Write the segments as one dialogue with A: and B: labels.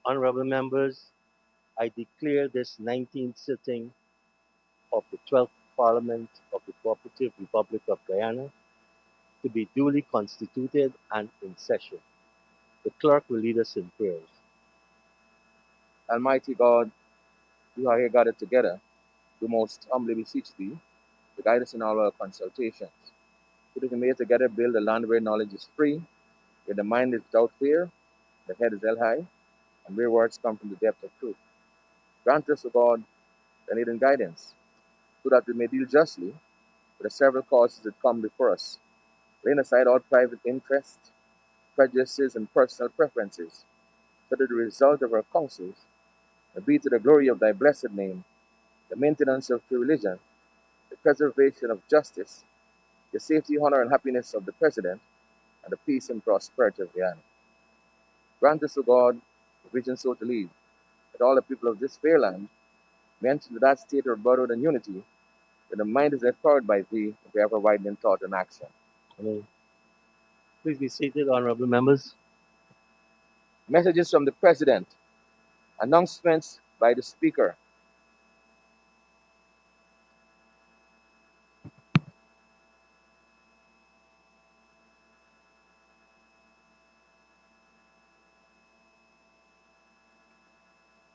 A: Honorable members, I declare this 19th sitting of the 12th Parliament of the Cooperative Republic of Guyana to be duly constituted and in session. The clerk will lead us in prayers.
B: Almighty God, we are here gathered together. We most humbly beseech thee to guide us in all our consultations, so that we may together build a land where knowledge is free, where the mind is without fear, the head is held high, and where words come from the depth of truth. Grant us, O God, thy need and guidance, so that we may deal justly with the several causes that come before us, laying aside all private interests, prejudices, and personal preferences, so that the result of our counsels may be to the glory of thy blessed name, the maintenance of true religion, the preservation of justice, the safety, honor, and happiness of the President, and the peace and prosperity of Guyana. Grant us, O God, the vision so to lead, that all the people of this fair land may enter into that state of brotherhood and unity, where the mind is empowered by thee, and we ever widen in thought and action.
A: Amen. Please be seated, honorable members.
B: Messages from the President. Announcements by the Speaker.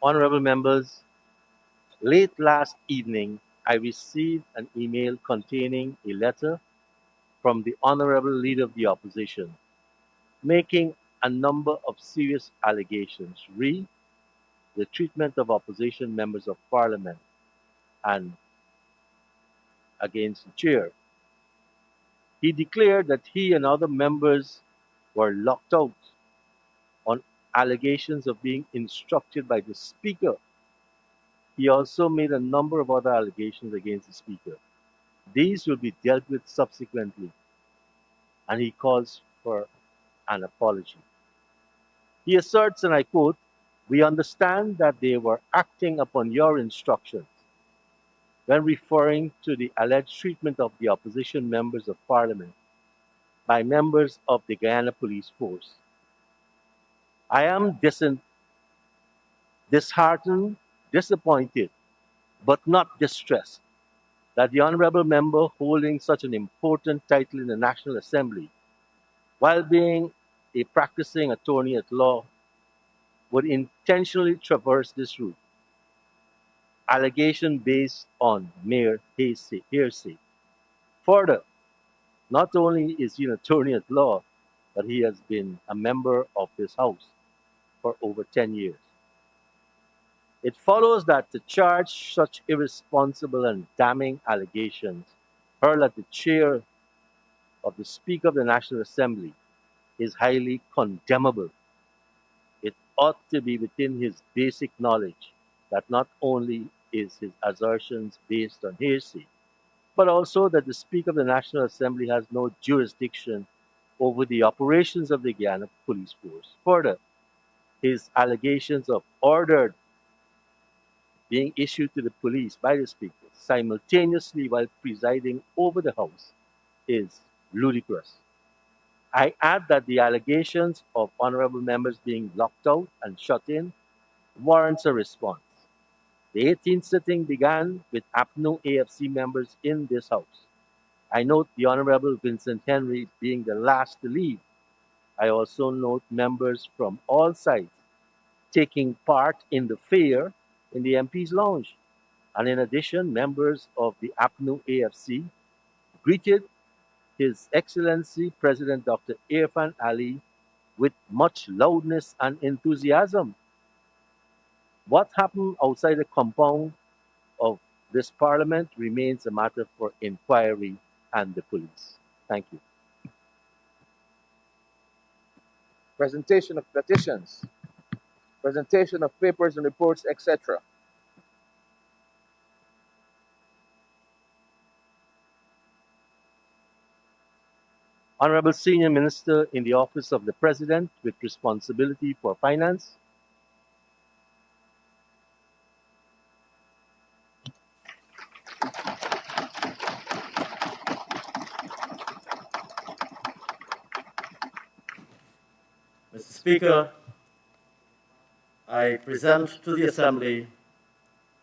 A: Honorable members, late last evening, I received an email containing a letter from the Honorable Leader of the Opposition making a number of serious allegations re the treatment of opposition members of parliament and against the chair. He declared that he and other members were locked out on allegations of being instructed by the speaker. He also made a number of other allegations against the speaker. These will be dealt with subsequently, and he calls for an apology. He asserts, and I quote, "We understand that they were acting upon your instructions when referring to the alleged treatment of the opposition members of parliament by members of the Guyana Police Force. I am disheartened, disappointed, but not distressed that the honorable member holding such an important title in the National Assembly, while being a practicing attorney at law, would intentionally traverse this route, allegation based on mere hearsay. Further, not only is he an attorney at law, but he has been a member of this House for over 10 years. It follows that to charge such irresponsible and damning allegations hurled at the chair of the Speaker of the National Assembly is highly condemnable. It ought to be within his basic knowledge that not only is his assertions based on hearsay, but also that the Speaker of the National Assembly has no jurisdiction over the operations of the Guyana Police Force. Further, his allegations of ordered being issued to the police by the Speaker simultaneously while presiding over the House is ludicrous. I add that the allegations of honorable members being locked out and shut in warrants a response. The 18th sitting began with APNO AFC members in this House. I note the Honorable Vincent Henry being the last to leave. I also note members from all sides taking part in the fair in the MP's lounge. And in addition, members of the APNO AFC greeted His Excellency President Dr. Irfan Ali with much loudness and enthusiasm. What happened outside the compound of this parliament remains a matter for inquiry and the police. Thank you.
B: Presentation of petitions, presentation of papers and reports, etc.
A: Honorable Senior Minister in the Office of the President with responsibility for finance.
C: Mr. Speaker, I present to the Assembly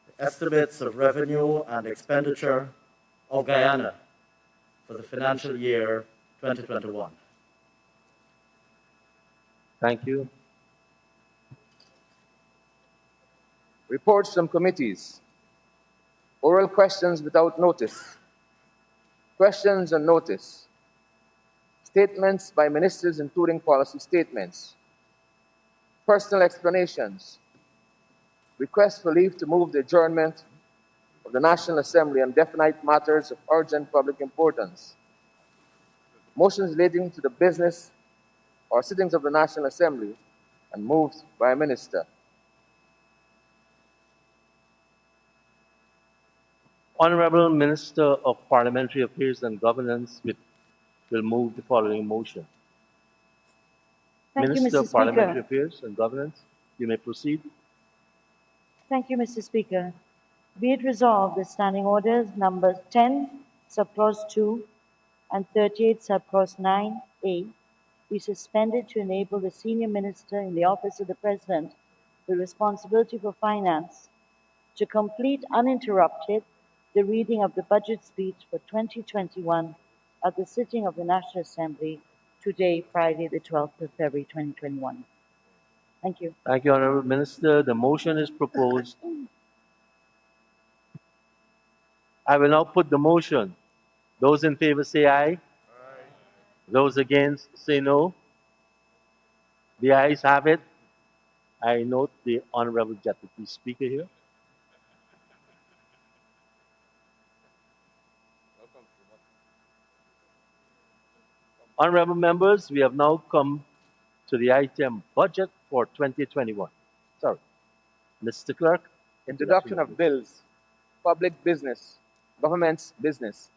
C: the estimates of revenue and expenditure of Guyana for the financial year 2021.
A: Thank you.
B: Reports from committees. Oral questions without notice. Questions on notice. Statements by ministers, including policy statements. Personal explanations. Request for leave to move the adjournment of the National Assembly on definite matters of urgent public importance. Motions relating to the business or sittings of the National Assembly and moved by a minister.
A: Honorable Minister of Parliamentary Affairs and Governance will move the following motion.
D: Thank you,
A: Minister
D: Mr.
A: of Parliamentary
D: Speaker.
A: Affairs and Governance, you may proceed.
D: Thank you, Mr. Speaker. Be it resolved that standing orders numbers 10, subclause 2, and 38, subclause 9A be suspended to enable the senior minister in the office of the President with responsibility for finance to complete uninterrupted the reading of the budget speech for 2021 at the sitting of the National Assembly today, Friday, the 12th of February, 2021. Thank you.
A: Thank you, Honorable Minister. The motion is proposed. I will now put the motion. Those in favor say aye. Those against say no. The ayes have it. I note the Honorable Deputy Speaker here. Honorable members, we have now come to the item budget for 2021. Sorry. Mr. Clerk.
B: Introduction of bills. Public business. Government's business.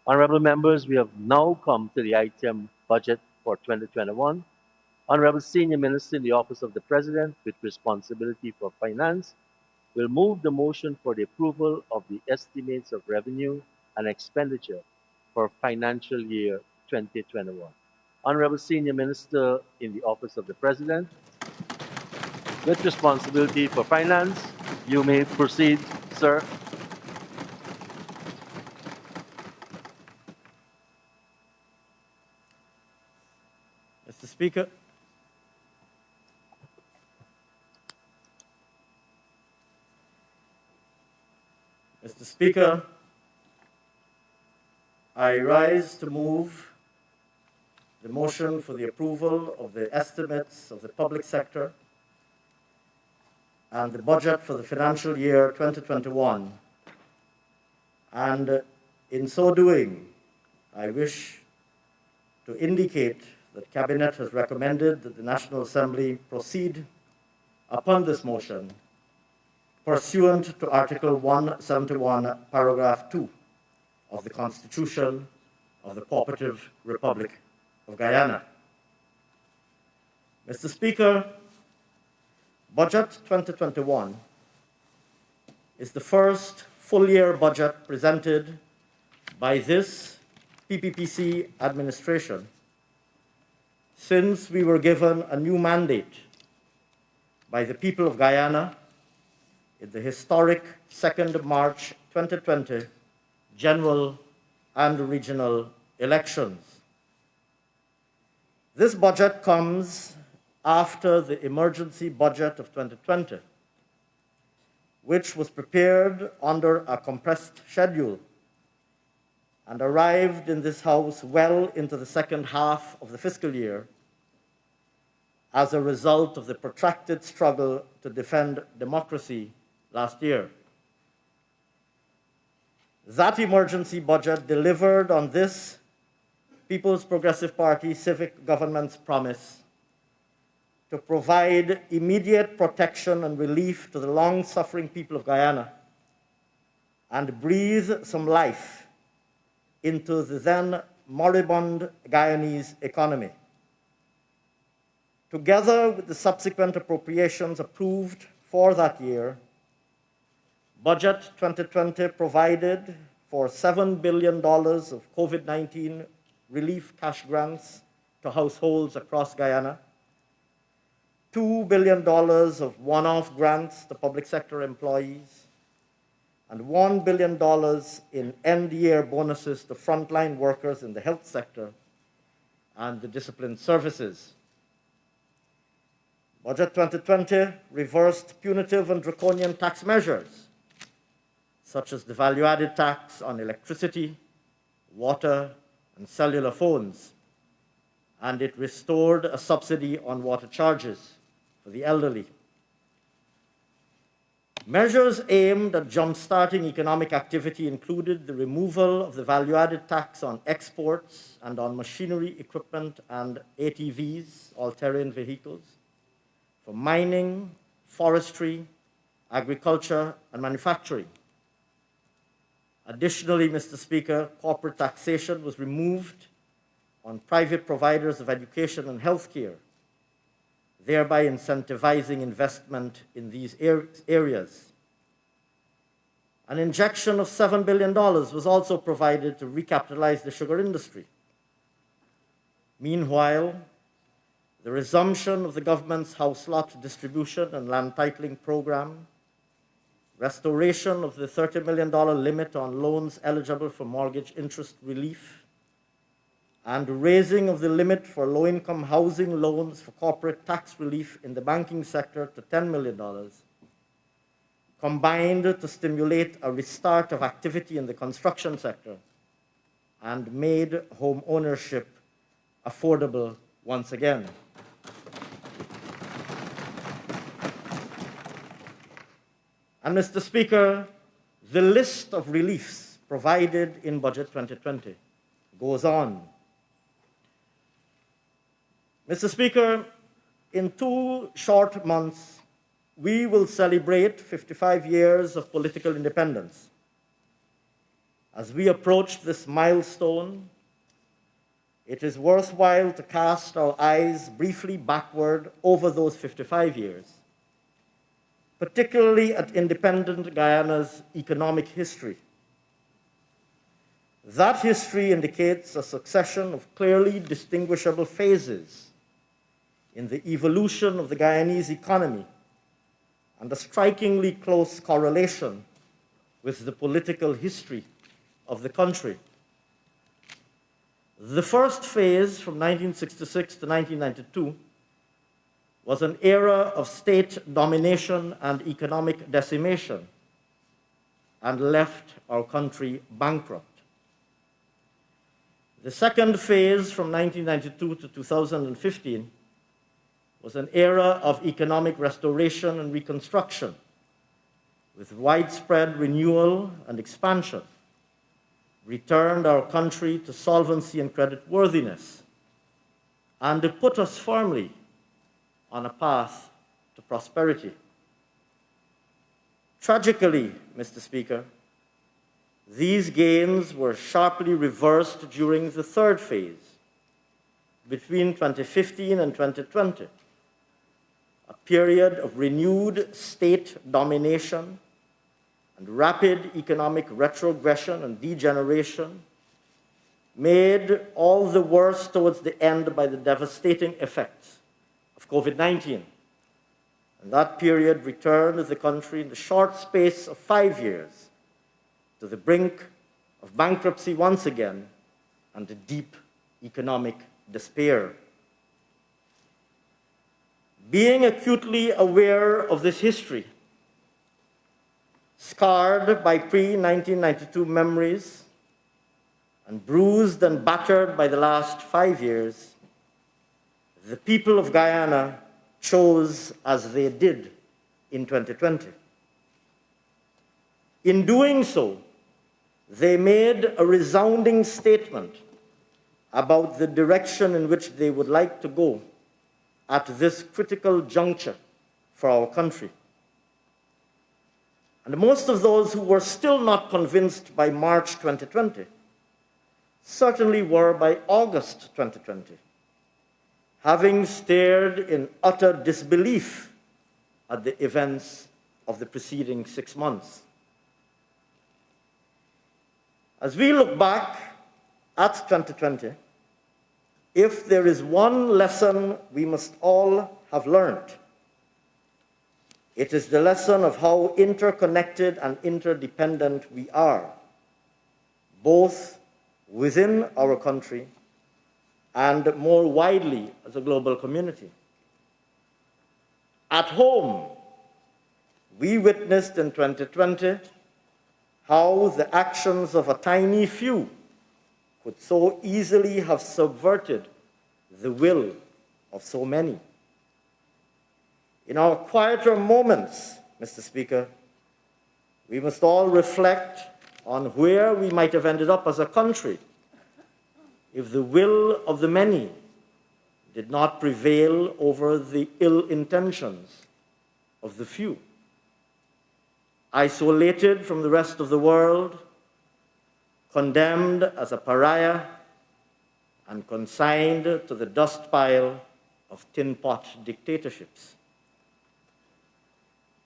A: Honorable members, we have now come to the item budget for 2021. Honorable Senior Minister in the Office of the President with responsibility for finance will move the motion for the approval of the estimates of revenue and expenditure for financial year 2021. Honorable Senior Minister in the Office of the President with responsibility for finance, you may proceed, sir.
C: Mr. Speaker, Mr. Speaker, I rise to move the motion for the approval of the estimates of the public sector and the budget for the financial year 2021. And in so doing, I wish to indicate that Cabinet has recommended that the National Assembly proceed upon this motion pursuant to Article 171, Paragraph 2 of the Constitution of the Cooperative Republic of Guyana. Mr. Speaker, Budget 2021 is the first full-year budget presented by this PPPC administration since we were given a new mandate by the people of Guyana in the historic 2nd March 2020 general and regional elections. This budget comes after the emergency budget of 2020, which was prepared under a compressed schedule and arrived in this House well into the second half of the fiscal year as a result of the protracted struggle to defend democracy last year. That emergency budget delivered on this People's Progressive Party civic government's promise to provide immediate protection and relief to the long-suffering people of Guyana and breathe some life into the then moribund Guyanese economy. Together with the subsequent appropriations approved for that year, Budget 2020 provided for $7 billion of COVID-19 relief cash grants to households across Guyana, $2 billion of one-off grants to public sector employees, and $1 billion in end-year bonuses to frontline workers in the health sector and the disciplined services. Budget 2020 reversed punitive and draconian tax measures, such as the value-added tax on electricity, water, and cellular phones, and it restored a subsidy on water charges for the elderly. Measures aimed at jump-starting economic activity included the removal of the value-added tax on exports and on machinery, equipment, and ATVs, all-terrain vehicles, for mining, forestry, agriculture, and manufacturing. Additionally, Mr. Speaker, corporate taxation was removed on private providers of education and healthcare, thereby incentivizing investment in these areas. An injection of $7 billion was also provided to recapitalize the sugar industry. Meanwhile, the resumption of the government's house lot distribution and land titling program, restoration of the $30 million limit on loans eligible for mortgage interest relief, and raising of the limit for low-income housing loans for corporate tax relief in the banking sector to $10 million, combined to stimulate a restart of activity in the construction sector and made home ownership affordable once again. And Mr. Speaker, the list of reliefs provided in Budget 2020 goes on. Mr. Speaker, in 2 short months, we will celebrate 55 years of political independence. As we approach this milestone, it is worthwhile to cast our eyes briefly backward over those 55 years, particularly at independent Guyana's economic history. That history indicates a succession of clearly distinguishable phases in the evolution of the Guyanese economy and a strikingly close correlation with the political history of the country. The first phase, from 1966 to 1992, was an era of state domination and economic decimation and left our country bankrupt. The second phase, from 1992 to 2015, was an era of economic restoration and reconstruction, with widespread renewal and expansion, returned our country to solvency and creditworthiness, and it put us firmly on a path to prosperity. Tragically, Mr. Speaker, these gains were sharply reversed during the third phase, between 2015 and 2020, a period of renewed state domination and rapid economic retrogression and degeneration, made all the worse towards the end by the devastating effects of COVID-19. And that period returned the country in the short space of 5 years to the brink of bankruptcy once again and a deep economic despair. Being acutely aware of this history, scarred by pre-1992 memories, and bruised and battered by the last 5 years, the people of Guyana chose as they did in 2020. In doing so, they made a resounding statement about the direction in which they would like to go at this critical juncture for our country. And most of those who were still not convinced by March 2020 certainly were by August 2020, having stared in utter disbelief at the events of the preceding 6 months. As we look back at 2020, if there is one lesson we must all have learned, It is the lesson of how interconnected and interdependent we are, both within our country and more widely as a global community. At home, we witnessed in 2020 how the actions of a tiny few could so easily have subverted the will of so many. In our quieter moments, Mr. Speaker, we must all reflect on where we might have ended up as a country if the will of the many did not prevail over the ill intentions of the few. Isolated from the rest of the world, condemned as a pariah, and consigned to the dust pile of tin pot dictatorships.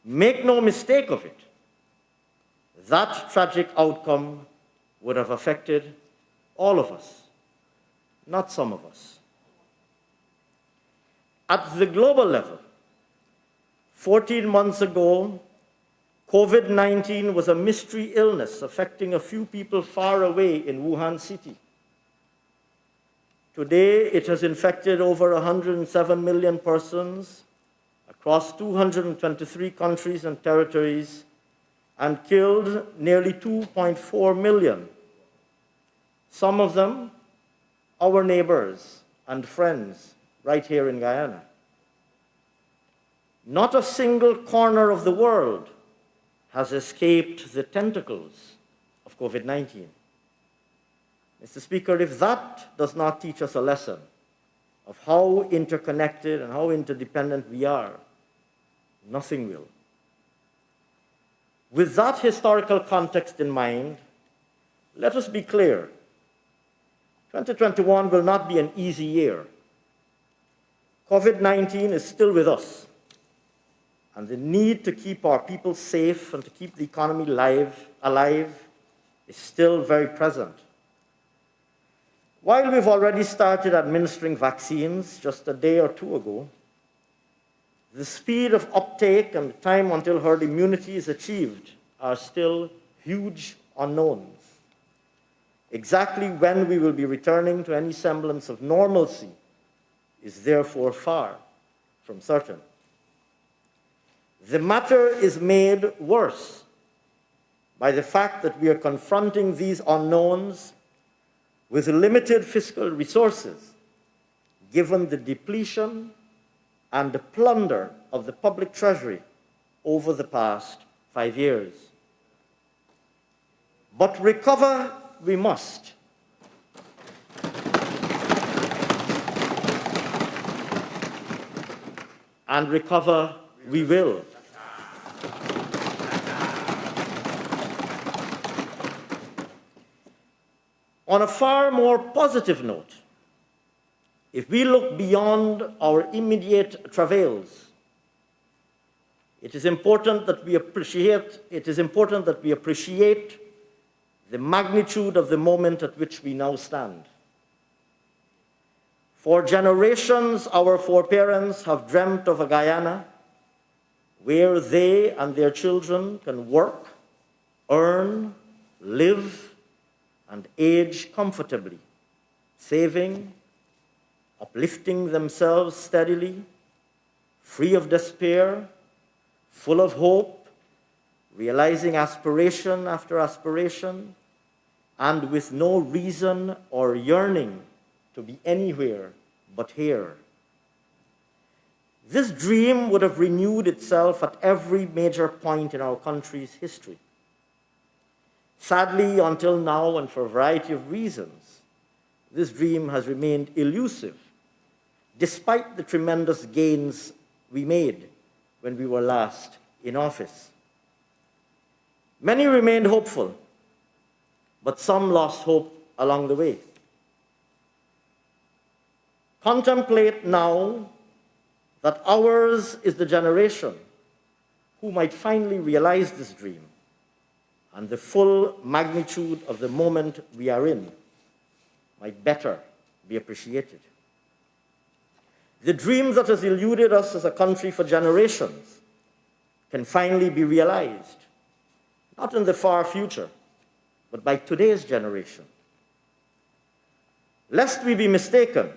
C: Make no mistake of it, that tragic outcome would have affected all of us, not some of us. At the global level, 14 months ago, COVID-19 was a mystery illness affecting a few people far away in Wuhan City. Today, it has infected over 107 million persons across 223 countries and territories and killed nearly 2.4 million. Some of them our neighbors and friends right here in Guyana. Not a single corner of the world has escaped the tentacles of COVID-19. Mr. Speaker, if that does not teach us a lesson of how interconnected and how interdependent we are, nothing will. With that historical context in mind, let us be clear. 2021 will not be an easy year. COVID-19 is still with us, and the need to keep our people safe and to keep the economy alive is still very present. While we've already started administering vaccines just a day or two ago, the speed of uptake and the time until herd immunity is achieved are still huge unknowns. Exactly when we will be returning to any semblance of normalcy is therefore far from certain. The matter is made worse by the fact that we are confronting these unknowns with limited fiscal resources, given the depletion and the plunder of the public treasury over the past 5 years. But recover we must. And recover we will. On a far more positive note, if we look beyond our immediate travails, it is important that we appreciate the magnitude of the moment at which we now stand. For generations, our foreparents have dreamt of a Guyana where they and their children can work, earn, live, and age comfortably, saving, uplifting themselves steadily, free of despair, full of hope, realizing aspiration after aspiration, and with no reason or yearning to be anywhere but here. This dream would have renewed itself at every major point in our country's history. Sadly, until now, and for a variety of reasons, this dream has remained elusive, despite the tremendous gains we made when we were last in office. Many remained hopeful, but some lost hope along the way. Contemplate now that ours is the generation who might finally realize this dream, and the full magnitude of the moment we are in might better be appreciated. The dream that has eluded us as a country for generations can finally be realized, not in the far future, but by today's generation. Lest we be mistaken,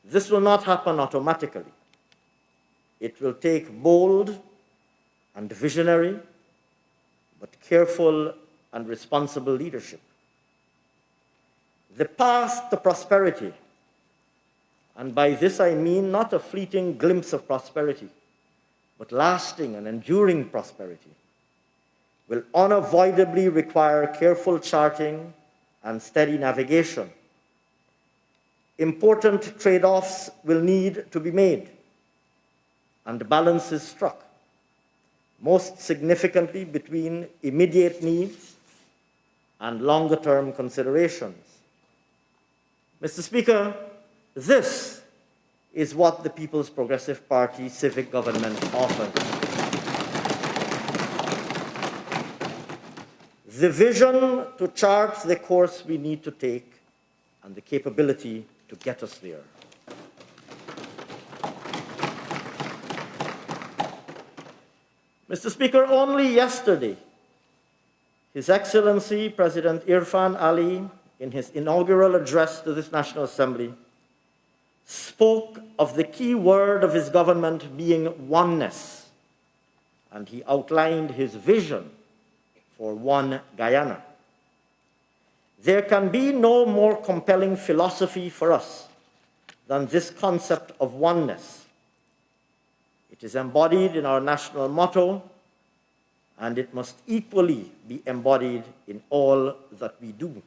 C: this will not happen automatically. It will take bold and visionary, but careful and responsible leadership. The path to prosperity, and by this I mean not a fleeting glimpse of prosperity, but lasting and enduring prosperity, will unavoidably require careful charting and steady navigation. Important trade-offs will need to be made and balances struck, most significantly between immediate needs and longer-term considerations. Mr. Speaker, this is what the People's Progressive Party civic government offers. The vision to chart the course we need to take and the capability to get us there. Mr. Speaker, only yesterday, His Excellency President Irfan Ali, in his inaugural address to this National Assembly, spoke of the key word of his government being oneness, and he outlined his vision for one Guyana. There can be no more compelling philosophy for us than this concept of oneness. It is embodied in our national motto, and it must equally be embodied in all that we do.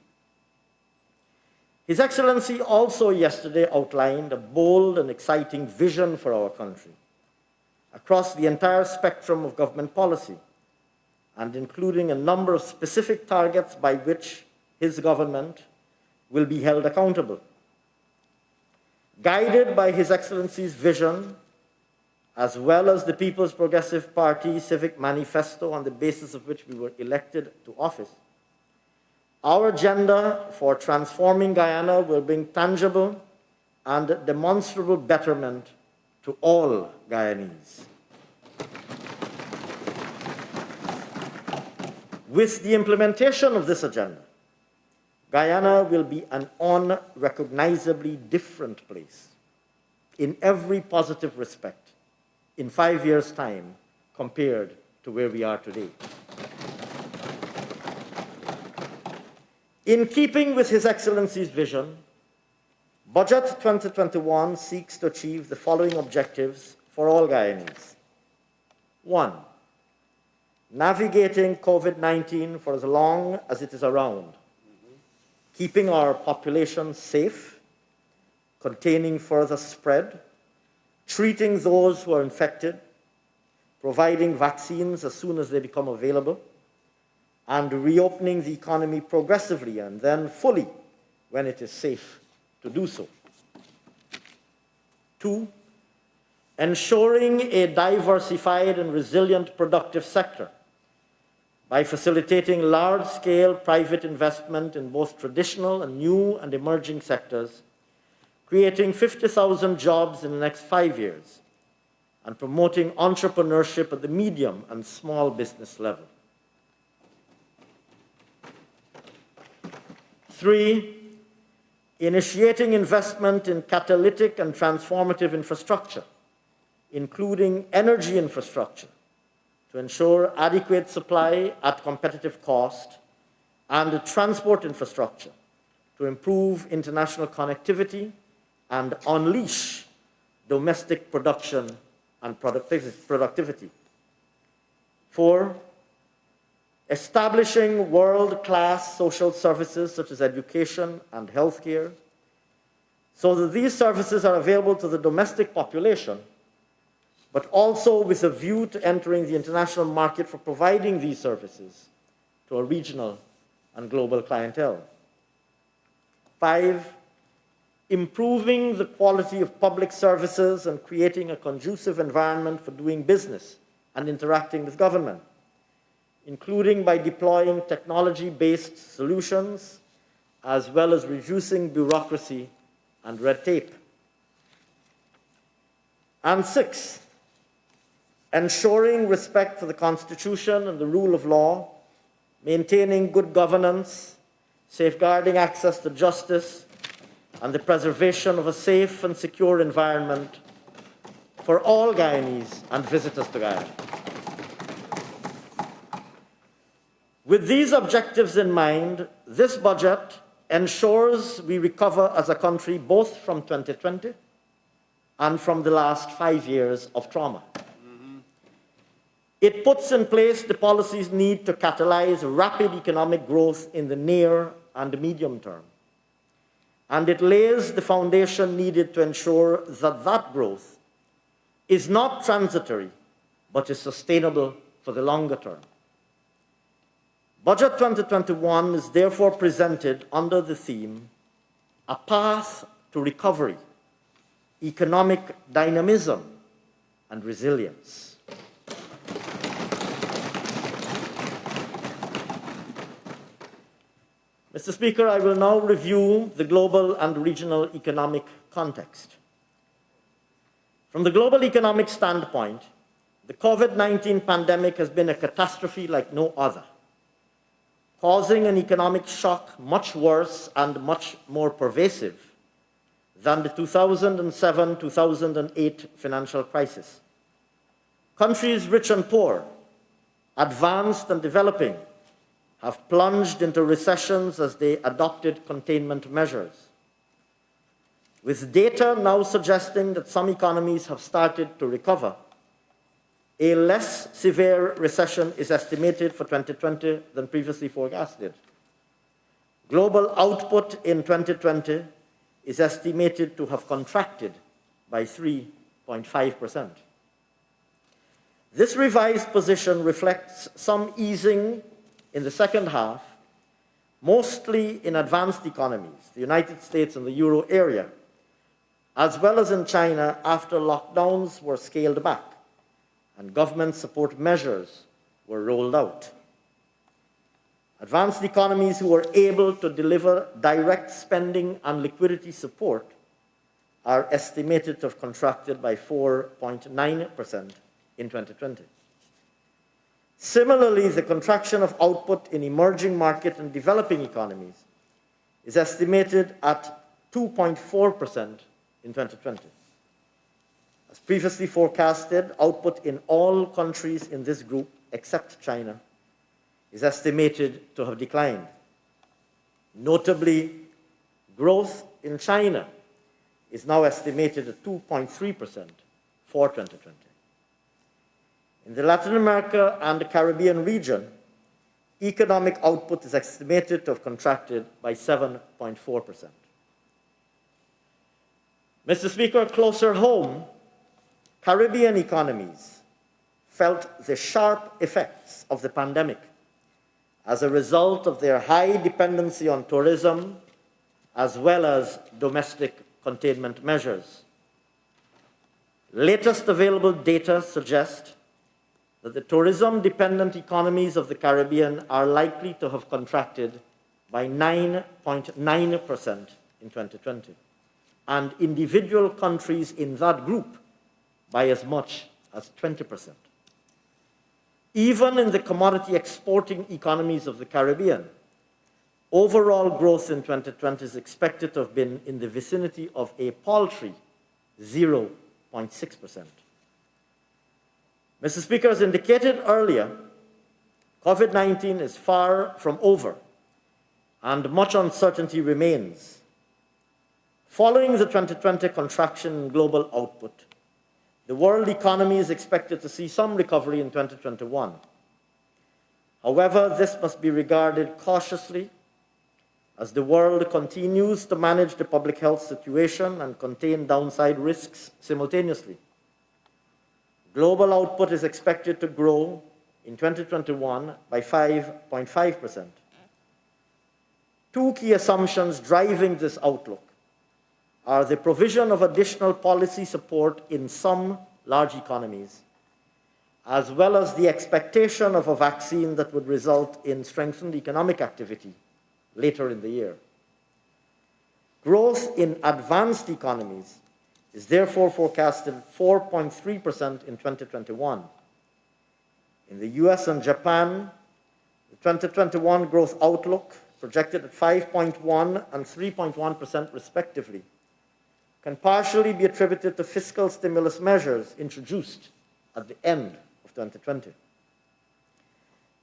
C: His Excellency also yesterday outlined a bold and exciting vision for our country across the entire spectrum of government policy, and including a number of specific targets by which his government will be held accountable. Guided by His Excellency's vision, as well as the People's Progressive Party civic manifesto on the basis of which we were elected to office, our agenda for transforming Guyana will bring tangible and demonstrable betterment to all Guyanese. With the implementation of this agenda, Guyana will be an unrecognizably different place in every positive respect in 5 years' time compared to where we are today. In keeping with His Excellency's vision, Budget 2021 seeks to achieve the following objectives for all Guyanese. 1. Navigating COVID-19 for as long as it is around, keeping our population safe, containing further spread, treating those who are infected, providing vaccines as soon as they become available, and reopening the economy progressively and then fully when it is safe to do so. 2, ensuring a diversified and resilient productive sector by facilitating large-scale private investment in both traditional and new and emerging sectors, creating 50,000 jobs in the next 5 years, and promoting entrepreneurship at the medium and small business level. 3, initiating investment in catalytic and transformative infrastructure, including energy infrastructure, to ensure adequate supply at competitive cost, and transport infrastructure to improve international connectivity and unleash domestic production and productivity. 4, establishing world-class social services such as education and healthcare, so that these services are available to the domestic population, but also with a view to entering the international market for providing these services to a regional and global clientele. 5, improving the quality of public services and creating a conducive environment for doing business and interacting with government, including by deploying technology-based solutions, as well as reducing bureaucracy and red tape. And 6, ensuring respect for the Constitution and the rule of law, maintaining good governance, safeguarding access to justice, and the preservation of a safe and secure environment for all Guyanese and visitors to Guyana. With these objectives in mind, this budget ensures we recover as a country both from 2020 and from the last 5 years of trauma. It puts in place the policies needed to catalyze rapid economic growth in the near and medium term. And it lays the foundation needed to ensure that that growth is not transitory, but is sustainable for the longer term. Budget 2021 is therefore presented under the theme, A Path to Recovery, Economic Dynamism and Resilience. Mr. Speaker, I will now review the global and regional economic context. From the global economic standpoint, the COVID-19 pandemic has been a catastrophe like no other, causing an economic shock much worse and much more pervasive than the 2007-2008 financial crisis. Countries rich and poor, advanced and developing, have plunged into recessions as they adopted containment measures, with data now suggesting that some economies have started to recover. A less severe recession is estimated for 2020 than previously forecasted. Global output in 2020 is estimated to have contracted by 3.5%. This revised position reflects some easing in the second half, mostly in advanced economies, the United States and the Euro area, as well as in China after lockdowns were scaled back and government support measures were rolled out. Advanced economies who were able to deliver direct spending and liquidity support are estimated to have contracted by 4.9% in 2020. Similarly, the contraction of output in emerging market and developing economies is estimated at 2.4% in 2020. As previously forecasted, output in all countries in this group, except China, is estimated to have declined. Notably, growth in China is now estimated at 2.3% for 2020. In the Latin America and the Caribbean region, economic output is estimated to have contracted by 7.4%. Mr. Speaker, closer home, Caribbean economies felt the sharp effects of the pandemic as a result of their high dependency on tourism as well as domestic containment measures. Latest available data suggest that the tourism-dependent economies of the Caribbean are likely to have contracted by 9.9% in 2020, and individual countries in that group by as much as 20%. Even in the commodity exporting economies of the Caribbean, overall growth in 2020 is expected to have been in the vicinity of a paltry 0.6%. Mr. Speaker, as indicated earlier, COVID-19 is far from over, and much uncertainty remains. Following the 2020 contraction in global output, the world economy is expected to see some recovery in 2021. However, this must be regarded cautiously as the world continues to manage the public health situation and contain downside risks simultaneously. Global output is expected to grow in 2021 by 5.5%. Two key assumptions driving this outlook are the provision of additional policy support in some large economies, as well as the expectation of a vaccine that would result in strengthened economic activity later in the year. Growth in advanced economies is therefore forecasted 4.3% in 2021, In the US and Japan, the 2021 growth outlook, projected at 5.1 and 3.1% respectively, can partially be attributed to fiscal stimulus measures introduced at the end of 2020.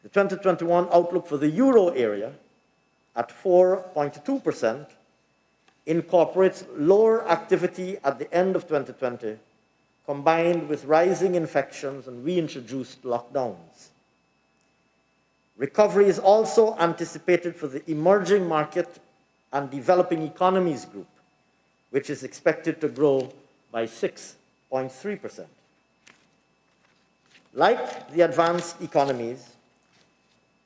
C: The 2021 outlook for the euro area, at 4.2%, incorporates lower activity at the end of 2020, combined with rising infections and reintroduced lockdowns. Recovery is also anticipated for the emerging market and developing economies group, which is expected to grow by 6.3%. Like the advanced economies,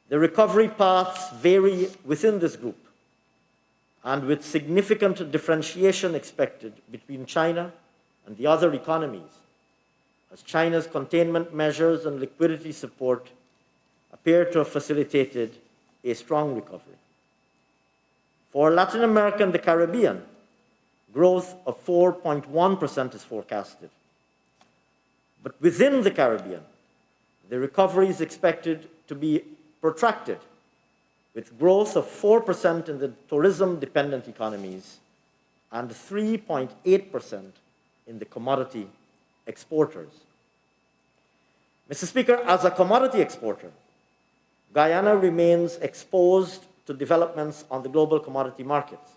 C: the recovery paths vary within this group, and with significant differentiation expected between China and the other economies, as China's containment measures and liquidity support appear to have facilitated a strong recovery. For Latin America and the Caribbean, growth of 4.1% is forecasted. But within the Caribbean, the recovery is expected to be protracted, with growth of 4% in the tourism-dependent economies and 3.8% in the commodity exporters. Mr. Speaker, as a commodity exporter, Guyana remains exposed to developments on the global commodity markets,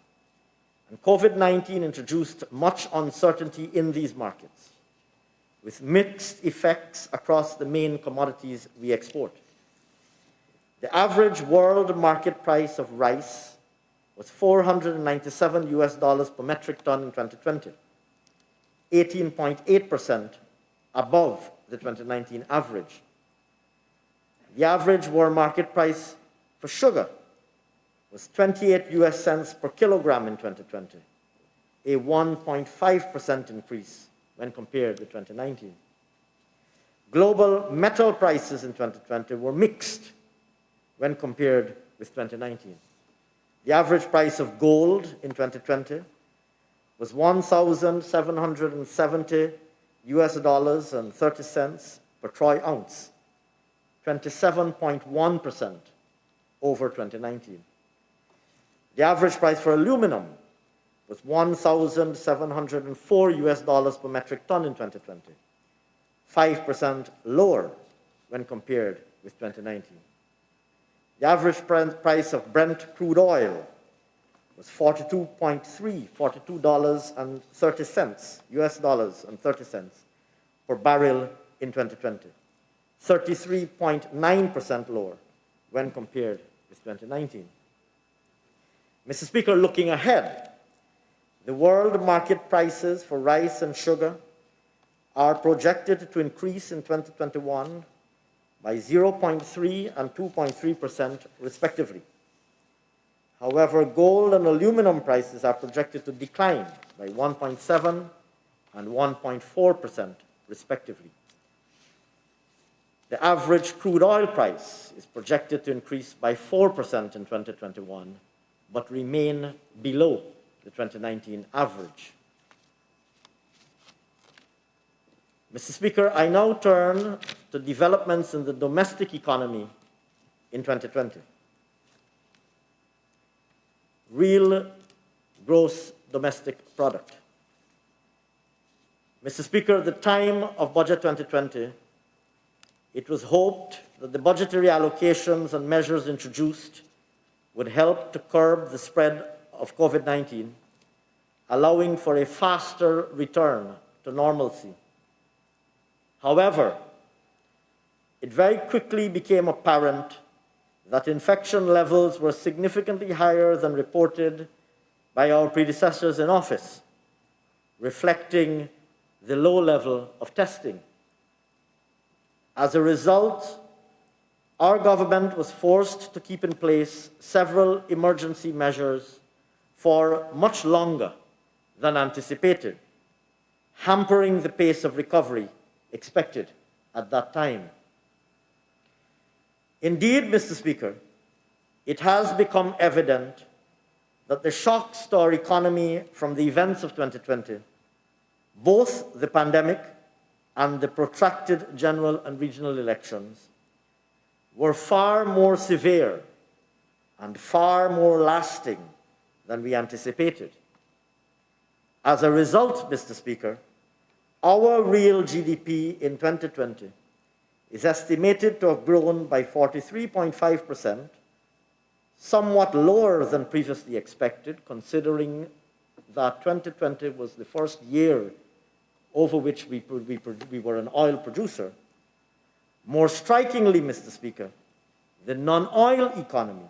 C: and COVID-19 introduced much uncertainty in these markets, with mixed effects across the main commodities we export. The average world market price of rice was $497 per metric ton in 2020, 18.8% above the 2019 average. The average world market price for sugar was 28 US cents per kilogram in 2020, a 1.5% increase when compared with 2019. Global metal prices in 2020 were mixed when compared with 2019. The average price of gold in 2020 was $1,770 and 30 cents per troy ounce, 27.1% over 2019. The average price for aluminum was $1,704 per metric ton in 2020, 5% lower when compared with 2019. The average price of Brent crude oil was $42.30 per barrel in 2020, 33.9% lower when compared with 2019. Mr. Speaker, looking ahead, the world market prices for rice and sugar are projected to increase in 2021 by 0.3 and 2.3% respectively. However, gold and aluminum prices are projected to decline by 1.7 and 1.4% respectively. The average crude oil price is projected to increase by 4% in 2021, but remain below the 2019 average. Mr. Speaker, I now turn to developments in the domestic economy in 2020. Real gross domestic product. Mr. Speaker, at the time of Budget 2020, it was hoped that the budgetary allocations and measures introduced would help to curb the spread of COVID-19, allowing for a faster return to normalcy. However, it very quickly became apparent that infection levels were significantly higher than reported by our predecessors in office, reflecting the low level of testing. As a result, our government was forced to keep in place several emergency measures for much longer than anticipated, hampering the pace of recovery expected at that time. Indeed, Mr. Speaker, it has become evident that the shocks to our economy from the events of 2020, both the pandemic and the protracted general and regional elections, were far more severe and far more lasting than we anticipated. As a result, Mr. Speaker, our real GDP in 2020 is estimated to have grown by 43.5%, somewhat lower than previously expected, considering that 2020 was the first year over which we were an oil producer. More strikingly, Mr. Speaker, the non-oil economy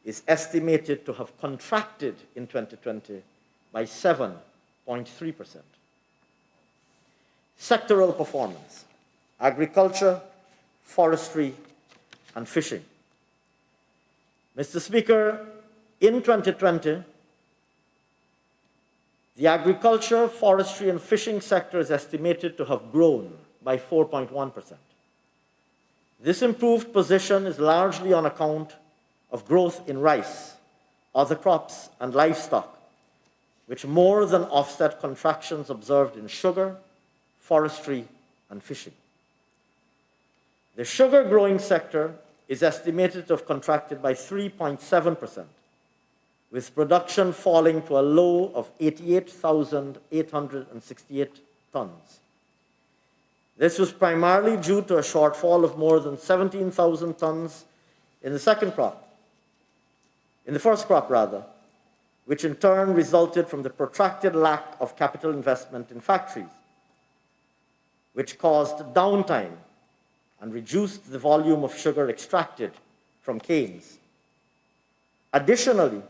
C: is estimated to have contracted in 2020 by 7.3%. Sectoral performance: agriculture, forestry, and fishing. Mr. Speaker, in 2020, the agriculture, forestry, and fishing sector is estimated to have grown by 4.1%. This improved position is largely on account of growth in rice, other crops, and livestock, which more than offset contractions observed in sugar, forestry, and fishing. The sugar growing sector is estimated to have contracted by 3.7%, with production falling to a low of 88,868 tons. This was primarily due to a shortfall of more than 17,000 tons in the first crop, which in turn resulted from the protracted lack of capital investment in factories, which caused downtime and reduced the volume of sugar extracted from canes. Additionally,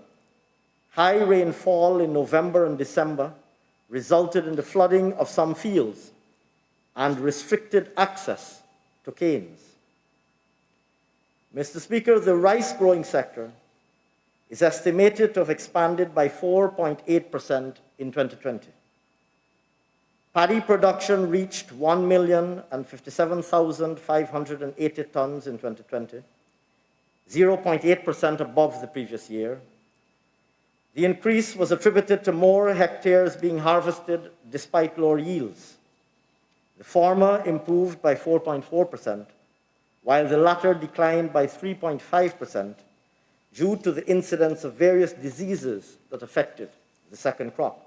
C: high rainfall in November and December resulted in the flooding of some fields and restricted access to canes. Mr. Speaker, the rice growing sector is estimated to have expanded by 4.8% in 2020. Paddy production reached 1,057,580 tons in 2020, 0.8% above the previous year. The increase was attributed to more hectares being harvested despite lower yields. The former improved by 4.4%, while the latter declined by 3.5% due to the incidence of various diseases that affected the second crop.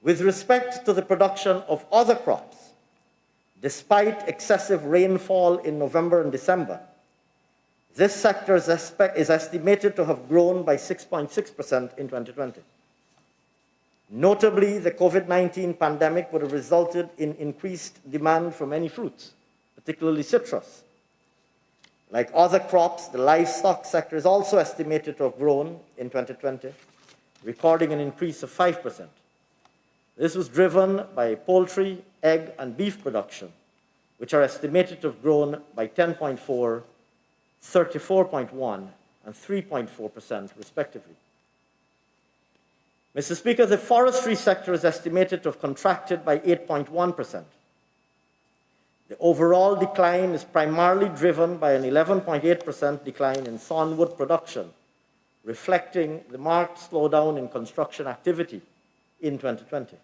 C: With respect to the production of other crops, despite excessive rainfall in November and December, this sector is estimated to have grown by 6.6% in 2020. Notably, the COVID-19 pandemic would have resulted in increased demand for many fruits, particularly citrus. Like other crops, the livestock sector is also estimated to have grown in 2020, recording an increase of 5%. This was driven by poultry, egg, and beef production, which are estimated to have grown by 10.4%, 34.1%, and 3.4%, respectively. Mr. Speaker, the forestry sector is estimated to have contracted by 8.1%. The overall decline is primarily driven by an 11.8% decline in sawnwood production, reflecting the marked slowdown in construction activity in 2020.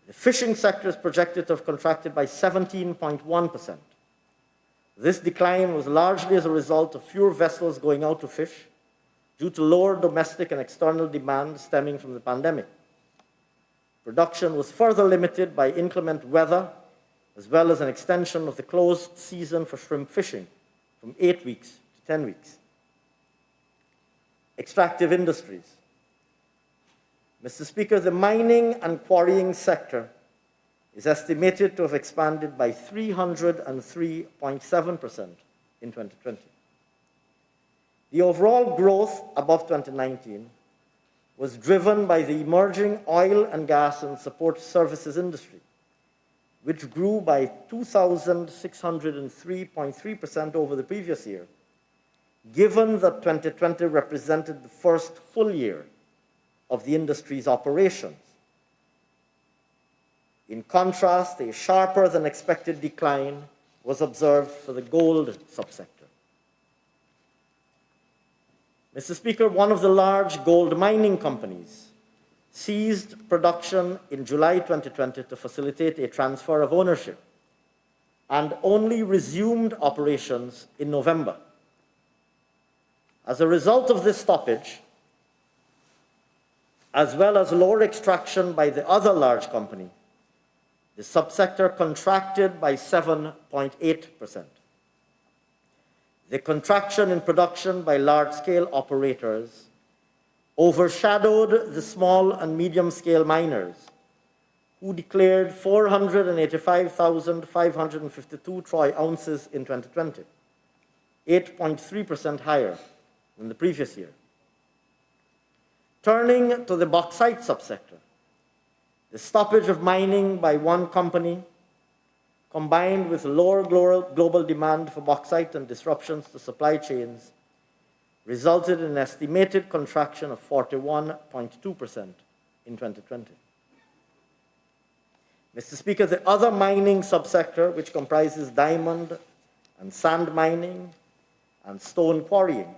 C: The fishing sector is projected to have contracted by 17.1%. This decline was largely as a result of fewer vessels going out to fish due to lower domestic and external demand stemming from the pandemic. Production was further limited by inclement weather, as well as an extension of the closed season for shrimp fishing from 8 weeks to 10 weeks. Extractive industries. Mr. Speaker, the mining and quarrying sector is estimated to have expanded by 303.7% in 2020. The overall growth above 2019 was driven by the emerging oil and gas and support services industry, which grew by 2,603.3% over the previous year, given that 2020 represented the first full year of the industry's operations. In contrast, a sharper than expected decline was observed for the gold subsector. Mr. Speaker, one of the large gold mining companies ceased production in July 2020 to facilitate a transfer of ownership. and only resumed operations in November. As a result of this stoppage, as well as lower extraction by the other large company, the subsector contracted by 7.8%. The contraction in production by large-scale operators overshadowed the small and medium-scale miners, who declared 485,552 troy ounces in 2020, 8.3% higher than the previous year. Turning to the bauxite subsector, the stoppage of mining by one company, combined with lower global demand for bauxite and disruptions to supply chains, resulted in an estimated contraction of 41.2% in 2020. Mr. Speaker, the other mining subsector, which comprises diamond and sand mining and stone quarrying,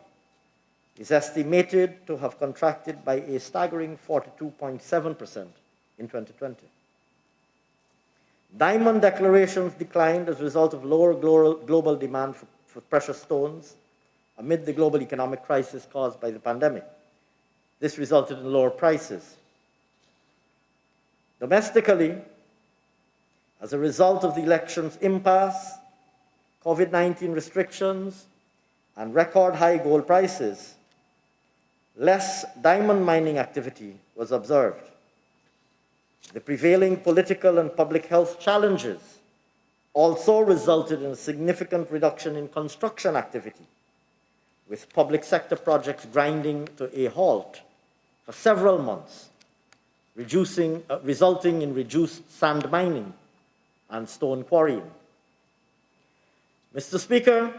C: is estimated to have contracted by a staggering 42.7% in 2020. Diamond declarations declined as a result of lower global demand for precious stones amid the global economic crisis caused by the pandemic. This resulted in lower prices. Domestically, as a result of the election's impasse, COVID-19 restrictions, and record high gold prices, less diamond mining activity was observed. The prevailing political and public health challenges also resulted in a significant reduction in construction activity, with public sector projects grinding to a halt for several months, resulting in reduced sand mining and stone quarrying. Mr. Speaker,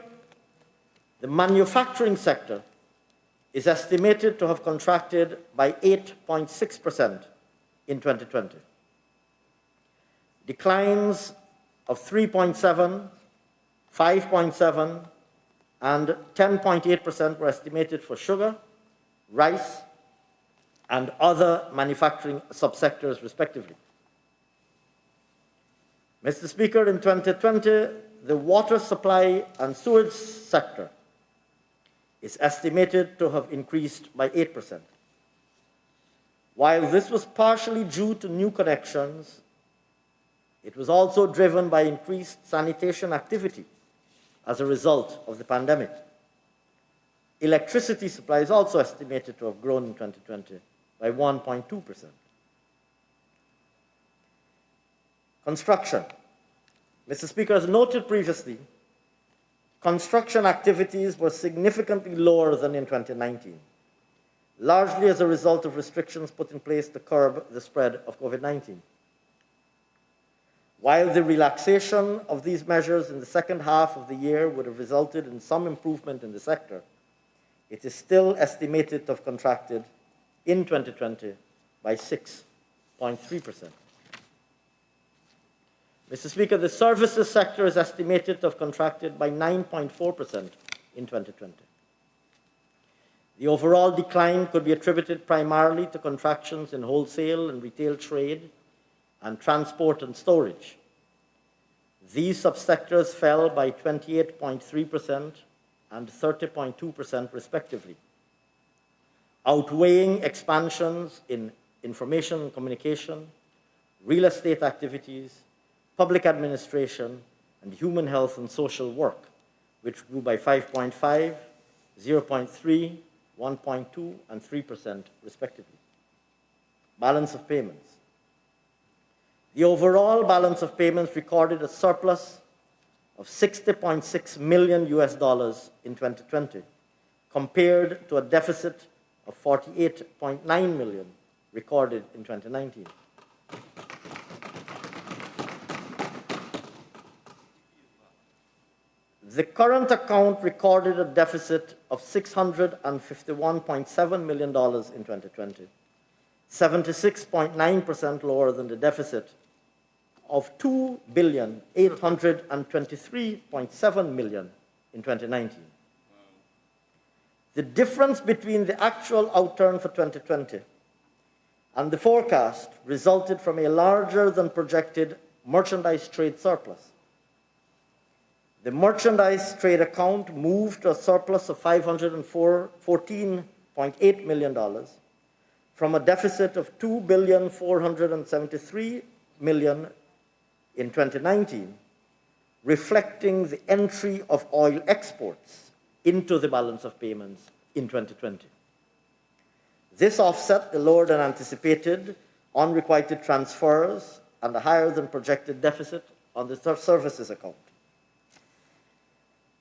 C: the manufacturing sector is estimated to have contracted by 8.6% in 2020. Declines of 3.7%, 5.7%, and 10.8% were estimated for sugar, rice, and other manufacturing subsectors, respectively. Mr. Speaker, in 2020, the water supply and sewage sector is estimated to have increased by 8%. While this was partially due to new connections, it was also driven by increased sanitation activity as a result of the pandemic. Electricity supply is also estimated to have grown in 2020 by 1.2%. Construction. Mr. Speaker, as noted previously, construction activities were significantly lower than in 2019, largely as a result of restrictions put in place to curb the spread of COVID-19. While the relaxation of these measures in the second half of the year would have resulted in some improvement in the sector, it is still estimated to have contracted in 2020 by 6.3%. Mr. Speaker, the services sector is estimated to have contracted by 9.4% in 2020. The overall decline could be attributed primarily to contractions in wholesale and retail trade and transport and storage. These subsectors fell by 28.3% and 30.2% respectively, outweighing expansions in information and communication, real estate activities, public administration, and human health and social work, which grew by 5.5%, 0.3%, 1.2%, and 3% respectively. Balance of payments. The overall balance of payments recorded a surplus of $60.6 million in 2020, compared to a deficit of $48.9 million recorded in 2019. The current account recorded a deficit of $651.7 million in 2020, 76.9% lower than the deficit of $2,823.7 million in 2019. The difference between the actual outturn for 2020 and the forecast resulted from a larger than projected merchandise trade surplus. The merchandise trade account moved to a surplus of $514.8 million from a deficit of $2,473 million in 2019, reflecting the entry of oil exports into the balance of payments in 2020. This offset the lower than anticipated unrequited transfers and a higher than projected deficit on the services account.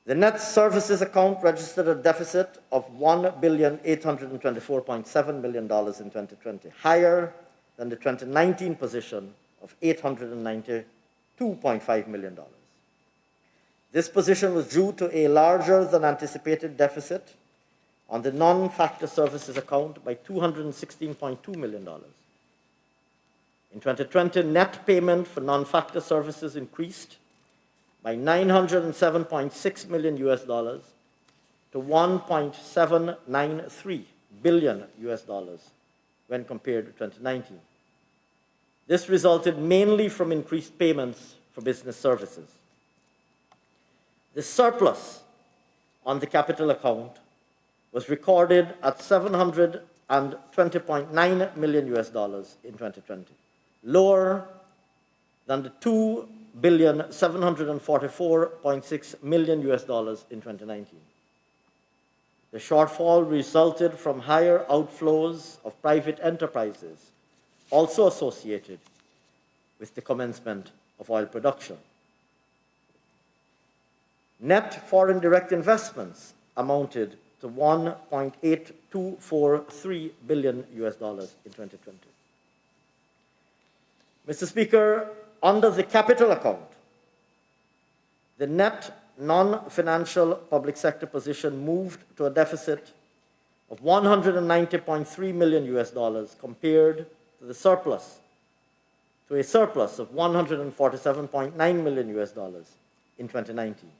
C: The net services account registered a deficit of $1,824.7 million in 2020, higher than the 2019 position of $892.5 million. This position was due to a larger than anticipated deficit on the non-factor services account by $216.2 million. In 2020, net payment for non-factor services increased by $907.6 million to $1.793 billion when compared to 2019. This resulted mainly from increased payments for business services. The surplus on the capital account was recorded at $720.9 million in 2020, lower than the $2,744.6 million in 2019. The shortfall resulted from higher outflows of private enterprises, also associated with the commencement of oil production. Net foreign direct investments amounted to $1.8243 billion in 2020. Mr. Speaker, under the capital account, the net non-financial public sector position moved to a deficit of $190.3 million compared to a surplus of $147.9 million in 2019.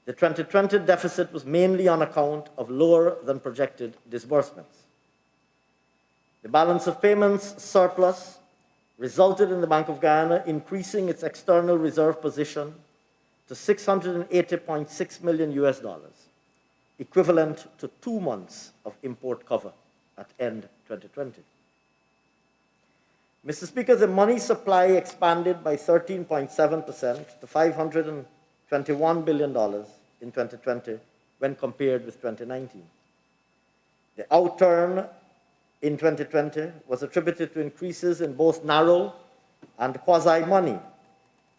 C: The 2020 deficit was mainly on account of lower than projected disbursements. The balance of payments surplus resulted in the Bank of Guyana increasing its external reserve position to $680.6 million, equivalent to 2 months of import cover at end 2020. Mr. Speaker, the money supply expanded by 13.7% to $521 billion in 2020 when compared with 2019. The outturn in 2020 was attributed to increases in both narrow and quasi-money,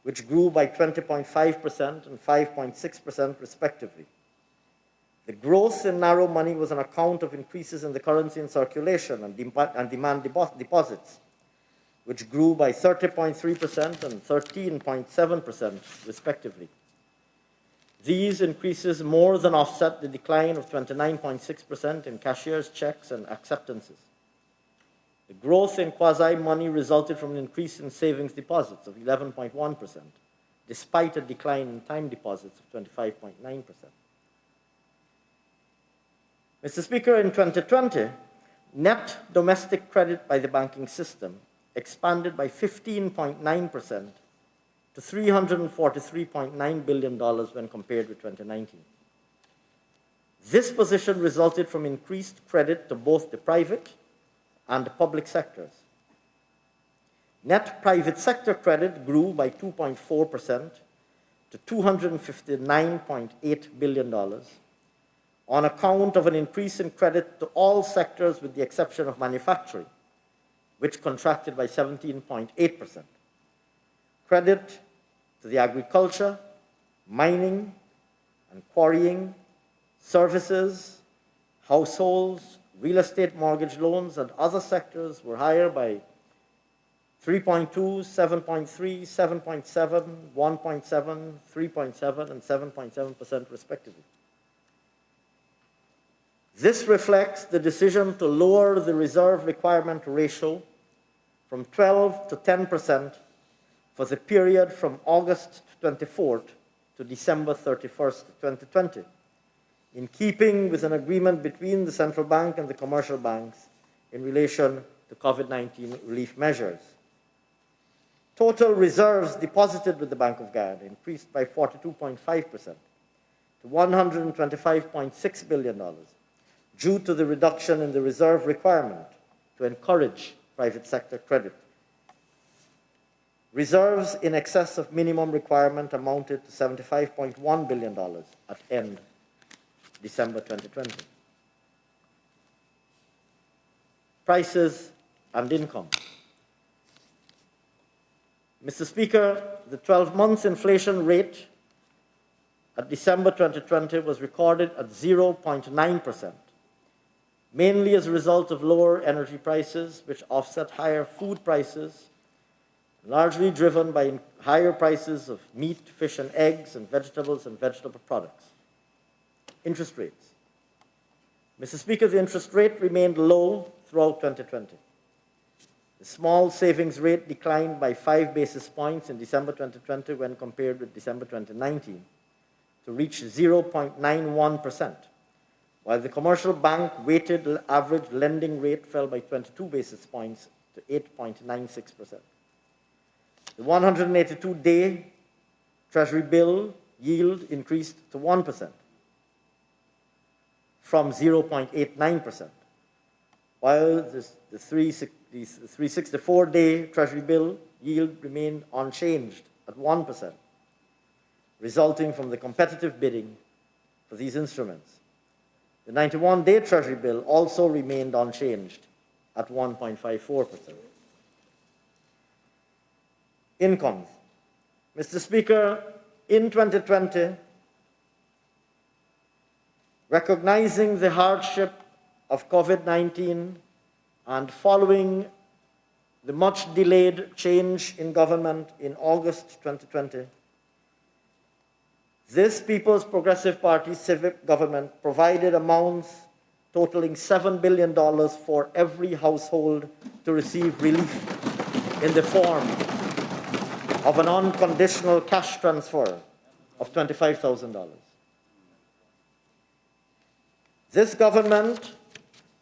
C: which grew by 20.5% and 5.6% respectively. The growth in narrow money was on account of increases in the currency in circulation and demand deposits, which grew by 30.3% and 13.7% respectively. These increases more than offset the decline of 29.6% in cashier's checks and acceptances. The growth in quasi-money resulted from an increase in savings deposits of 11.1%, despite a decline in time deposits of 25.9%. Mr. Speaker, in 2020, net domestic credit by the banking system expanded by 15.9% to $343.9 billion when compared with 2019. This position resulted from increased credit to both the private and the public sectors. Net private sector credit grew by 2.4% to $259.8 billion on account of an increase in credit to all sectors with the exception of manufacturing, which contracted by 17.8%. Credit to the agriculture, mining, and quarrying, services, households, real estate mortgage loans, and other sectors were higher by 3.2, 7.3, 7.7, 1.7, 3.7, and 7.7% respectively. This reflects the decision to lower the reserve requirement ratio from 12 to 10% for the period from August 24th to December 31st, 2020, in keeping with an agreement between the central bank and the commercial banks in relation to COVID-19 relief measures. Total reserves deposited with the Bank of Guyana increased by 42.5% to $125.6 billion due to the reduction in the reserve requirement to encourage private sector credit. Reserves in excess of minimum requirement amounted to $75.1 billion at end December 2020. Prices and income. Mr. Speaker, the 12 months inflation rate at December 2020 was recorded at 0.9%, mainly as a result of lower energy prices, which offset higher food prices, largely driven by higher prices of meat, fish and eggs, and vegetable products. Interest rates. Mr. Speaker, the interest rate remained low throughout 2020. The small savings rate declined by 5 basis points in December 2020 when compared with December 2019 to reach 0.91%, while the commercial bank weighted average lending rate fell by 22 basis points to 8.96%. The 182-day Treasury bill yield increased to 1% from 0.89%, while the 364-day Treasury bill yield remained unchanged at 1%, resulting from the competitive bidding for these instruments. The 91-day Treasury bill also remained unchanged at 1.54%. Incomes. Mr. Speaker, in 2020, recognizing the hardship of COVID-19 and following the much delayed change in government in August 2020, this People's Progressive Party civic government provided amounts totaling $7 billion for every household to receive relief in the form of an unconditional cash transfer of $25,000. This government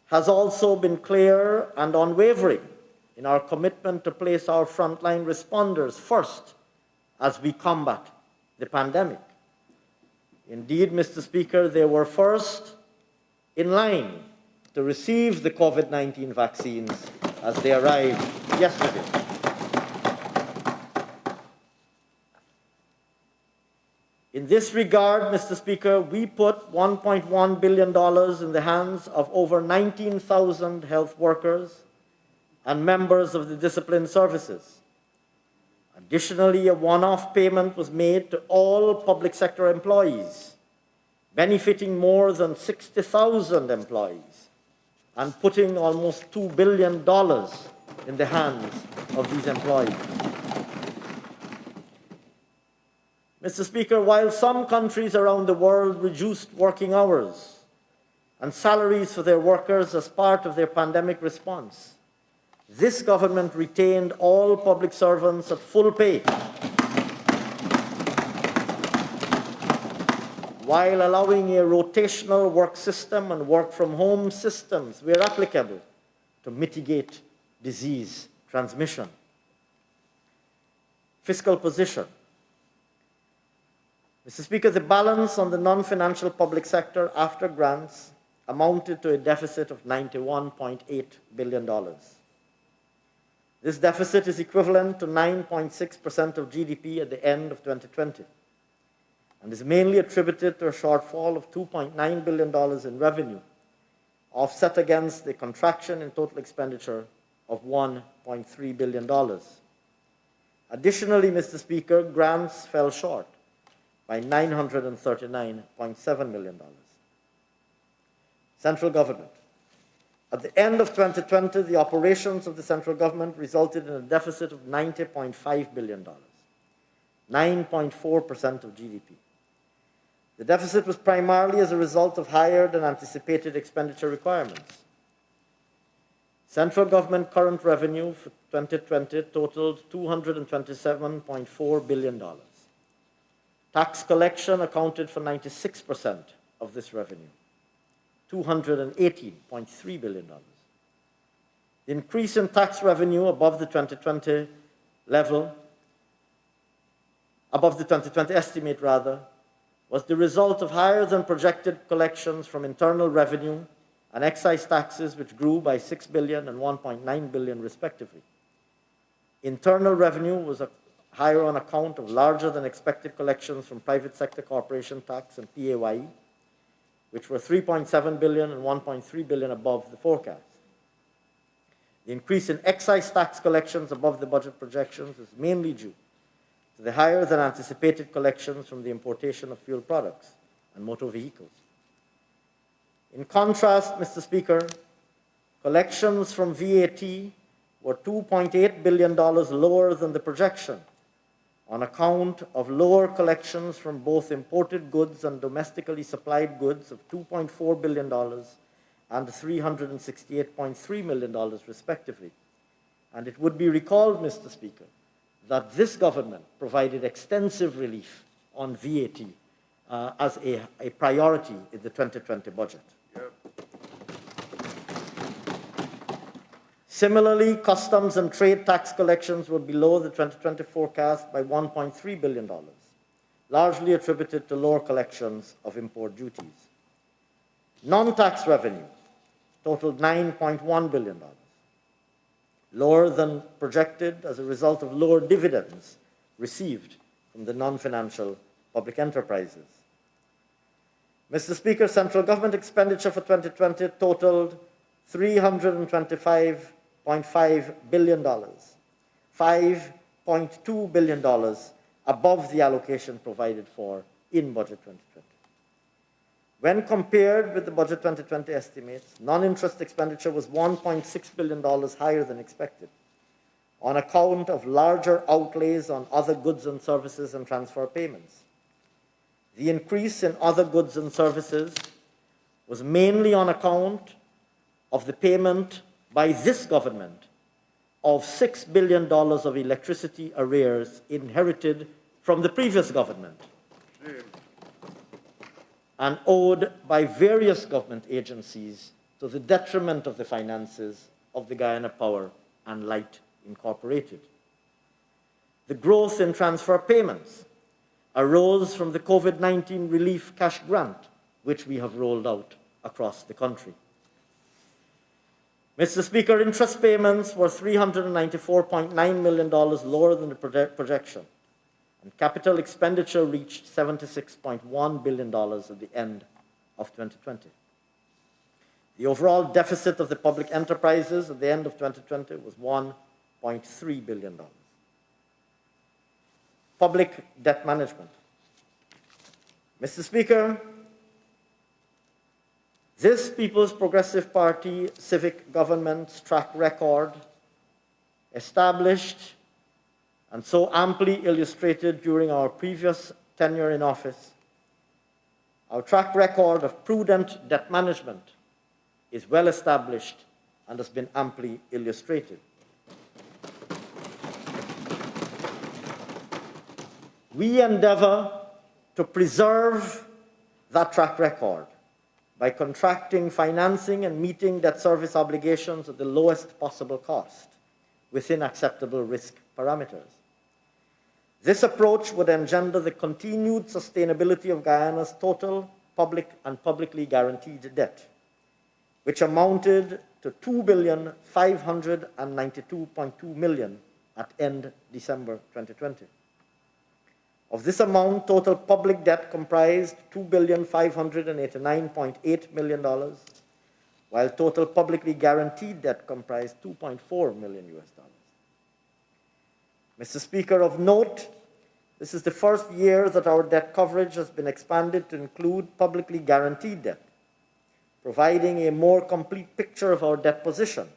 C: has also been clear and unwavering in our commitment to place our frontline responders first as we combat the pandemic. Indeed, Mr. Speaker, they were first in line to receive the COVID-19 vaccines as they arrived yesterday. In this regard, Mr. Speaker, we put $1.1 billion in the hands of over 19,000 health workers and members of the disciplined services. Additionally, a one-off payment was made to all public sector employees, benefiting more than 60,000 employees and putting almost $2 billion in the hands of these employees. Mr. Speaker, while some countries around the world reduced working hours and salaries for their workers as part of their pandemic response, this government retained all public servants at full pay, while allowing a rotational work system and work-from-home systems where applicable to mitigate disease transmission. Fiscal position. Mr. Speaker, the balance on the non-financial public sector after grants amounted to a deficit of $91.8 billion. This deficit is equivalent to 9.6% of GDP at the end of 2020 and is mainly attributed to a shortfall of $2.9 billion in revenue, offset against the contraction in total expenditure of $1.3 billion. Additionally, Mr. Speaker, grants fell short by $939.7 million. Central government. At the end of 2020, the operations of the central government resulted in a deficit of $90.5 billion, 9.4% of GDP. The deficit was primarily as a result of higher than anticipated expenditure requirements. Central government current revenue for 2020 totaled $227.4 billion. Tax collection accounted for 96% of this revenue, $218.3 billion. The increase in tax revenue above the 2020 level above the 2020 estimate rather, was the result of higher than projected collections from internal revenue and excise taxes, which grew by 6 billion and 1.9 billion respectively. Internal revenue was higher on account of larger than expected collections from private sector corporation tax and PAYE, which were 3.7 billion and 1.3 billion above the forecast. The increase in excise tax collections above the budget projections is mainly due to the higher than anticipated collections from the importation of fuel products and motor vehicles. In contrast, Mr. Speaker, collections from VAT were $2.8 billion lower than the projection on account of lower collections from both imported goods and domestically supplied goods of $2.4 billion and $368.3 million, respectively. And it would be recalled, Mr. Speaker, that this government provided extensive relief on VAT as a priority in the 2020 budget. Yep. Similarly, customs and trade tax collections were below the 2020 forecast by $1.3 billion, largely attributed to lower collections of import duties. Non-tax revenue totaled $9.1 billion, lower than projected as a result of lower dividends received from the non-financial public enterprises. Mr. Speaker, central government expenditure for 2020 totaled $325.5 billion, $5.2 billion above the allocation provided for in Budget 2020. When compared with the Budget 2020 estimates, non-interest expenditure was $1.6 billion higher than expected on account of larger outlays on other goods and services and transfer payments. The increase in other goods and services was mainly on account of the payment by this government of $6 billion of electricity arrears inherited from the previous government and owed by various government agencies to the detriment of the finances of the Guyana Power and Light Incorporated. The growth in transfer payments arose from the COVID-19 relief cash grant, which we have rolled out across the country. Mr. Speaker, interest payments were $394.9 million lower than the projection, and capital expenditure reached $76.1 billion at the end of 2020. The overall deficit of the public enterprises at the end of 2020 was $1.3 billion. Public debt management. Mr. Speaker, this People's Progressive Party civic government's track record, established and so amply illustrated during our previous tenure in office, our track record of prudent debt management is well established and has been amply illustrated. We endeavor to preserve that track record by contracting financing and meeting debt service obligations at the lowest possible cost within acceptable risk parameters. This approach would engender the continued sustainability of Guyana's total public and publicly guaranteed debt, which amounted to $2,592.2 million at end December 2020. Of this amount, total public debt comprised $2,589.8 million, while total publicly guaranteed debt comprised $2.4 million. Mr. Speaker, of note, this is the first year that our debt coverage has been expanded to include publicly guaranteed debt, providing a more complete picture of our debt position.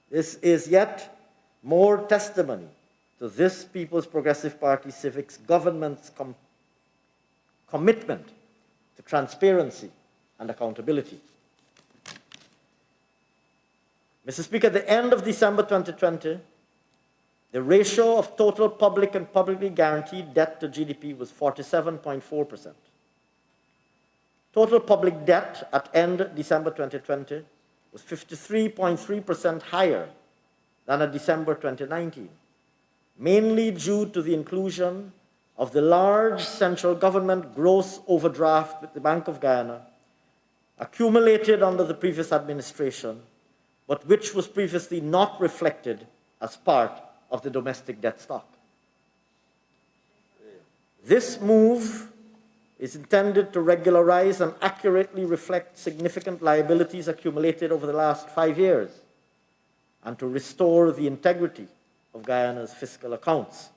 C: This is yet more testimony to this People's Progressive Party Civic's government's commitment to transparency and accountability. Mr. Speaker, at the end of December 2020, the ratio of total public and publicly guaranteed debt to GDP was 47.4%. Total public debt at end December 2020 was 53.3% higher than at December 2019, mainly due to the inclusion of the large central government gross overdraft with the Bank of Guyana accumulated under the previous administration, but which was previously not reflected as part of the domestic debt stock. This move is intended to regularize and accurately reflect significant liabilities accumulated over the last 5 years and to restore the integrity of Guyana's fiscal accounts.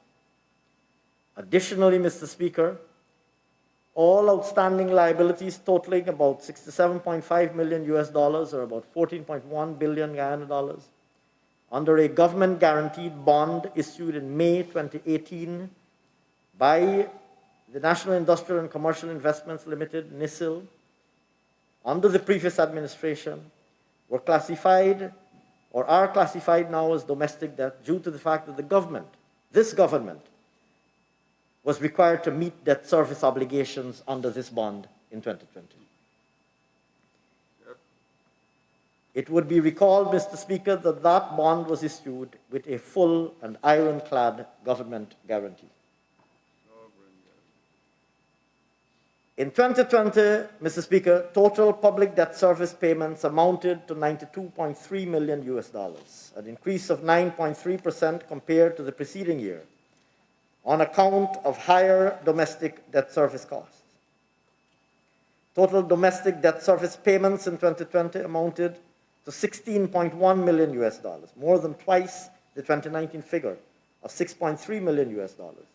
C: Additionally, Mr. Speaker, all outstanding liabilities totaling about $67.5 million US dollars, or about 14.1 billion Guyana dollars, under a government guaranteed bond issued in May 2018 by the National Industrial and Commercial Investments Limited, NISIL, under the previous administration, were classified or are classified now as domestic debt due to the fact that the government, this government, was required to meet debt service obligations under this bond in 2020. It would be recalled, Mr. Speaker, that that bond was issued with a full and ironclad government guarantee. In 2020, Mr. Speaker, total public debt service payments amounted to $92.3 million US dollars, an increase of 9.3% compared to the preceding year, on account of higher domestic debt service costs. Total domestic debt service payments in 2020 amounted to $16.1 million US dollars, more than twice the 2019 figure of $6.3 million US dollars,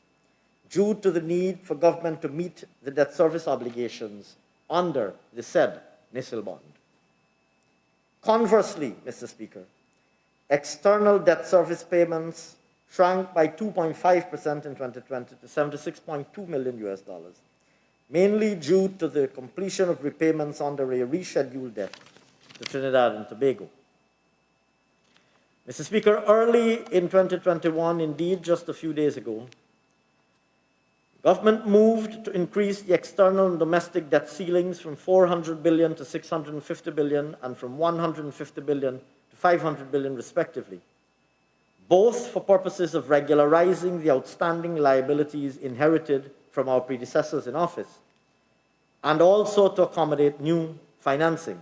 C: due to the need for government to meet the debt service obligations under the said NISIL bond. Conversely, Mr. Speaker, external debt service payments shrank by 2.5% in 2020 to $76.2 million US dollars, mainly due to the completion of repayments under a rescheduled debt to Trinidad and Tobago. Mr. Speaker, early in 2021, indeed just a few days ago, government moved to increase the external and domestic debt ceilings from $400 billion to $650 billion and from $150 billion to $500 billion respectively, both for purposes of regularizing the outstanding liabilities inherited from our predecessors in office and also to accommodate new financing.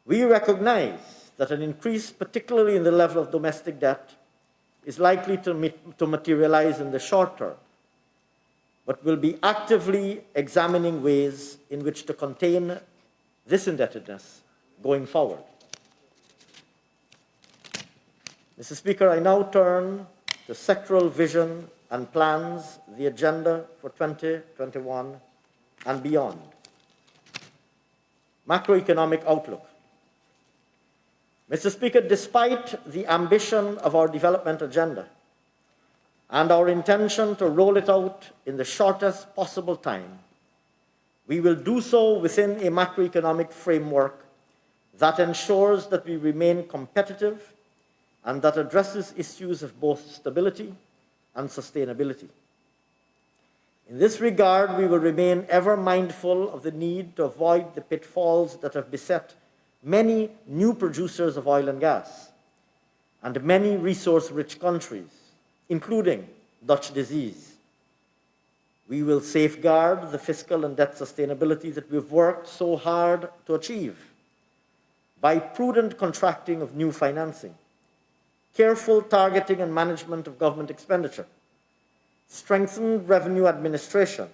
C: We recognize that an increase, particularly in the level of domestic debt, is likely to materialize in the short term, but will be actively examining ways in which to contain this indebtedness going forward. Mr. Speaker, I now turn to sectoral vision and plans, the agenda for 2021 and beyond. Macroeconomic outlook. Mr. Speaker, despite the ambition of our development agenda and our intention to roll it out in the shortest possible time, we will do so within a macroeconomic framework that ensures that we remain competitive and that addresses issues of both stability and sustainability. In this regard, we will remain ever mindful of the need to avoid the pitfalls that have beset many new producers of oil and gas and many resource-rich countries, including Dutch disease. We will safeguard the fiscal and debt sustainability that we've worked so hard to achieve by prudent contracting of new financing, careful targeting and management of government expenditure, strengthened revenue administration,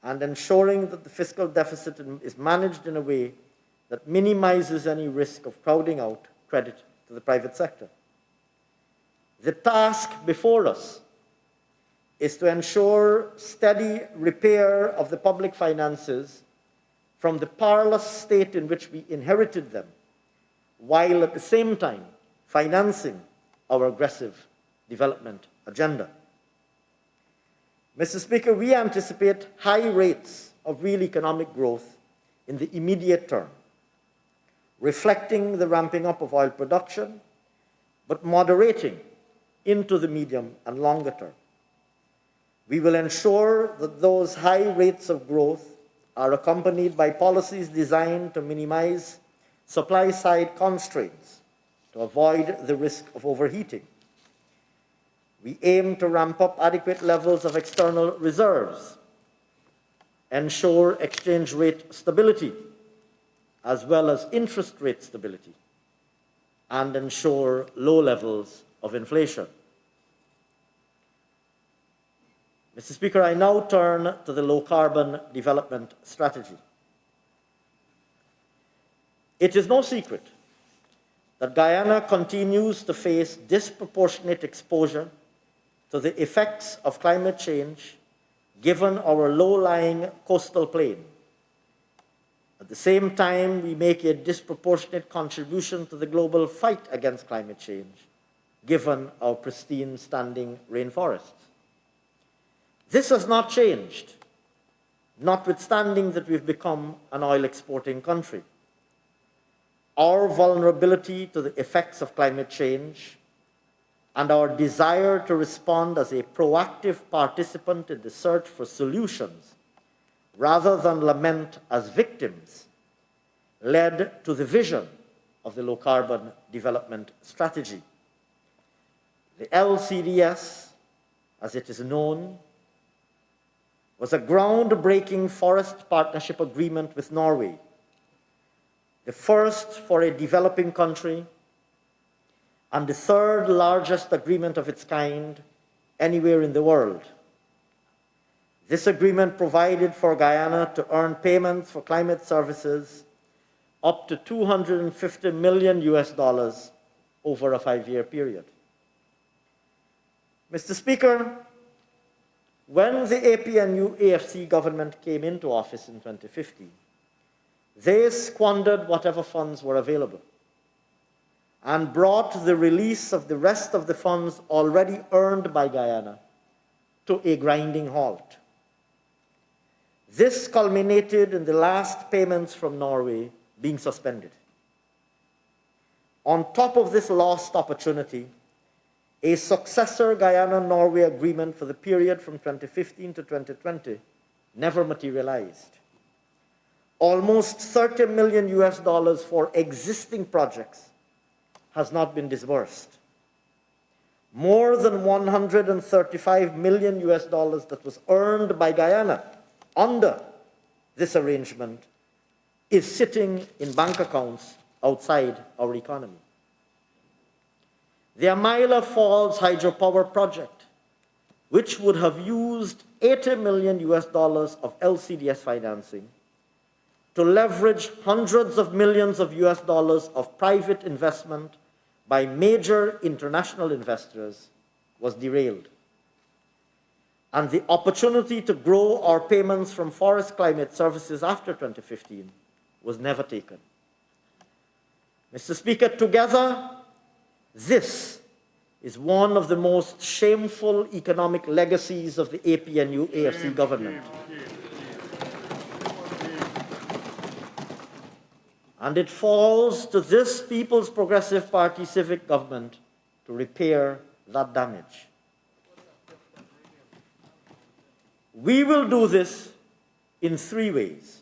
C: and ensuring that the fiscal deficit is managed in a way that minimizes any risk of crowding out credit to the private sector. The task before us is to ensure steady repair of the public finances from the parlous state in which we inherited them, while at the same time financing our aggressive development agenda. Mr. Speaker, we anticipate high rates of real economic growth in the immediate term, reflecting the ramping up of oil production, but moderating into the medium and longer term. We will ensure that those high rates of growth are accompanied by policies designed to minimize supply-side constraints to avoid the risk of overheating. We aim to ramp up adequate levels of external reserves, ensure exchange rate stability, as well as interest rate stability, and ensure low levels of inflation. Mr. Speaker, I now turn to the low-carbon development strategy. It is no secret that Guyana continues to face disproportionate exposure to the effects of climate change given our low-lying coastal plain. At the same time, we make a disproportionate contribution to the global fight against climate change, given our pristine standing rainforests. This has not changed, notwithstanding that we've become an oil-exporting country. Our vulnerability to the effects of climate change and our desire to respond as a proactive participant in the search for solutions rather than lament as victims led to the vision of the low-carbon development strategy. The LCDS, as it is known, was a groundbreaking forest partnership agreement with Norway, the first for a developing country and the third largest agreement of its kind anywhere in the world. This agreement provided for Guyana to earn payments for climate services up to $250 million over a 5-year period. Mr. Speaker, when the APNU-AFC government came into office in 2015, they squandered whatever funds were available and brought the release of the rest of the funds already earned by Guyana to a grinding halt. This culminated in the last payments from Norway being suspended. On top of this lost opportunity, a successor Guyana-Norway agreement for the period from 2015 to 2020 never materialized. Almost $30 million for existing projects has not been disbursed. More than $135 million that was earned by Guyana under this arrangement is sitting in bank accounts outside our economy. The Amila Falls hydropower project, which would have used $80 million of LCDS financing to leverage hundreds of millions of dollars of private investment by major international investors, was derailed. And the opportunity to grow our payments from forest climate services after 2015 was never taken. Mr. Speaker, together, this is one of the most shameful economic legacies of the APNU-AFC government. And it falls to this People's Progressive Party civic government to repair that damage. We will do this in 3 ways.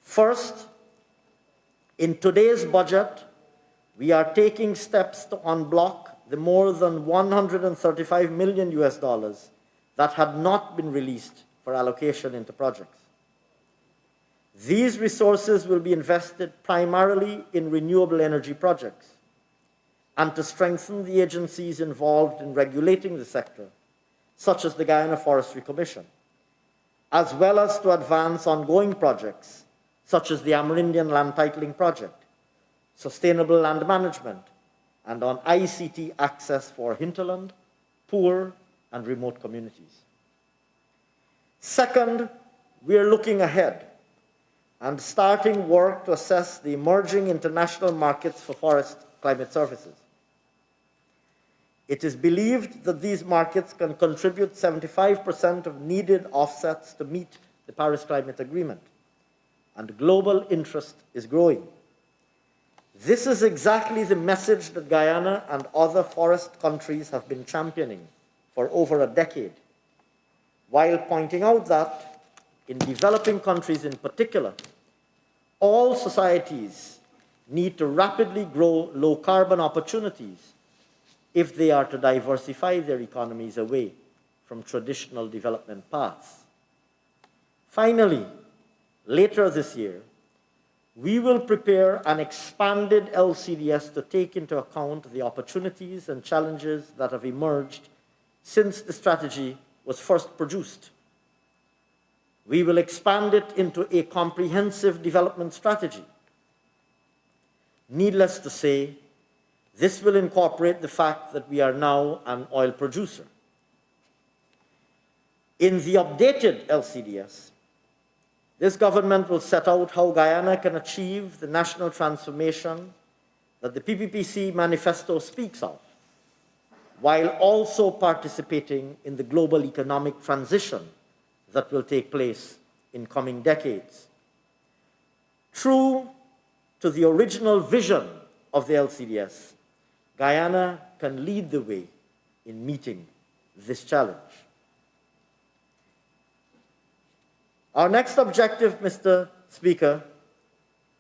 C: First, in today's budget, we are taking steps to unblock the more than $135 million that had not been released for allocation into projects. These resources will be invested primarily in renewable energy projects and to strengthen the agencies involved in regulating the sector, such as the Guyana Forestry Commission, as well as to advance ongoing projects, such as the Amerindian Land Titling Project, sustainable land management, and on ICT access for hinterland, poor, and remote communities. Second, we are looking ahead and starting work to assess the emerging international markets for forest climate services. It is believed that these markets can contribute 75% of needed offsets to meet the Paris Climate Agreement, and global interest is growing. This is exactly the message that Guyana and other forest countries have been championing for over a decade, while pointing out that, in developing countries in particular, all societies need to rapidly grow low-carbon opportunities if they are to diversify their economies away from traditional development paths. Finally, later this year, we will prepare an expanded LCDS to take into account the opportunities and challenges that have emerged since the strategy was first produced. We will expand it into a comprehensive development strategy. Needless to say, this will incorporate the fact that we are now an oil producer. In the updated LCDS, this government will set out how Guyana can achieve the national transformation that the PPPC manifesto speaks of, while also participating in the global economic transition that will take place in coming decades. True to the original vision of the LCDS, Guyana can lead the way in meeting this challenge. Our next objective, Mr. Speaker,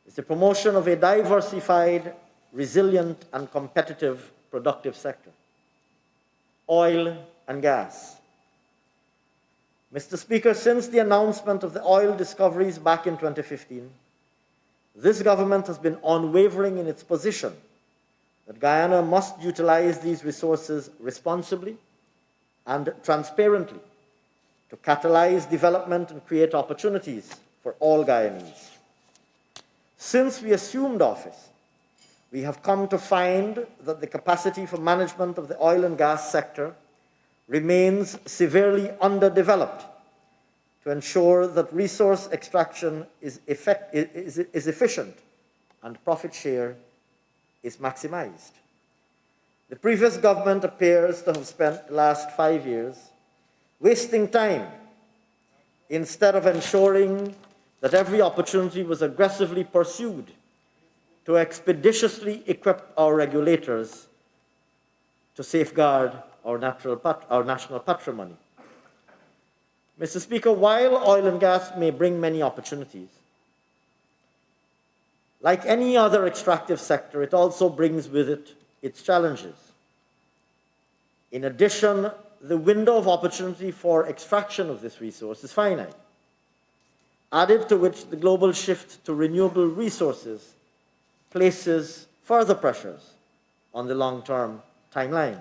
C: is the promotion of a diversified, resilient, and competitive productive sector: oil and gas. Mr. Speaker, since the announcement of the oil discoveries back in 2015, this government has been unwavering in its position that Guyana must utilize these resources responsibly and transparently to catalyze development and create opportunities for all Guyanese. Since we assumed office, we have come to find that the capacity for management of the oil and gas sector remains severely underdeveloped to ensure that resource extraction is efficient and profit share is maximized. The previous government appears to have spent the last 5 years wasting time instead of ensuring that every opportunity was aggressively pursued to expeditiously equip our regulators to safeguard our national patrimony. Mr. Speaker, while oil and gas may bring many opportunities, like any other extractive sector, it also brings with it its challenges. In addition, the window of opportunity for extraction of this resource is finite, added to which the global shift to renewable resources places further pressures on the long-term timeline.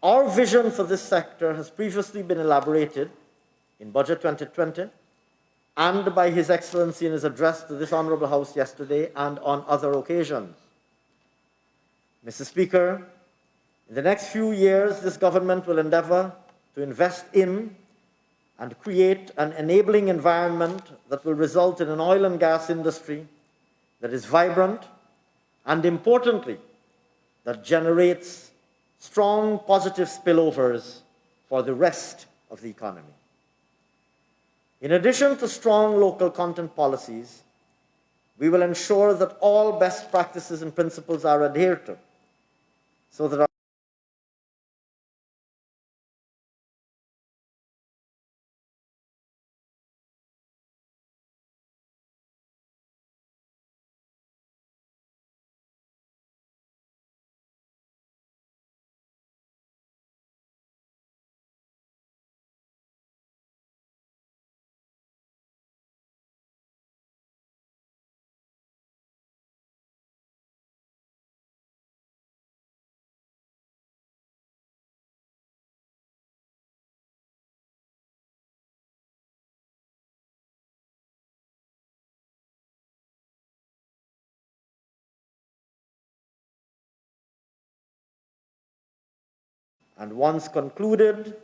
C: Our vision for this sector has previously been elaborated in Budget 2020 and by His Excellency in his address to this Honourable House yesterday and on other occasions. Mr. Speaker, in the next few years, this government will endeavour to invest in and create an enabling environment that will result in an oil and gas industry that is vibrant and, importantly, that generates strong positive spillovers for the rest of the economy. In addition to strong local content policies, we will ensure that all best practices and principles are adhered to, so that and once concluded,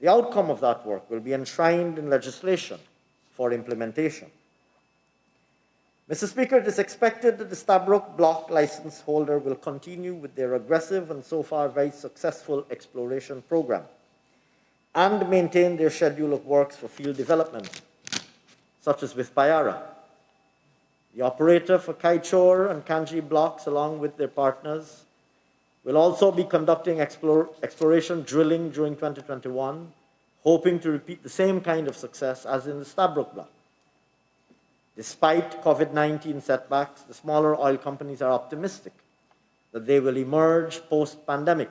C: the outcome of that work will be enshrined in legislation for implementation. Mr. Speaker, it is expected that the Stabroek Block license holder will continue with their aggressive and so far very successful exploration program and maintain their schedule of works for field development, such as with Payara. The operator for Kaichor and Kanji blocks, along with their partners, will also be conducting exploration drilling during 2021, hoping to repeat the same kind of success as in the Stabroek Block. Despite COVID-19 setbacks, the smaller oil companies are optimistic that they will emerge post-pandemic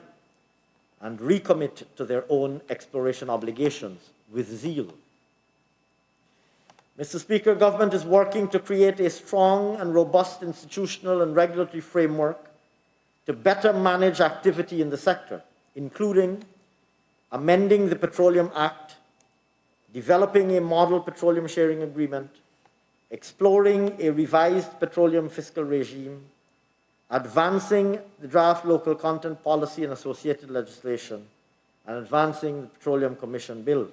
C: and recommit to their own exploration obligations with zeal. Mr. Speaker, government is working to create a strong and robust institutional and regulatory framework to better manage activity in the sector, including amending the Petroleum Act, developing a model petroleum sharing agreement, exploring a revised petroleum fiscal regime, advancing the draft local content policy and associated legislation, and advancing the Petroleum Commission bill.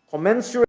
C: Commensurate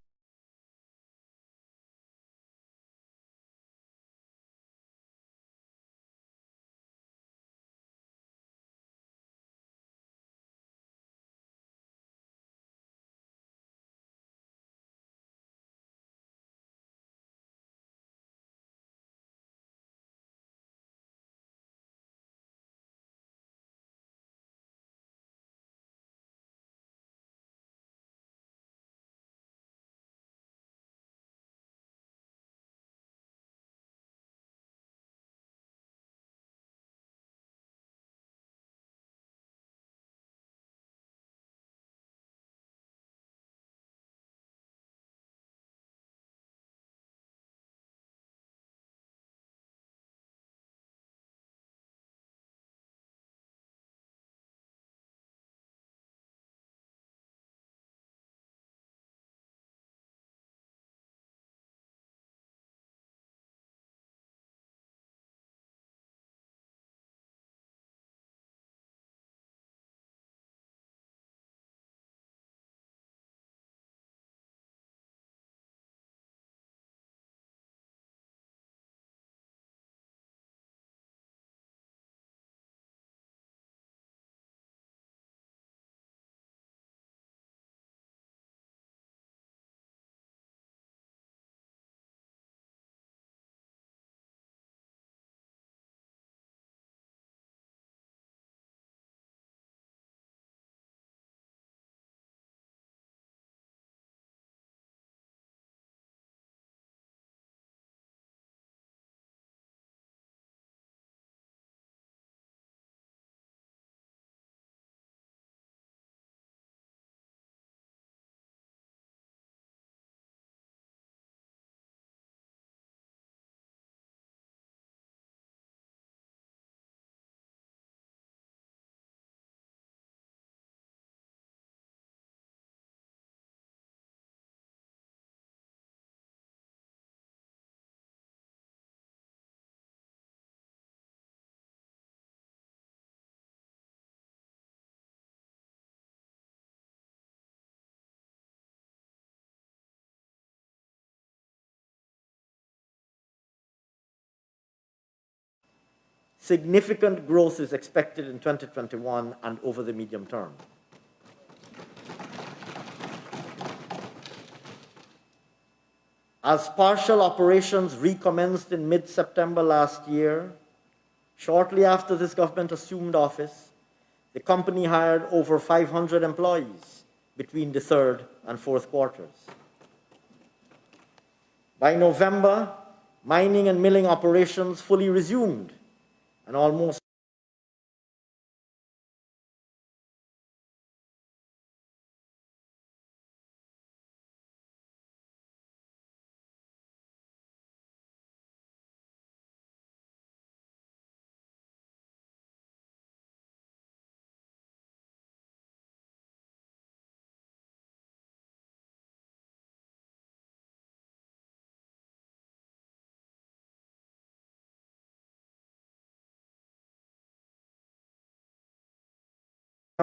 C: significant growth is expected in 2021 and over the medium term. As partial operations recommenced in mid-September last year, shortly after this government assumed office, the company hired over 500 employees between the third and fourth quarters. By November, mining and milling operations fully resumed, and almost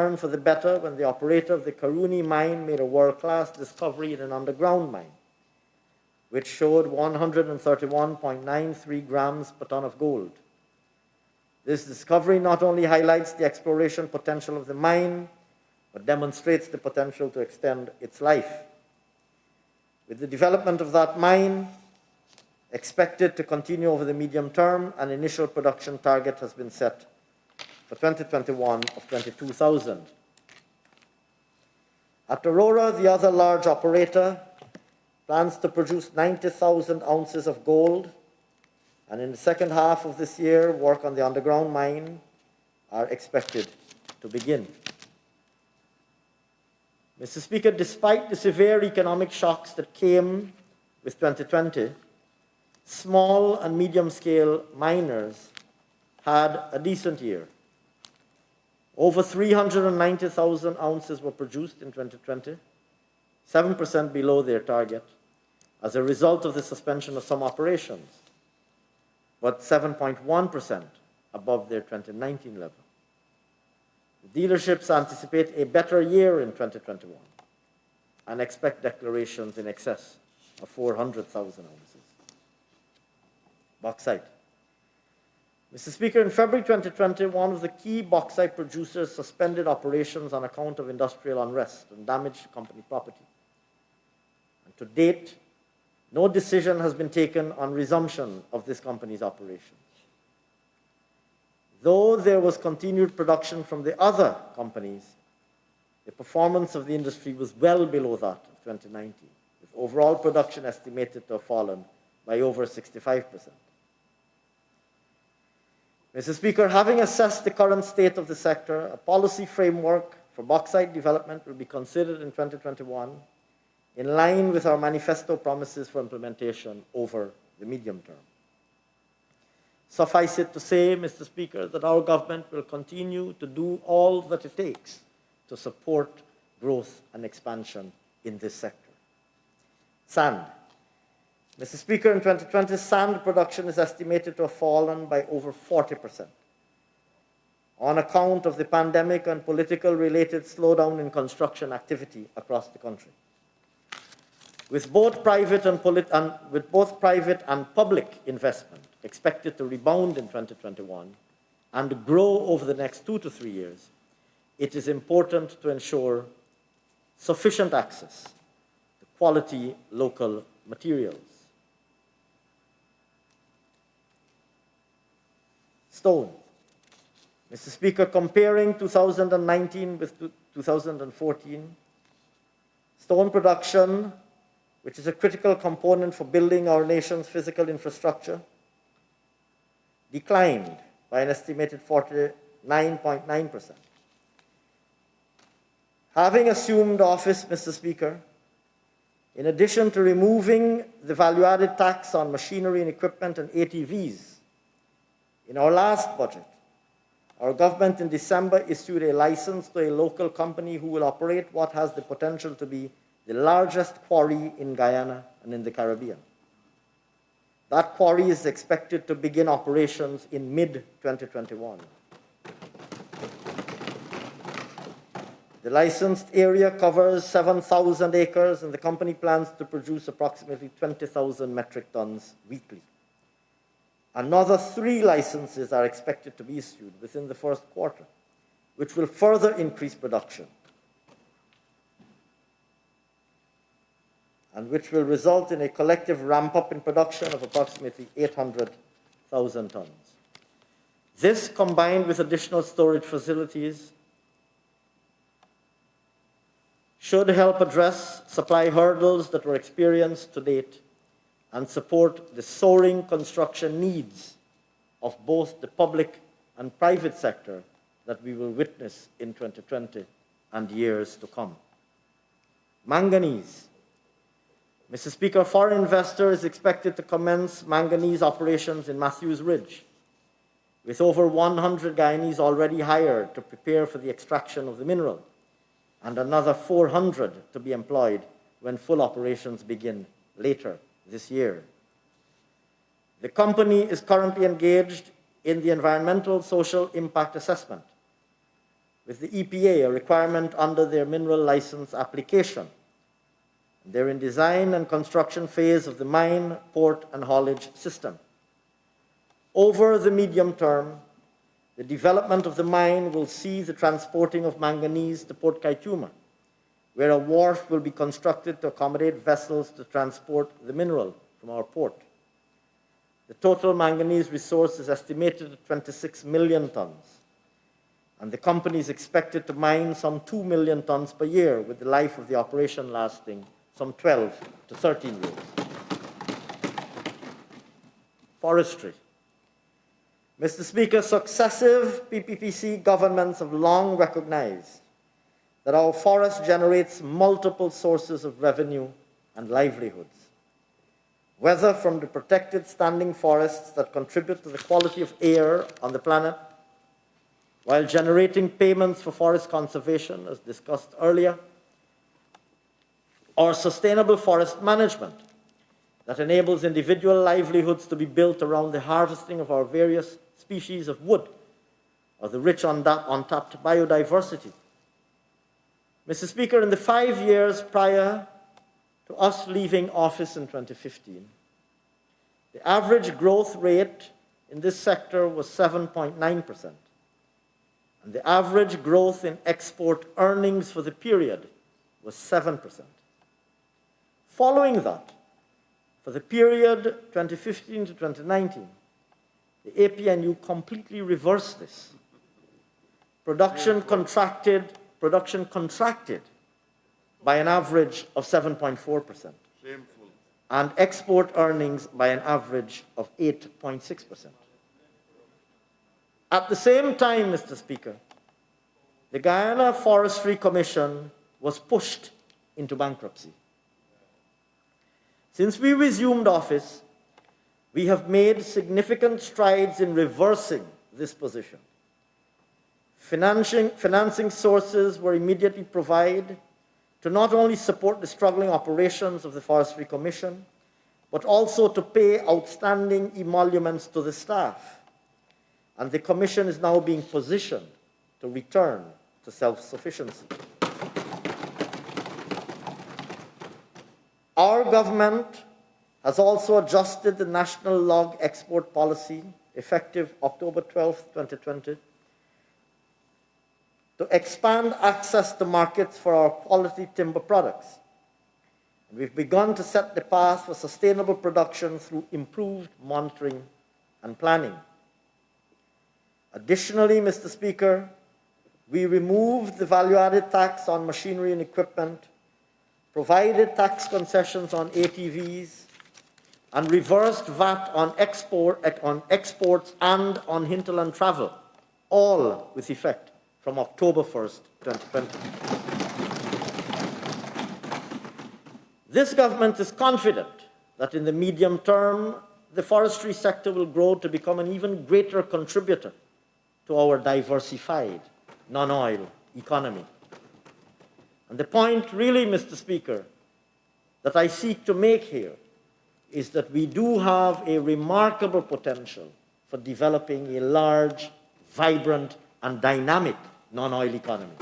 C: turned for the better when the operator of the Karuni mine made a world-class discovery in an underground mine, which showed 131.93 grams per ton of gold. This discovery not only highlights the exploration potential of the mine, but demonstrates the potential to extend its life. With the development of that mine expected to continue over the medium term, an initial production target has been set for 2021 of 22,000. At Aurora, the other large operator plans to produce 90,000 ounces of gold And in the second half of this year, work on the underground mine are expected to begin. Mr. Speaker, despite the severe economic shocks that came with 2020, small and medium-scale miners had a decent year. Over 390,000 ounces were produced in 2020, 7% below their target, as a result of the suspension of some operations, but 7.1% above their 2019 level. The dealerships anticipate a better year in 2021 and expect declarations in excess of 400,000 ounces. Bauxite. Mr. Speaker, in February 2020, one of the key bauxite producers suspended operations on account of industrial unrest and damaged company property. And to date, no decision has been taken on resumption of this company's operations. Though there was continued production from the other companies, the performance of the industry was well below that of 2019, with overall production estimated to have fallen by over 65%. Mr. Speaker, having assessed the current state of the sector, a policy framework for bauxite development will be considered in 2021 in line with our manifesto promises for implementation over the medium term. Suffice it to say, Mr. Speaker, that our government will continue to do all that it takes to support growth and expansion in this sector. Sand. Mr. Speaker, in 2020, sand production is estimated to have fallen by over 40% on account of the pandemic and political-related slowdown in construction activity across the country. With both private and public investment expected to rebound in 2021 and grow over the next 2 to 3 years, it is important to ensure sufficient access to quality local materials. Stone. Mr. Speaker, comparing 2019 with 2014, stone production, which is a critical component for building our nation's physical infrastructure, declined by an estimated 49.9%. Having assumed office, Mr. Speaker, in addition to removing the value-added tax on machinery and equipment and ATVs, in our last budget, our government in December issued a license to a local company who will operate what has the potential to be the largest quarry in Guyana and in the Caribbean. That quarry is expected to begin operations in mid-2021. The licensed area covers 7,000 acres, and the company plans to produce approximately 20,000 metric tons weekly. Another 3 licenses are expected to be issued within the first quarter, which will further increase production and which will result in a collective ramp-up in production of approximately 800,000 tons. This, combined with additional storage facilities, should help address supply hurdles that were experienced to date and support the soaring construction needs of both the public and private sector that we will witness in 2020 and years to come. Manganese. Mr. Speaker, foreign investors is expected to commence manganese operations in Matthews Ridge, with over 100 Guyanese already hired to prepare for the extraction of the mineral, and another 400 to be employed when full operations begin later this year. The company is currently engaged in the environmental social impact assessment with the EPA, a requirement under their mineral license application. They're in design and construction phase of the mine, port, and haulage system. Over the medium term, the development of the mine will see the transporting of manganese to Port Kaituma, where a wharf will be constructed to accommodate vessels to transport the mineral from our port. The total manganese resource is estimated at 26 million tons, and the company is expected to mine some 2 million tons per year, with the life of the operation lasting some 12 to 13 years. forestry. Mr. Speaker, successive PPPC governments have long recognized that our forest generates multiple sources of revenue and livelihoods, whether from the protected standing forests that contribute to the quality of air on the planet, while generating payments for forest conservation, as discussed earlier, or sustainable forest management that enables individual livelihoods to be built around the harvesting of our various species of wood or the rich untapped biodiversity. Mr. Speaker, in the 5 years prior to us leaving office in 2015, the average growth rate in this sector was 7.9%, and the average growth in export earnings for the period was 7%. Following that, for the period 2015 to 2019, the APNU completely reversed this. Production contracted by an average of 7.4%, and export earnings by an average of 8.6%. At the same time, Mr. Speaker, the Guyana Forestry Commission was pushed into bankruptcy. Since we resumed office, we have made significant strides in reversing this position. Financing sources were immediately provided to not only support the struggling operations of the Forestry Commission, but also to pay outstanding emoluments to the staff. And the Commission is now being positioned to return to self-sufficiency. Our government has also adjusted the national log export policy effective October 12, 2020, to expand access to markets for our quality timber products. And we've begun to set the path for sustainable production through improved monitoring and planning. Additionally, Mr. Speaker, we removed the value-added tax on machinery and equipment, provided tax concessions on ATVs, and reversed VAT on exports and on hinterland travel, all with effect from October 1st, 2020. This government is confident that in the medium term, the forestry sector will grow to become an even greater contributor to our diversified non-oil economy. And the point really, Mr. Speaker, that I seek to make here is that we do have a remarkable potential for developing a large, vibrant, and dynamic non-oil economy.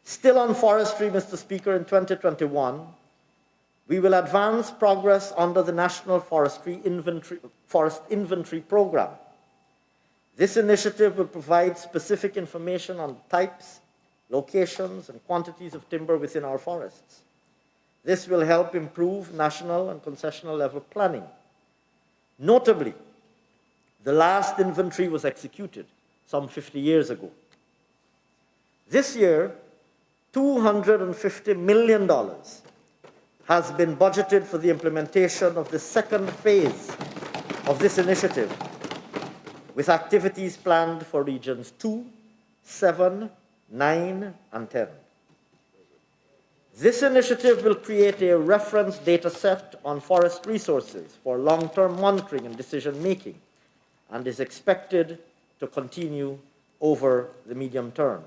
C: Still on forestry, Mr. Speaker, in 2021, we will advance progress under the National Forest Inventory Program. This initiative will provide specific information on types, locations, and quantities of timber within our forests. This will help improve national and concessional level planning. Notably, the last inventory was executed some 50 years ago. This year, $250 million has been budgeted for the implementation of the second phase of this initiative, with activities planned for regions 2, 7, 9, and 10. This initiative will create a reference data set on forest resources for long-term monitoring and decision-making, and is expected to continue over the medium term.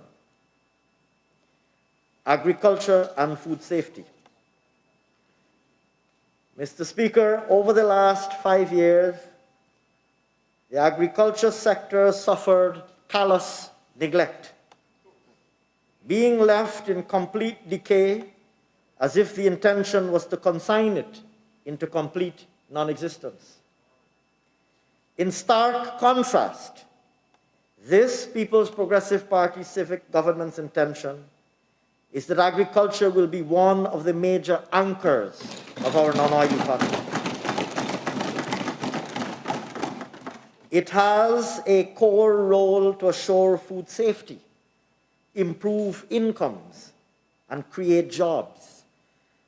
C: Agriculture and food safety. Mr. Speaker, over the last 5 years, the agriculture sector suffered callous neglect, being left in complete decay as if the intention was to consign it into complete non-existence. In stark contrast, this People's Progressive Party civic government's intention is that agriculture will be one of the major anchors of our non-oil economy. It has a core role to assure food safety, improve incomes, and create jobs.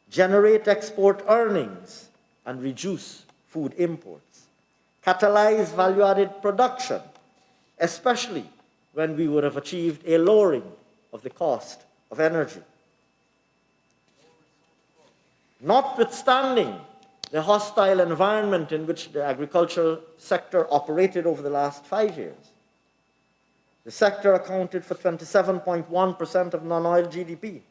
C: generate export earnings, and reduce food imports, catalyze value-added production, especially when we would have achieved a lowering of the cost of energy. Notwithstanding the hostile environment in which the agricultural sector operated over the last 5 years, the sector accounted for 27.1% of non-oil GDP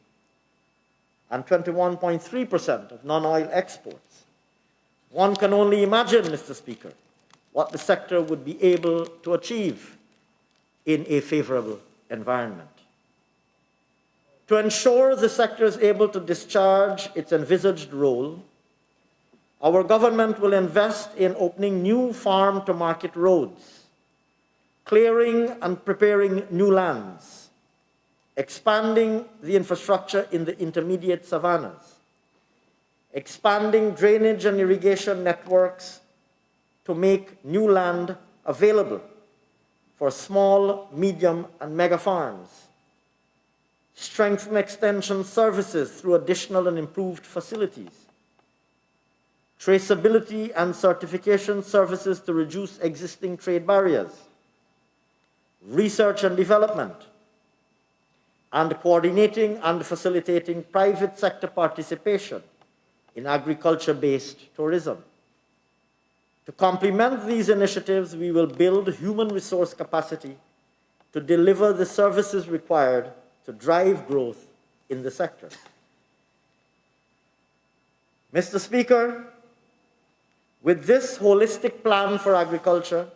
C: and 21.3% of non-oil exports. One can only imagine, Mr. Speaker, what the sector would be able to achieve in a favorable environment. To ensure the sector is able to discharge its envisaged role, our government will invest in opening new farm-to-market roads, clearing and preparing new lands, expanding the infrastructure in the intermediate savannas, expanding drainage and irrigation networks to make new land available for small, medium, and mega farms, strengthen extension services through additional and improved facilities, traceability and certification services to reduce existing trade barriers, research and development, and coordinating and facilitating private sector participation in agriculture-based tourism. To complement these initiatives, we will build human resource capacity to deliver the services required to drive growth in the sector. Mr. Speaker, with this holistic plan for agriculture,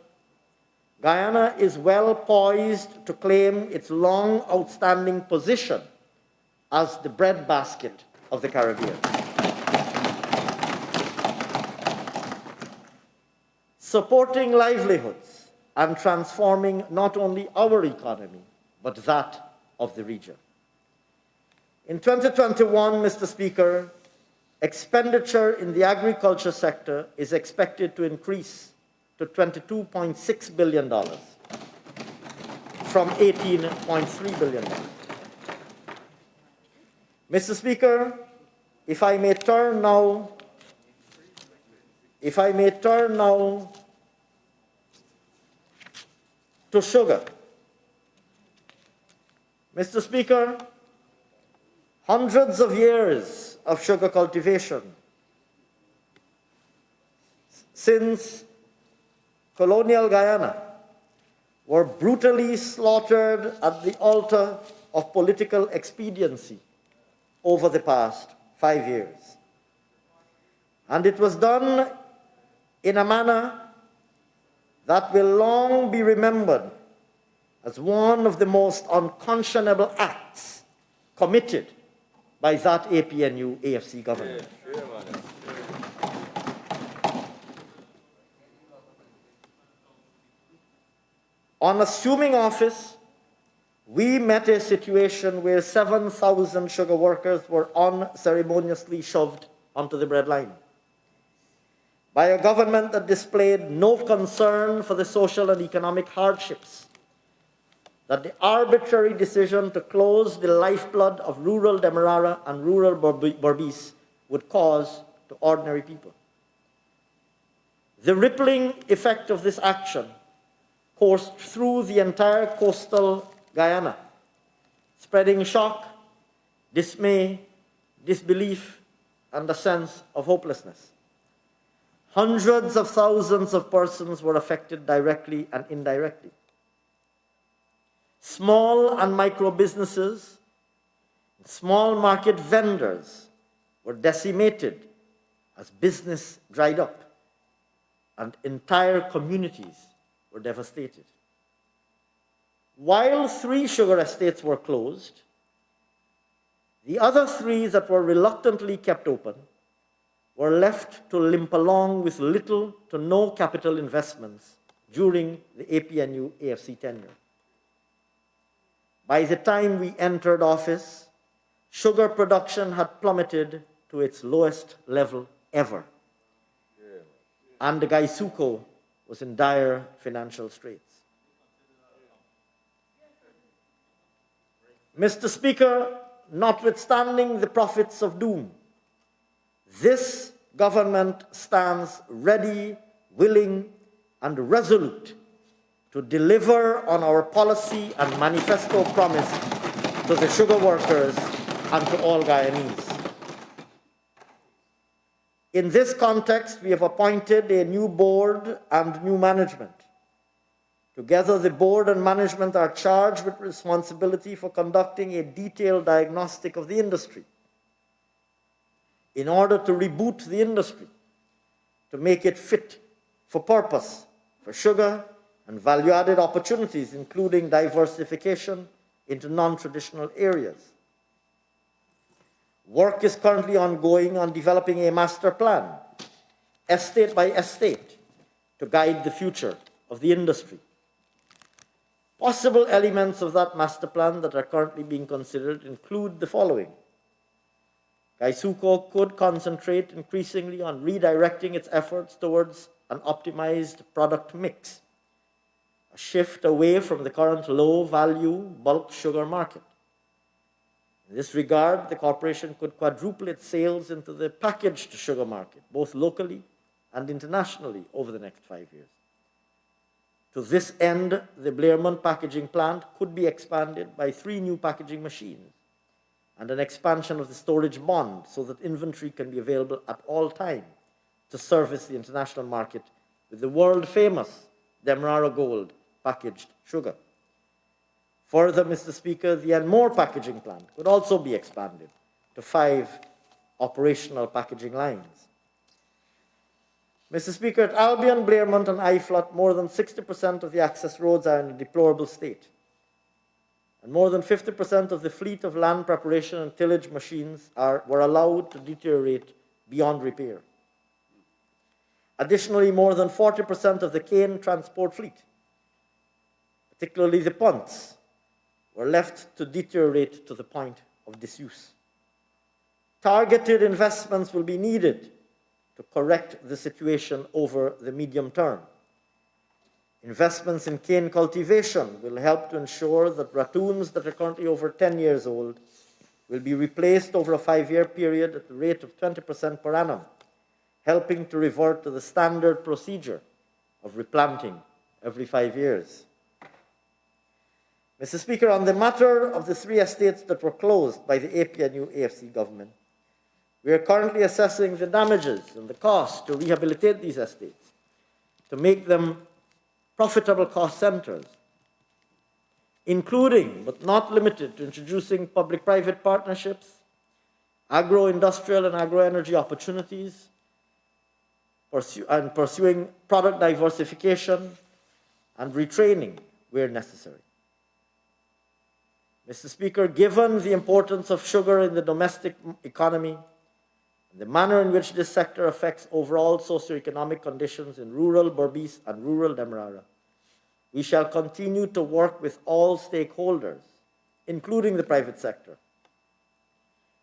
C: Guyana is well poised to claim its long outstanding position as the breadbasket of the Caribbean. Supporting livelihoods and transforming not only our economy, but that of the region. In 2021, Mr. Speaker, expenditure in the agriculture sector is expected to increase to $22.6 billion from $18.3 billion. Mr. Speaker, if I may turn now to sugar. Mr. Speaker, hundreds of years of sugar cultivation since colonial Guyana were brutally slaughtered at the altar of political expediency over the past 5 years. And it was done in a manner that will long be remembered as one of the most unconscionable acts committed by that APNU AFC government. On assuming office, we met a situation where 7,000 sugar workers were unceremoniously shoved onto the breadline by a government that displayed no concern for the social and economic hardships that the arbitrary decision to close the lifeblood of rural Demerara and rural Berbice would cause to ordinary people. The rippling effect of this action coursed through the entire coastal Guyana, spreading shock, dismay, disbelief, and a sense of hopelessness. Hundreds of thousands of persons were affected directly and indirectly. Small and micro businesses, small market vendors were decimated as business dried up and entire communities were devastated. While 3 sugar estates were closed, the other 3 that were reluctantly kept open were left to limp along with little to no capital investments during the APNU AFC tenure. By the time we entered office, sugar production had plummeted to its lowest level ever, and the Gaisuco was in dire financial straits. Mr. Speaker, notwithstanding the prophets of doom This government stands ready, willing, and resolute to deliver on our policy and manifesto promise to the sugar workers and to all Guyanese. In this context, we have appointed a new board and new management. Together, the board and management are charged with responsibility for conducting a detailed diagnostic of the industry in order to reboot the industry, to make it fit for purpose, for sugar and value-added opportunities, including diversification into non-traditional areas. Work is currently ongoing on developing a master plan, estate by estate, to guide the future of the industry. Possible elements of that master plan that are currently being considered include the following. Gaisuco could concentrate increasingly on redirecting its efforts towards an optimized product mix, a shift away from the current low-value bulk sugar market. In this regard, the corporation could quadruple its sales into the packaged sugar market, both locally and internationally, over the next 5 years. To this end, the Blairmont packaging plant could be expanded by 3 new packaging machines and an expansion of the storage bond so that inventory can be available at all times to service the international market with the world-famous Demerara Gold packaged sugar. Further, Mr. Speaker, the Enmore packaging plant could also be expanded to 5 operational packaging lines. Mr. Speaker, at Albion, Blairmont, and Iflot, more than 60% of the access roads are in a deplorable state, and more than 50% of the fleet of land preparation and tillage machines were allowed to deteriorate beyond repair. Additionally, more than 40% of the cane transport fleet, particularly the punts, were left to deteriorate to the point of disuse. Targeted investments will be needed to correct the situation over the medium term. Investments in cane cultivation will help to ensure that ratoons that are currently over 10 years old will be replaced over a 5-year period at the rate of 20% per annum, helping to revert to the standard procedure of replanting every 5 years. Mr. Speaker, on the matter of the 3 estates that were closed by the APNU AFC government, we are currently assessing the damages and the cost to rehabilitate these estates, to make them profitable cost centers, including but not limited to introducing public-private partnerships, agro-industrial and agro-energy opportunities, pursuing product diversification and retraining where necessary. Mr. Speaker, given the importance of sugar in the domestic economy, and the manner in which this sector affects overall socioeconomic conditions in rural Berbice and rural Demerara, we shall continue to work with all stakeholders, including the private sector,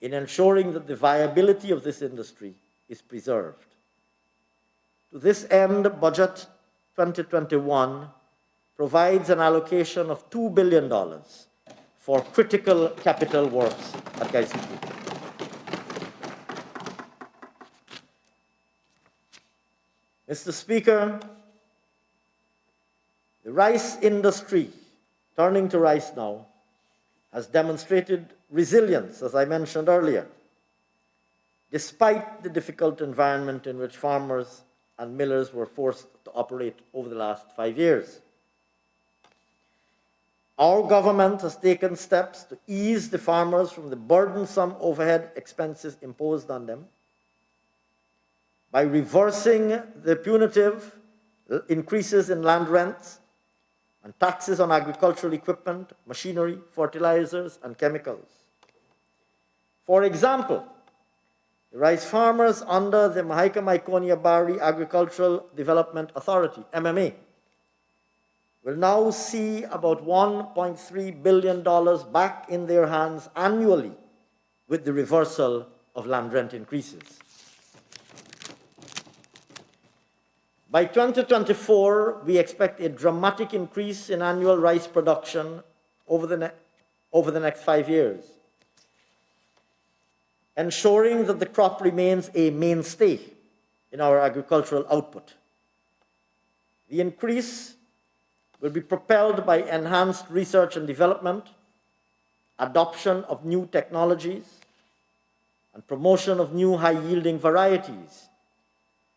C: in ensuring that the viability of this industry is preserved. To this end, Budget 2021 provides an allocation of $2 billion for critical capital works at Gaisuco. Mr. Speaker, the rice industry, turning to rice now, has demonstrated resilience, as I mentioned earlier, despite the difficult environment in which farmers and millers were forced to operate over the last 5 years. Our government has taken steps to ease the farmers from the burdensome overhead expenses imposed on them by reversing the punitive increases in land rents and taxes on agricultural equipment, machinery, fertilizers, and chemicals. For example, the rice farmers under the Mahika-Maikonia-Bari Agricultural Development Authority, MMA, will now see about $1.3 billion back in their hands annually with the reversal of land rent increases. By 2024, we expect a dramatic increase in annual rice production over the next 5 years. ensuring that the crop remains a mainstay in our agricultural output. The increase will be propelled by enhanced research and development, adoption of new technologies, and promotion of new high-yielding varieties,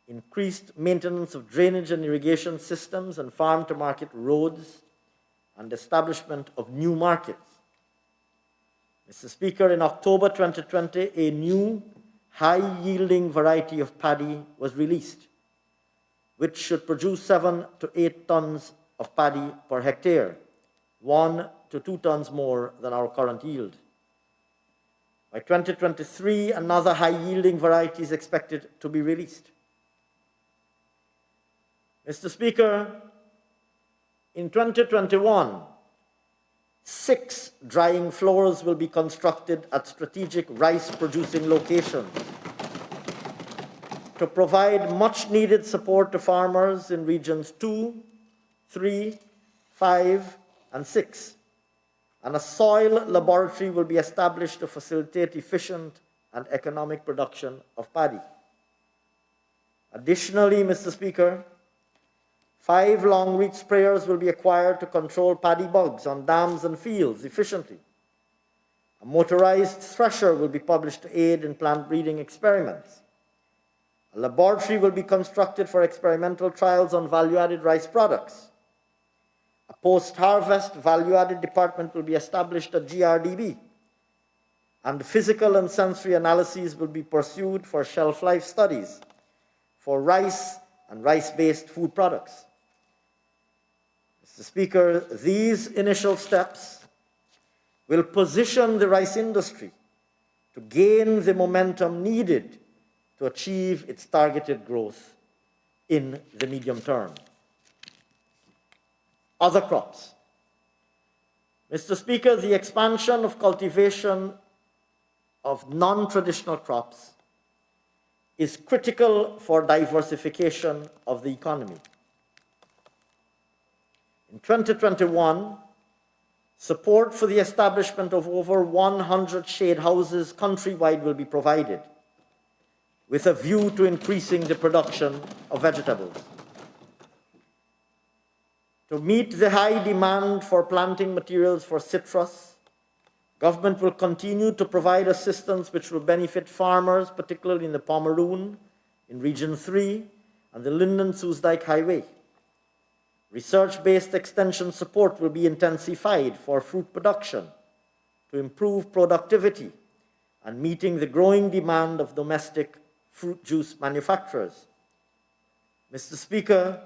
C: increased maintenance of drainage and irrigation systems and farm-to-market roads, and establishment of new markets. Mr. Speaker, in October 2020, a new high-yielding variety of paddy was released, which should produce 7 to 8 tons of paddy per hectare, 1 to 2 tons more than our current yield. By 2023, another high-yielding variety is expected to be released. Mr. Speaker, in 2021, 6 drying floors will be constructed at strategic rice-producing locations to provide much-needed support to farmers in regions 2, 3, 5, and 6. And a soil laboratory will be established to facilitate efficient and economic production of paddy. Additionally, Mr. Speaker, 5 long-reach sprayers will be acquired to control paddy bugs on dams and fields efficiently. A motorized thresher will be published to aid in plant breeding experiments. A laboratory will be constructed for experimental trials on value-added rice products. A post-harvest value-added department will be established at GRDB, and physical and sensory analyses will be pursued for shelf life studies for rice and rice-based food products. Mr. Speaker, these initial steps will position the rice industry to gain the momentum needed to achieve its targeted growth in the medium term. Other crops. Mr. Speaker, the expansion of cultivation of non-traditional crops is critical for diversification of the economy. In 2021, support for the establishment of over 100 shade houses countrywide will be provided, with a view to increasing the production of vegetables. To meet the high demand for planting materials for citrus, government will continue to provide assistance which will benefit farmers, particularly in the Pomeroon, in Region 3, and the Linden-Soesdijk Highway. Research-based extension support will be intensified for fruit production to improve productivity and meeting the growing demand of domestic fruit juice manufacturers. Mr. Speaker,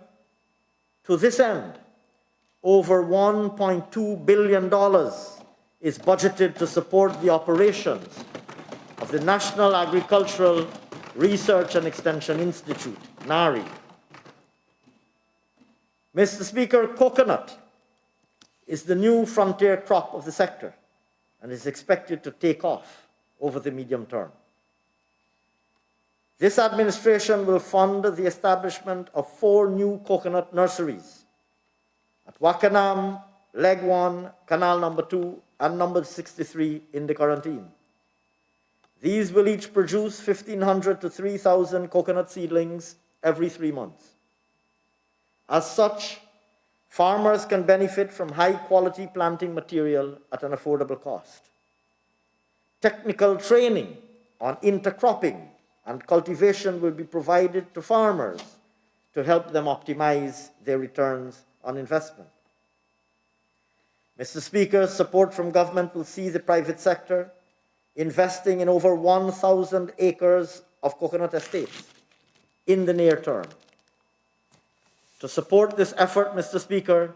C: to this end, over $1.2 billion is budgeted to support the operations of the National Agricultural Research and Extension Institute, NARI. Mr. Speaker, coconut is the new frontier crop of the sector and is expected to take off over the medium term. This administration will fund the establishment of 4 new coconut nurseries at Wakanam, Leg 1, Canal number 2, and number 63 in the quarantine. These will each produce 1,500 to 3,000 coconut seedlings every 3 months. As such, farmers can benefit from high-quality planting material at an affordable cost. Technical training on intercropping and cultivation will be provided to farmers to help them optimize their returns on investment. Mr. Speaker, support from government will see the private sector investing in over 1,000 acres of coconut estates in the near term. To support this effort, Mr. Speaker,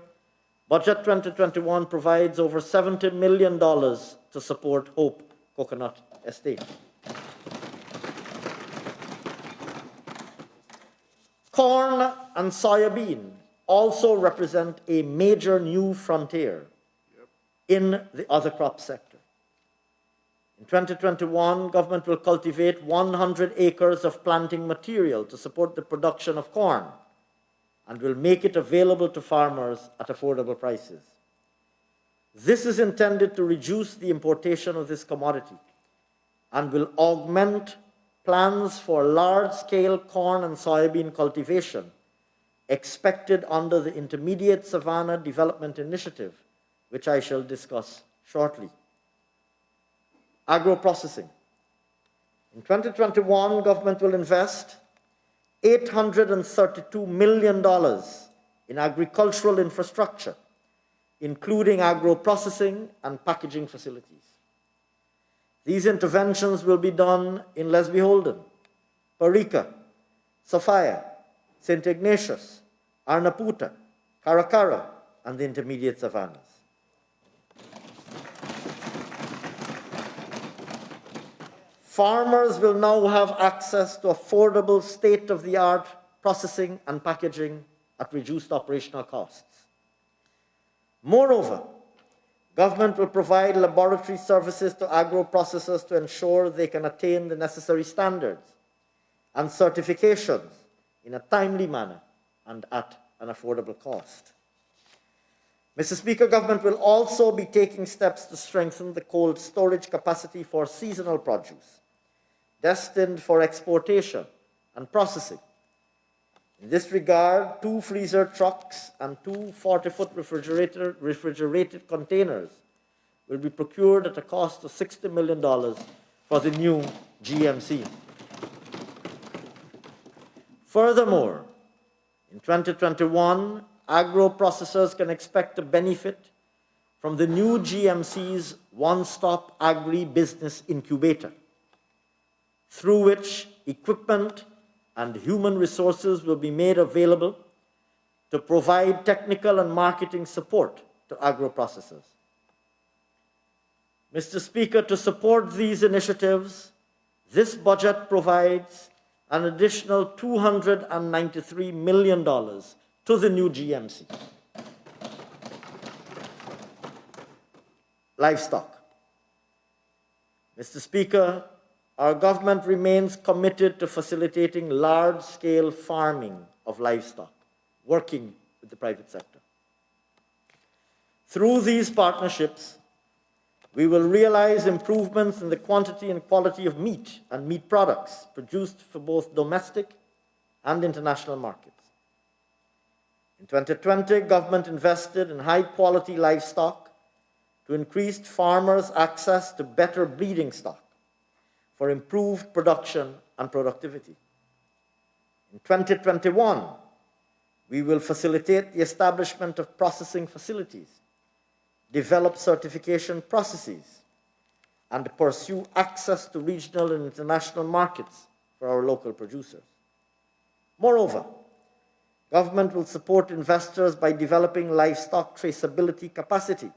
C: Budget 2021 provides over $70 million to support Hope Coconut Estate. Corn and soybean also represent a major new frontier in the other crop sector. In 2021, government will cultivate 100 acres of planting material to support the production of corn and will make it available to farmers at affordable prices. This is intended to reduce the importation of this commodity and will augment plans for large-scale corn and soybean cultivation expected under the Intermediate Savanna Development Initiative, which I shall discuss shortly. Agro-processing. In 2021, government will invest $832 million in agricultural infrastructure, including agro-processing and packaging facilities. These interventions will be done in Leslie-Holden, Parika, Sophia, St. Ignatius, Arnaputa, Karakara, and the intermediate savannas. Farmers will now have access to affordable state-of-the-art processing and packaging at reduced operational costs. Moreover, government will provide laboratory services to agro-processors to ensure they can attain the necessary standards and certifications in a timely manner and at an affordable cost. Mr. Speaker, government will also be taking steps to strengthen the cold storage capacity for seasonal produce destined for exportation and processing. In this regard, 2 freezer trucks and 2 40-foot refrigerated containers will be procured at a cost of $60 million for the new GMC. Furthermore, in 2021, agro-processors can expect to benefit from the new GMC's one-stop agri-business incubator, through which equipment and human resources will be made available to provide technical and marketing support to agro-processors. Mr. Speaker, to support these initiatives, this budget provides an additional $293 million to the new GMC. Livestock. Mr. Speaker, our government remains committed to facilitating large-scale farming of livestock, working with the private sector. Through these partnerships, we will realize improvements in the quantity and quality of meat and meat products produced for both domestic and international markets. In 2020, government invested in high-quality livestock to increase farmers' access to better breeding stock for improved production and productivity. In 2021, we will facilitate the establishment of processing facilities, develop certification processes, and pursue access to regional and international markets for our local producers. Moreover, government will support investors by developing livestock traceability capacity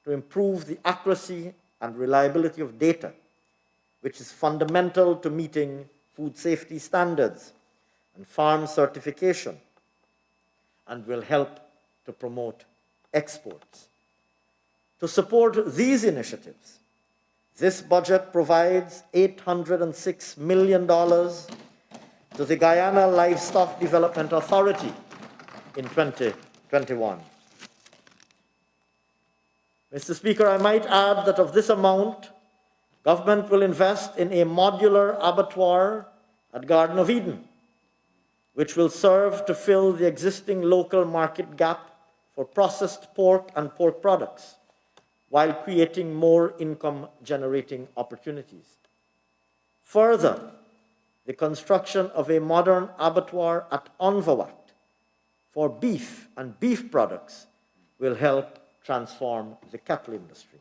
C: to improve the accuracy and reliability of data, which is fundamental to meeting food safety standards and farm certification, and will help to promote exports. To support these initiatives, this budget provides $806 million to the Guyana Livestock Development Authority in 2021. Mr. Speaker, I might add that of this amount, government will invest in a modular abattoir at Garden of Eden, which will serve to fill the existing local market gap for processed pork and pork products, while creating more income-generating opportunities. Further, the construction of a modern abattoir at Onvawat for beef and beef products will help transform the cattle industry.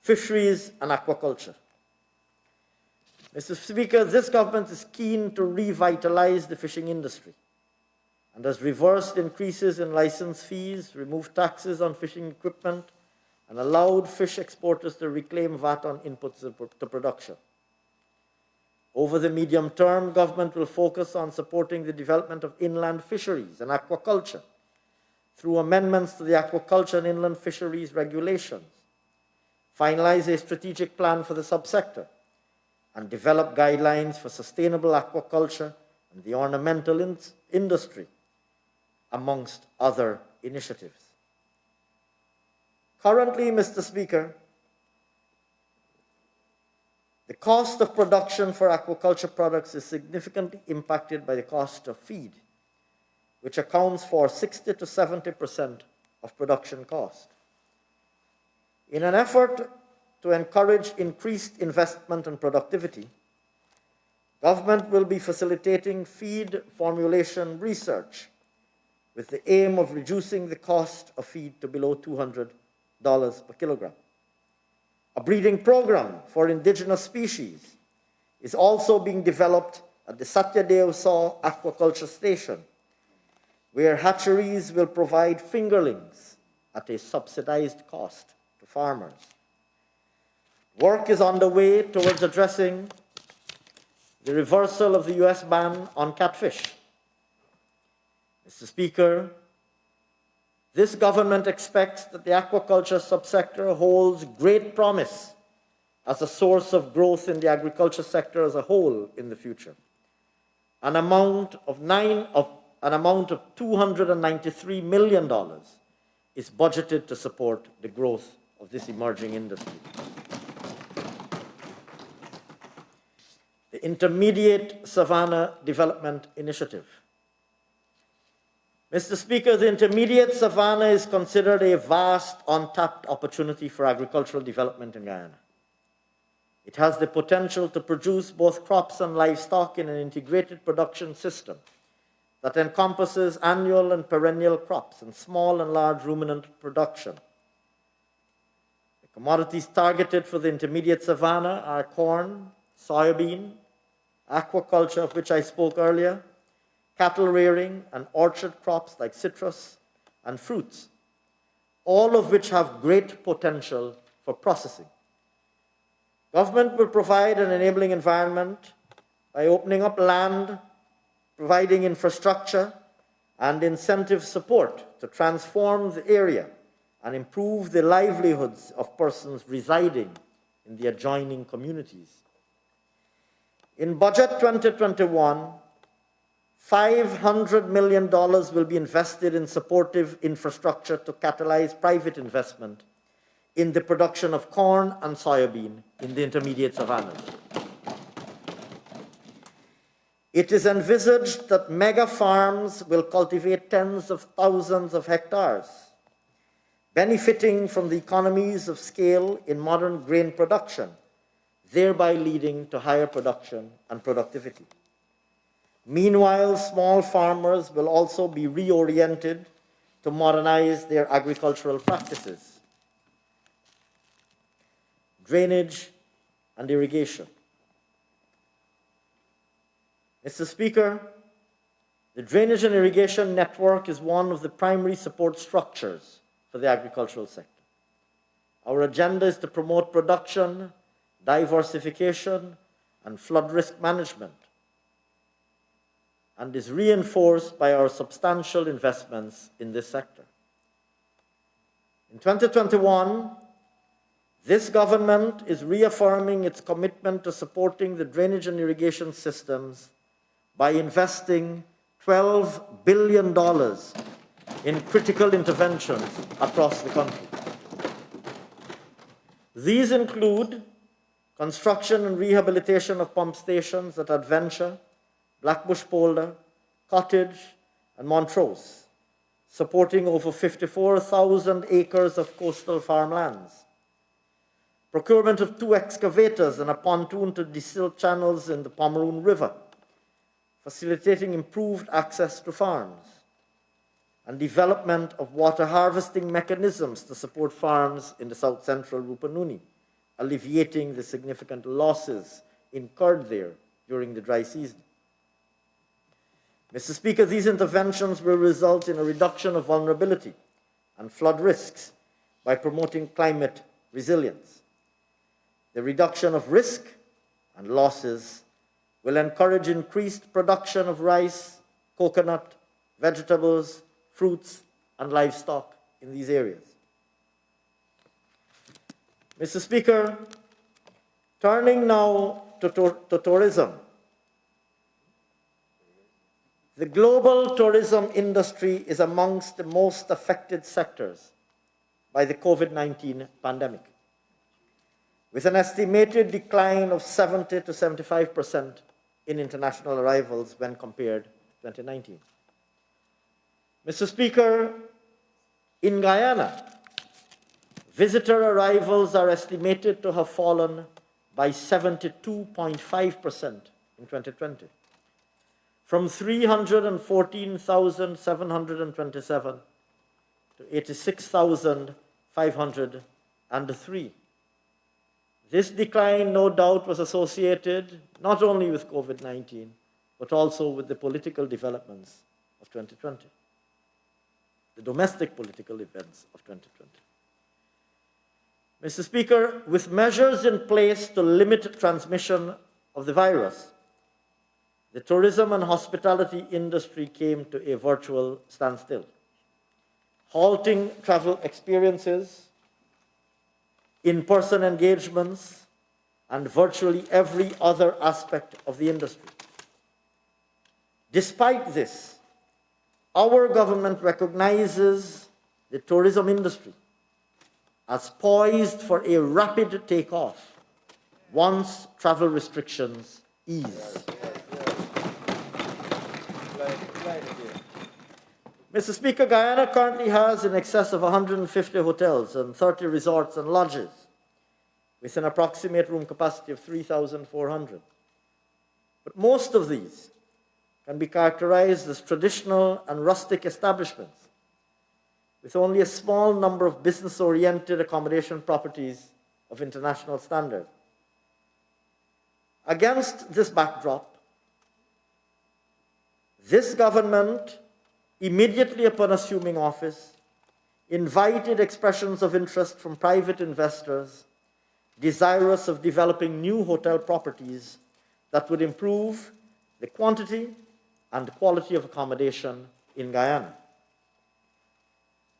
C: Fisheries and aquaculture. Mr. Speaker, this government is keen to revitalize the fishing industry and has reversed increases in license fees, removed taxes on fishing equipment, and allowed fish exporters to reclaim VAT on inputs to production. Over the medium term, government will focus on supporting the development of inland fisheries and aquaculture through amendments to the aquaculture and inland fisheries regulations, finalize a strategic plan for the subsector, and develop guidelines for sustainable aquaculture and the ornamental industry, amongst other initiatives. Currently, Mr. Speaker, The cost of production for aquaculture products is significantly impacted by the cost of feed, which accounts for 60 to 70% of production cost. In an effort to encourage increased investment and productivity, government will be facilitating feed formulation research with the aim of reducing the cost of feed to below $200 per kilogram. A breeding program for indigenous species is also being developed at the Satyadev Saw Aquaculture Station, where hatcheries will provide fingerlings at a subsidized cost to farmers. Work is underway towards addressing the reversal of the US ban on catfish. Mr. Speaker, this government expects that the aquaculture subsector holds great promise as a source of growth in the agriculture sector as a whole in the future. An amount of $293 million is budgeted to support the growth of this emerging industry. The Intermediate Savanna Development Initiative. Mr. Speaker, the intermediate savanna is considered a vast, untapped opportunity for agricultural development in Guyana. It has the potential to produce both crops and livestock in an integrated production system that encompasses annual and perennial crops and small and large ruminant production. The commodities targeted for the intermediate savanna are corn, soybean, aquaculture, of which I spoke earlier, cattle rearing, and orchard crops like citrus and fruits, all of which have great potential for processing. Government will provide an enabling environment by opening up land, providing infrastructure, and incentive support to transform the area and improve the livelihoods of persons residing in the adjoining communities. In Budget 2021, $500 million will be invested in supportive infrastructure to catalyze private investment in the production of corn and soybean in the intermediate savannas. It is envisaged that mega farms will cultivate tens of thousands of hectares, benefiting from the economies of scale in modern grain production, thereby leading to higher production and productivity. Meanwhile, small farmers will also be reoriented to modernize their agricultural practices. Drainage and irrigation. Mr. Speaker, the drainage and irrigation network is one of the primary support structures for the agricultural sector. Our agenda is to promote production, diversification, and flood risk management, and is reinforced by our substantial investments in this sector. In 2021, this government is reaffirming its commitment to supporting the drainage and irrigation systems by investing $12 billion in critical interventions across the country. These include construction and rehabilitation of pump stations at Adventure, Blackbush Polder, Cottage, and Montrose, supporting over 54,000 acres of coastal farmlands. Procurement of 2 excavators and a pontoon to desilt channels in the Pomeroon River, facilitating improved access to farms, and development of water harvesting mechanisms to support farms in the south-central Rupununi, alleviating the significant losses incurred there during the dry season. Mr. Speaker, these interventions will result in a reduction of vulnerability and flood risks by promoting climate resilience. The reduction of risk and losses will encourage increased production of rice, coconut, vegetables, fruits, and livestock in these areas. Mr. Speaker, turning now to tourism. The global tourism industry is amongst the most affected sectors by the COVID-19 pandemic. with an estimated decline of 70 to 75% in international arrivals when compared to 2019. Mr. Speaker, in Guyana, visitor arrivals are estimated to have fallen by 72.5% in 2020, from 314,727 to 86,503. This decline, no doubt, was associated not only with COVID-19, but also with the political developments of 2020, the domestic political events of 2020. Mr. Speaker, with measures in place to limit transmission of the virus, the tourism and hospitality industry came to a virtual standstill, halting travel experiences, in-person engagements, and virtually every other aspect of the industry. Despite this, our government recognizes the tourism industry as poised for a rapid takeoff once travel restrictions ease. Mr. Speaker, Guyana currently has in excess of 150 hotels and 30 resorts and lodges, with an approximate room capacity of 3,400. But most of these can be characterized as traditional and rustic establishments, with only a small number of business-oriented accommodation properties of international standard. Against this backdrop, this government, immediately upon assuming office, invited expressions of interest from private investors desirous of developing new hotel properties that would improve the quantity and quality of accommodation in Guyana.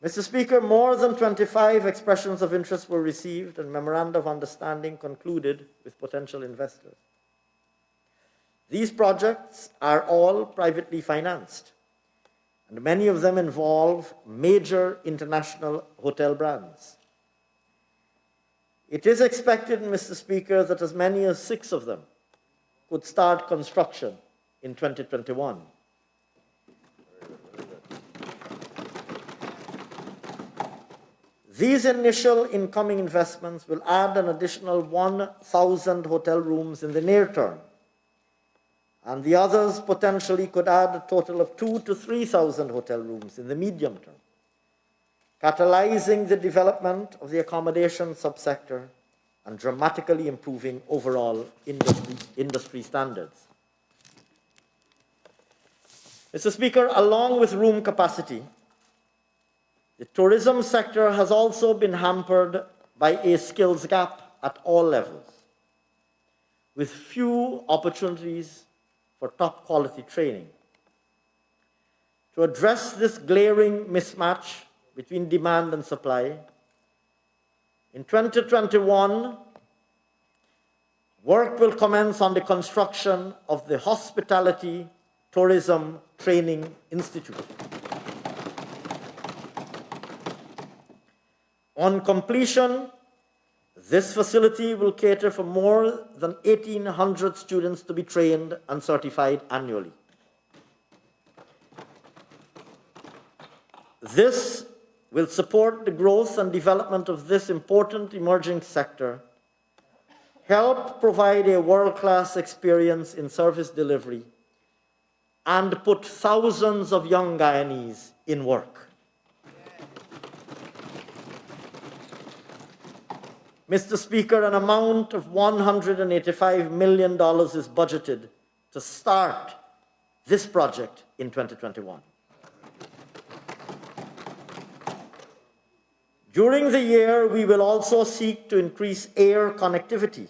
C: Mr. Speaker, more than 25 expressions of interest were received and memoranda of understanding concluded with potential investors. These projects are all privately financed, and many of them involve major international hotel brands. It is expected, Mr. Speaker, that as many as 6 of them could start construction in 2021. These initial incoming investments will add an additional 1,000 hotel rooms in the near term, and the others potentially could add a total of 2,000 to 3,000 hotel rooms in the medium term, catalyzing the development of the accommodation subsector and dramatically improving overall industry standards. Mr. Speaker, along with room capacity, the tourism sector has also been hampered by a skills gap at all levels, with few opportunities for top quality training. To address this glaring mismatch between demand and supply, in 2021, work will commence on the construction of the Hospitality Tourism Training Institute. On completion, this facility will cater for more than 1,800 students to be trained and certified annually. This will support the growth and development of this important emerging sector, help provide a world-class experience in service delivery, and put thousands of young Guyanese in work. Mr. Speaker, an amount of $185 million is budgeted to start this project in 2021. During the year, we will also seek to increase air connectivity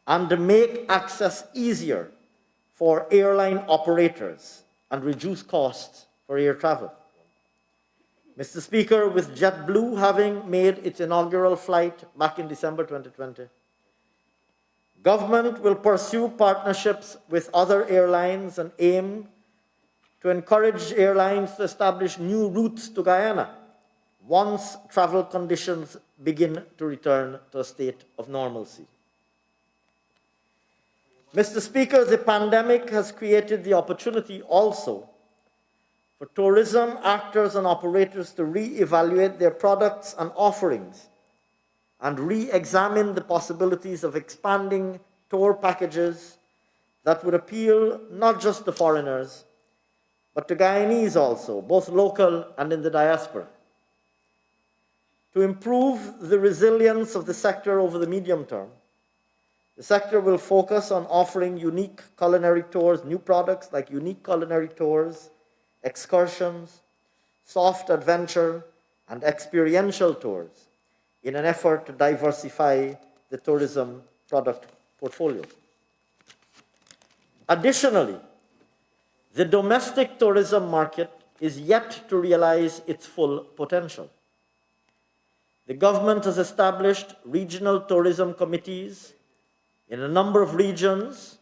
C: and make access easier for airline operators and reduce costs for air travel. Mr. Speaker, with JetBlue having made its inaugural flight back in December 2020, government will pursue partnerships with other airlines and aim to encourage airlines to establish new routes to Guyana once travel conditions begin to return to a state of normalcy. Mr. Speaker, the pandemic has created the opportunity also for tourism actors and operators to re-evaluate their products and offerings and re-examine the possibilities of expanding tour packages that would appeal not just to foreigners, but to Guyanese also, both local and in the diaspora. To improve the resilience of the sector over the medium term, the sector will focus on offering unique culinary tours, new products like unique culinary tours, excursions, soft adventure, and experiential tours in an effort to diversify the tourism product portfolio. Additionally, the domestic tourism market is yet to realize its full potential. The government has established regional tourism committees in a number of regions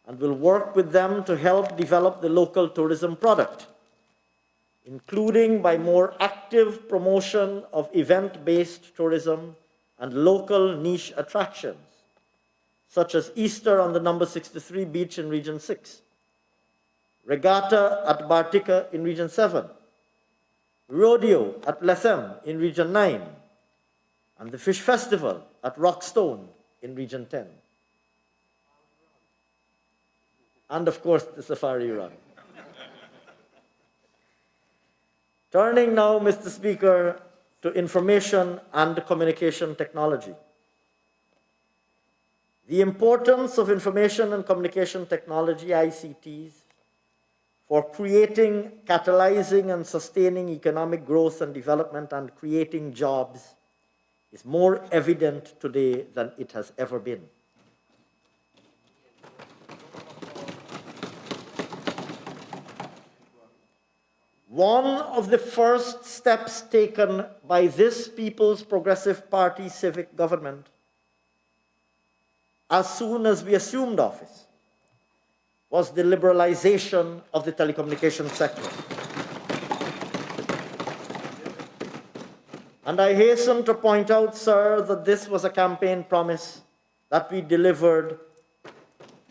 C: and will work with them to help develop the local tourism product, including by more active promotion of event-based tourism and local niche attractions, such as Easter on the number 63 beach in Region 6, Regatta at Bartica in Region 7, Rodeo at Lethem in Region 9, and the Fish Festival at Rockstone in Region 10. And of course, the Safari Run. Turning now, Mr. Speaker, to information and communication technology. The importance of information and communication technology, ICTs, for creating, catalyzing, and sustaining economic growth and development and creating jobs is more evident today than it has ever been. One of the first steps taken by this People's Progressive Party civic government as soon as we assumed office was the liberalization of the telecommunications sector. And I hasten to point out, sir, that this was a campaign promise that we delivered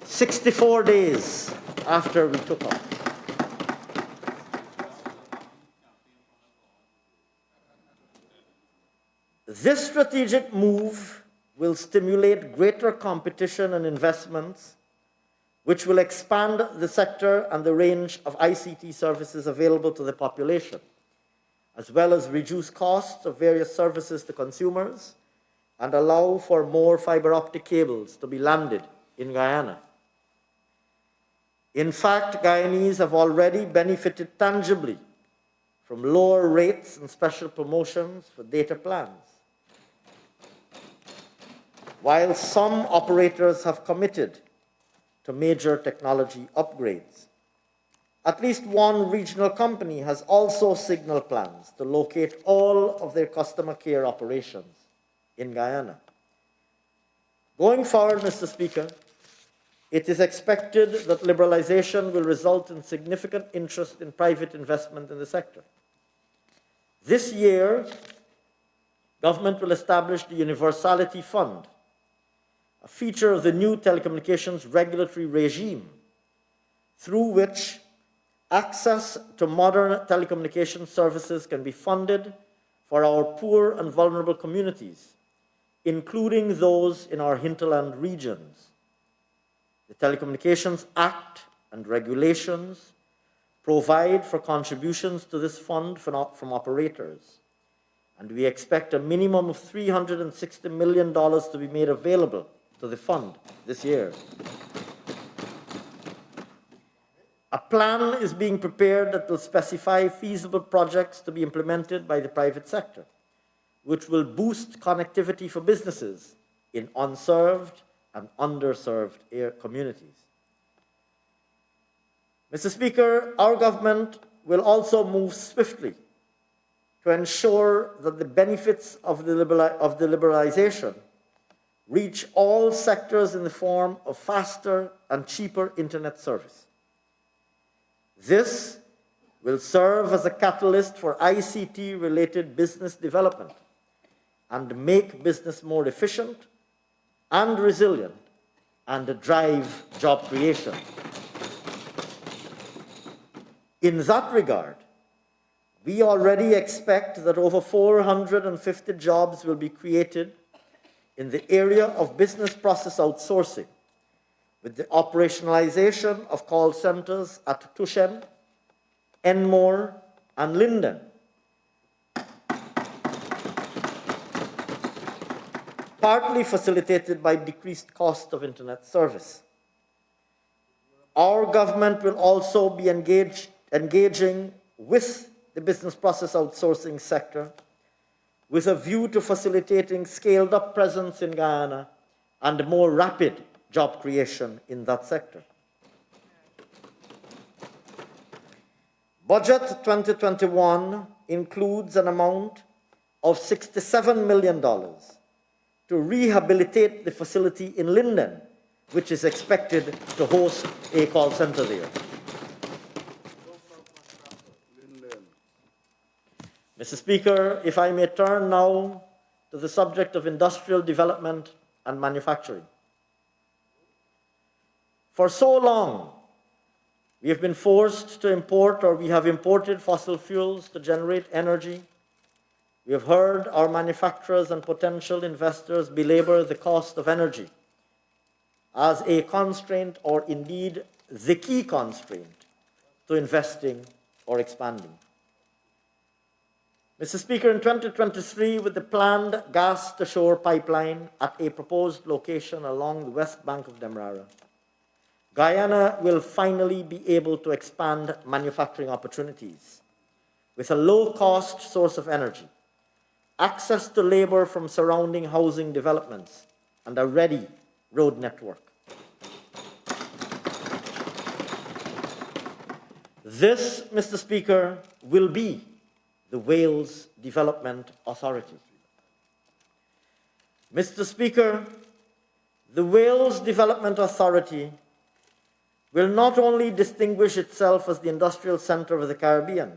C: 64 days after we took office. This strategic move will stimulate greater competition and investments, which will expand the sector and the range of ICT services available to the population, as well as reduce costs of various services to consumers and allow for more fiber optic cables to be landed in Guyana. In fact, Guyanese have already benefited tangibly from lower rates and special promotions for data plans, while some operators have committed to major technology upgrades. At least one regional company has also signaled plans to locate all of their customer care operations in Guyana. Going forward, Mr. Speaker, it is expected that liberalization will result in significant interest in private investment in the sector. This year, government will establish the Universality Fund, a feature of the new telecommunications regulatory regime, through which access to modern telecommunications services can be funded for our poor and vulnerable communities, including those in our hinterland regions. The Telecommunications Act and regulations provide for contributions to this fund from operators, and we expect a minimum of $360 million to be made available to the fund this year. A plan is being prepared that will specify feasible projects to be implemented by the private sector, which will boost connectivity for businesses in unserved and underserved communities. Mr. Speaker, our government will also move swiftly to ensure that the benefits of the liberalization reach all sectors in the form of faster and cheaper internet service. This will serve as a catalyst for ICT-related business development and make business more efficient and resilient and drive job creation. In that regard, we already expect that over 450 jobs will be created in the area of business process outsourcing, with the operationalization of call centers at Tushen, Enmore, and Linden, partly facilitated by decreased cost of internet service. Our government will also be engaging with the business process outsourcing sector with a view to facilitating scaled-up presence in Guyana and more rapid job creation in that sector. Budget 2021 includes an amount of $67 million to rehabilitate the facility in Linden, which is expected to host a call center there. Mr. Speaker, if I may turn now to the subject of industrial development and manufacturing. For so long, we have been forced to import, or we have imported fossil fuels to generate energy. We have heard our manufacturers and potential investors belabor the cost of energy as a constraint, or indeed the key constraint, to investing or expanding. Mr. Speaker, in 2023, with the planned gas-to-shore pipeline at a proposed location along the west bank of Demerara, Guyana will finally be able to expand manufacturing opportunities with a low-cost source of energy, access to labor from surrounding housing developments, and a ready road network. This, Mr. Speaker, will be the Wales Development Authority. Mr. Speaker, the Wales Development Authority will not only distinguish itself as the industrial center of the Caribbean,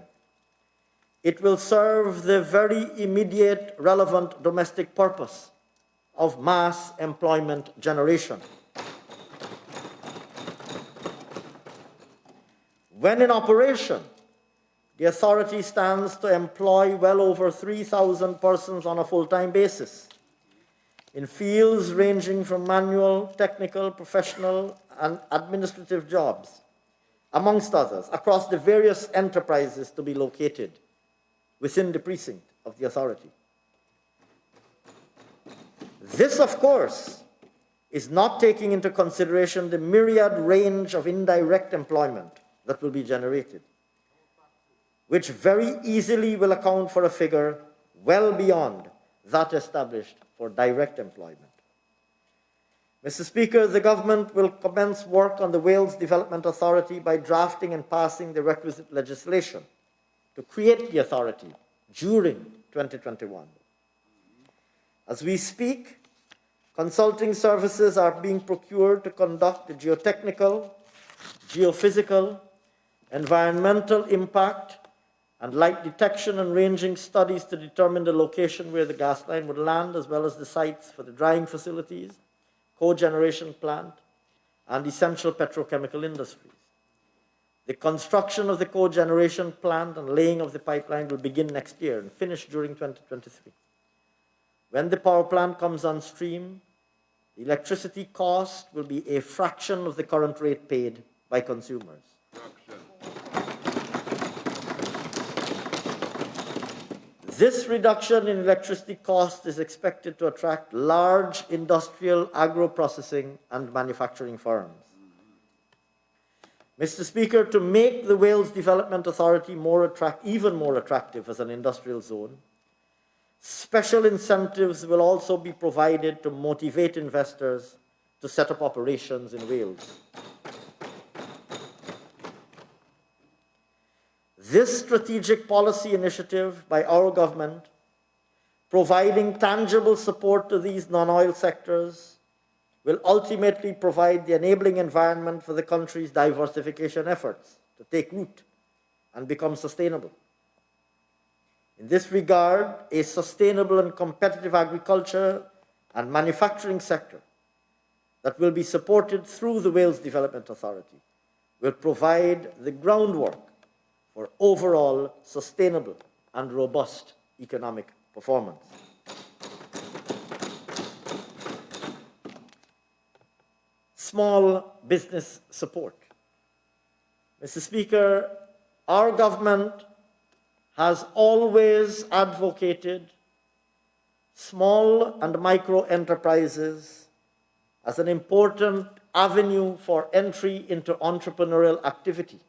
C: it will serve the very immediate relevant domestic purpose of mass employment generation. When in operation, the authority stands to employ well over 3,000 persons on a full-time basis in fields ranging from manual, technical, professional, and administrative jobs, amongst others, across the various enterprises to be located within the precinct of the authority. This, of course, is not taking into consideration the myriad range of indirect employment that will be generated, which very easily will account for a figure well beyond that established for direct employment. Mr. Speaker, the government will commence work on the Wales Development Authority by drafting and passing the requisite legislation to create the authority during 2021. As we speak, consulting services are being procured to conduct the geotechnical, geophysical, environmental impact, and light detection and ranging studies to determine the location where the gas line would land, as well as the sites for the drying facilities, cogeneration plant, and essential petrochemical industries. The construction of the cogeneration plant and laying of the pipeline will begin next year and finish during 2023. When the power plant comes on stream, the electricity cost will be a fraction of the current rate paid by consumers. This reduction in electricity cost is expected to attract large industrial, agro-processing, and manufacturing firms. Mr. Speaker, to make the Wales Development Authority even more attractive as an industrial zone, special incentives will also be provided to motivate investors to set up operations in Wales. This strategic policy initiative by our government, providing tangible support to these non-oil sectors, will ultimately provide the enabling environment for the country's diversification efforts to take root and become sustainable. In this regard, a sustainable and competitive agriculture and manufacturing sector that will be supported through the Wales Development Authority will provide the groundwork for overall sustainable and robust economic performance. Small business support. Mr. Speaker, our government has always advocated small and micro enterprises as an important avenue for entry into entrepreneurial activity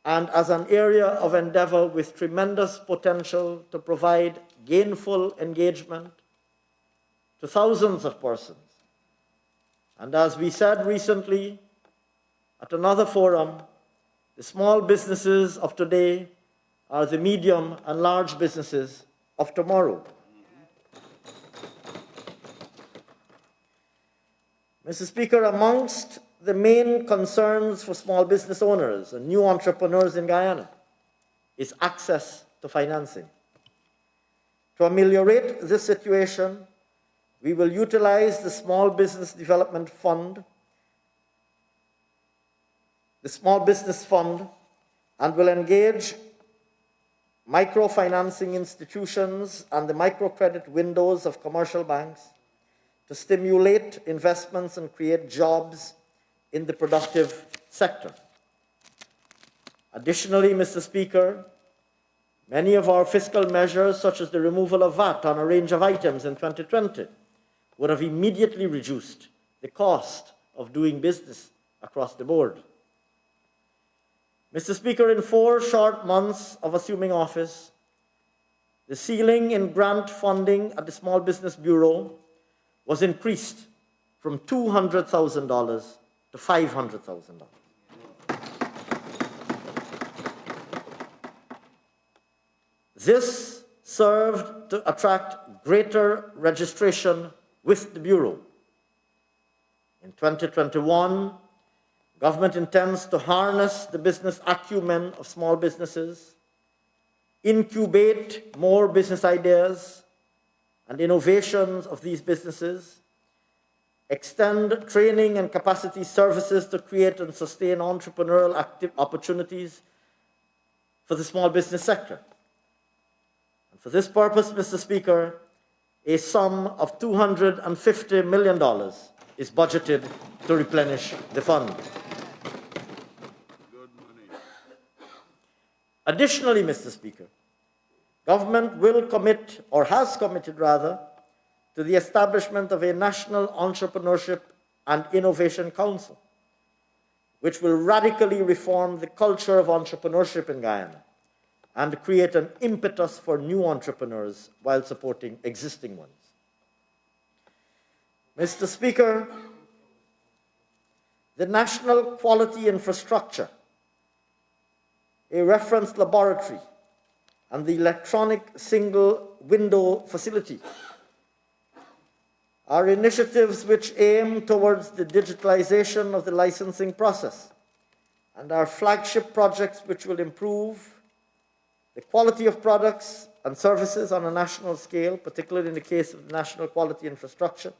C: and as an area of endeavor with tremendous potential to provide gainful engagement to thousands of persons. And as we said recently at another forum, the small businesses of today are the medium and large businesses of tomorrow. Mr. Speaker, amongst the main concerns for small business owners and new entrepreneurs in Guyana is access to financing. To ameliorate this situation, we will utilize the Small Business Development Fund, the Small Business Fund, and will engage microfinancing institutions and the microcredit windows of commercial banks to stimulate investments and create jobs in the productive sector. Additionally, Mr. Speaker, many of our fiscal measures, such as the removal of VAT on a range of items in 2020, would have immediately reduced the cost of doing business across the board. Mr. Speaker, in 4 short months of assuming office, the ceiling in grant funding at the Small Business Bureau was increased from $200,000 to $500,000. This served to attract greater registration with the Bureau. In 2021, government intends to harness the business acumen of small businesses, incubate more business ideas and innovations of these businesses, extend training and capacity services to create and sustain entrepreneurial opportunities for the small business sector. And for this purpose, Mr. Speaker, a sum of $250 million is budgeted to replenish the fund. Additionally, Mr. Speaker, government will commit, or has committed rather, to the establishment of a National Entrepreneurship and Innovation Council, which will radically reform the culture of entrepreneurship in Guyana and create an impetus for new entrepreneurs while supporting existing ones. Mr. Speaker, the National Quality Infrastructure, a reference laboratory, and the electronic single window facility are initiatives which aim towards the digitalization of the licensing process and are flagship projects which will improve the quality of products and services on a national scale, particularly in the case of the national quality infrastructure,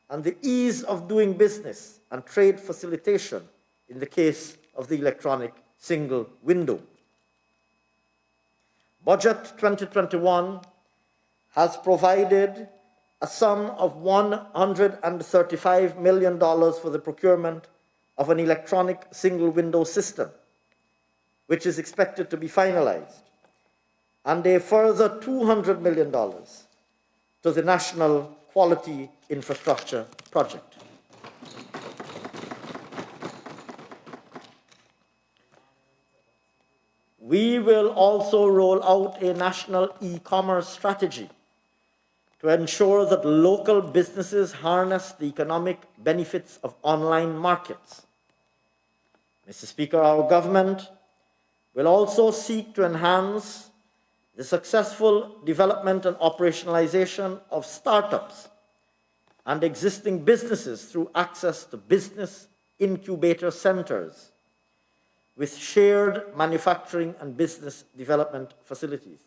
C: and the ease of doing business and trade facilitation in the case of the electronic single window. Budget 2021 has provided a sum of $135 million for the procurement of an electronic single window system, which is expected to be finalized, and a further $200 million to the National Quality Infrastructure Project. We will also roll out a national e-commerce strategy to ensure that local businesses harness the economic benefits of online markets. Mr. Speaker, our government will also seek to enhance the successful development and operationalization of startups and existing businesses through access to business incubator centers, with shared manufacturing and business development facilities.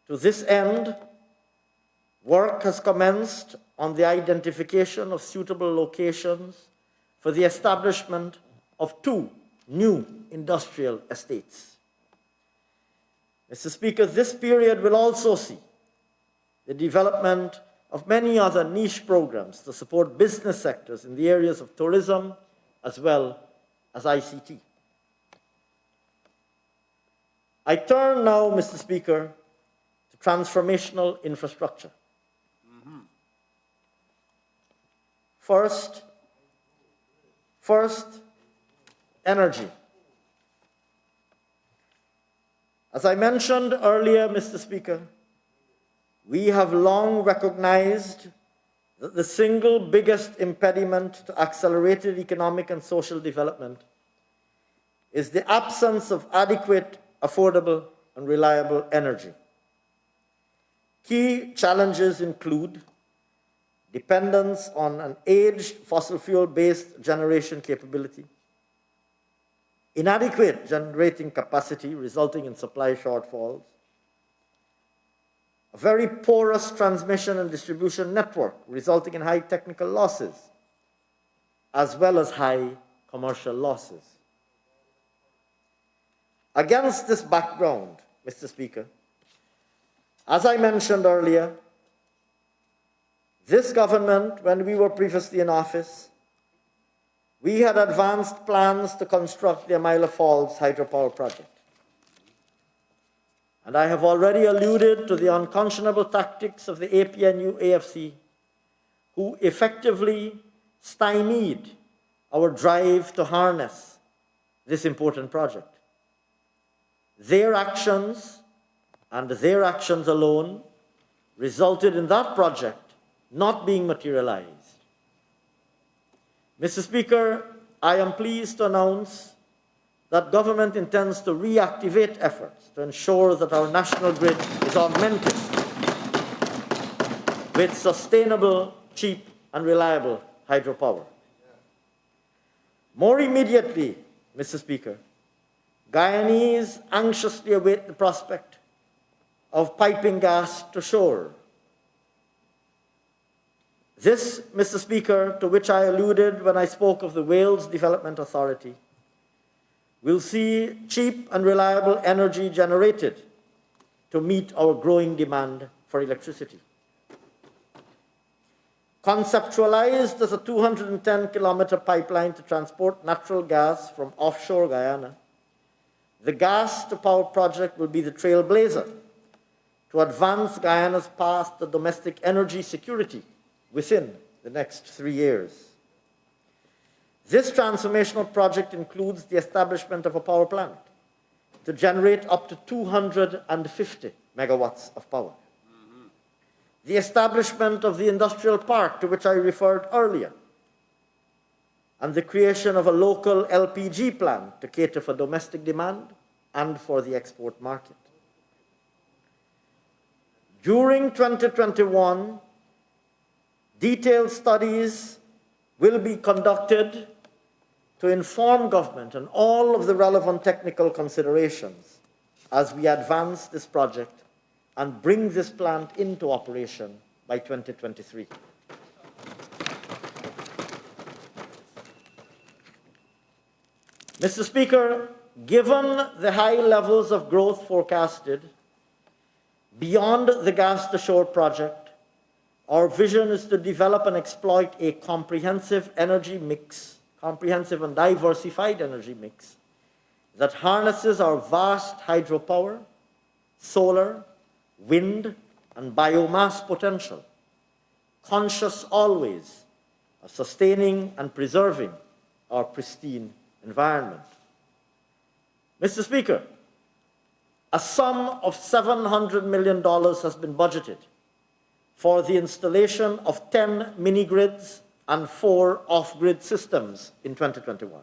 C: To this end, work has commenced on the identification of suitable locations for the establishment of 2 new industrial estates. Mr. Speaker, this period will also see the development of many other niche programs to support business sectors in the areas of tourism as well as ICT. I turn now, Mr. Speaker, to transformational infrastructure. First, energy. As I mentioned earlier, Mr. Speaker, we have long recognized that the single biggest impediment to accelerated economic and social development is the absence of adequate, affordable, and reliable energy. Key challenges include dependence on an aged fossil fuel-based generation capability, inadequate generating capacity resulting in supply shortfalls, a very porous transmission and distribution network resulting in high technical losses, as well as high commercial losses. Against this background, Mr. Speaker, as I mentioned earlier, this government, when we were previously in office, we had advanced plans to construct the Amila Falls hydropower project. And I have already alluded to the unconscionable tactics of the APNU AFC, who effectively stymied our drive to harness this important project. Their actions, and their actions alone, resulted in that project not being materialized. Mr. Speaker, I am pleased to announce that government intends to reactivate efforts to ensure that our national grid is augmented with sustainable, cheap, and reliable hydropower. More immediately, Mr. Speaker, Guyanese anxiously await the prospect of piping gas to shore. This, Mr. Speaker, to which I alluded when I spoke of the Wales Development Authority, will see cheap and reliable energy generated to meet our growing demand for electricity. Conceptualized as a 210-kilometer pipeline to transport natural gas from offshore Guyana, the gas-to-power project will be the trailblazer to advance Guyana's path to domestic energy security within the next 3 years. This transformational project includes the establishment of a power plant to generate up to 250 megawatts of power. The establishment of the industrial park to which I referred earlier, and the creation of a local LPG plant to cater for domestic demand and for the export market. During 2021, detailed studies will be conducted to inform government on all of the relevant technical considerations as we advance this project and bring this plant into operation by 2023. Mr. Speaker, given the high levels of growth forecasted beyond the gas-to-shore project, our vision is to develop and exploit a comprehensive and diversified energy mix that harnesses our vast hydropower, solar, wind, and biomass potential, conscious always of sustaining and preserving our pristine environment. Mr. Speaker, a sum of $700 million has been budgeted for the installation of 10 mini-grids and 4 off-grid systems in 2021.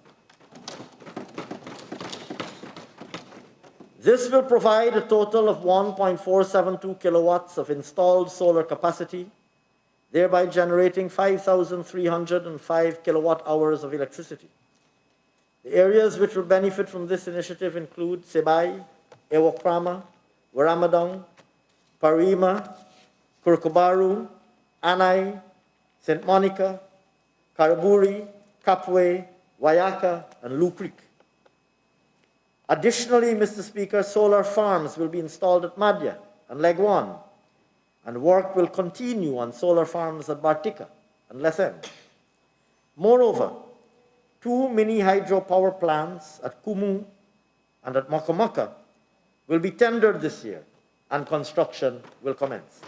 C: This will provide a total of 1.472 kilowatts of installed solar capacity, thereby generating 5,305 kilowatt hours of electricity. The areas which will benefit from this initiative include Sebai, Ewokrama, Waramadong, Parima, Kurkubaru, Anai, St. Monica, Karaburi, Kapwe, Wayaka, and Lou Creek. Additionally, Mr. Speaker, solar farms will be installed at Madhya and Legwan, and work will continue on solar farms at Bartika and Lethem. Moreover, 2 mini hydropower plants at Kumu and at Makamaka will be tendered this year, and construction will commence.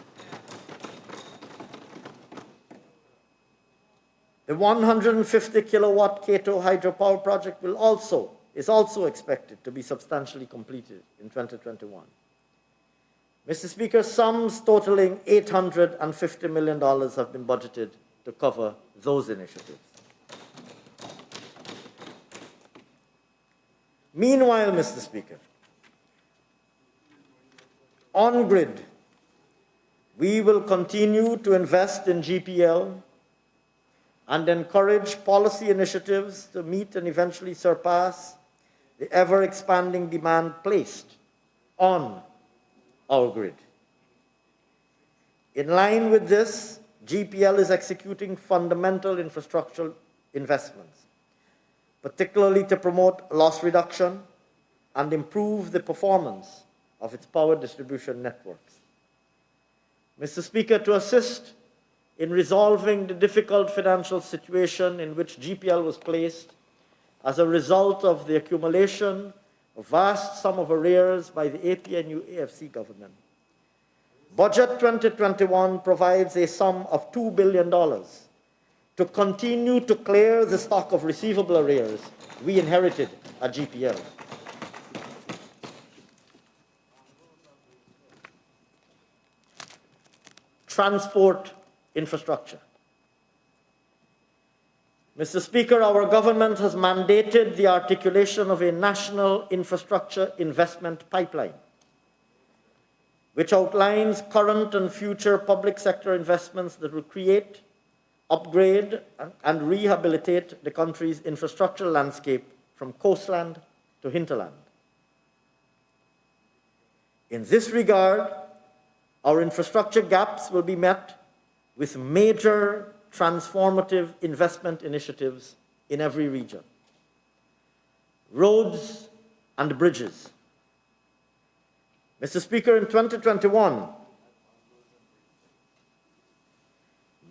C: The 150 kilowatt Kato hydropower project is also expected to be substantially completed in 2021. Mr. Speaker, sums totaling $850 million have been budgeted to cover those initiatives. Meanwhile, Mr. Speaker, on grid, we will continue to invest in GPL and encourage policy initiatives to meet and eventually surpass the ever-expanding demand placed on our grid. In line with this, GPL is executing fundamental infrastructural investments, particularly to promote loss reduction and improve the performance of its power distribution networks. Mr. Speaker, to assist in resolving the difficult financial situation in which GPL was placed as a result of the accumulation of vast sum of arrears by the APNU AFC government, Budget 2021 provides a sum of $2 billion to continue to clear the stock of receivable arrears we inherited at GPL. Transport infrastructure. Mr. Speaker, our government has mandated the articulation of a national infrastructure investment pipeline, which outlines current and future public sector investments that will create, upgrade, and rehabilitate the country's infrastructure landscape from coastland to hinterland. In this regard, our infrastructure gaps will be met with major transformative investment initiatives in every region. Roads and bridges. Mr. Speaker, in 2021,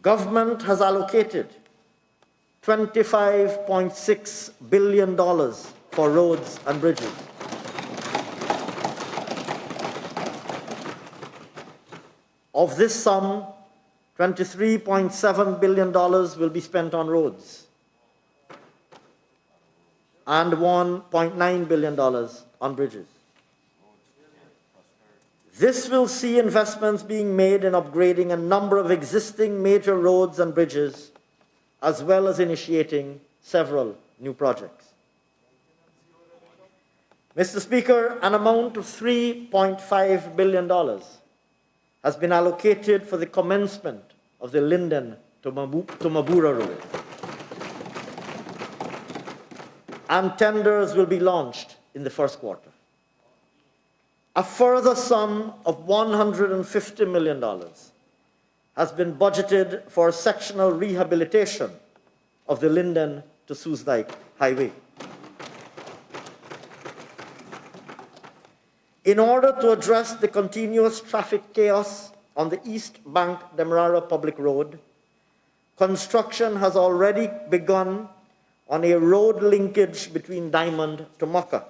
C: government has allocated $25.6 billion for roads and bridges. Of this sum, $23.7 billion will be spent on roads and $1.9 billion on bridges. This will see investments being made in upgrading a number of existing major roads and bridges, as well as initiating several new projects. Mr. Speaker, an amount of $3.5 billion has been allocated for the commencement of the Linden to Mabura Road. And tenders will be launched in the first quarter. A further sum of $150 million has been budgeted for sectional rehabilitation of the Linden to Soesdijk Highway. In order to address the continuous traffic chaos on the East Bank Demerara Public Road, construction has already begun on a road linkage between Diamond to Mukka,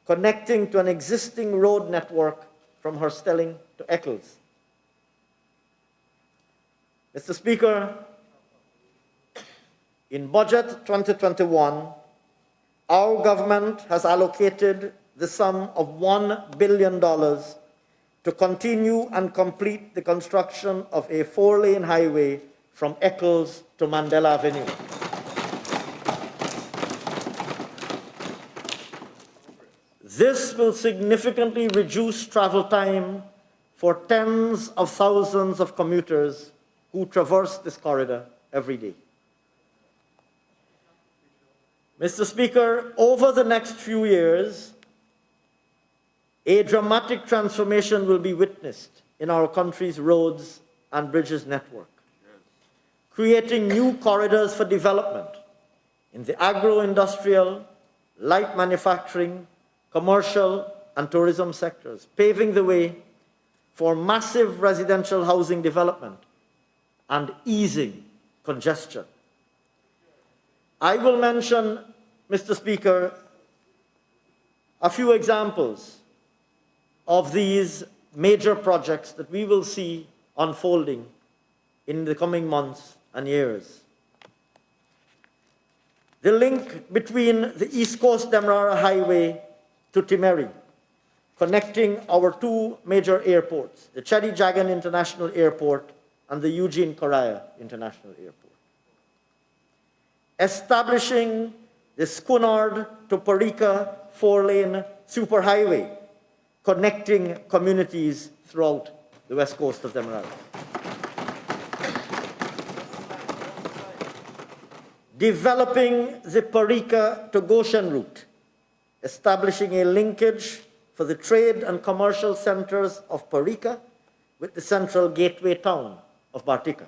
C: connecting to an existing road network from Herstelling to Eccles. Mr. Speaker, in Budget 2021, our government has allocated the sum of $1 billion to continue and complete the construction of a 4-lane highway from Eccles to Mandela Avenue. This will significantly reduce travel time for tens of thousands of commuters who traverse this corridor every day. Mr. Speaker, over the next few years, a dramatic transformation will be witnessed in our country's roads and bridges network, creating new corridors for development in the agro-industrial, light manufacturing, commercial, and tourism sectors, paving the way for massive residential housing development and easing congestion. I will mention, Mr. Speaker, a few examples of these major projects that we will see unfolding in the coming months and years. The link between the East Coast Demerara Highway to Timeri, connecting our two major airports, the Chedi Jagan International Airport and the Eugene Correa International Airport. Establishing the Skunard to Parika four-lane superhighway, connecting communities throughout the west coast of Demerara. Developing the Parika to Goshen route, establishing a linkage for the trade and commercial centers of Parika with the central gateway town of Bartika.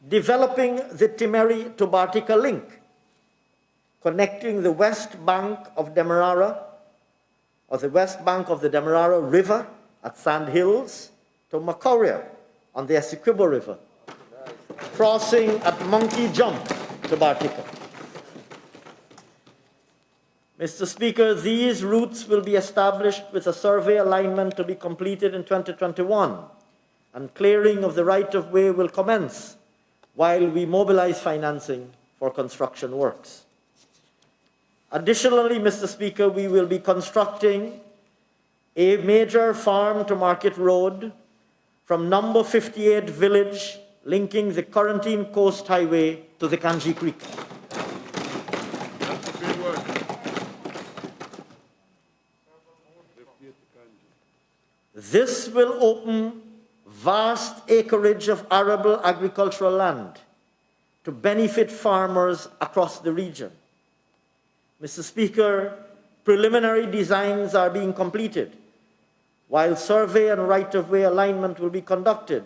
C: Developing the Timeri to Bartika link, connecting the west bank of Demerara, or the west bank of the Demerara River at Sand Hills, to Makoria on the Essequibo River, crossing at Monkey Jump to Bartika. Mr. Speaker, these routes will be established with a survey alignment to be completed in 2021, and clearing of the right-of-way will commence while we mobilize financing for construction works. Additionally, Mr. Speaker, we will be constructing a major farm-to-market road from number 58 village linking the Quarantine Coast Highway to the Kanji Creek. This will open vast acreage of arable agricultural land to benefit farmers across the region. Mr. Speaker, preliminary designs are being completed, while survey and right-of-way alignment will be conducted,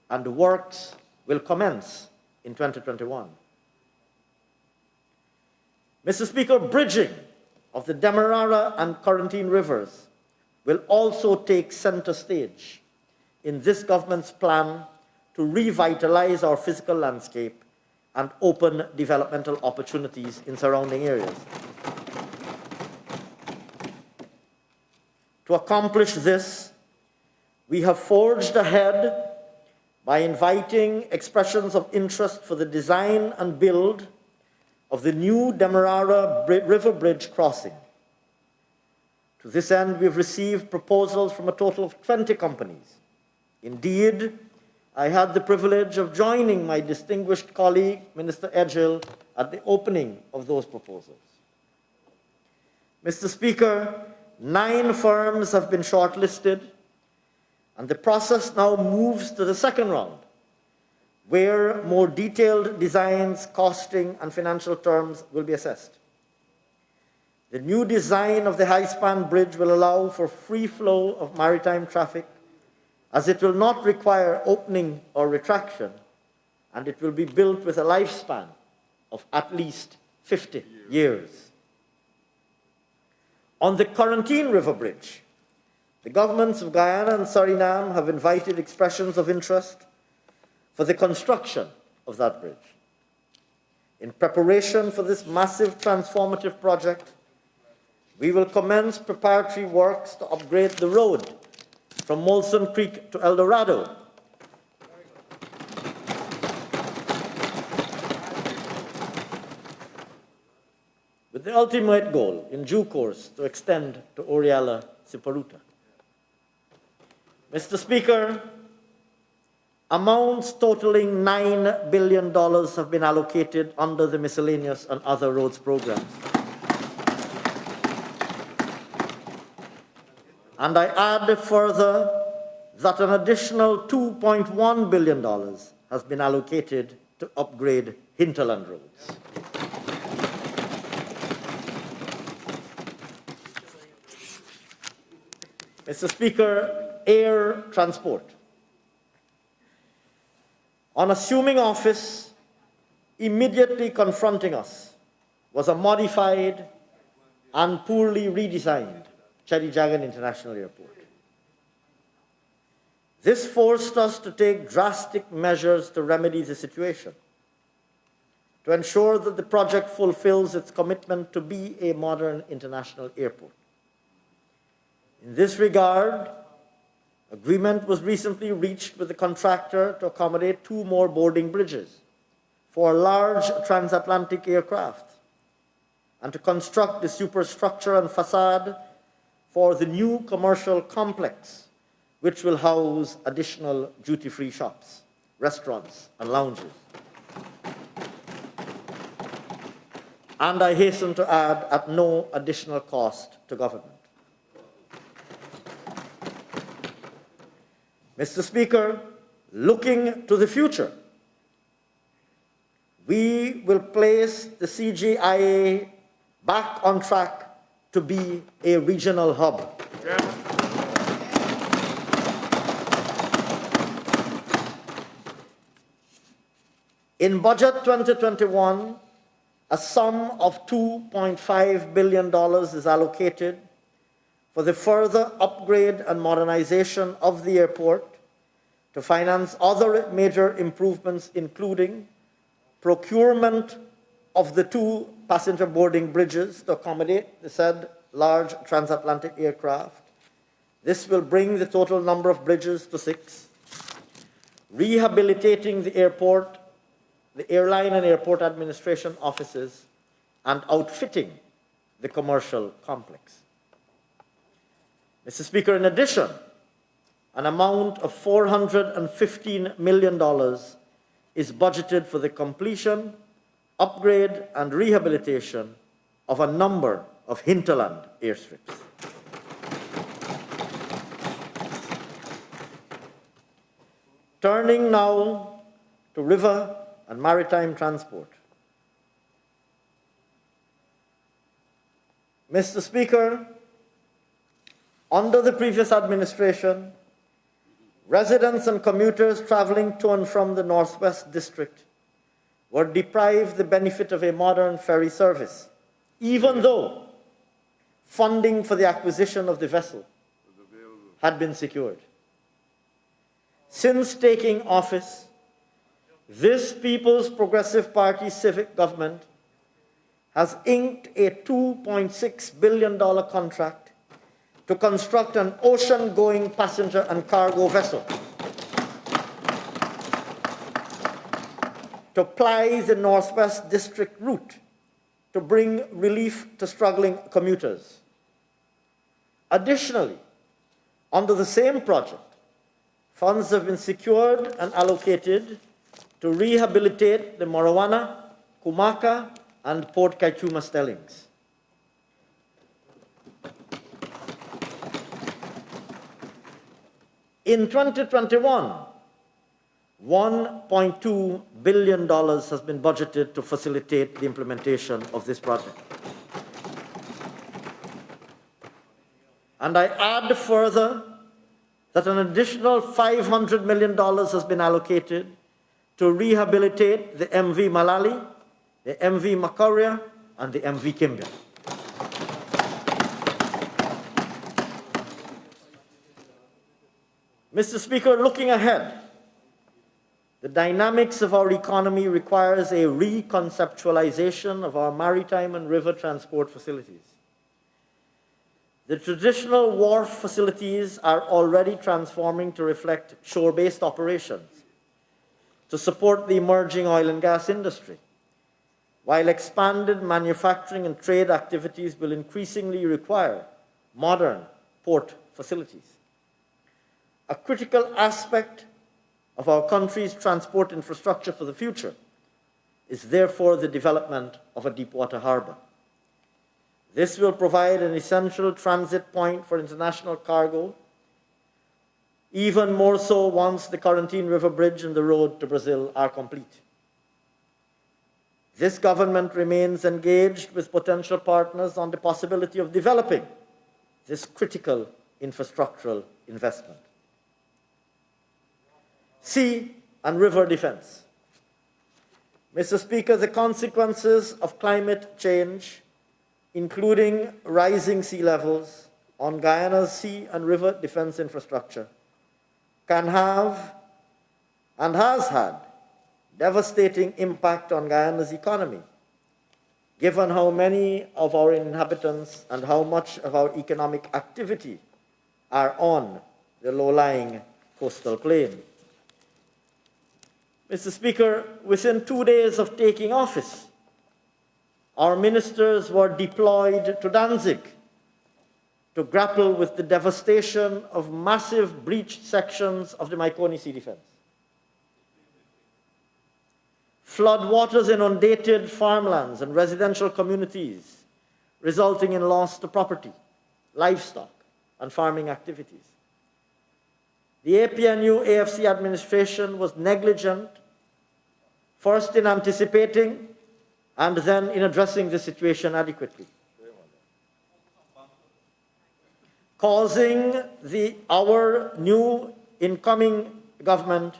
C: and works will commence in 2021. Mr. Speaker, bridging of the Demerara and Quarantine rivers will also take center stage in this government's plan to revitalize our physical landscape and open developmental opportunities in surrounding areas. To accomplish this, we have forged ahead by inviting expressions of interest for the design and build of the new Demerara River Bridge crossing. To this end, we've received proposals from a total of 20 companies. Indeed, I had the privilege of joining my distinguished colleague, Minister Edghill, at the opening of those proposals. Mr. Speaker, 9 firms have been shortlisted, and the process now moves to the second round, where more detailed designs, costing, and financial terms will be assessed. The new design of the high-span bridge will allow for free flow of maritime traffic, as it will not require opening or retraction, and it will be built with a lifespan of at least 50 years. On the Quarantine River Bridge, the governments of Guyana and Suriname have invited expressions of interest for the construction of that bridge. In preparation for this massive transformative project, we will commence preparatory works to upgrade the road from Molson Creek to El Dorado, with the ultimate goal, in due course, to extend to Oriala Siparuta. Mr. Speaker, amounts totaling $9 billion have been allocated under the miscellaneous and other roads programs. And I add further that an additional $2.1 billion has been allocated to upgrade hinterland roads. Mr. Speaker, air transport. On assuming office, immediately confronting us was a modified and poorly redesigned Cheddi Jagan International Airport. This forced us to take drastic measures to remedy the situation, to ensure that the project fulfills its commitment to be a modern international airport. In this regard, agreement was recently reached with the contractor to accommodate 2 more boarding bridges for large transatlantic aircraft and to construct the superstructure and facade for the new commercial complex, which will house additional duty-free shops, restaurants, and lounges. And I hasten to add, at no additional cost to government. Mr. Speaker, looking to the future, we will place the CGIA back on track to be a regional hub. Yeah. In Budget 2021, a sum of $2.5 billion is allocated for the further upgrade and modernization of the airport to finance other major improvements, including procurement of the 2 passenger boarding bridges to accommodate the said large transatlantic aircraft. This will bring the total number of bridges to 6. Rehabilitating the airport, the airline and airport administration offices, and outfitting the commercial complex. Mr. Speaker, in addition, an amount of $415 million is budgeted for the completion, upgrade, and rehabilitation of a number of hinterland airstrips. Turning now to river and maritime transport. Mr. Speaker, under the previous administration, residents and commuters traveling to and from the Northwest District were deprived the benefit of a modern ferry service, even though funding for the acquisition of the vessel had been secured. Since taking office, this People's Progressive Party civic government has inked a $2.6 billion contract to construct an ocean-going passenger and cargo vessel to ply the Northwest District route to bring relief to struggling commuters. Additionally, under the same project, funds have been secured and allocated to rehabilitate the Morawana, Kumaka, and Port Kaituma stellings. In 2021, $1.2 billion has been budgeted to facilitate the implementation of this project. And I add further that an additional $500 million has been allocated to rehabilitate the MV Malali, the MV Makaria, and the MV Kimbia. Mr. Speaker, looking ahead, the dynamics of our economy requires a reconceptualization of our maritime and river transport facilities. The traditional wharf facilities are already transforming to reflect shore-based operations to support the emerging oil and gas industry, while expanded manufacturing and trade activities will increasingly require modern port facilities. A critical aspect of our country's transport infrastructure for the future is therefore the development of a deepwater harbor. This will provide an essential transit point for international cargo, even more so once the Corentyne River Bridge and the road to Brazil are complete. This government remains engaged with potential partners on the possibility of developing this critical infrastructural investment. Sea and river defense. Mr. Speaker, the consequences of climate change, including rising sea levels on Guyana's sea and river defense infrastructure, can have and has had devastating impact on Guyana's economy, given how many of our inhabitants and how much of our economic activity are on the low-lying coastal plain. Mr. Speaker, within 2 days of taking office, our ministers were deployed to Danzig to grapple with the devastation of massive breached sections of the Maikoni Sea defense. Floodwaters inundated farmlands and residential communities, resulting in loss to property, livestock, and farming activities. The APNU AFC administration was negligent, first in anticipating and then in addressing the situation adequately, causing our new incoming government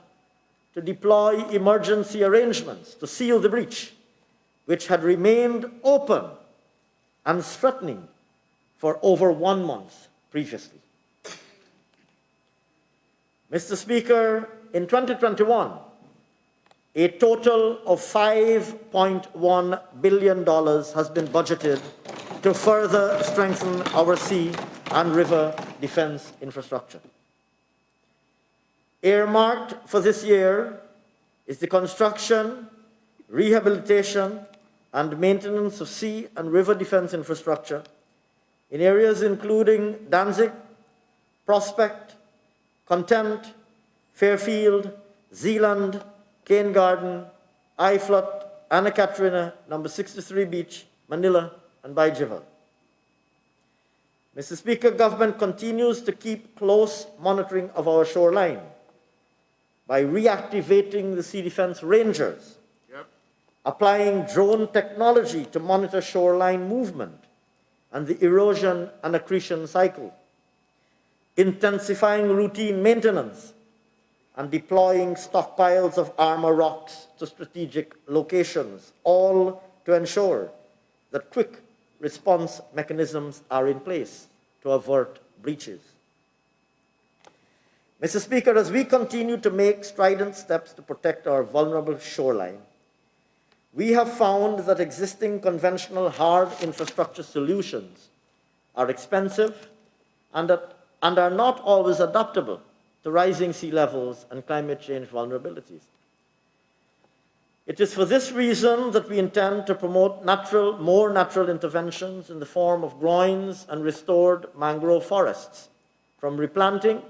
C: to deploy emergency arrangements to seal the breach, which had remained open and threatening for over 1 month previously. Mr. Speaker, in 2021, a total of $5.1 billion has been budgeted to further strengthen our sea and river defense infrastructure. Earmarked for this year is the construction, rehabilitation, and maintenance of sea and river defense infrastructure in areas including Danzig, Prospect, Content, Fairfield, Zeeland, Cane Garden, Iflot, Anna Katrina, number 63 Beach, Manila, and Baijival. Mr. Speaker, government continues to keep close monitoring of our shoreline by reactivating the Sea Defense Rangers, applying drone technology to monitor shoreline movement and the erosion and accretion cycle, intensifying routine maintenance, and deploying stockpiles of armor rocks to strategic locations, all to ensure that quick response mechanisms are in place to avert breaches. Mr. Speaker, as we continue to make strident steps to protect our vulnerable shoreline, we have found that existing conventional hard infrastructure solutions are expensive and are not always adaptable to rising sea levels and climate change vulnerabilities. It is for this reason that we intend to promote more natural interventions in the form of groins and restored mangrove forests, from replanting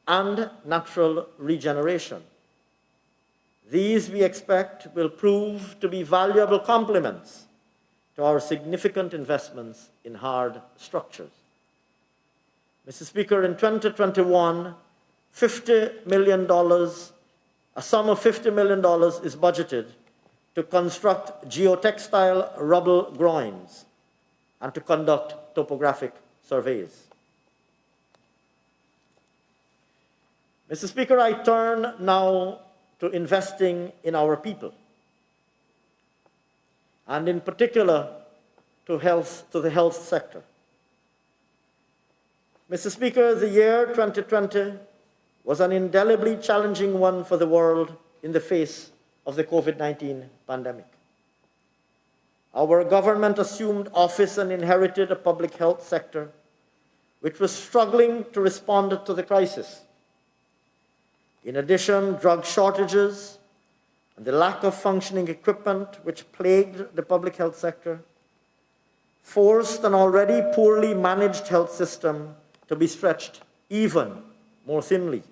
C: and natural regeneration. These, we expect, will prove to be valuable complements to our significant investments in hard structures. Mr. Speaker, in 2021, $50 million, a sum of $50 million is budgeted to construct geotextile rubble groins and to conduct topographic surveys. Mr. Speaker, I turn now to investing in our people, and in particular to the health sector. Mr. Speaker, the year 2020 was an indelibly challenging one for the world in the face of the COVID-19 pandemic. Our government assumed office and inherited a public health sector which was struggling to respond to the crisis. In addition, drug shortages and the lack of functioning equipment which plagued the public health sector forced an already poorly managed health system to be stretched even more thinly.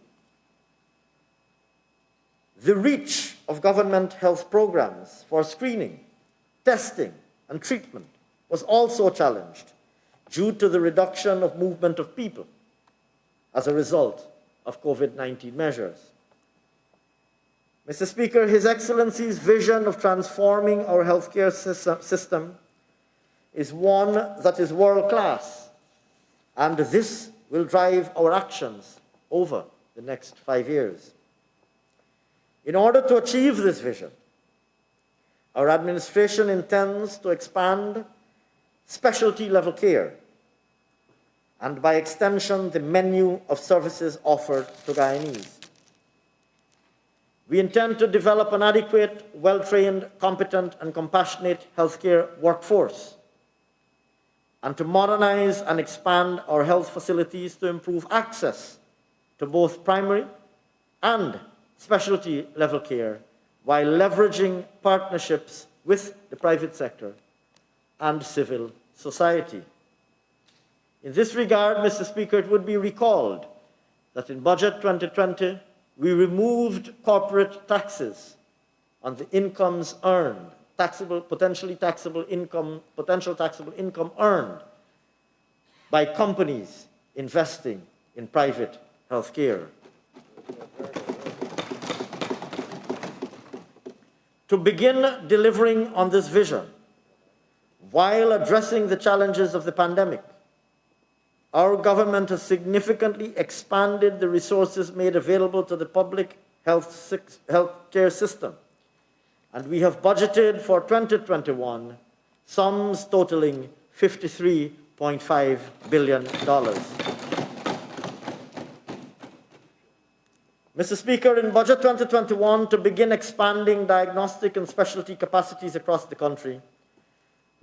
C: The reach of government health programs for screening, testing, and treatment was also challenged due to the reduction of movement of people as a result of COVID-19 measures. Mr. Speaker, His Excellency's vision of transforming our healthcare system is one that is world-class, and this will drive our actions over the next 5 years. In order to achieve this vision, our administration intends to expand specialty-level care and, by extension, the menu of services offered to Guyanese. We intend to develop an adequate, well-trained, competent, and compassionate healthcare workforce, and to modernize and expand our health facilities to improve access to both primary and specialty-level care, while leveraging partnerships with the private sector and civil society. In this regard, Mr. Speaker, it would be recalled that in Budget 2020, we removed corporate taxes on the incomes earned, potential taxable income earned by companies investing in private health care. To begin delivering on this vision, while addressing the challenges of the pandemic, our government has significantly expanded the resources made available to the public health care system, and we have budgeted for 2021 sums totaling $53.5 billion. Mr. Speaker, in Budget 2021, to begin expanding diagnostic and specialty capacities across the country,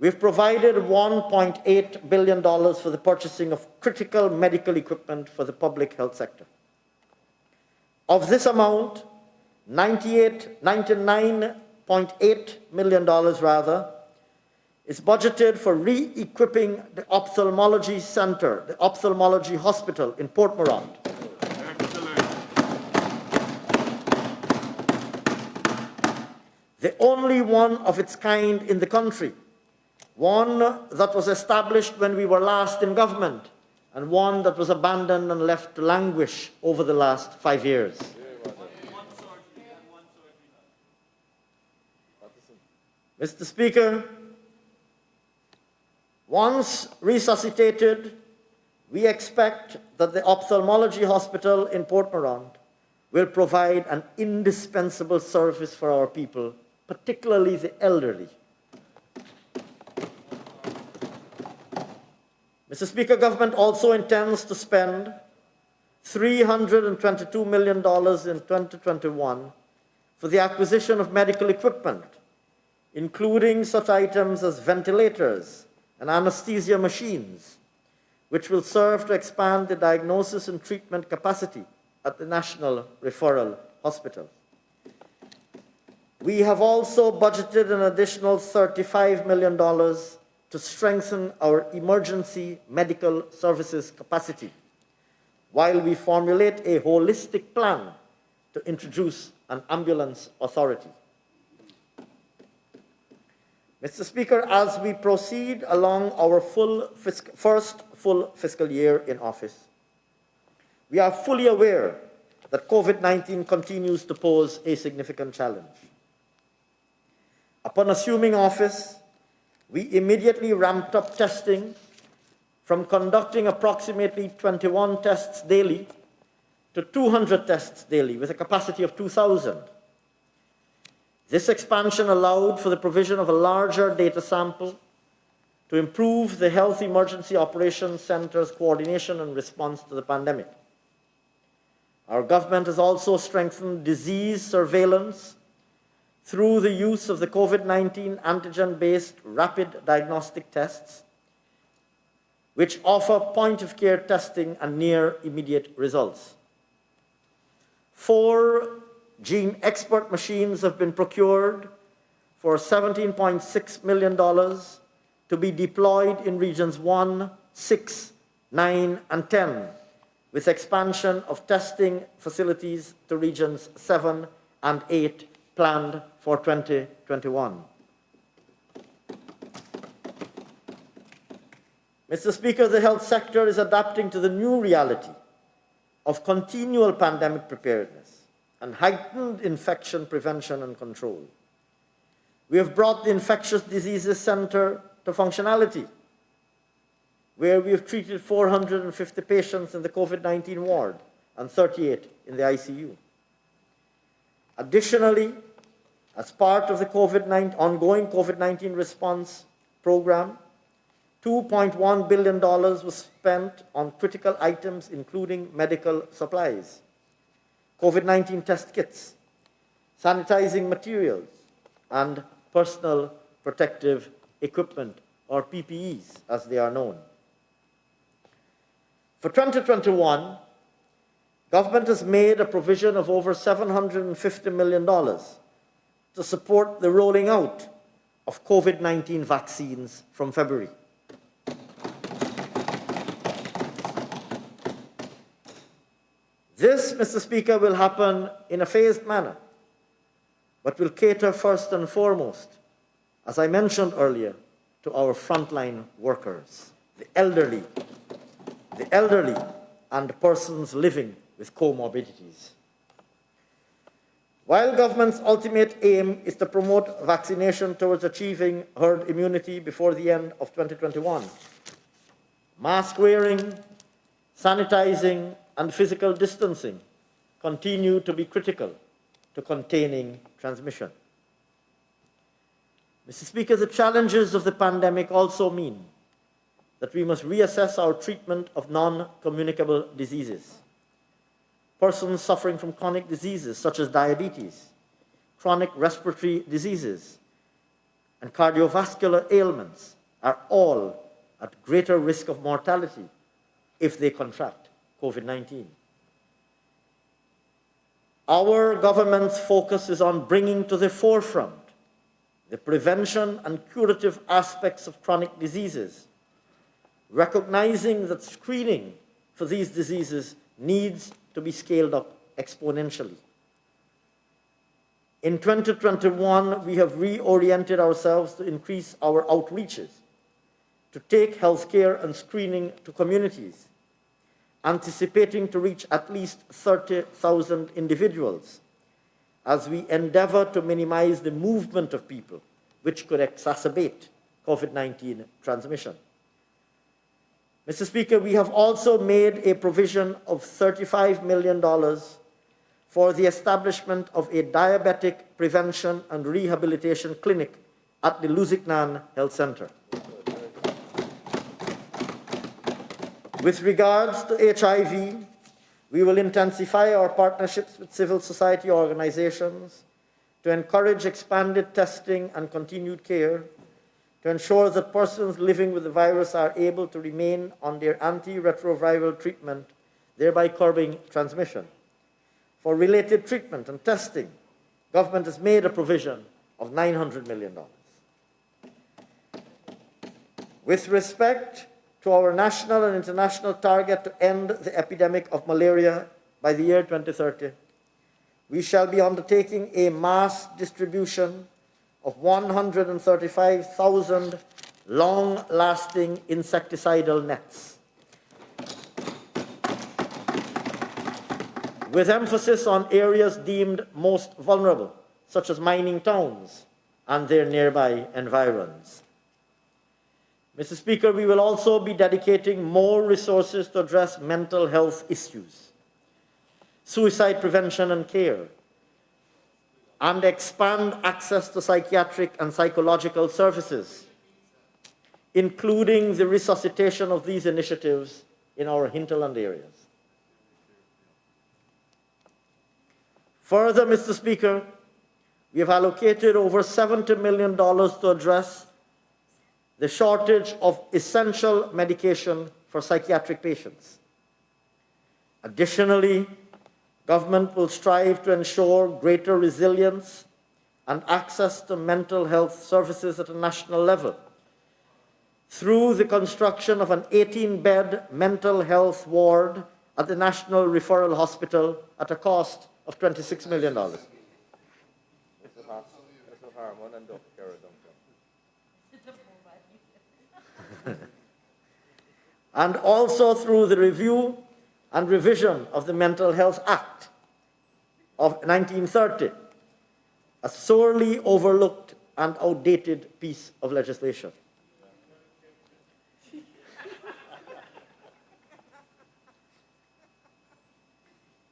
C: we've provided $1.8 billion for the purchasing of critical medical equipment for the public health sector. Of this amount, $99.8 million is budgeted for re-equipping the ophthalmology center, the ophthalmology hospital in Port Morant. The only one of its kind in the country, one that was established when we were last in government, and one that was abandoned and left to languish over the last 5 years. Mr. Speaker, once resuscitated, we expect that the ophthalmology hospital in Port Morant will provide an indispensable service for our people, particularly the elderly. Mr. Speaker, government also intends to spend $322 million in 2021 for the acquisition of medical equipment, including such items as ventilators and anesthesia machines, which will serve to expand the diagnosis and treatment capacity at the National Referral Hospital. We have also budgeted an additional $35 million to strengthen our emergency medical services capacity, while we formulate a holistic plan to introduce an ambulance authority. Mr. Speaker, as we proceed along our first full fiscal year in office, we are fully aware that COVID-19 continues to pose a significant challenge. Upon assuming office, we immediately ramped up testing from conducting approximately 21 tests daily to 200 tests daily with a capacity of 2,000. This expansion allowed for the provision of a larger data sample to improve the Health Emergency Operations Center's coordination and response to the pandemic. Our government has also strengthened disease surveillance through the use of the COVID-19 antigen-based rapid diagnostic tests, which offer point-of-care testing and near immediate results. 4 gene expert machines have been procured for $17.6 million to be deployed in regions 1, 6, 9, and 10, with expansion of testing facilities to regions 7 and 8 planned for 2021. Mr. Speaker, the health sector is adapting to the new reality of continual pandemic preparedness and heightened infection prevention and control. We have brought the Infectious Diseases Center to functionality, where we have treated 450 patients in the COVID-19 ward and 38 in the ICU. Additionally, as part of the ongoing COVID-19 response program, $2.1 billion was spent on critical items, including medical supplies, COVID-19 test kits, sanitizing materials, and personal protective equipment, or PPEs, as they are known. For 2021, government has made a provision of over $750 million to support the rolling out of COVID-19 vaccines from February. This, Mr. Speaker, will happen in a phased manner, but will cater first and foremost, as I mentioned earlier, to our frontline workers, the elderly, and persons living with comorbidities. While government's ultimate aim is to promote vaccination towards achieving herd immunity before the end of 2021, mask wearing, sanitizing, and physical distancing continue to be critical to containing transmission. Mr. Speaker, the challenges of the pandemic also mean that we must reassess our treatment of non-communicable diseases. Persons suffering from chronic diseases such as diabetes, chronic respiratory diseases, and cardiovascular ailments are all at greater risk of mortality if they contract COVID-19. Our government's focus is on bringing to the forefront the prevention and curative aspects of chronic diseases, recognizing that screening for these diseases needs to be scaled up exponentially. In 2021, we have reoriented ourselves to increase our outreaches, to take healthcare and screening to communities, anticipating to reach at least 30,000 individuals as we endeavor to minimize the movement of people, which could exacerbate COVID-19 transmission. Mr. Speaker, we have also made a provision of $35 million for the establishment of a diabetic prevention and rehabilitation clinic at the Lusignan Health Center. With regards to HIV, we will intensify our partnerships with civil society organizations to encourage expanded testing and continued care, to ensure that persons living with the virus are able to remain on their antiretroviral treatment, thereby curbing transmission. For related treatment and testing, government has made a provision of $900 million. With respect to our national and international target to end the epidemic of malaria by the year 2030, we shall be undertaking a mass distribution of 135,000 long-lasting insecticidal nets, with emphasis on areas deemed most vulnerable, such as mining towns and their nearby environs. Mr. Speaker, we will also be dedicating more resources to address mental health issues, suicide prevention and care, and expand access to psychiatric and psychological services, including the resuscitation of these initiatives in our hinterland areas. Further, Mr. Speaker, we have allocated over $70 million to address the shortage of essential medication for psychiatric patients. Additionally, government will strive to ensure greater resilience and access to mental health services at a national level through the construction of an 18-bed mental health ward at the National Referral Hospital at a cost of $26 million. And also through the review and revision of the Mental Health Act, of 1930, a sorely overlooked and outdated piece of legislation.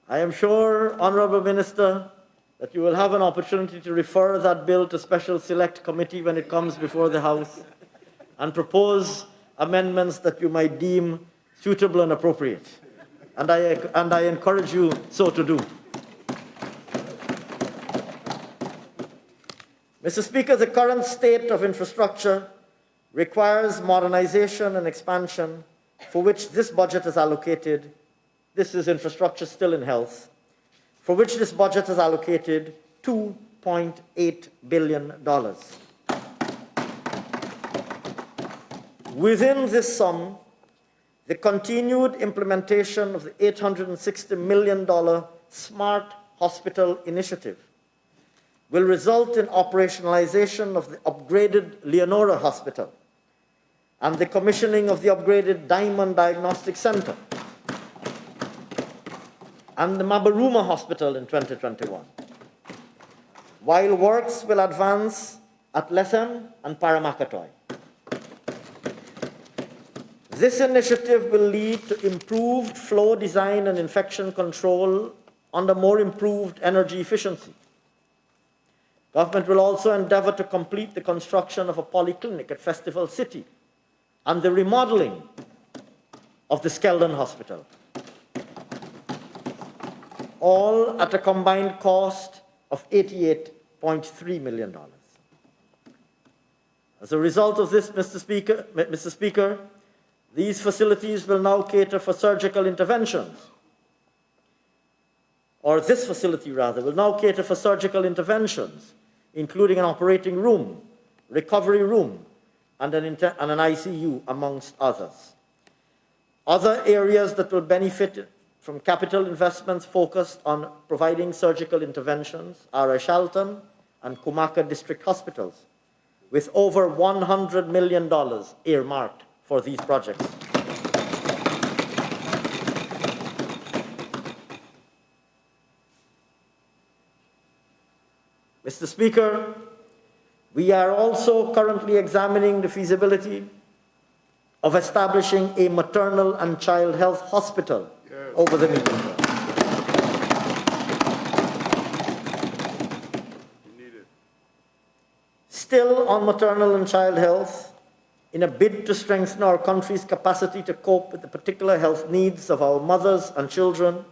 C: I am sure, Honourable Minister, that you will have an opportunity to refer that bill to Special Select Committee when it comes before the House and propose amendments that you might deem suitable and appropriate. And I encourage you so to do. Mr. Speaker, the current state of infrastructure requires modernization and expansion for which this budget is allocated. This is infrastructure still in health, for which this budget has allocated $2.8 billion. Within this sum, the continued implementation of the $860 million Smart Hospital Initiative will result in operationalization of the upgraded Leonora Hospital and the commissioning of the upgraded Diamond Diagnostic Center and the Mabaruma Hospital in 2021, while works will advance at Lethem and Paramakatoy. This initiative will lead to improved flow design and infection control under more improved energy efficiency. Government will also endeavour to complete the construction of a polyclinic at Festival City and the remodeling of the Skeldon Hospital, all at a combined cost of $88.3 million. As a result of this, Mr. Speaker, these facilities will now cater for surgical interventions, or this facility rather, will now cater for surgical interventions, including an operating room, recovery room, and an ICU, amongst others. Other areas that will benefit from capital investments focused on providing surgical interventions are Ashalton and Kumaka district hospitals, with over $100 million earmarked for these projects. Mr. Speaker, we are also currently examining the feasibility of establishing a maternal and child health hospital over the medium term. Still on maternal and child health, in a bid to strengthen our country's capacity to cope with the particular health needs of our mothers and children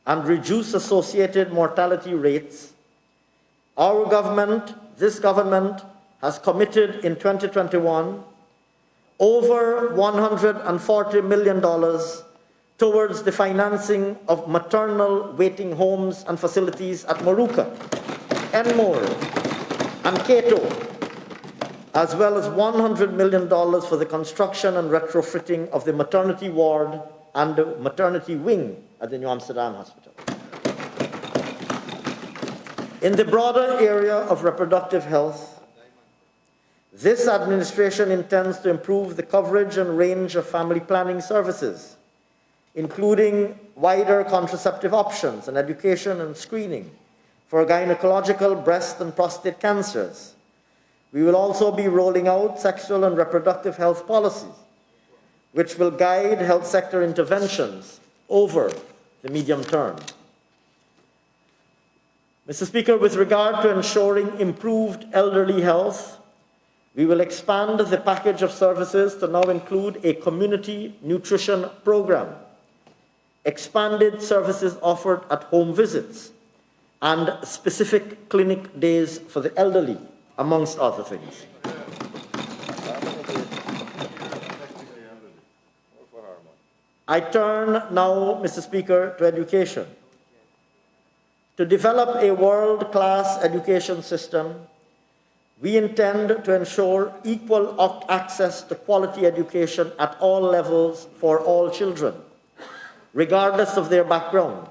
C: and reduce associated mortality rates, our government, this government, has committed in 2021 over $140 million towards the financing of maternal waiting homes and facilities at Moruka, Enmore, and Kato, as well as $100 million for the construction and retrofitting of the maternity ward and the maternity wing at the New Amsterdam Hospital. In the broader area of reproductive health, this administration intends to improve the coverage and range of family planning services, including wider contraceptive options and education and screening for gynecological, breast and prostate cancers. We will also be rolling out sexual and reproductive health policies, which will guide health sector interventions over the medium term. Mr. Speaker, with regard to ensuring improved elderly health, we will expand the package of services to now include a community nutrition program, expanded services offered at home visits, and specific clinic days for the elderly, amongst other things. I turn now, Mr. Speaker, to education. To develop a world-class education system, we intend to ensure equal access to quality education at all levels for all children, regardless of their background,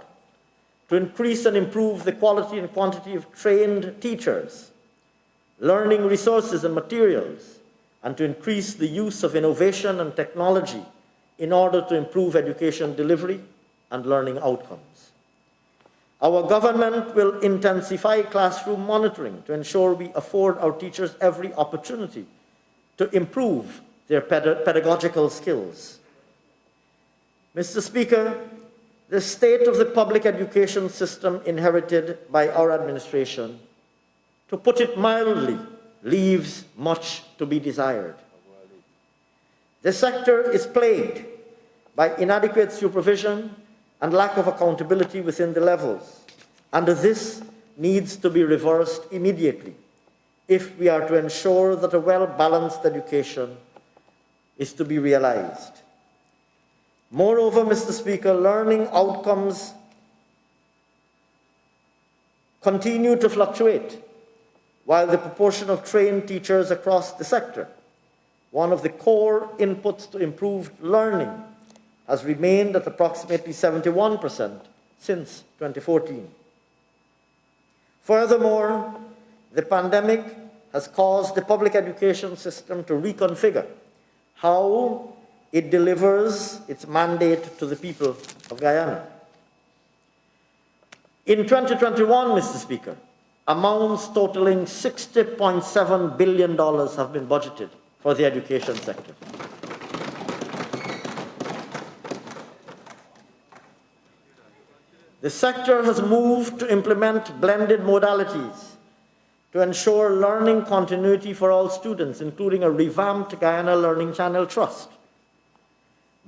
C: to increase and improve the quality and quantity of trained teachers, learning resources and materials, and to increase the use of innovation and technology in order to improve education delivery and learning outcomes. Our government will intensify classroom monitoring to ensure we afford our teachers every opportunity to improve their pedagogical skills. Mr. Speaker, the state of the public education system inherited by our administration, to put it mildly, leaves much to be desired. The sector is plagued by inadequate supervision and lack of accountability within the levels, and this needs to be reversed immediately if we are to ensure that a well-balanced education is to be realized. Moreover, Mr. Speaker, learning outcomes continue to fluctuate, while the proportion of trained teachers across the sector, one of the core inputs to improved learning, has remained at approximately 71% since 2014. Furthermore, the pandemic has caused the public education system to reconfigure how it delivers its mandate to the people of Guyana. In 2021, Mr. Speaker, amounts totaling $60.7 billion have been budgeted for the education sector. The sector has moved to implement blended modalities to ensure learning continuity for all students, including a revamped Guyana Learning Channel Trust,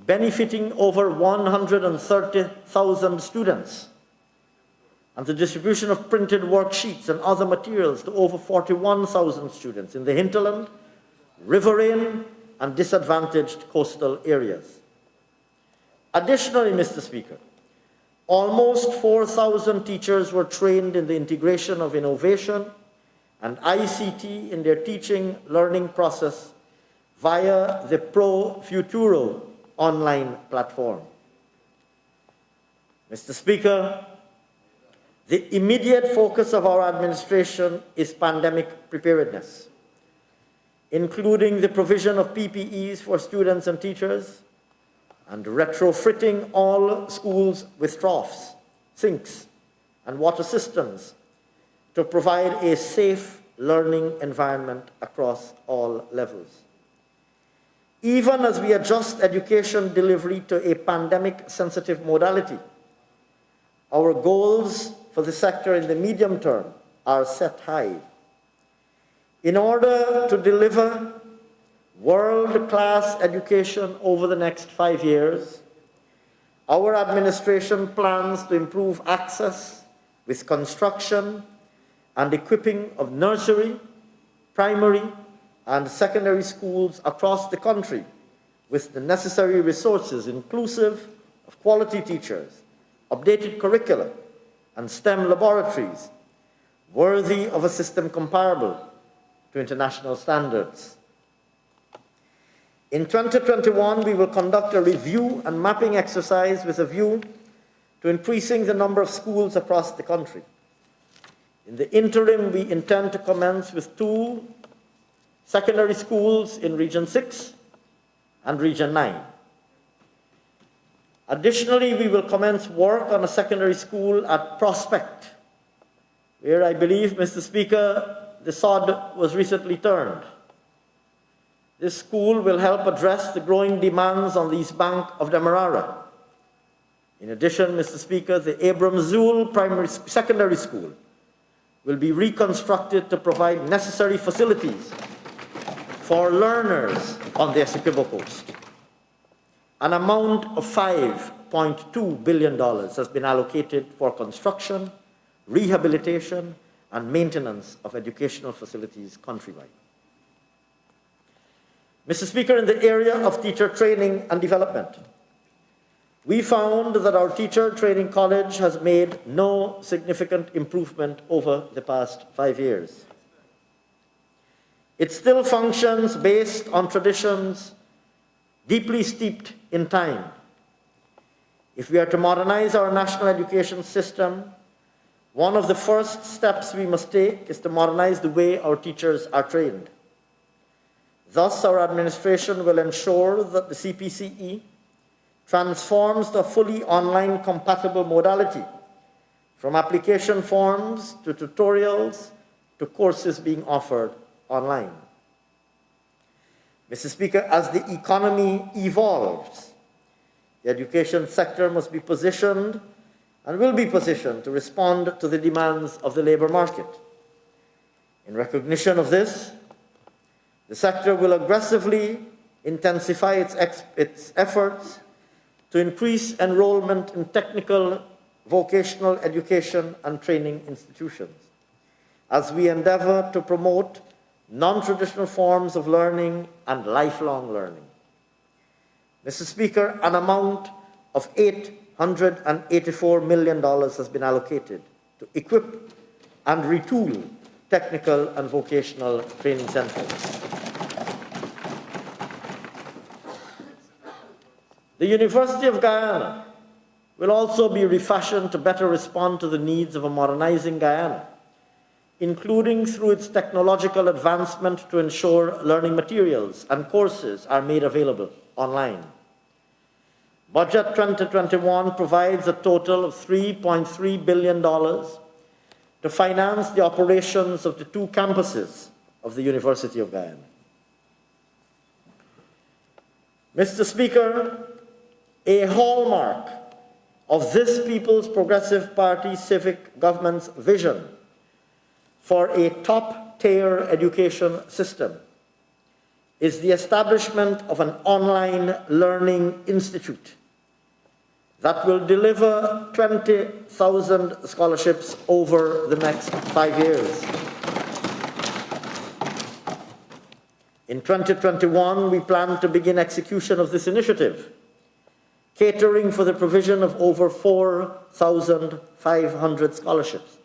C: benefiting over 130,000 students, and the distribution of printed worksheets and other materials to over 41,000 students in the hinterland, riverine, and disadvantaged coastal areas. Additionally, Mr. Speaker, almost 4,000 teachers were trained in the integration of innovation and ICT in their teaching learning process via the Pro Futuro online platform. Mr. Speaker, the immediate focus of our administration is pandemic preparedness, including the provision of PPEs for students and teachers, and retrofitting all schools with troughs, sinks, and water systems to provide a safe learning environment across all levels. Even as we adjust education delivery to a pandemic-sensitive modality, our goals for the sector in the medium term are set high. In order to deliver world-class education over the next 5 years, our administration plans to improve access with construction and equipping of nursery, primary, and secondary schools across the country with the necessary resources inclusive of quality teachers, updated curricula, and STEM laboratories, worthy of a system comparable to international standards. In 2021, we will conduct a review and mapping exercise with a view to increasing the number of schools across the country. In the interim, we intend to commence with 2 secondary schools in Region 6 and Region 9. Additionally, we will commence work on a secondary school at Prospect, where I believe, Mr. Speaker, the sod was recently turned. This school will help address the growing demands on the east bank of the Demerara. In addition, Mr. Speaker, the Abram Zool Secondary School will be reconstructed to provide necessary facilities for learners on the Essequibo Coast. An amount of $5.2 billion has been allocated for construction, rehabilitation, and maintenance of educational facilities countrywide. Mr. Speaker, in the area of teacher training and development, we found that our teacher training college has made no significant improvement over the past 5 years. It still functions based on traditions deeply steeped in time. If we are to modernize our national education system, one of the first steps we must take is to modernize the way our teachers are trained. Thus, our administration will ensure that the CPCE transforms to a fully online compatible modality from application forms to tutorials to courses being offered online. Mr. Speaker, as the economy evolves, the education sector must be positioned and will be positioned to respond to the demands of the labor market. In recognition of this, the sector will aggressively intensify its efforts to increase enrollment in technical, vocational education and training institutions, as we endeavor to promote non-traditional forms of learning and lifelong learning. Mr. Speaker, an amount of $884 million has been allocated to equip and retool technical and vocational training centers. The University of Guyana will also be refashioned to better respond to the needs of a modernizing Guyana, including through its technological advancement to ensure learning materials and courses are made available online. Budget 2021 provides a total of $3.3 billion to finance the operations of the 2 campuses of the University of Guyana. Mr. Speaker, a hallmark of this People's Progressive Party civic government's vision for a top-tier education system is the establishment of an online learning institute that will deliver 20,000 scholarships over the next 5 years. In 2021, we plan to begin execution of this initiative, catering for the provision of over 4,500 scholarships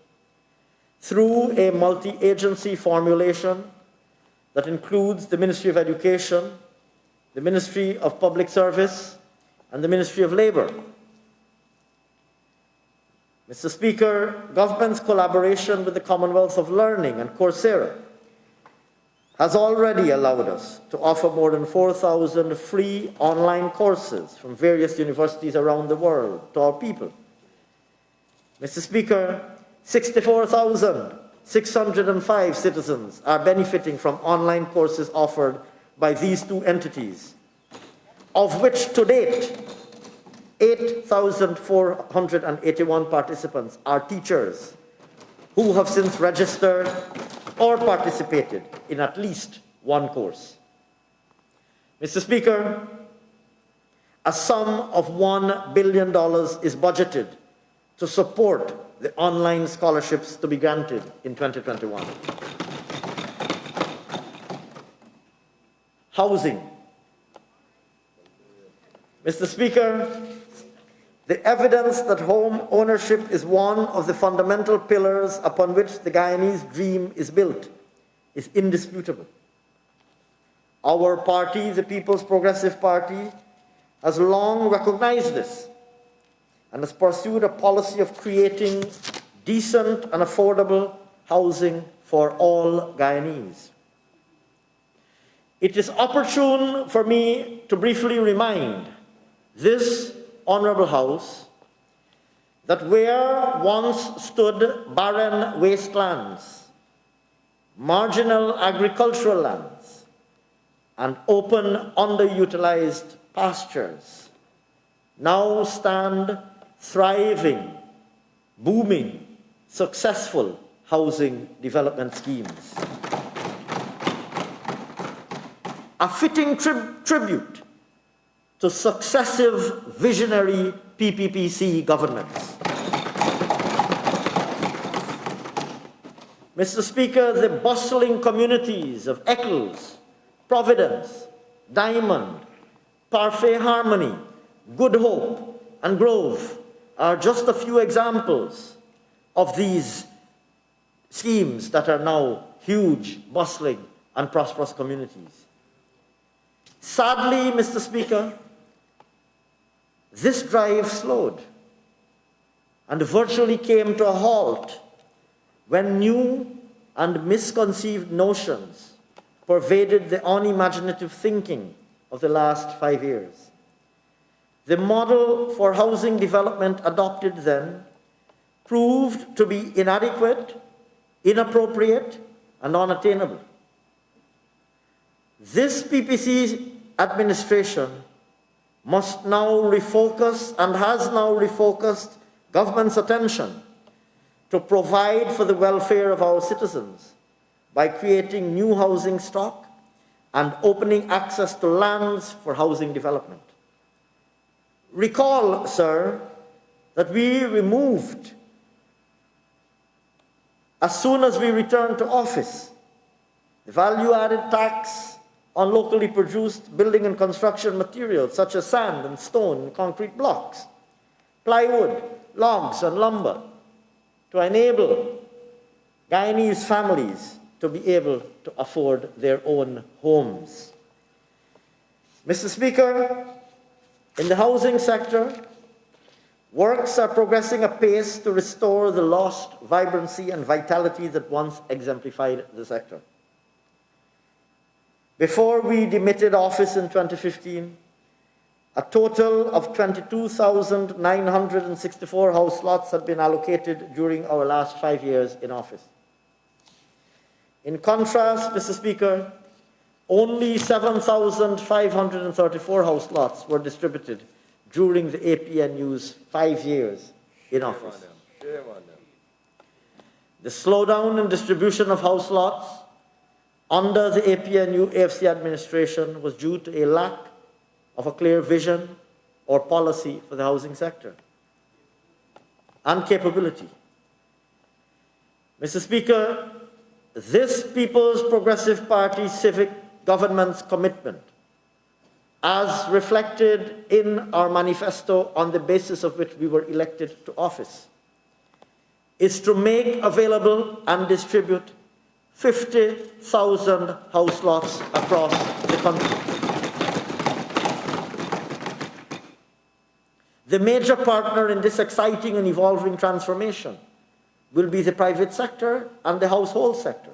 C: through a multi-agency formulation that includes the Ministry of Education, the Ministry of Public Service, and the Ministry of Labour. Mr. Speaker, government's collaboration with the Commonwealth of Learning and Coursera has already allowed us to offer more than 4,000 free online courses from various universities around the world to our people. Mr. Speaker, 64,605 citizens are benefiting from online courses offered by these 2 entities, of which to date, 8,481 participants are teachers who have since registered or participated in at least 1 course. Mr. Speaker, a sum of $1 billion is budgeted to support the online scholarships to be granted in 2021. Housing. Mr. Speaker, the evidence that home ownership is one of the fundamental pillars upon which the Guyanese dream is built is indisputable. Our party, the People's Progressive Party, has long recognized this and has pursued a policy of creating decent and affordable housing for all Guyanese. It is opportune for me to briefly remind this Honourable House that where once stood barren wastelands, marginal agricultural lands, and open underutilized pastures, now stand thriving, booming, successful housing development schemes. A fitting tribute to successive visionary PPPC governments. Mr. Speaker, the bustling communities of Eccles, Providence, Diamond, Parfait Harmony, Good Hope, and Grove are just a few examples of these schemes that are now huge, bustling, and prosperous communities. Sadly, Mr. Speaker, this drive slowed and virtually came to a halt when new and misconceived notions pervaded the unimaginative thinking of the last 5 years. The model for housing development adopted then proved to be inadequate, inappropriate, and unattainable. This PPC administration must now refocus and has now refocused government's attention to provide for the welfare of our citizens by creating new housing stock and opening access to lands for housing development. Recall, sir, that we removed, as soon as we returned to office, the value-added tax on locally produced building and construction materials such as sand and stone and concrete blocks, plywood, logs, and lumber, to enable Guyanese families to be able to afford their own homes. Mr. Speaker, in the housing sector, works are progressing apace to restore the lost vibrancy and vitality that once exemplified the sector. Before we demitted office in 2015, a total of 22,964 house lots had been allocated during our last 5 years in office. In contrast, Mr. Speaker, only 7,534 house lots were distributed during the APNU's 5 years in office. The slowdown in distribution of house lots under the APNU-AFC administration was due to a lack of a clear vision or policy for the housing sector and capability. Mr. Speaker, this People's Progressive Party civic government's commitment, as reflected in our manifesto on the basis of which we were elected to office, is to make available and distribute 50,000 house lots across the country. The major partner in this exciting and evolving transformation will be the private sector and the household sector,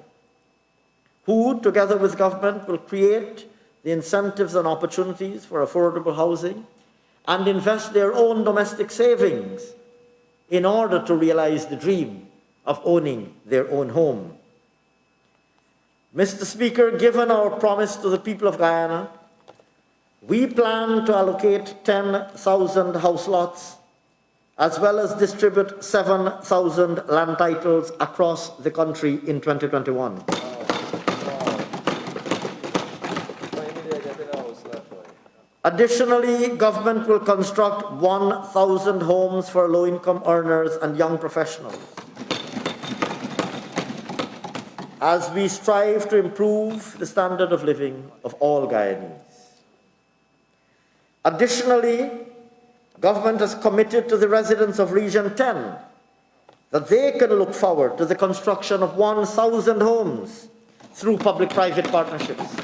C: who, together with government, will create the incentives and opportunities for affordable housing and invest their own domestic savings in order to realize the dream of owning their own home. Mr. Speaker, given our promise to the people of Guyana, we plan to allocate 10,000 house lots as well as distribute 7,000 land titles across the country in 2021. Additionally, government will construct 1,000 homes for low-income earners and young professionals as we strive to improve the standard of living of all Guyanese. Additionally, government has committed to the residents of Region 10 that they can look forward to the construction of 1,000 homes through public-private partnerships,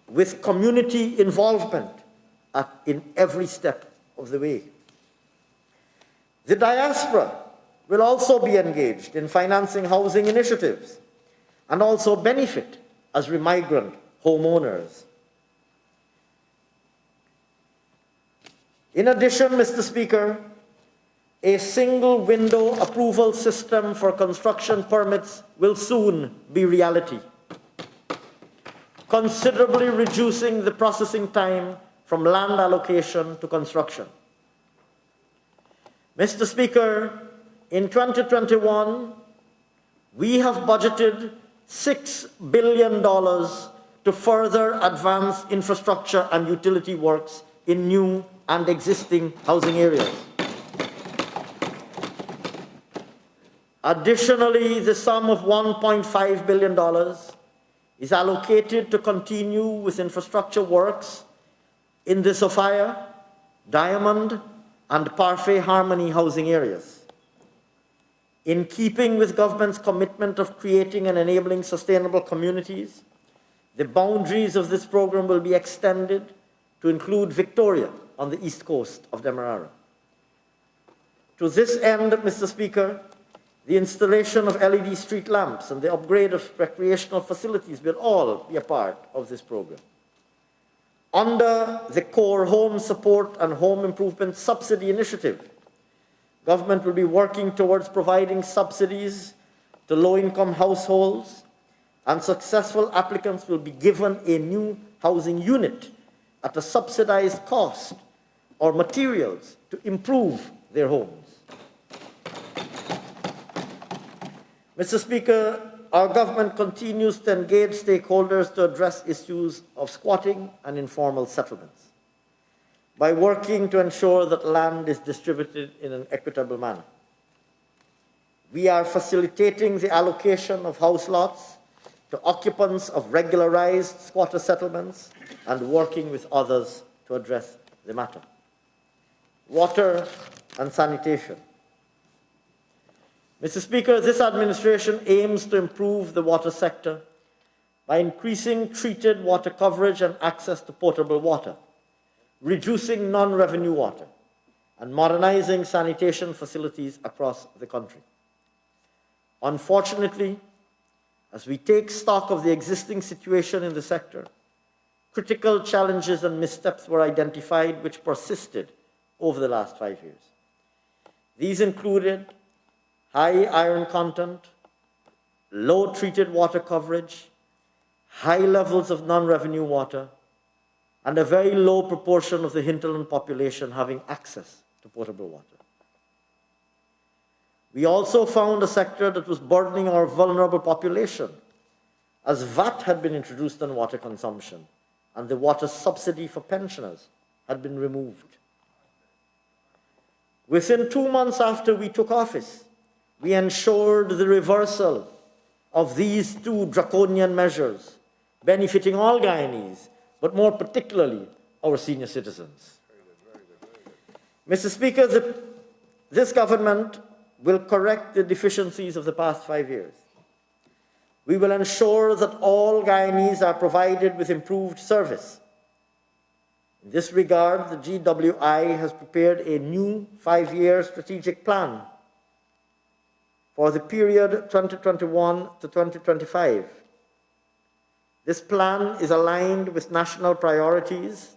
C: with community involvement in every step of the way. The diaspora will also be engaged in financing housing initiatives and also benefit as migrant homeowners. In addition, Mr. Speaker, a single window approval system for construction permits will soon be reality, considerably reducing the processing time from land allocation to construction. Mr. Speaker, in 2021, we have budgeted $6 billion to further advance infrastructure and utility works in new and existing housing areas. Additionally, the sum of $1.5 billion is allocated to continue with infrastructure works in the Sophia, Diamond, and Parfait Harmony housing areas. In keeping with government's commitment of creating and enabling sustainable communities, the boundaries of this program will be extended to include Victoria on the east coast of Demerara. To this end, Mr. Speaker, the installation of LED street lamps and the upgrade of recreational facilities will all be a part of this program. Under the Core Home Support and Home Improvement Subsidy Initiative, Government will be working towards providing subsidies to low-income households, and successful applicants will be given a new housing unit at a subsidized cost or materials to improve their homes. Mr. Speaker, our government continues to engage stakeholders to address issues of squatting and informal settlements by working to ensure that land is distributed in an equitable manner. We are facilitating the allocation of house lots to occupants of regularized squatter settlements and working with others to address the matter. Water and sanitation. Mr. Speaker, this administration aims to improve the water sector by increasing treated water coverage and access to potable water, reducing non-revenue water, and modernizing sanitation facilities across the country. Unfortunately, as we take stock of the existing situation in the sector, critical challenges and missteps were identified which persisted over the last 5 years. These included high iron content, low treated water coverage, high levels of non-revenue water, and a very low proportion of the hinterland population having access to potable water. We also found a sector that was burdening our vulnerable population, as VAT had been introduced on water consumption, and the water subsidy for pensioners had been removed. Within 2 months after we took office, we ensured the reversal of these two draconian measures, benefiting all Guyanese, but more particularly our senior citizens. Mr. Speaker, this government will correct the deficiencies of the past 5 years. We will ensure that all Guyanese are provided with improved service. In this regard, the GWI has prepared a new 5-year strategic plan for the period 2021 to 2025. This plan is aligned with national priorities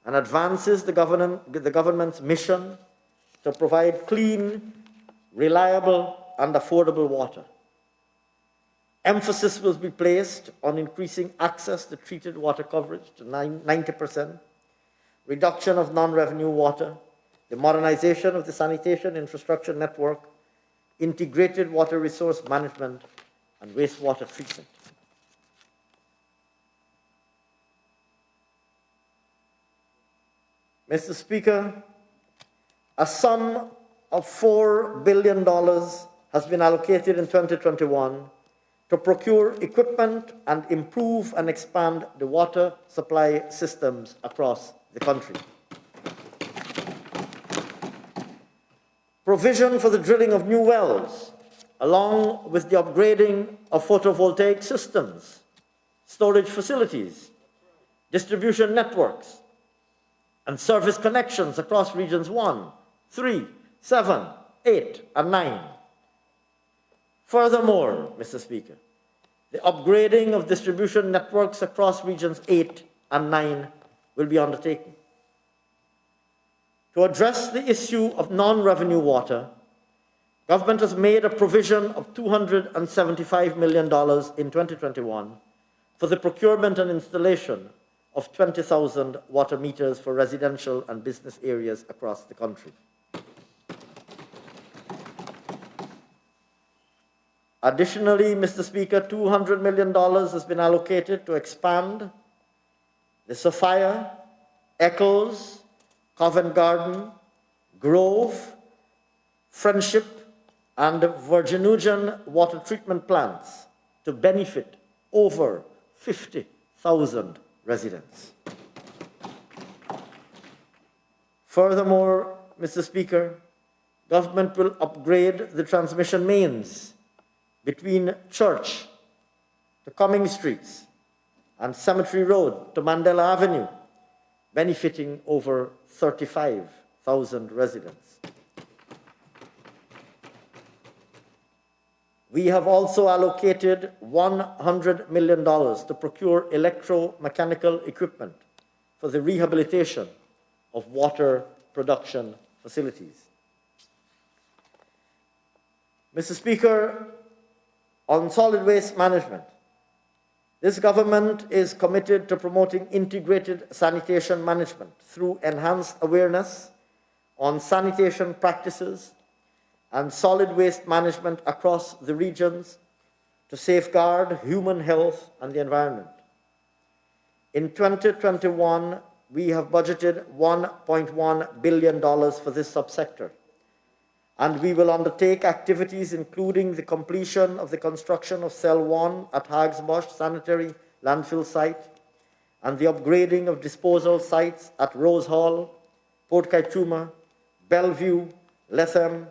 C: and advances the government's mission to provide clean, reliable, and affordable water. Emphasis will be placed on increasing access to treated water coverage to 90%, reduction of non-revenue water, the modernization of the sanitation infrastructure network, integrated water resource management, and wastewater treatment. Mr. Speaker, a sum of $4 billion has been allocated in 2021 to procure equipment and improve and expand the water supply systems across the country. Provision for the drilling of new wells, along with the upgrading of photovoltaic systems, storage facilities, distribution networks, and service connections across regions 1, 3, 7, 8, and 9. Furthermore, Mr. Speaker, the upgrading of distribution networks across regions 8 and 9 will be undertaken. To address the issue of non-revenue water, government has made a provision of $275 million in 2021 for the procurement and installation of 20,000 water meters for residential and business areas across the country. Additionally, Mr. Speaker, $200 million has been allocated to expand the Sophia, Echoes, Covent Garden, Grove, Friendship, and Virginujan water treatment plants to benefit over 50,000 residents. Furthermore, Mr. Speaker, government will upgrade the transmission mains between Church to Cumming Streets and Cemetery Road to Mandela Avenue, benefiting over 35,000 residents. We have also allocated $100 million to procure electromechanical equipment for the rehabilitation of water production facilities. Mr. Speaker, on solid waste management, this government is committed to promoting integrated sanitation management through enhanced awareness on sanitation practices and solid waste management across the regions to safeguard human health and the environment. In 2021, we have budgeted $1.1 billion for this subsector, and we will undertake activities including the completion of the construction of Cell 1 at Hagsbosch Sanitary Landfill Site and the upgrading of disposal sites at Rose Hall, Port Kaituma, Bellevue, Lethem,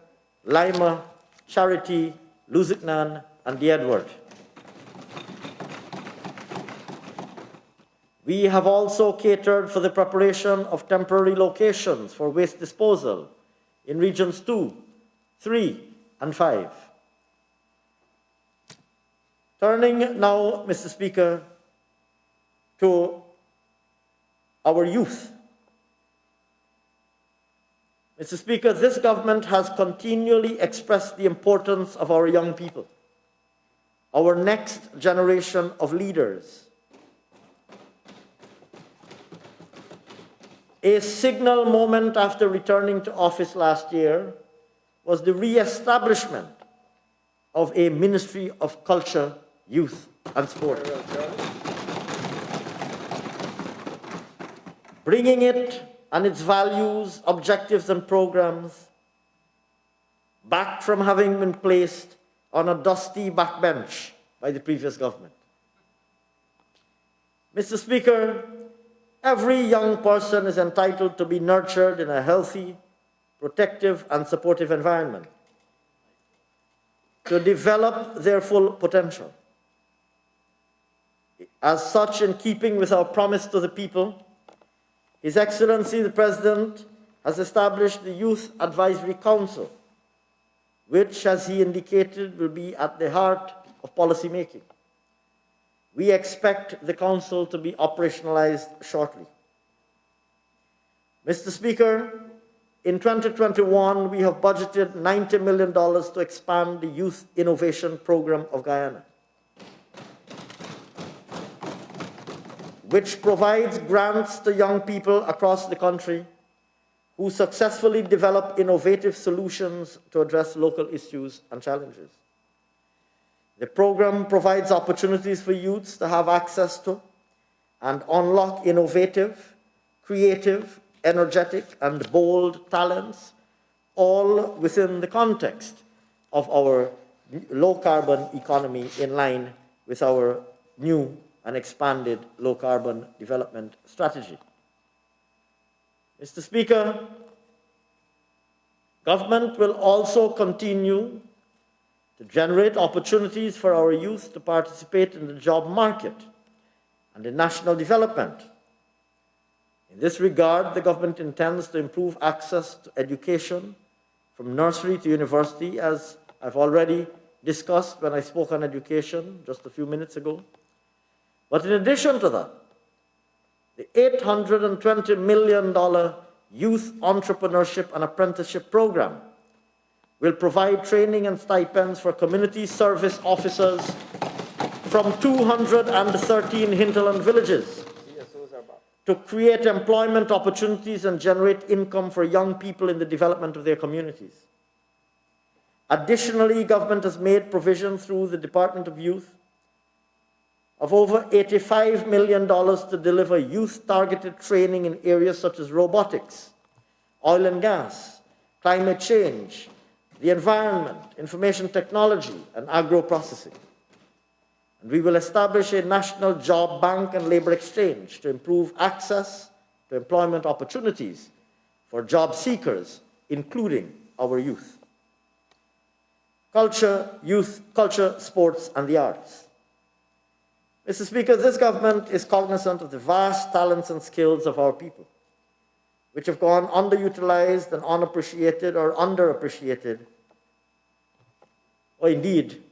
C: Lima, Charity, Luziknan, and the Edward. We have also catered for the preparation of temporary locations for waste disposal in regions 2, 3, and 5. Turning now, Mr. Speaker, to our youth. Mr. Speaker, this government has continually expressed the importance of our young people, our next generation of leaders. A signal moment after returning to office last year was the re-establishment of a Ministry of Culture, Youth and Sport. Bringing it and its values, objectives and programs back from having been placed on a dusty backbench by the previous government. Mr. Speaker, every young person is entitled to be nurtured in a healthy, protective, and supportive environment to develop their full potential. As such, in keeping with our promise to the people, His Excellency the President has established the Youth Advisory Council, which, as he indicated, will be at the heart of policy making. We expect the Council to be operationalized shortly. Mr. Speaker, in 2021, we have budgeted $90 million to expand the Youth Innovation Program of Guyana, which provides grants to young people across the country who successfully develop innovative solutions to address local issues and challenges. The program provides opportunities for youths to have access to and unlock innovative, creative, energetic, and bold talents, all within the context of our low-carbon economy in line with our new and expanded low-carbon development strategy. Mr. Speaker, government will also continue to generate opportunities for our youth to participate in the job market and in national development. In this regard, the government intends to improve access to education from nursery to university, as I've already discussed when I spoke on education just a few minutes ago. But in addition to that, the $820 million Youth Entrepreneurship and Apprenticeship Program will provide training and stipends for community service officers from 213 hinterland villages to create employment opportunities and generate income for young people in the development of their communities. Additionally, government has made provision through the Department of Youth of over $85 million to deliver youth-targeted training in areas such as robotics, oil and gas, climate change, the environment, information technology, and agro-processing. And we will establish a national job bank and labor exchange to improve access to employment opportunities for job seekers, including our youth. Culture, youth, culture, sports, and the arts. Mr. Speaker, this government is cognizant of the vast talents and skills of our people, which have gone underutilized and unappreciated or underappreciated, or indeed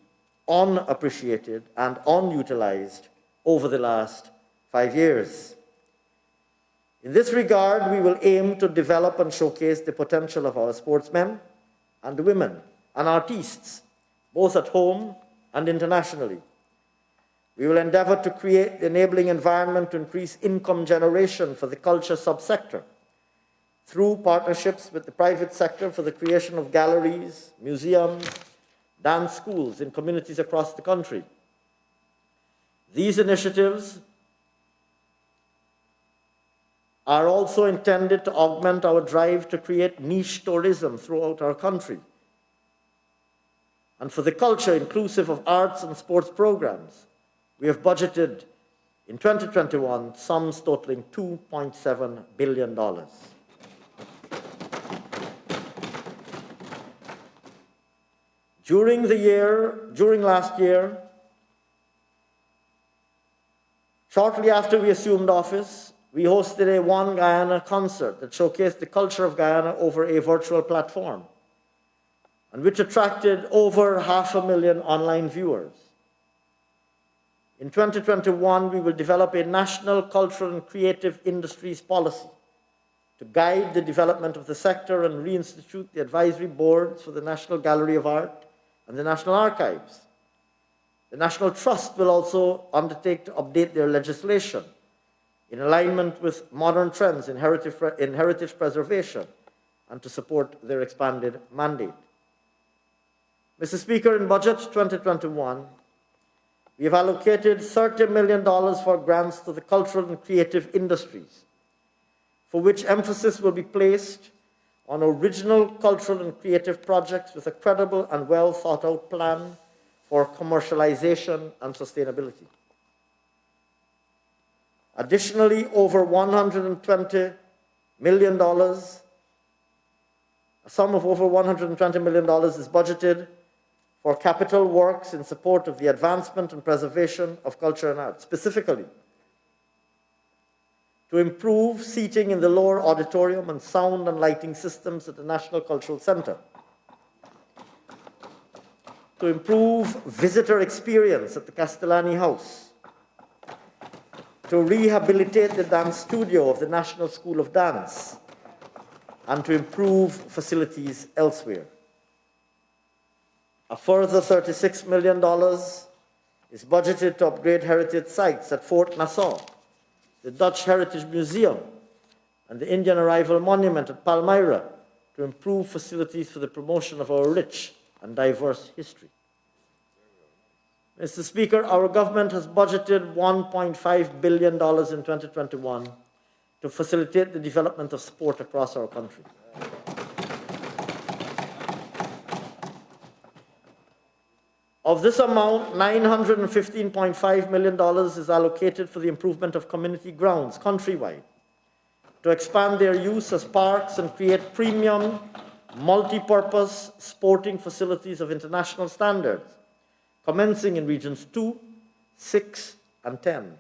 C: unappreciated and unutilized over the last 5 years. In this regard, we will aim to develop and showcase the potential of our sportsmen and women and artists both at home and internationally. We will endeavor to create the enabling environment to increase income generation for the culture subsector through partnerships with the private sector for the creation of galleries, museums, dance schools in communities across the country. These initiatives are also intended to augment our drive to create niche tourism throughout our country. And for the culture inclusive of arts and sports programs, we have budgeted in 2021 sums totaling $2.7 billion. During last year, shortly after we assumed office, we hosted a One Guyana concert that showcased the culture of Guyana over a virtual platform, and which attracted over 500,000 online viewers. In 2021, we will develop a national cultural and creative industries policy to guide the development of the sector and reinstitute the advisory boards for the National Gallery of Art and the National Archives. The National Trust will also undertake to update their legislation in alignment with modern trends in heritage preservation and to support their expanded mandate. Mr. Speaker, in Budget 2021, we have allocated $30 million for grants to the cultural and creative industries, for which emphasis will be placed on original cultural and creative projects with a credible and well thought out plan for commercialization and sustainability. Additionally, over $120 million, a sum of over $120 million is budgeted for capital works in support of the advancement and preservation of culture and art, specifically to improve seating in the lower auditorium and sound and lighting systems at the National Cultural Center, to improve visitor experience at the Castellani House, to rehabilitate the dance studio of the National School of Dance, and to improve facilities elsewhere. A further $36 million is budgeted to upgrade heritage sites at Fort Nassau, the Dutch Heritage Museum, and the Indian Arrival Monument at Palmyra to improve facilities for the promotion of our rich and diverse history. Mr. Speaker, our government has budgeted $1.5 billion in 2021 to facilitate the development of sport across our country. Of this amount, $915.5 million is allocated for the improvement of community grounds countrywide, to expand their use as parks and create premium, multi-purpose sporting facilities of international standards, commencing in Regions 2, 6, and 10.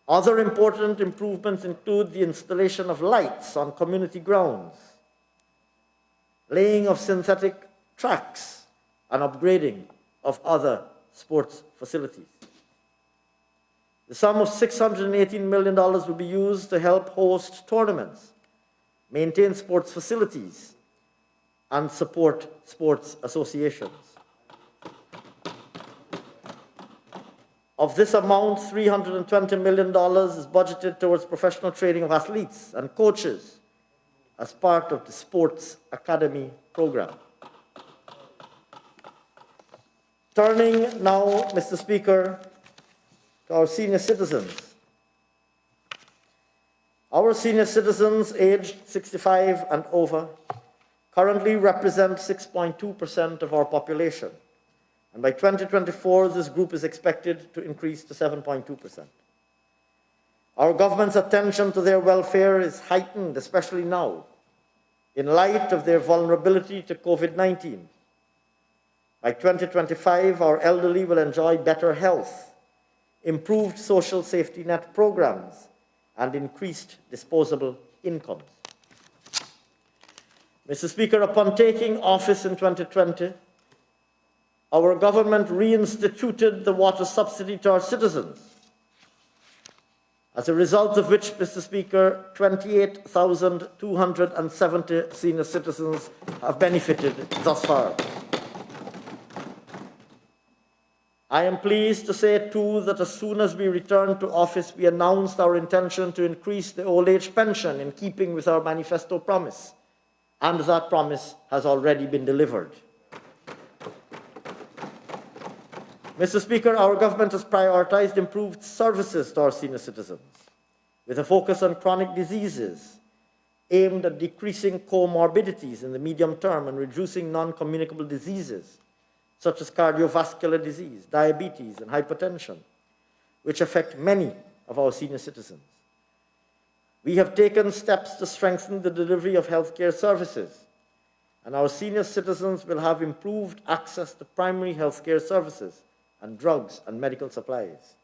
C: Other important improvements include the installation of lights on community grounds, laying of synthetic tracks, and upgrading of other sports facilities. The sum of $618 million will be used to help host tournaments, maintain sports facilities, and support sports associations. Of this amount, $320 million is budgeted towards professional training of athletes and coaches as part of the Sports Academy program. Turning now, Mr. Speaker, to our senior citizens. Our senior citizens aged 65 and over currently represent 6.2% of our population, and by 2024, this group is expected to increase to 7.2%. Our government's attention to their welfare is heightened, especially now, in light of their vulnerability to COVID-19. By 2025, our elderly will enjoy better health, improved social safety net programs, and increased disposable incomes. Mr. Speaker, upon taking office in 2020, our government reinstituted the water subsidy to our citizens, as a result of which, Mr. Speaker, 28,270 senior citizens have benefited thus far. I am pleased to say, too, that as soon as we returned to office, we announced our intention to increase the old age pension in keeping with our manifesto promise, and that promise has already been delivered. Mr. Speaker, our government has prioritized improved services to our senior citizens, with a focus on chronic diseases aimed at decreasing comorbidities in the medium term and reducing non-communicable diseases, such as cardiovascular disease, diabetes, and hypertension, which affect many of our senior citizens. We have taken steps to strengthen the delivery of healthcare services, and our senior citizens will have improved access to primary healthcare services and drugs and medical supplies.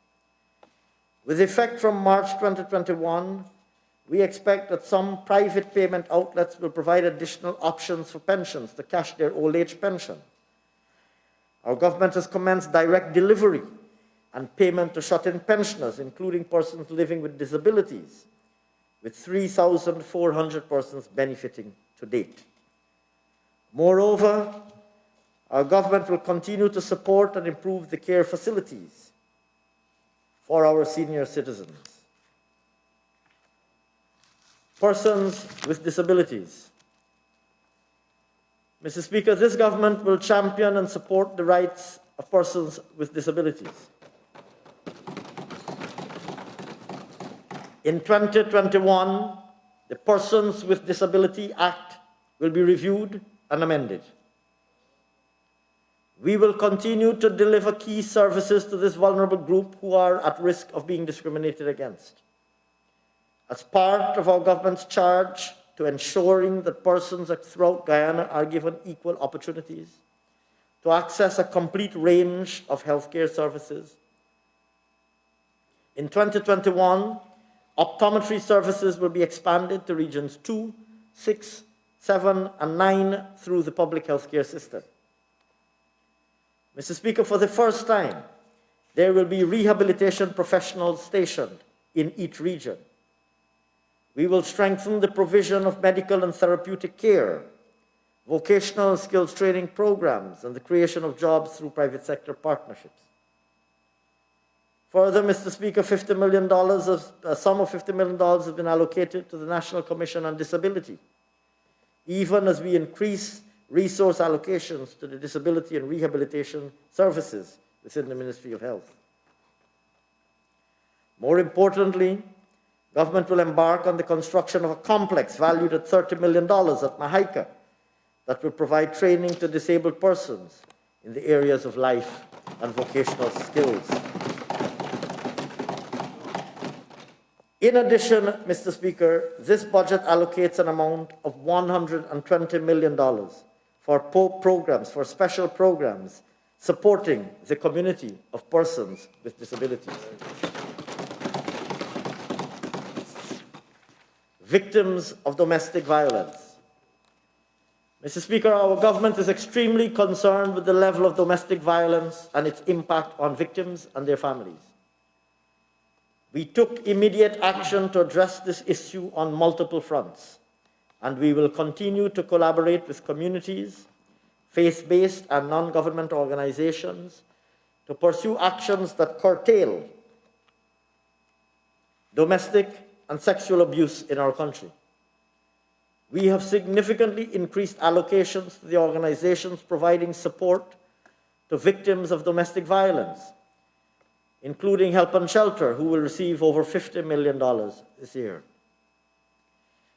C: With effect from March 2021, we expect that some private payment outlets will provide additional options for pensions to cash their old age pension. Our government has commenced direct delivery and payment to shut-in pensioners, including persons living with disabilities, with 3,400 persons benefiting to date. Moreover, our government will continue to support and improve the care facilities for our senior citizens. Persons with disabilities. Mr. Speaker, this government will champion and support the rights of persons with disabilities. In 2021, the Persons with Disability Act will be reviewed and amended. We will continue to deliver key services to this vulnerable group who are at risk of being discriminated against. As part of our government's charge to ensuring that persons throughout Guyana are given equal opportunities to access a complete range of healthcare services, in 2021, optometry services will be expanded to regions 2, 6, 7, and 9 through the public healthcare system. Mr. Speaker, for the first time, there will be rehabilitation professionals stationed in each region. We will strengthen the provision of medical and therapeutic care, vocational and skills training programs, and the creation of jobs through private sector partnerships. Further, Mr. Speaker, $50 million a sum of $50 million has been allocated to the National Commission on Disability, even as we increase resource allocations to the disability and rehabilitation services within the Ministry of Health. More importantly, government will embark on the construction of a complex valued at $30 million at Mahaika that will provide training to disabled persons in the areas of life and vocational skills. In addition, Mr. Speaker, this budget allocates an amount of $120 million for programs, for special programs supporting the community of persons with disabilities. Victims of domestic violence. Mr. Speaker, our government is extremely concerned with the level of domestic violence and its impact on victims and their families. We took immediate action to address this issue on multiple fronts, and we will continue to collaborate with communities, faith-based and non-government organizations to pursue actions that curtail domestic and sexual abuse in our country. We have significantly increased allocations to the organizations providing support to victims of domestic violence, including Help and Shelter, who will receive over $50 million this year.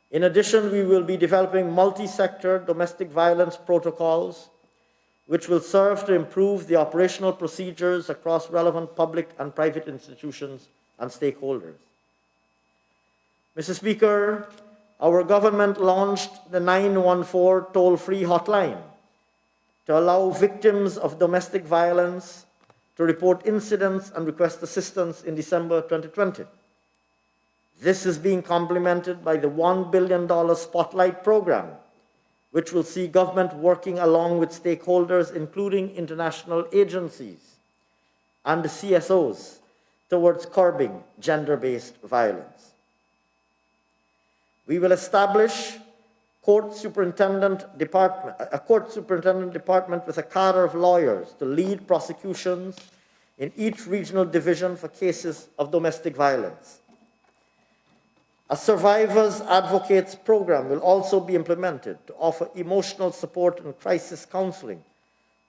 C: In addition, we will be developing multi-sector domestic violence protocols, which will serve to improve the operational procedures across relevant public and private institutions and stakeholders. Mr. Speaker, our government launched the 914 toll-free hotline to allow victims of domestic violence to report incidents and request assistance in December 2020. This is being complemented by the $1 billion Spotlight program, which will see government working along with stakeholders, including international agencies and the CSOs, towards curbing gender-based violence. We will establish a court superintendent department with a cadre of lawyers to lead prosecutions in each regional division for cases of domestic violence. A survivors advocates program will also be implemented to offer emotional support and crisis counseling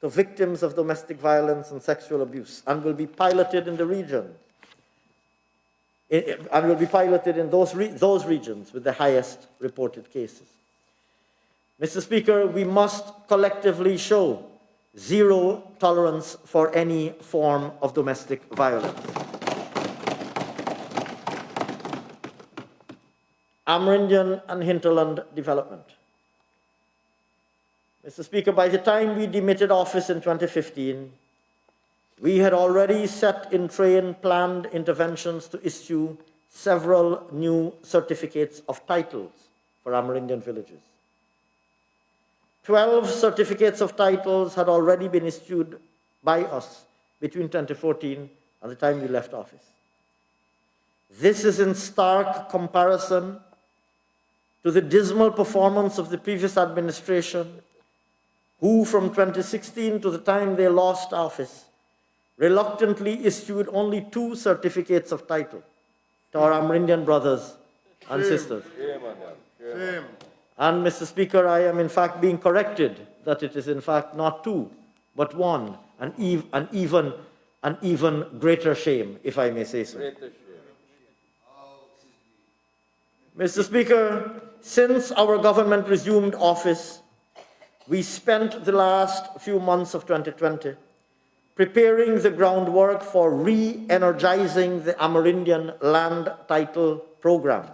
C: to victims of domestic violence and sexual abuse, and will be piloted in the region, and will be piloted in those regions with the highest reported cases. Mr. Speaker, we must collectively show zero tolerance for any form of domestic violence. Amerindian and hinterland development. Mr. Speaker, by the time we demitted office in 2015, we had already set in train planned interventions to issue several new certificates of titles for Amerindian villages. 12 certificates of titles had already been issued by us between 2014 and the time we left office. This is in stark comparison to the dismal performance of the previous administration, who from 2016 to the time they lost office, reluctantly issued only 2 certificates of title to our Amerindian brothers and sisters. And Mr. Speaker, I am in fact being corrected that it is in fact not 2, but 1, an even greater shame, if I may say so. Mr. Speaker, since our government resumed office, we spent the last few months of 2020 preparing the groundwork for re-energizing the Amerindian land title program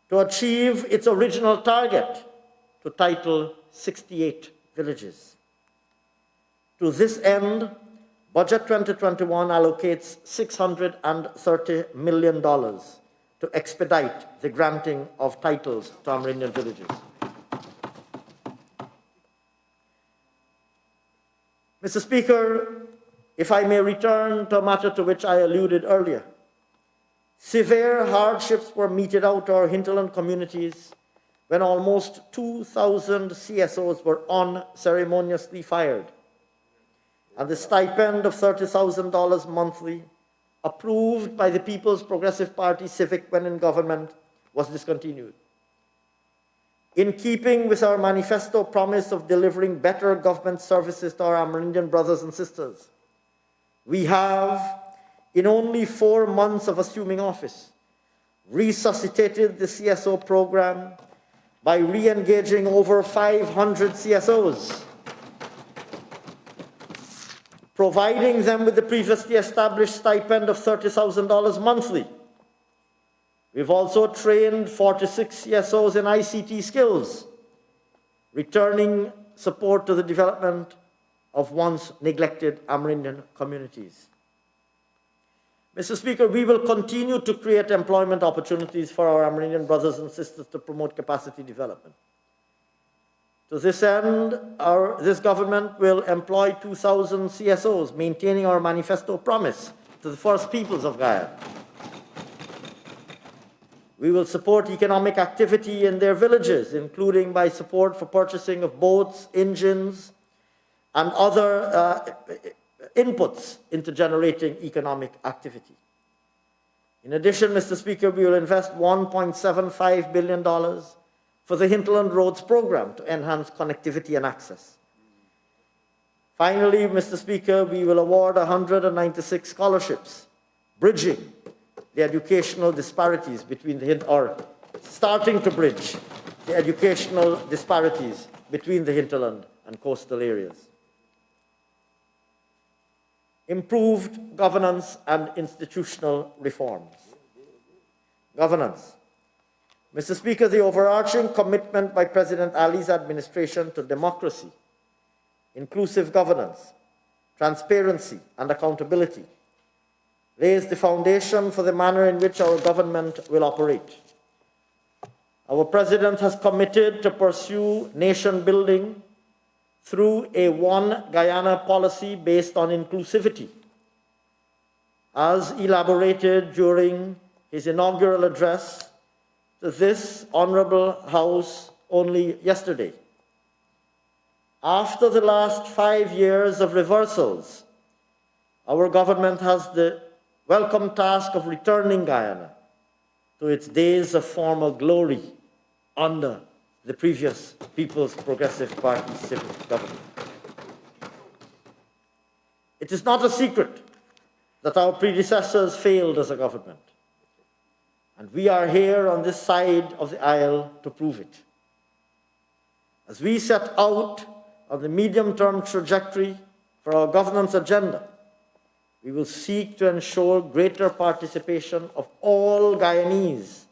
C: to achieve its original target to title 68 villages. To this end, Budget 2021 allocates $630 million to expedite the granting of titles to Amerindian villages. Mr. Speaker, if I may return to a matter to which I alluded earlier, severe hardships were meted out to our hinterland communities when almost 2,000 CSOs were unceremoniously fired, and the stipend of $30,000 monthly, approved by the People's Progressive Party Civic when in government, was discontinued. In keeping with our manifesto promise of delivering better government services to our Amerindian brothers and sisters, we have, in only 4 months of assuming office, resuscitated the CSO program by re-engaging over 500 CSOs, providing them with the previously established stipend of $30,000 monthly. We've also trained 46 CSOs in ICT skills, returning support to the development of once neglected Amerindian communities. Mr. Speaker, we will continue to create employment opportunities for our Amerindian brothers and sisters to promote capacity development. To this end, this government will employ 2,000 CSOs, maintaining our manifesto promise to the First Peoples of Guyana. We will support economic activity in their villages, including by support for purchasing of boats, engines, and other inputs into generating economic activity. In addition, Mr. Speaker, we will invest $1.75 billion for the Hinterland Roads program to enhance connectivity and access. Finally, Mr. Speaker, we will award 196 scholarships, bridging the educational disparities between starting to bridge the educational disparities between the hinterland and coastal areas. Improved governance and institutional reforms. Governance. Mr. Speaker, the overarching commitment by President Ali's administration to democracy, inclusive governance, transparency, and accountability lays the foundation for the manner in which our government will operate. Our President has committed to pursue nation building through a One Guyana policy based on inclusivity, as elaborated during his inaugural address to this Honorable House only yesterday. After the last 5 years of reversals our government has the welcome task of returning Guyana to its days of former glory under the previous People's Progressive Party civil government. It is not a secret that our predecessors failed as a government, and we are here on this side of the aisle to prove it. As we set out on the medium-term trajectory for our governance agenda, we will seek to ensure greater participation of all Guyanese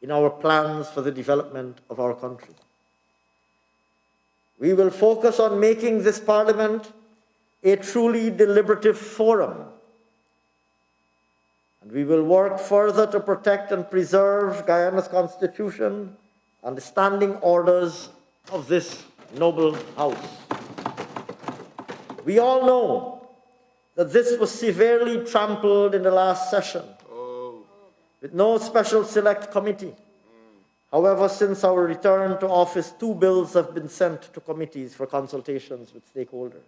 C: in our plans for the development of our country. We will focus on making this Parliament a truly deliberative forum, and we will work further to protect and preserve Guyana's constitution and the standing orders of this noble House. We all know that this was severely trampled in the last session, with no special select committee. However, since our return to office, 2 bills have been sent to committees for consultations with stakeholders.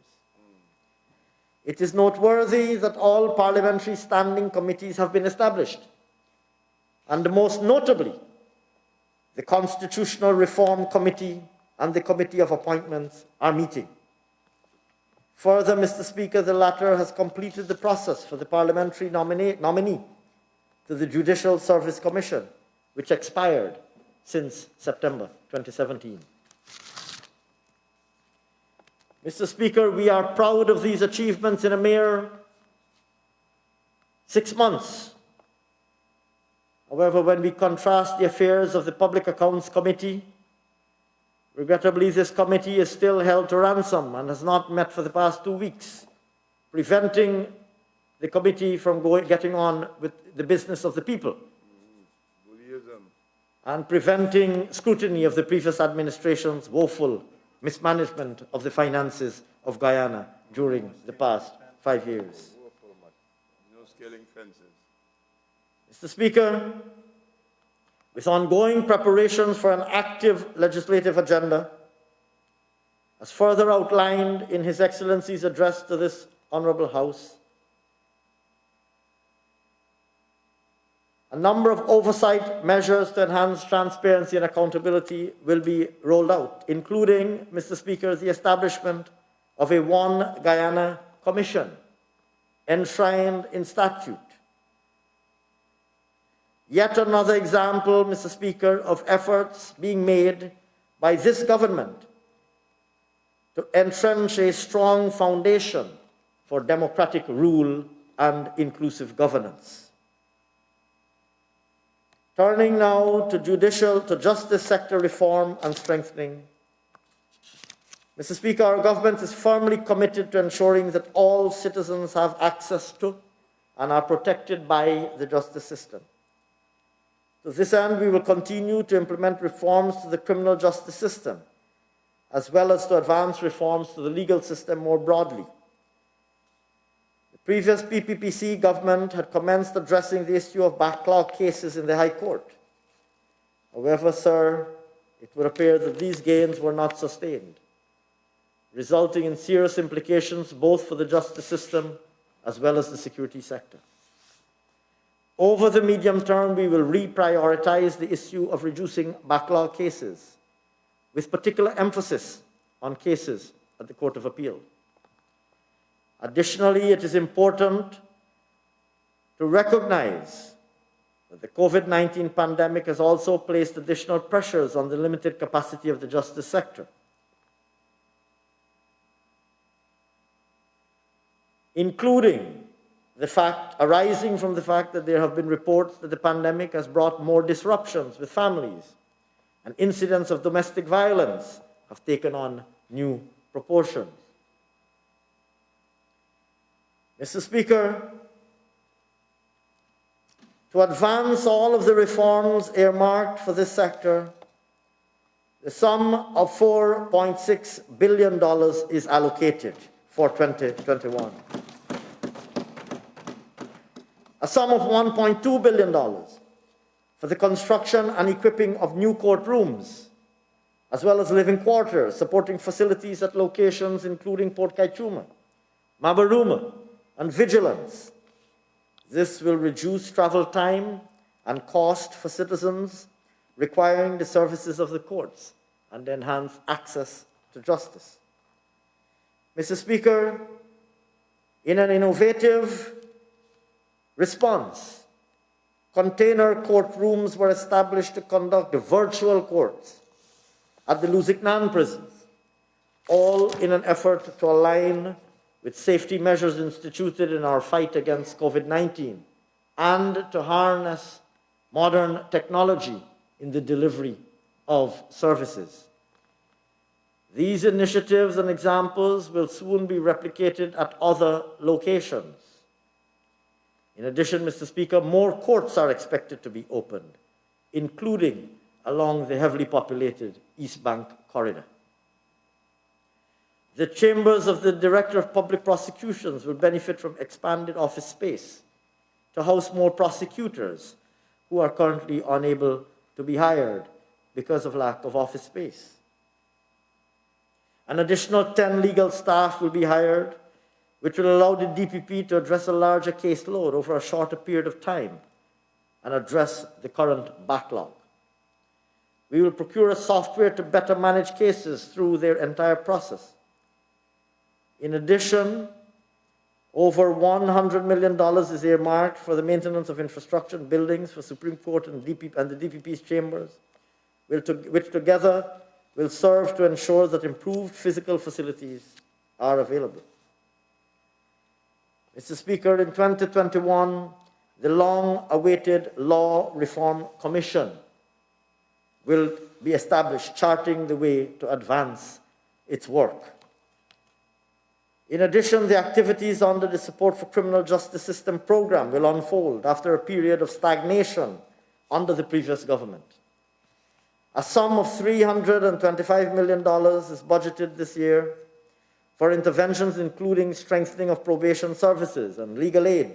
C: It is noteworthy that all parliamentary standing committees have been established, and most notably, the Constitutional Reform Committee and the Committee of Appointments are meeting. Further, Mr. Speaker, the latter has completed the process for the parliamentary nominee to the Judicial Service Commission, which expired since September 2017. Mr. Speaker, we are proud of these achievements in a mere 6 months. However, when we contrast the affairs of the Public Accounts Committee, regrettably, this committee is still held to ransom and has not met for the past 2 weeks, preventing the committee from getting on with the business of the people and preventing scrutiny of the previous administration's woeful mismanagement of the finances of Guyana during the past 5 years.
E: No scaling fences.
C: Mr. Speaker, with ongoing preparations for an active legislative agenda, as further outlined in His Excellency's address to this Honourable House, a number of oversight measures to enhance transparency and accountability will be rolled out, including, Mr. Speaker, the establishment of a One Guyana Commission enshrined in statute. Yet another example, Mr. Speaker, of efforts being made by this government to entrench a strong foundation for democratic rule and inclusive governance. Turning now to justice sector reform and strengthening. Mr. Speaker, our government is firmly committed to ensuring that all citizens have access to and are protected by the justice system. To this end, we will continue to implement reforms to the criminal justice system, as well as to advance reforms to the legal system more broadly. The previous PPPC government had commenced addressing the issue of backlog cases in the High Court. However, sir, it would appear that these gains were not sustained, resulting in serious implications both for the justice system as well as the security sector. Over the medium term, we will reprioritize the issue of reducing backlog cases, with particular emphasis on cases at the Court of Appeal. Additionally, it is important to recognize that the COVID-19 pandemic has also placed additional pressures on the limited capacity of the justice sector, including the fact arising from the fact that there have been reports that the pandemic has brought more disruptions with families, and incidents of domestic violence have taken on new proportions. Mr. Speaker, to advance all of the reforms earmarked for this sector, the sum of $4.6 billion is allocated for 2021. A sum of $1.2 billion for the construction and equipping of new courtrooms, as well as living quarters, supporting facilities at locations including Port Kaituma, Mabaruma, and vigilance. This will reduce travel time and cost for citizens requiring the services of the courts and enhance access to justice. Mr. Speaker, in an innovative response, container courtrooms were established to conduct virtual courts at the Lusignan prisons, all in an effort to align with safety measures instituted in our fight against COVID-19 and to harness modern technology in the delivery of services. These initiatives and examples will soon be replicated at other locations. In addition, Mr. Speaker, more courts are expected to be opened, including along the heavily populated East Bank corridor. The chambers of the Director of Public Prosecutions will benefit from expanded office space to house more prosecutors who are currently unable to be hired because of lack of office space. An additional 10 legal staff will be hired, which will allow the DPP to address a larger caseload over a shorter period of time and address the current backlog. We will procure a software to better manage cases through their entire process. In addition, over $100 million is earmarked for the maintenance of infrastructure and buildings for Supreme Court and the DPP's chambers, which together will serve to ensure that improved physical facilities are available. Mr. Speaker, in 2021, the long-awaited Law Reform Commission will be established, charting the way to advance its work. In addition, the activities under the Support for Criminal Justice System program will unfold after a period of stagnation under the previous government. A sum of $325 million is budgeted this year for interventions including strengthening of probation services and legal aid.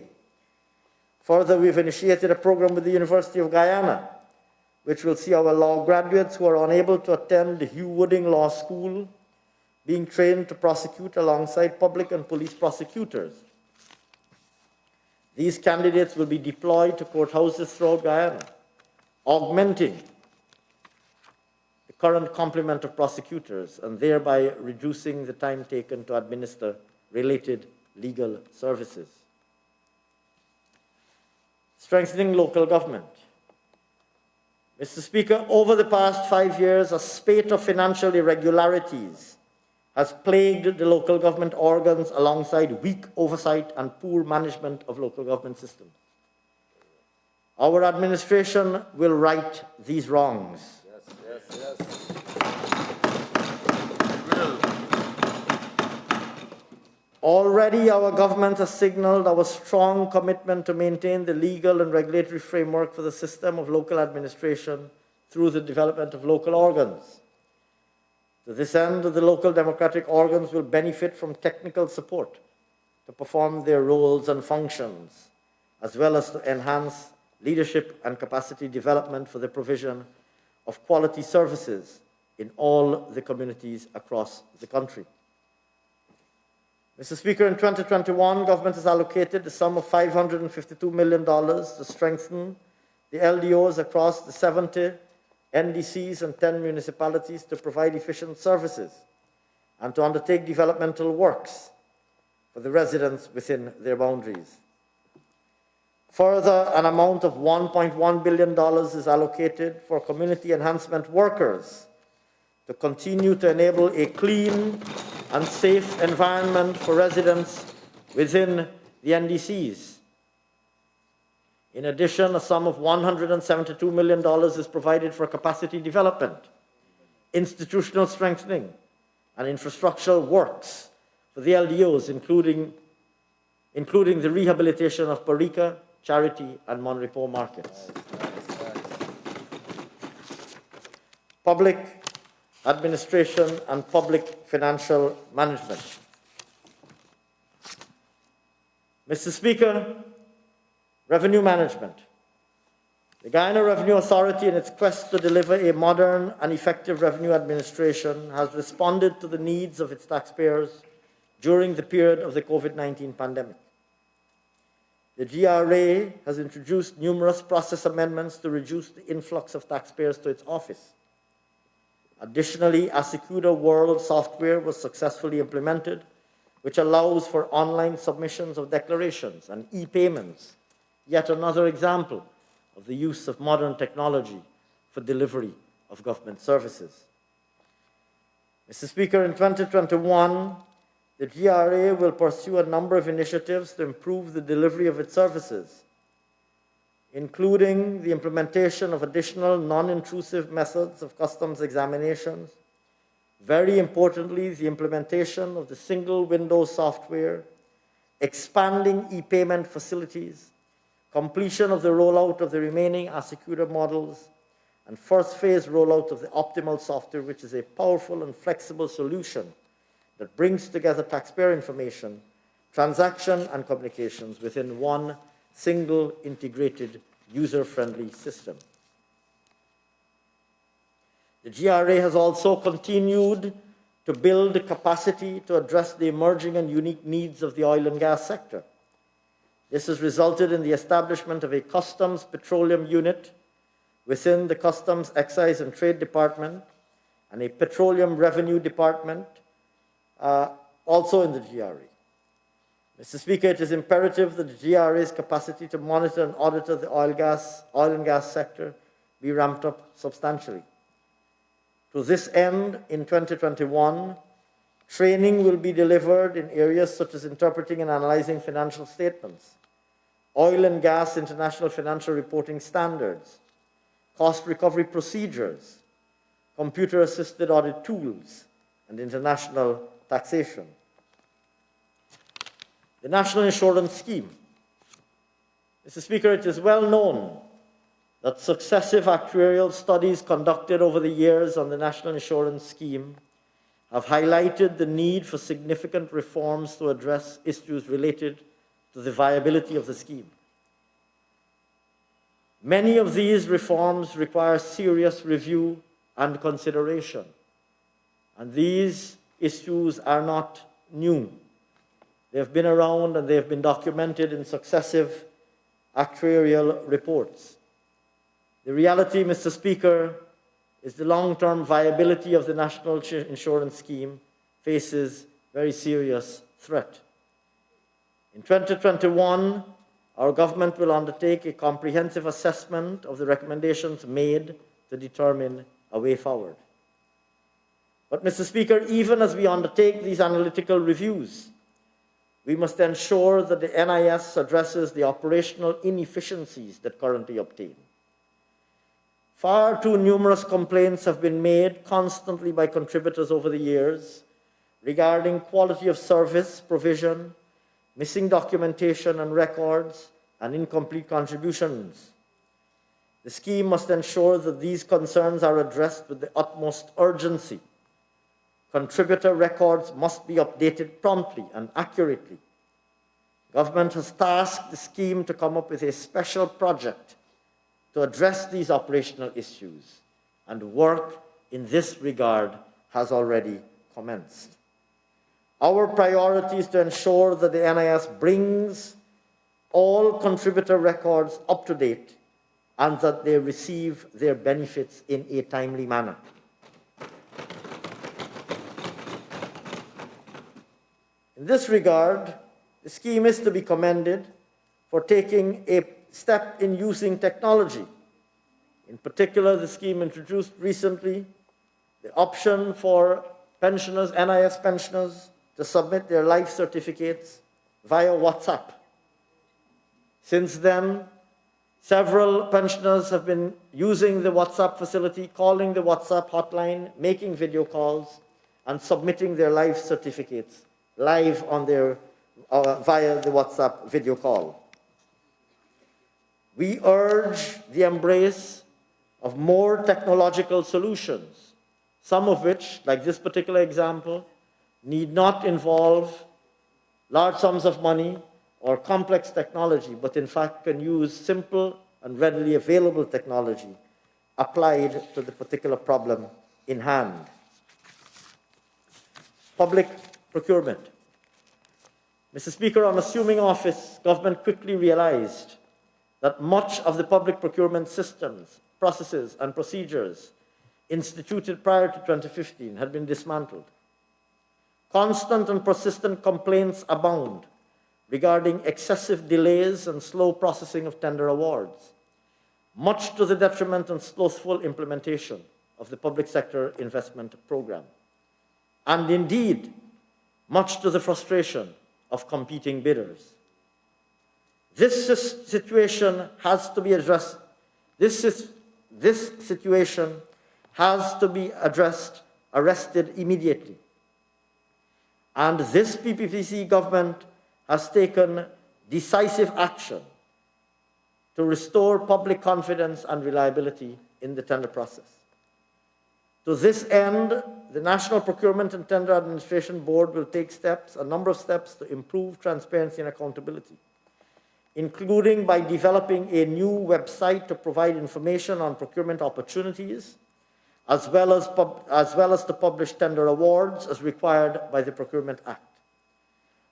C: Further, we've initiated a program with the University of Guyana, which will see our law graduates who are unable to attend the Hugh Wooding Law School being trained to prosecute alongside public and police prosecutors. These candidates will be deployed to courthouses throughout Guyana, augmenting the current complement of prosecutors and thereby reducing the time taken to administer related legal services. Strengthening local government. Mr. Speaker, over the past 5 years, a spate of financial irregularities has plagued the local government organs alongside weak oversight and poor management of local government systems. Our administration will right these wrongs.
B: Yes.
C: Already, our government has signaled our strong commitment to maintain the legal and regulatory framework for the system of local administration through the development of local organs. To this end, the local democratic organs will benefit from technical support to perform their roles and functions, as well as to enhance leadership and capacity development for the provision of quality services in all the communities across the country. Mr. Speaker, in 2021, government has allocated the sum of $552 million to strengthen the LDOs across the 70 NDCs and 10 municipalities to provide efficient services and to undertake developmental works for the residents within their boundaries. Further, an amount of $1.1 billion is allocated for community enhancement workers to continue to enable a clean and safe environment for residents within the NDCs. In addition, a sum of $172 million is provided for capacity development, institutional strengthening, and infrastructural works for the LDOs, including the rehabilitation of Parika, Charity, and Monrepo markets. Public administration and public financial management. Mr. Speaker, revenue management. The Guyana Revenue Authority, in its quest to deliver a modern and effective revenue administration, has responded to the needs of its taxpayers during the period of the COVID-19 pandemic. The GRA has introduced numerous process amendments to reduce the influx of taxpayers to its office. Additionally, Asecuda World software was successfully implemented, which allows for online submissions of declarations and e-payments, yet another example of the use of modern technology for delivery of government services. Mr. Speaker, in 2021, the GRA will pursue a number of initiatives to improve the delivery of its services, including the implementation of additional non-intrusive methods of customs examinations, very importantly, the implementation of the single window software, expanding e-payment facilities, completion of the rollout of the remaining Asecuda models, and first phase rollout of the optimal software, which is a powerful and flexible solution that brings together taxpayer information, transaction, and communications within one single integrated user-friendly system. The GRA has also continued to build the capacity to address the emerging and unique needs of the oil and gas sector. This has resulted in the establishment of a Customs Petroleum Unit within the Customs, Excise and Trade Department and a Petroleum Revenue Department also in the GRA. Mr. Speaker, it is imperative that the GRA's capacity to monitor and audit the oil and gas sector be ramped up substantially. To this end, in 2021, training will be delivered in areas such as interpreting and analyzing financial statements, oil and gas international financial reporting standards, cost recovery procedures, computer-assisted audit tools, and international taxation. The National Insurance Scheme. Mr. Speaker, it is well known that successive actuarial studies conducted over the years on the National Insurance Scheme have highlighted the need for significant reforms to address issues related to the viability of the scheme. Many of these reforms require serious review and consideration, and these issues are not new. They have been around and they have been documented in successive actuarial reports. The reality, Mr. Speaker, is the long-term viability of the National Insurance Scheme faces very serious threat. In 2021, our government will undertake a comprehensive assessment of the recommendations made to determine a way forward. But, Mr. Speaker, even as we undertake these analytical reviews, we must ensure that the NIS addresses the operational inefficiencies that currently obtain. Far too numerous complaints have been made constantly by contributors over the years regarding quality of service provision, missing documentation and records, and incomplete contributions. The scheme must ensure that these concerns are addressed with the utmost urgency. Contributor records must be updated promptly and accurately. Government has tasked the scheme to come up with a special project to address these operational issues, and work in this regard has already commenced. Our priority is to ensure that the NIS brings all contributor records up to date and that they receive their benefits in a timely manner. In this regard, the scheme is to be commended for taking a step in using technology. In particular, the scheme introduced recently the option for pensioners, NIS pensioners, to submit their life certificates via WhatsApp. Since then, several pensioners have been using the WhatsApp facility, calling the WhatsApp hotline, making video calls, and submitting their life certificates live on their, via the WhatsApp video call. We urge the embrace of more technological solutions, some of which, like this particular example, need not involve large sums of money or complex technology, but in fact can use simple and readily available technology applied to the particular problem in hand. Public procurement. Mr. Speaker, on assuming office, government quickly realized that much of the public procurement systems, processes, and procedures instituted prior to 2015 had been dismantled. Constant and persistent complaints abound regarding excessive delays and slow processing of tender awards, much to the detriment and slothful implementation of the public sector investment program, and indeed, much to the frustration of competing bidders. This situation has to be addressed. This situation has to be arrested immediately. And this PPPC government has taken decisive action to restore public confidence and reliability in the tender process. To this end, the National Procurement and Tender Administration Board will take a number of steps to improve transparency and accountability, including by developing a new website to provide information on procurement opportunities, as well as to publish tender awards as required by the Procurement Act.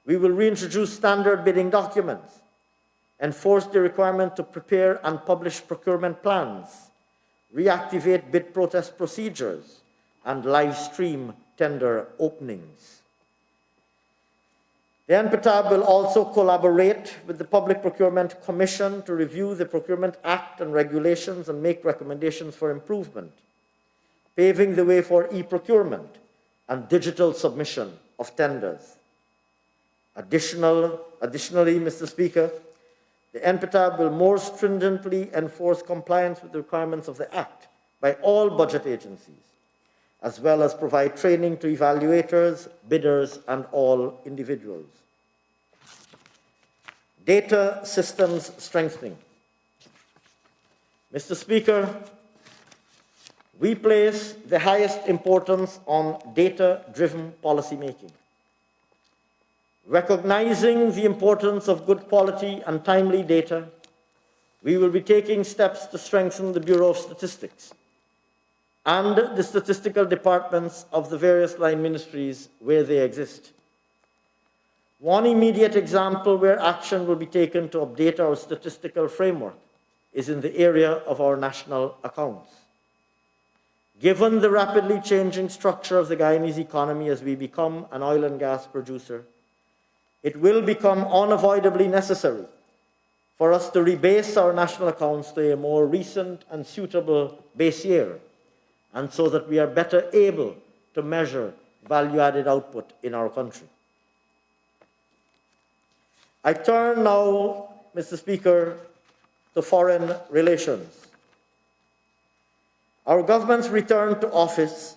C: We will reintroduce standard bidding documents, enforce the requirement to prepare and publish procurement plans, reactivate bid protest procedures, and live stream tender openings. The NPTAB will also collaborate with the Public Procurement Commission to review the Procurement Act and regulations and make recommendations for improvement, paving the way for e-procurement and digital submission of tenders. Additionally, Mr. Speaker, the NPTAB will more stringently enforce compliance with the requirements of the Act by all budget agencies, as well as provide training to evaluators, bidders, and all individuals. Data systems strengthening. Mr. Speaker, we place the highest importance on data-driven policymaking. Recognizing the importance of good quality and timely data, we will be taking steps to strengthen the Bureau of Statistics and the statistical departments of the various line ministries where they exist. One immediate example where action will be taken to update our statistical framework is in the area of our national accounts. Given the rapidly changing structure of the Guyanese economy as we become an oil and gas producer, it will become unavoidably necessary for us to rebase our national accounts to a more recent and suitable base year, and so that we are better able to measure value-added output in our country. I turn now, Mr. Speaker, to foreign relations. Our government's return to office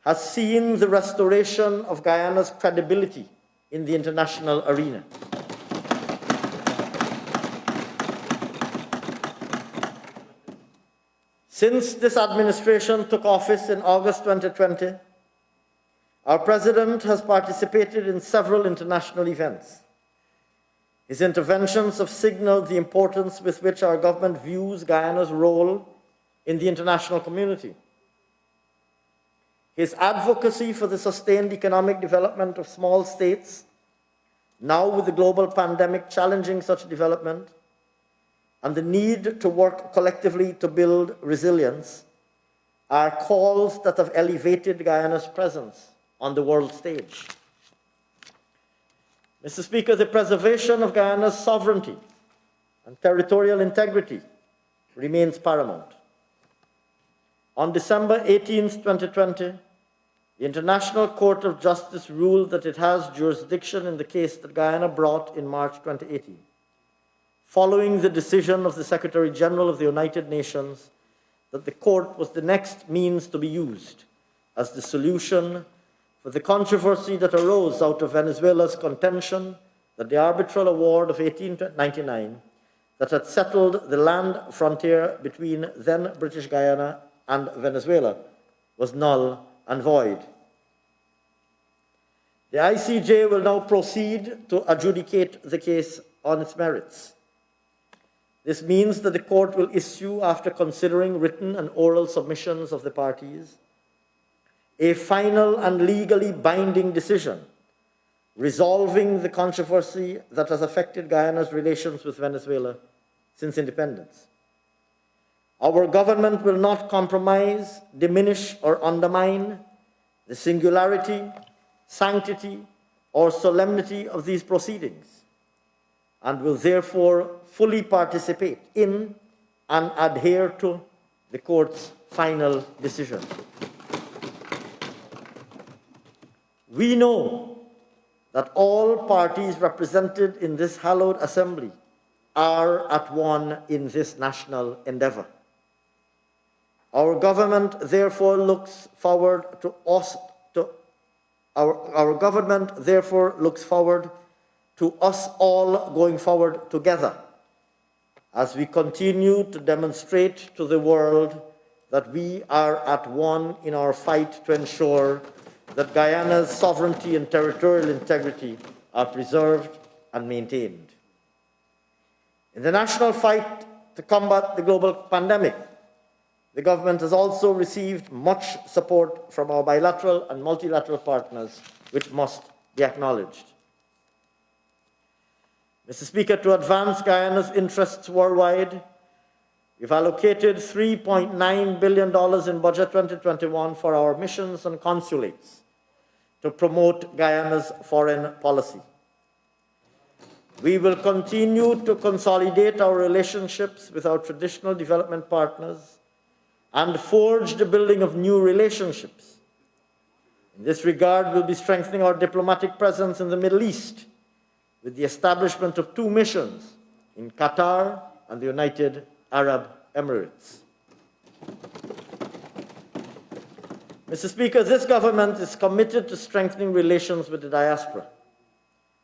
C: has seen the restoration of Guyana's credibility in the international arena. Since this administration took office in August 2020, our president has participated in several international events. His interventions have signaled the importance with which our government views Guyana's role in the international community. His advocacy for the sustained economic development of small states, now with the global pandemic challenging such development, and the need to work collectively to build resilience, are calls that have elevated Guyana's presence on the world stage. Mr. Speaker, the preservation of Guyana's sovereignty and territorial integrity remains paramount. On December 18, 2020, the International Court of Justice ruled that it has jurisdiction in the case that Guyana brought in March 2018, following the decision of the Secretary General of the United Nations that the court was the next means to be used as the solution for the controversy that arose out of Venezuela's contention that the arbitral award of 1899 that had settled the land frontier between then British Guyana and Venezuela was null and void. The ICJ will now proceed to adjudicate the case on its merits. This means that the court will issue, after considering written and oral submissions of the parties, a final and legally binding decision resolving the controversy that has affected Guyana's relations with Venezuela since independence. Our government will not compromise, diminish, or undermine the singularity, sanctity, or solemnity of these proceedings, and will therefore fully participate in and adhere to the court's final decision. We know that all parties represented in this hallowed assembly are at one in this national endeavor. Our government therefore looks forward to us all going forward together as we continue to demonstrate to the world that we are at one in our fight to ensure that Guyana's sovereignty and territorial integrity are preserved and maintained. In the national fight to combat the global pandemic, the government has also received much support from our bilateral and multilateral partners, which must be acknowledged. Mr. Speaker, to advance Guyana's interests worldwide, we've allocated $3.9 billion in Budget 2021 for our missions and consulates to promote Guyana's foreign policy. We will continue to consolidate our relationships with our traditional development partners and forge the building of new relationships. In this regard, we'll be strengthening our diplomatic presence in the Middle East with the establishment of 2 missions in Qatar and the United Arab Emirates. Mr. Speaker, this government is committed to strengthening relations with the diaspora,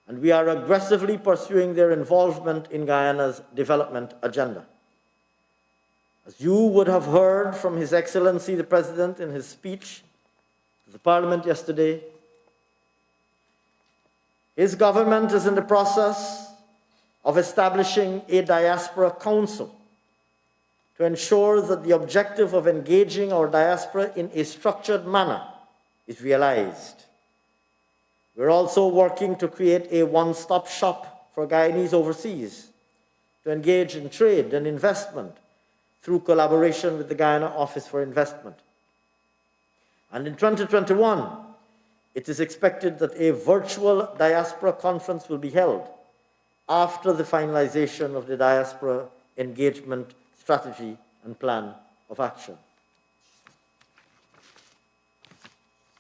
C: and we are aggressively pursuing their involvement in Guyana's development agenda. As you would have heard from His Excellency the President in his speech to the Parliament yesterday, his government is in the process of establishing a diaspora council to ensure that the objective of engaging our diaspora in a structured manner is realized. We're also working to create a one-stop shop for Guyanese overseas to engage in trade and investment through collaboration with the Guyana Office for Investment. And in 2021, it is expected that a virtual diaspora conference will be held after the finalization of the diaspora engagement strategy and plan of action.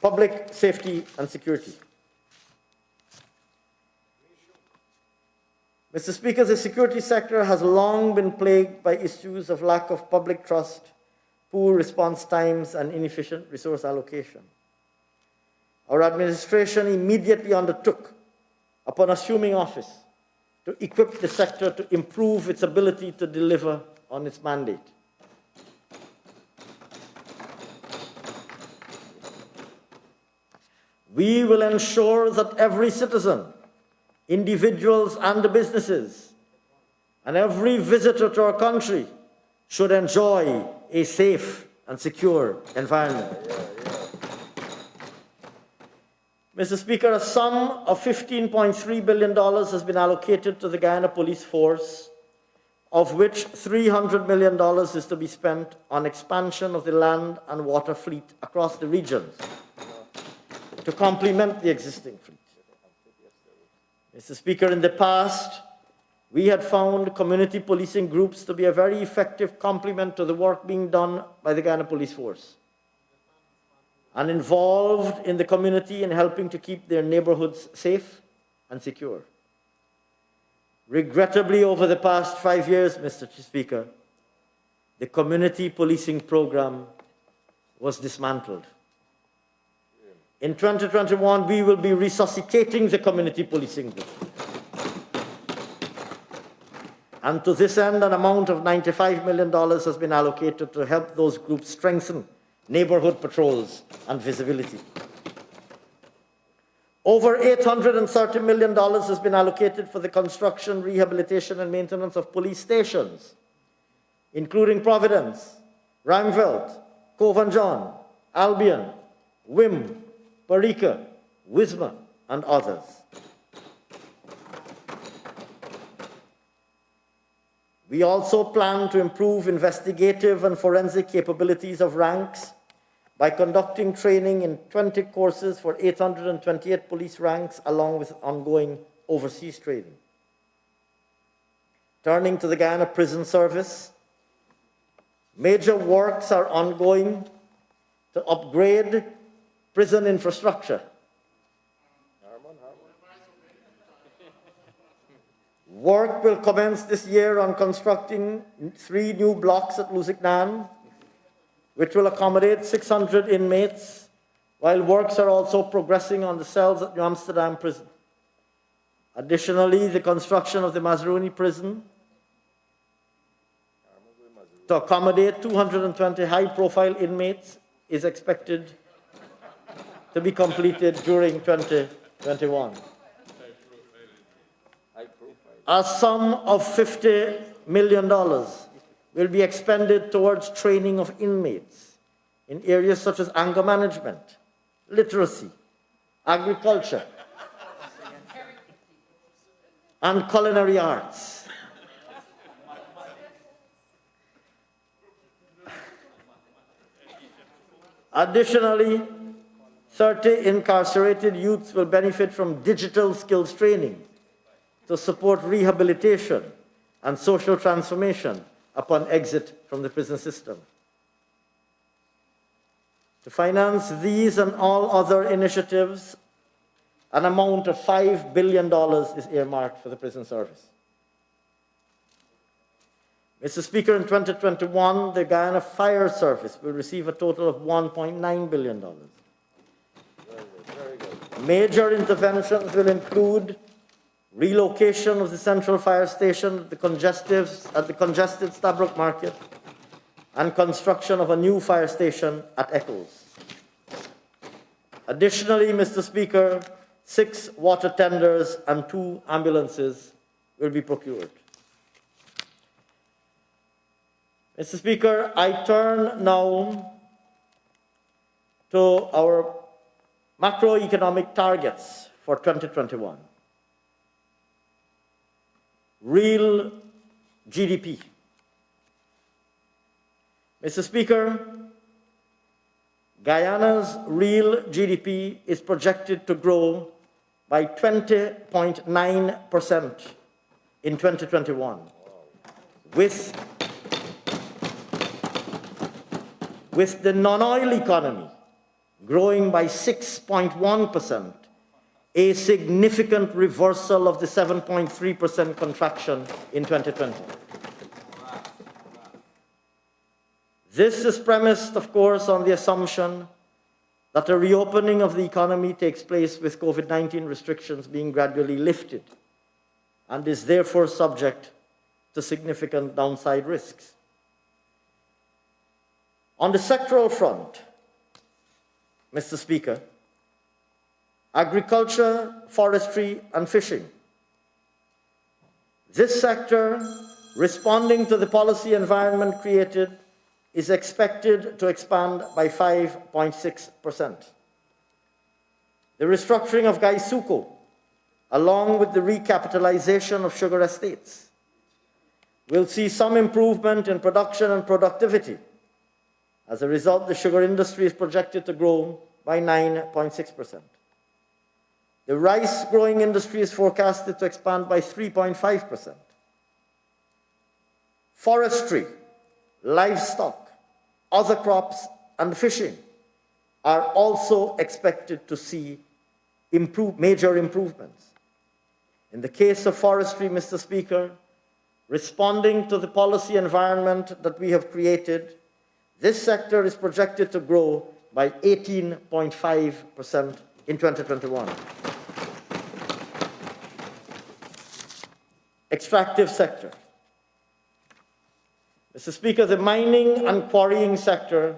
C: Public safety and security. Mr. Speaker, the security sector has long been plagued by issues of lack of public trust, poor response times, and inefficient resource allocation. Our administration immediately undertook, upon assuming office, to equip the sector to improve its ability to deliver on its mandate. We will ensure that every citizen, individuals and the businesses, and every visitor to our country should enjoy a safe and secure environment. Mr. Speaker, a sum of $15.3 billion has been allocated to the Guyana Police Force, of which $300 million is to be spent on expansion of the land and water fleet across the regions to complement the existing fleet. Mr. Speaker, in the past, we had found community policing groups to be a very effective complement to the work being done by the Guyana Police Force, and involved in the community in helping to keep their neighborhoods safe and secure. Regrettably, over the past 5 years, Mr. Speaker, the community policing program was dismantled. In 2021, we will be resuscitating the community policing group. And to this end, an amount of $95 million has been allocated to help those groups strengthen neighborhood patrols and visibility. Over $830 million has been allocated for the construction, rehabilitation, and maintenance of police stations, including Providence, Rangeveld, Cove and John, Albion, Wim, Parika, Wisma, and others. We also plan to improve investigative and forensic capabilities of ranks by conducting training in 20 courses for 828 police ranks, along with ongoing overseas training. Turning to the Guyana Prison Service, major works are ongoing to upgrade prison infrastructure. Work will commence this year on constructing 3 new blocks at Lusignan, which will accommodate 600 inmates, while works are also progressing on the cells at New Amsterdam Prison. Additionally, the construction of the Mazruni Prison to accommodate 220 high-profile inmates is expected to be completed during 2021. A sum of $50 million will be expended towards training of inmates in areas such as anger management, literacy, agriculture, and culinary arts. Additionally, 30 incarcerated youths will benefit from digital skills training to support rehabilitation and social transformation upon exit from the prison system. To finance these and all other initiatives, an amount of $5 billion is earmarked for the prison service. Mr. Speaker, in 2021, the Guyana Fire Service will receive a total of $1.9 billion. Very good. Major interventions will include relocation of the central fire station at the congested Stabroek Market and construction of a new fire station at Eccles. Additionally, Mr. Speaker, 6 water tenders and 2 ambulances will be procured. Mr. Speaker, I turn now to our macroeconomic targets for 2021. Real GDP. Mr. Speaker, Guyana's real GDP is projected to grow by 20.9% in 2021, with the non-oil economy growing by 6.1%, a significant reversal of the 7.3% contraction in 2020. This is premised, of course, on the assumption that a reopening of the economy takes place with COVID-19 restrictions being gradually lifted and is therefore subject to significant downside risks. On the sectoral front, Mr. Speaker, agriculture, forestry, and fishing. This sector, responding to the policy environment created, is expected to expand by 5.6%. The restructuring of Gaisuco, along with the recapitalization of sugar estates, will see some improvement in production and productivity. As a result, the sugar industry is projected to grow by 9.6%. The rice growing industry is forecasted to expand by 3.5%. Forestry, livestock, other crops, and fishing are also expected to see major improvements. In the case of forestry, Mr. Speaker, responding to the policy environment that we have created, this sector is projected to grow by 18.5% in 2021. Extractive sector. Mr. Speaker, the mining and quarrying sector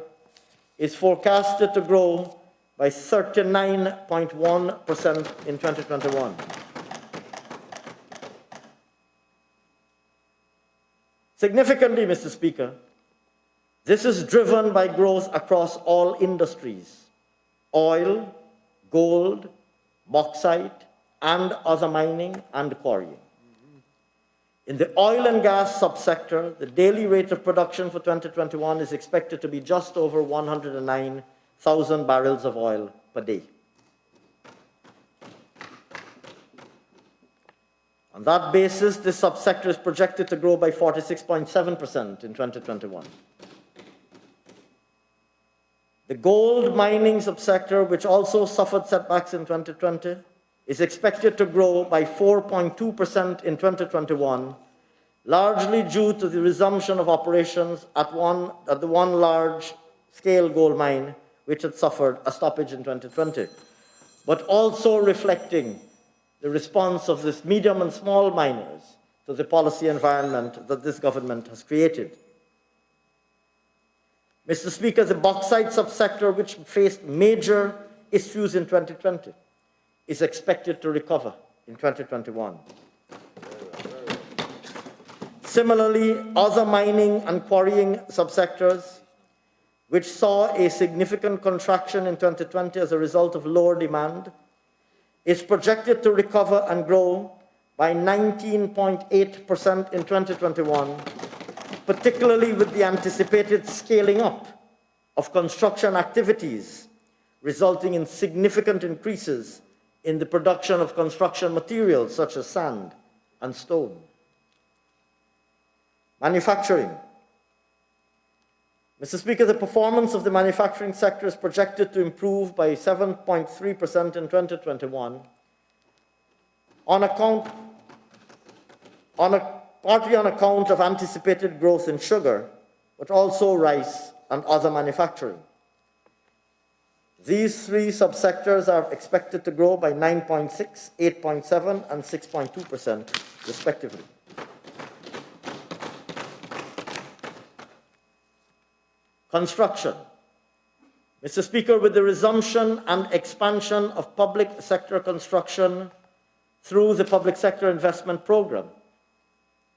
C: is forecasted to grow by 39.1% in 2021. Significantly, Mr. Speaker, this is driven by growth across all industries: oil, gold, bauxite, and other mining and quarrying. In the oil and gas subsector, the daily rate of production for 2021 is expected to be just over 109,000 barrels of oil per day. On that basis, this subsector is projected to grow by 46.7% in 2021. The gold mining subsector, which also suffered setbacks in 2020, is expected to grow by 4.2% in 2021, largely due to the resumption of operations at the one large-scale gold mine, which had suffered a stoppage in 2020, but also reflecting the response of this medium and small miners to the policy environment that this government has created. Mr. Speaker, the bauxite subsector, which faced major issues in 2020, is expected to recover in 2021. Similarly, other mining and quarrying subsectors, which saw a significant contraction in 2020 as a result of lower demand, is projected to recover and grow by 19.8% in 2021, particularly with the anticipated scaling up of construction activities, resulting in significant increases in the production of construction materials such as sand and stone. Manufacturing. Mr. Speaker, the performance of the manufacturing sector is projected to improve by 7.3% in 2021 partly on account of anticipated growth in sugar, but also rice and other manufacturing. These three subsectors are expected to grow by 9.6%, 8.7%, and 6.2%, respectively. Construction. Mr. Speaker, with the resumption and expansion of public sector construction through the Public Sector Investment Program,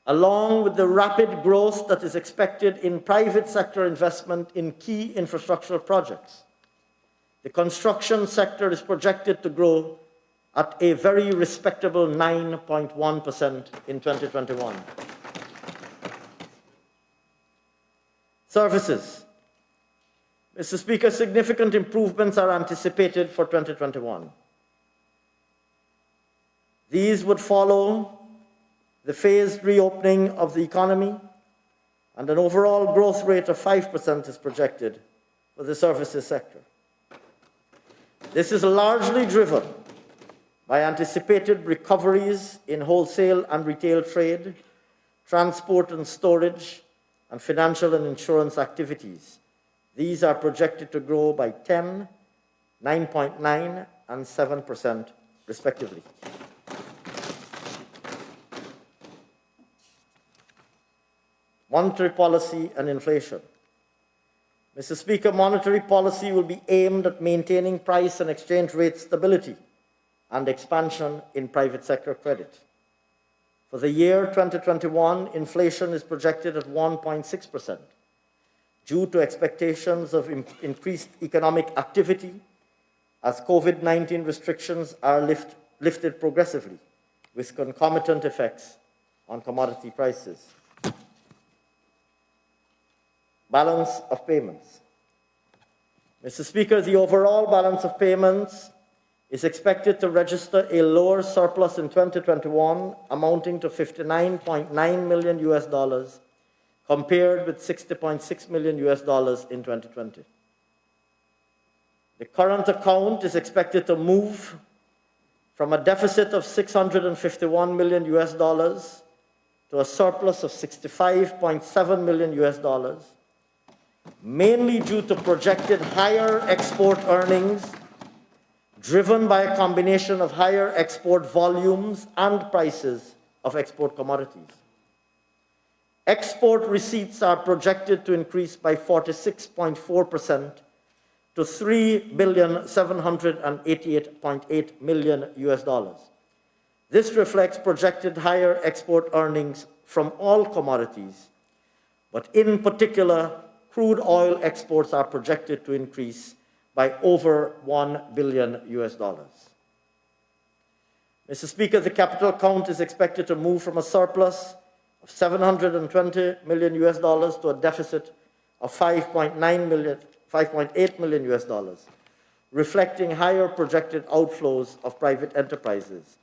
C: along with the rapid growth that is expected in private sector investment in key infrastructural projects, the construction sector is projected to grow at a very respectable 9.1% in 2021. Services. Mr. Speaker, significant improvements are anticipated for 2021. These would follow the phased reopening of the economy, and an overall growth rate of 5% is projected for the services sector. This is largely driven by anticipated recoveries in wholesale and retail trade, transport and storage, and financial and insurance activities. These are projected to grow by 10%, 9.9%, and 7%, respectively. Monetary policy and inflation. Mr. Speaker, monetary policy will be aimed at maintaining price and exchange rate stability and expansion in private sector credit. For the year 2021, inflation is projected at 1.6%, due to expectations of increased economic activity as COVID-19 restrictions are lifted progressively, with concomitant effects on commodity prices. Balance of payments. Mr. Speaker, the overall balance of payments is expected to register a lower surplus in 2021, amounting to $59.9 million US, compared with $60.6 million US in 2020. The current account is expected to move from a deficit of $651 million US to a surplus of $65.7 million US, mainly due to projected higher export earnings, driven by a combination of higher export volumes and prices of export commodities. Export receipts are projected to increase by 46.4% to $3,788.8 million US. This reflects projected higher export earnings from all commodities, but in particular, crude oil exports are projected to increase by over $1 billion US. Mr. Speaker, the capital account is expected to move from a surplus of $720 million to a deficit of $5.8 million, reflecting higher projected outflows of private enterprises,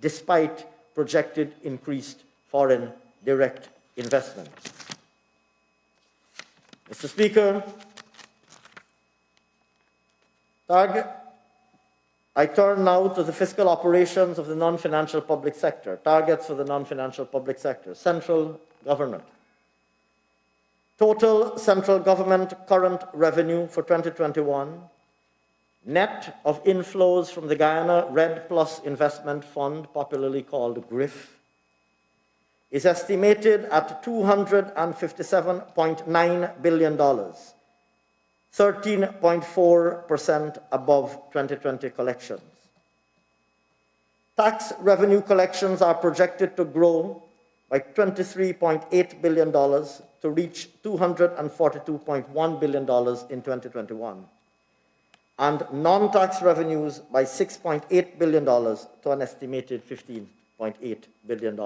C: despite projected increased foreign direct investment. Mr. Speaker, I turn now to the fiscal operations of the non-financial public sector, targets for the non-financial public sector, central government. Total central government current revenue for 2021, net of inflows from the Guyana Red Plus Investment Fund, popularly called GRIF, is estimated at $257.9 billion, 13.4% above 2020 collections. Tax revenue collections are projected to grow by $23.8 billion to reach $242.1 billion in 2021, and non-tax revenues by $6.8 billion to an estimated $15.8 billion.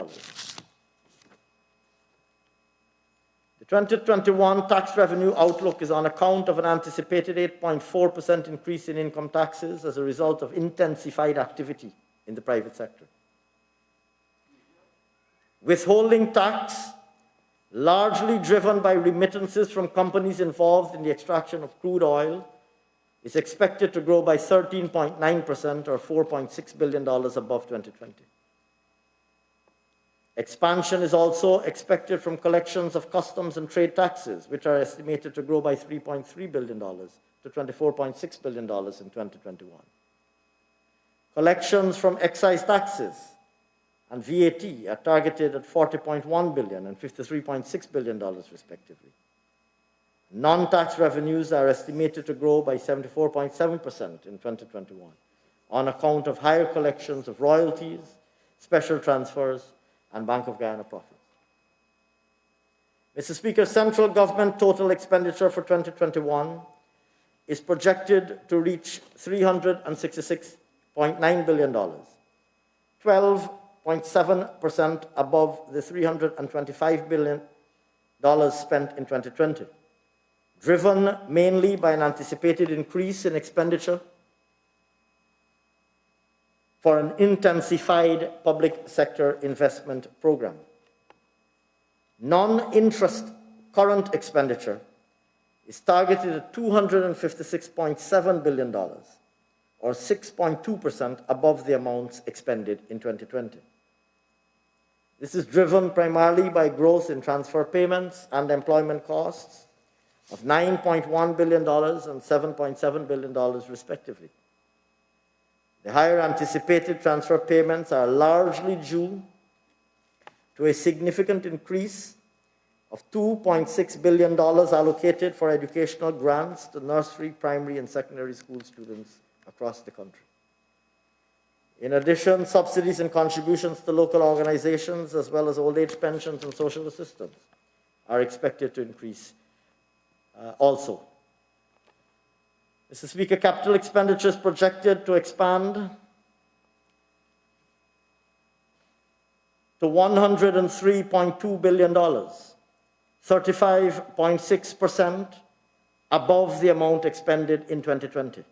C: The 2021 tax revenue outlook is on account of an anticipated 8.4% increase in income taxes as a result of intensified activity in the private sector. Withholding tax, largely driven by remittances from companies involved in the extraction of crude oil, is expected to grow by 13.9% or $4.6 billion above 2020. Expansion is also expected from collections of customs and trade taxes, which are estimated to grow by $3.3 billion to $24.6 billion in 2021. Collections from excise taxes and VAT are targeted at $40.1 billion and $53.6 billion, respectively. Non-tax revenues are estimated to grow by 74.7% in 2021 on account of higher collections of royalties, special transfers, and Bank of Guyana profits. Mr. Speaker, central government total expenditure for 2021 is projected to reach $366.9 billion, 12.7% above the $325 billion spent in 2020, driven mainly by an anticipated increase in expenditure for an intensified public sector investment program. Non-interest current expenditure is targeted at $256.7 billion, or 6.2% above the amounts expended in 2020. This is driven primarily by growth in transfer payments and employment costs of $9.1 billion and $7.7 billion, respectively. The higher anticipated transfer payments are largely due to a significant increase of $2.6 billion allocated for educational grants to nursery, primary, and secondary school students across the country. In addition, subsidies and contributions to local organizations, as well as old age pensions and social assistance, are expected to increase also. Mr. Speaker, capital expenditures projected to expand to $103.2 billion, 35.6% above the amount expended in 2020.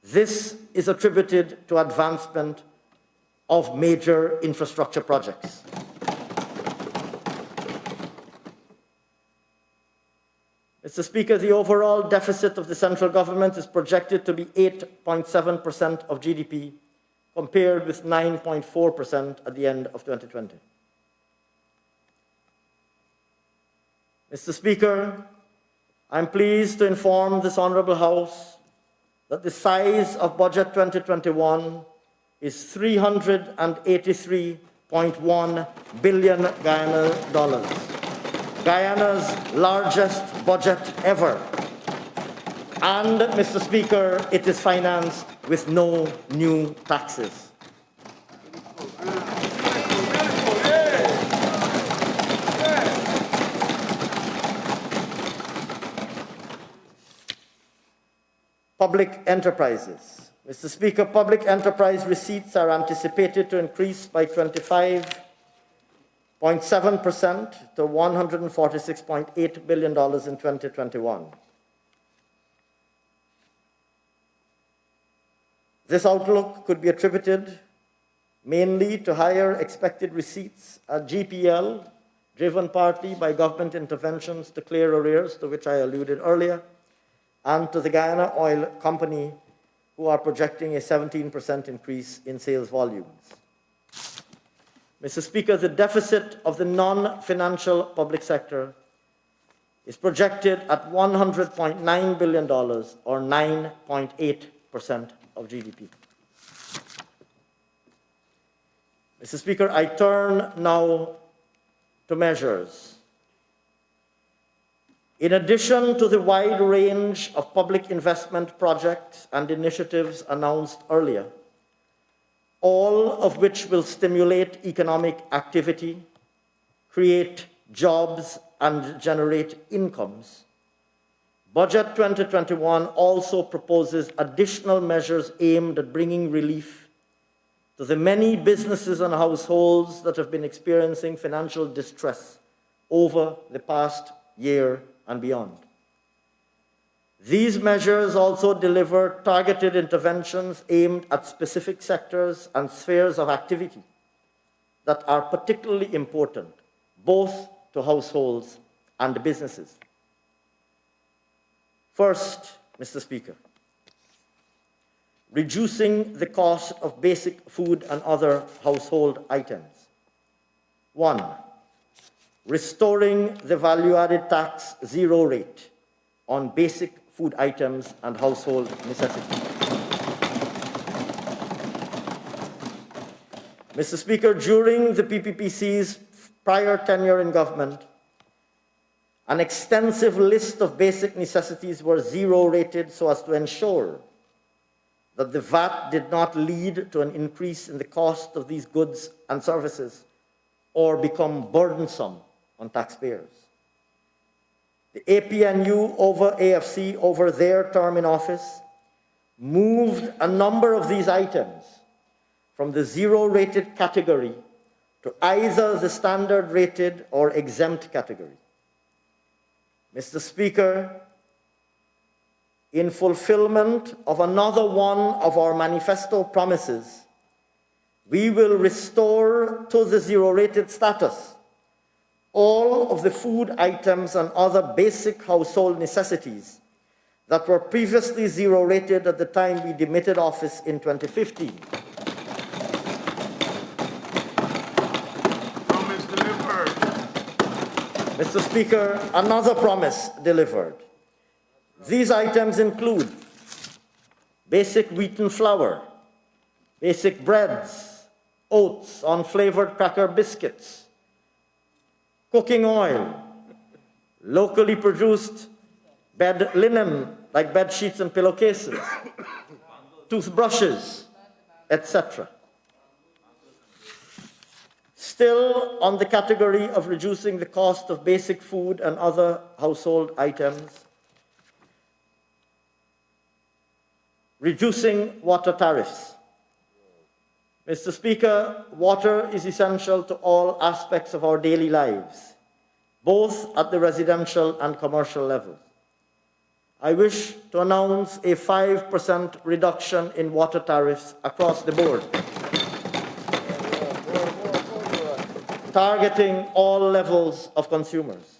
C: This is attributed to advancement of major infrastructure projects. Mr. Speaker, the overall deficit of the central government is projected to be 8.7% of GDP, compared with 9.4% at the end of 2020. Mr. Speaker, I'm pleased to inform this Honorable House that the size of Budget 2021 is $383.1 billion Guyana, Guyana's largest budget ever. And, Mr. Speaker, it is financed with no new taxes. Public enterprises. Mr. Speaker, public enterprise receipts are anticipated to increase by 25.7% to $146.8 billion in 2021. This outlook could be attributed mainly to higher expected receipts at GPL, driven partly by government interventions to clear arrears, to which I alluded earlier, and to the Guyana Oil Company, who are projecting a 17% increase in sales volumes. Mr. Speaker, the deficit of the non-financial public sector is projected at $100.9 billion, or 9.8% of GDP. Mr. Speaker, I turn now to measures. In addition to the wide range of public investment projects and initiatives announced earlier, all of which will stimulate economic activity, create jobs, and generate incomes, Budget 2021 also proposes additional measures aimed at bringing relief to the many businesses and households that have been experiencing financial distress over the past year and beyond. These measures also deliver targeted interventions aimed at specific sectors and spheres of activity that are particularly important, both to households and businesses. First, Mr. Speaker, reducing the cost of basic food and other household items. 1. Restoring the value-added tax zero rate on basic food items and household necessities. Mr. Speaker, during the PPPC's prior tenure in government, an extensive list of basic necessities were zero-rated so as to ensure that the VAT did not lead to an increase in the cost of these goods and services or become burdensome on taxpayers. The APNU over AFC, over their term in office, moved a number of these items from the zero-rated category to either the standard-rated or exempt category. Mr. Speaker, in fulfillment of another one of our manifesto promises, we will restore to the zero-rated status all of the food items and other basic household necessities that were previously zero-rated at the time we demitted office in 2015.
E: Promise delivered.
C: Mr. Speaker, another promise delivered. These items include basic wheat and flour, basic breads, oats, unflavored cracker biscuits, cooking oil, locally produced bed linen like bed sheets and pillowcases, toothbrushes, etc. Still on the category of reducing the cost of basic food and other household items, reducing water tariffs. Mr. Speaker, water is essential to all aspects of our daily lives, both at the residential and commercial levels. I wish to announce a 5% reduction in water tariffs across the board, targeting all levels of consumers.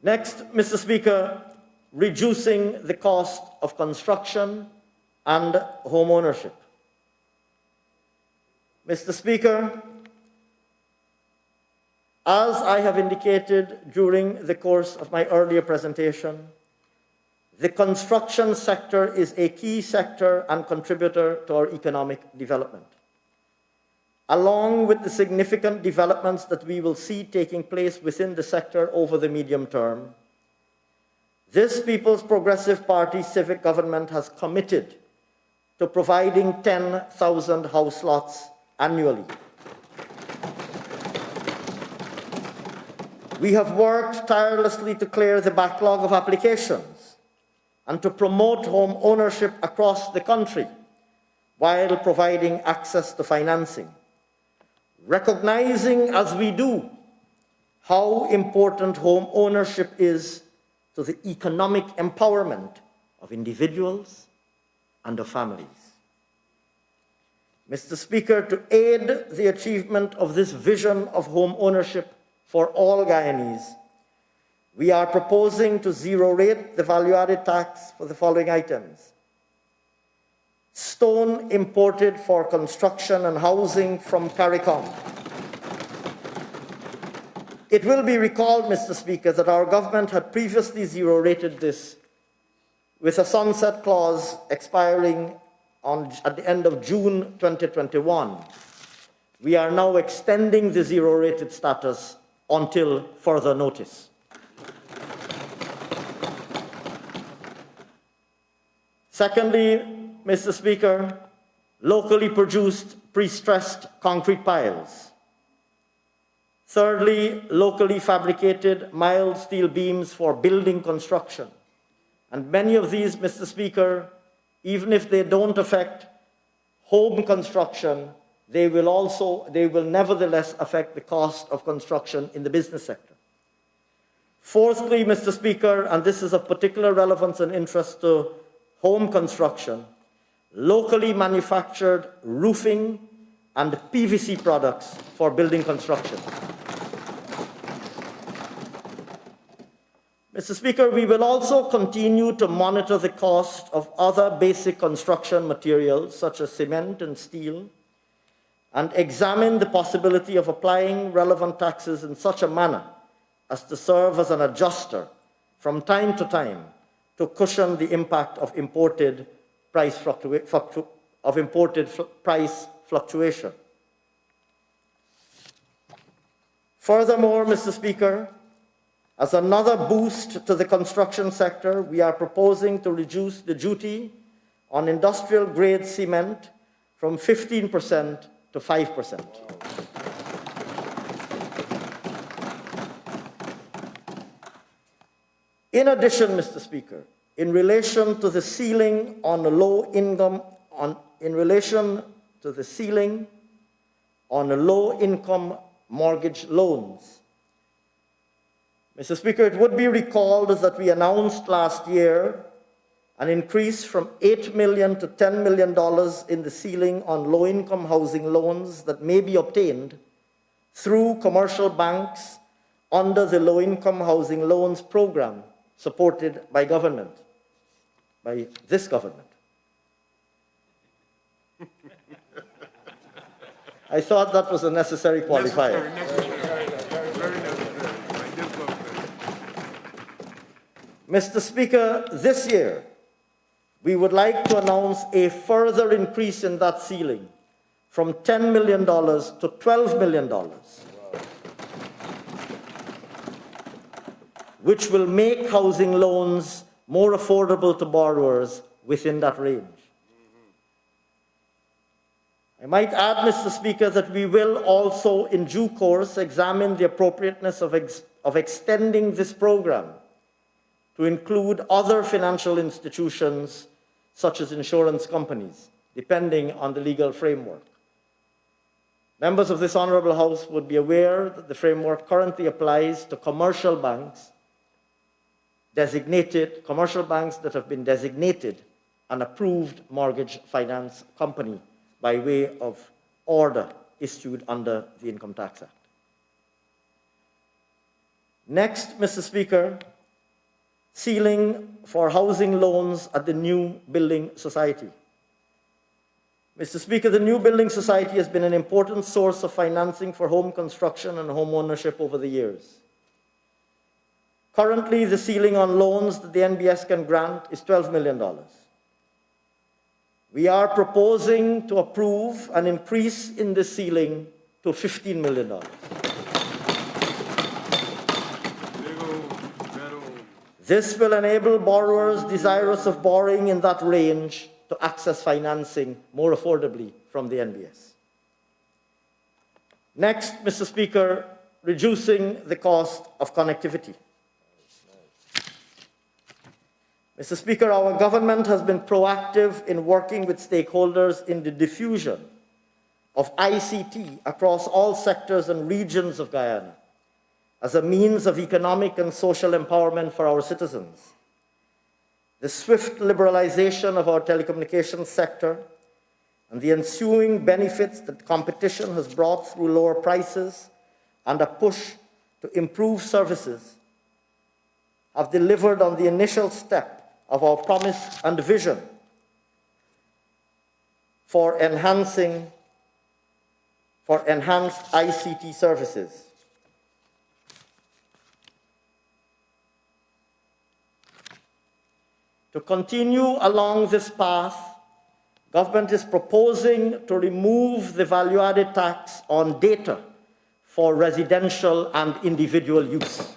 C: Next, Mr. Speaker, reducing the cost of construction and home ownership. Mr. Speaker, as I have indicated during the course of my earlier presentation, the construction sector is a key sector and contributor to our economic development. Along with the significant developments that we will see taking place within the sector over the medium term, this People's Progressive Party civic government has committed to providing 10,000 house lots annually. We have worked tirelessly to clear the backlog of applications and to promote home ownership across the country while providing access to financing, recognizing as we do how important home ownership is to the economic empowerment of individuals and of families. Mr. Speaker, to aid the achievement of this vision of home ownership for all Guyanese, we are proposing to zero rate the value-added tax for the following items: stone imported for construction and housing from CARICOM. It will be recalled, Mr. Speaker, that our government had previously zero-rated this with a sunset clause expiring at the end of June 2021. We are now extending the zero-rated status until further notice. Secondly, Mr. Speaker, locally produced pre-stressed concrete piles. Thirdly, locally fabricated mild steel beams for building construction. And many of these, Mr. Speaker, even if they don't affect home construction, they will nevertheless affect the cost of construction in the business sector. Fourthly, Mr. Speaker, and this is of particular relevance and interest to home construction, locally manufactured roofing and PVC products for building construction. Mr. Speaker, we will also continue to monitor the cost of other basic construction materials such as cement and steel, and examine the possibility of applying relevant taxes in such a manner as to serve as an adjuster from time to time to cushion the impact of imported price fluctuation. Furthermore, Mr. Speaker, as another boost to the construction sector, we are proposing to reduce the duty on industrial-grade cement from 15% to 5%. In addition, Mr. Speaker, in relation to the ceiling on low-income mortgage loans, Mr. Speaker, it would be recalled that we announced last year an increase from $8 million to $10 million in the ceiling on low-income housing loans that may be obtained through commercial banks under the Low-Income Housing Loans Program supported by this government. I thought that was a necessary qualifier. Mr. Speaker, this year, we would like to announce a further increase in that ceiling from $10 million to $12 million, which will make housing loans more affordable to borrowers within that range. I might add, Mr. Speaker, that we will also, in due course, examine the appropriateness of extending this program to include other financial institutions, such as insurance companies, depending on the legal framework. Members of this Honourable House would be aware that the framework currently applies to commercial banks that have been designated an approved mortgage finance company by way of order issued under the Income Tax Act. Next, Mr. Speaker, ceiling for housing loans at the New Building Society. Mr. Speaker, the New Building Society has been an important source of financing for home construction and home ownership over the years. Currently, the ceiling on loans that the NBS can grant is $12 million. We are proposing to approve an increase in the ceiling to $15 million. This will enable borrowers desirous of borrowing in that range to access financing more affordably from the NBS. Next, Mr. Speaker, reducing the cost of connectivity. Mr. Speaker, our government has been proactive in working with stakeholders in the diffusion of ICT across all sectors and regions of Guyana as a means of economic and social empowerment for our citizens. The swift liberalization of our telecommunications sector and the ensuing benefits that competition has brought through lower prices and a push to improve services have delivered on the initial step of our promise and vision for enhanced ICT services. To continue along this path, government is proposing to remove the value-added tax on data for residential and individual use.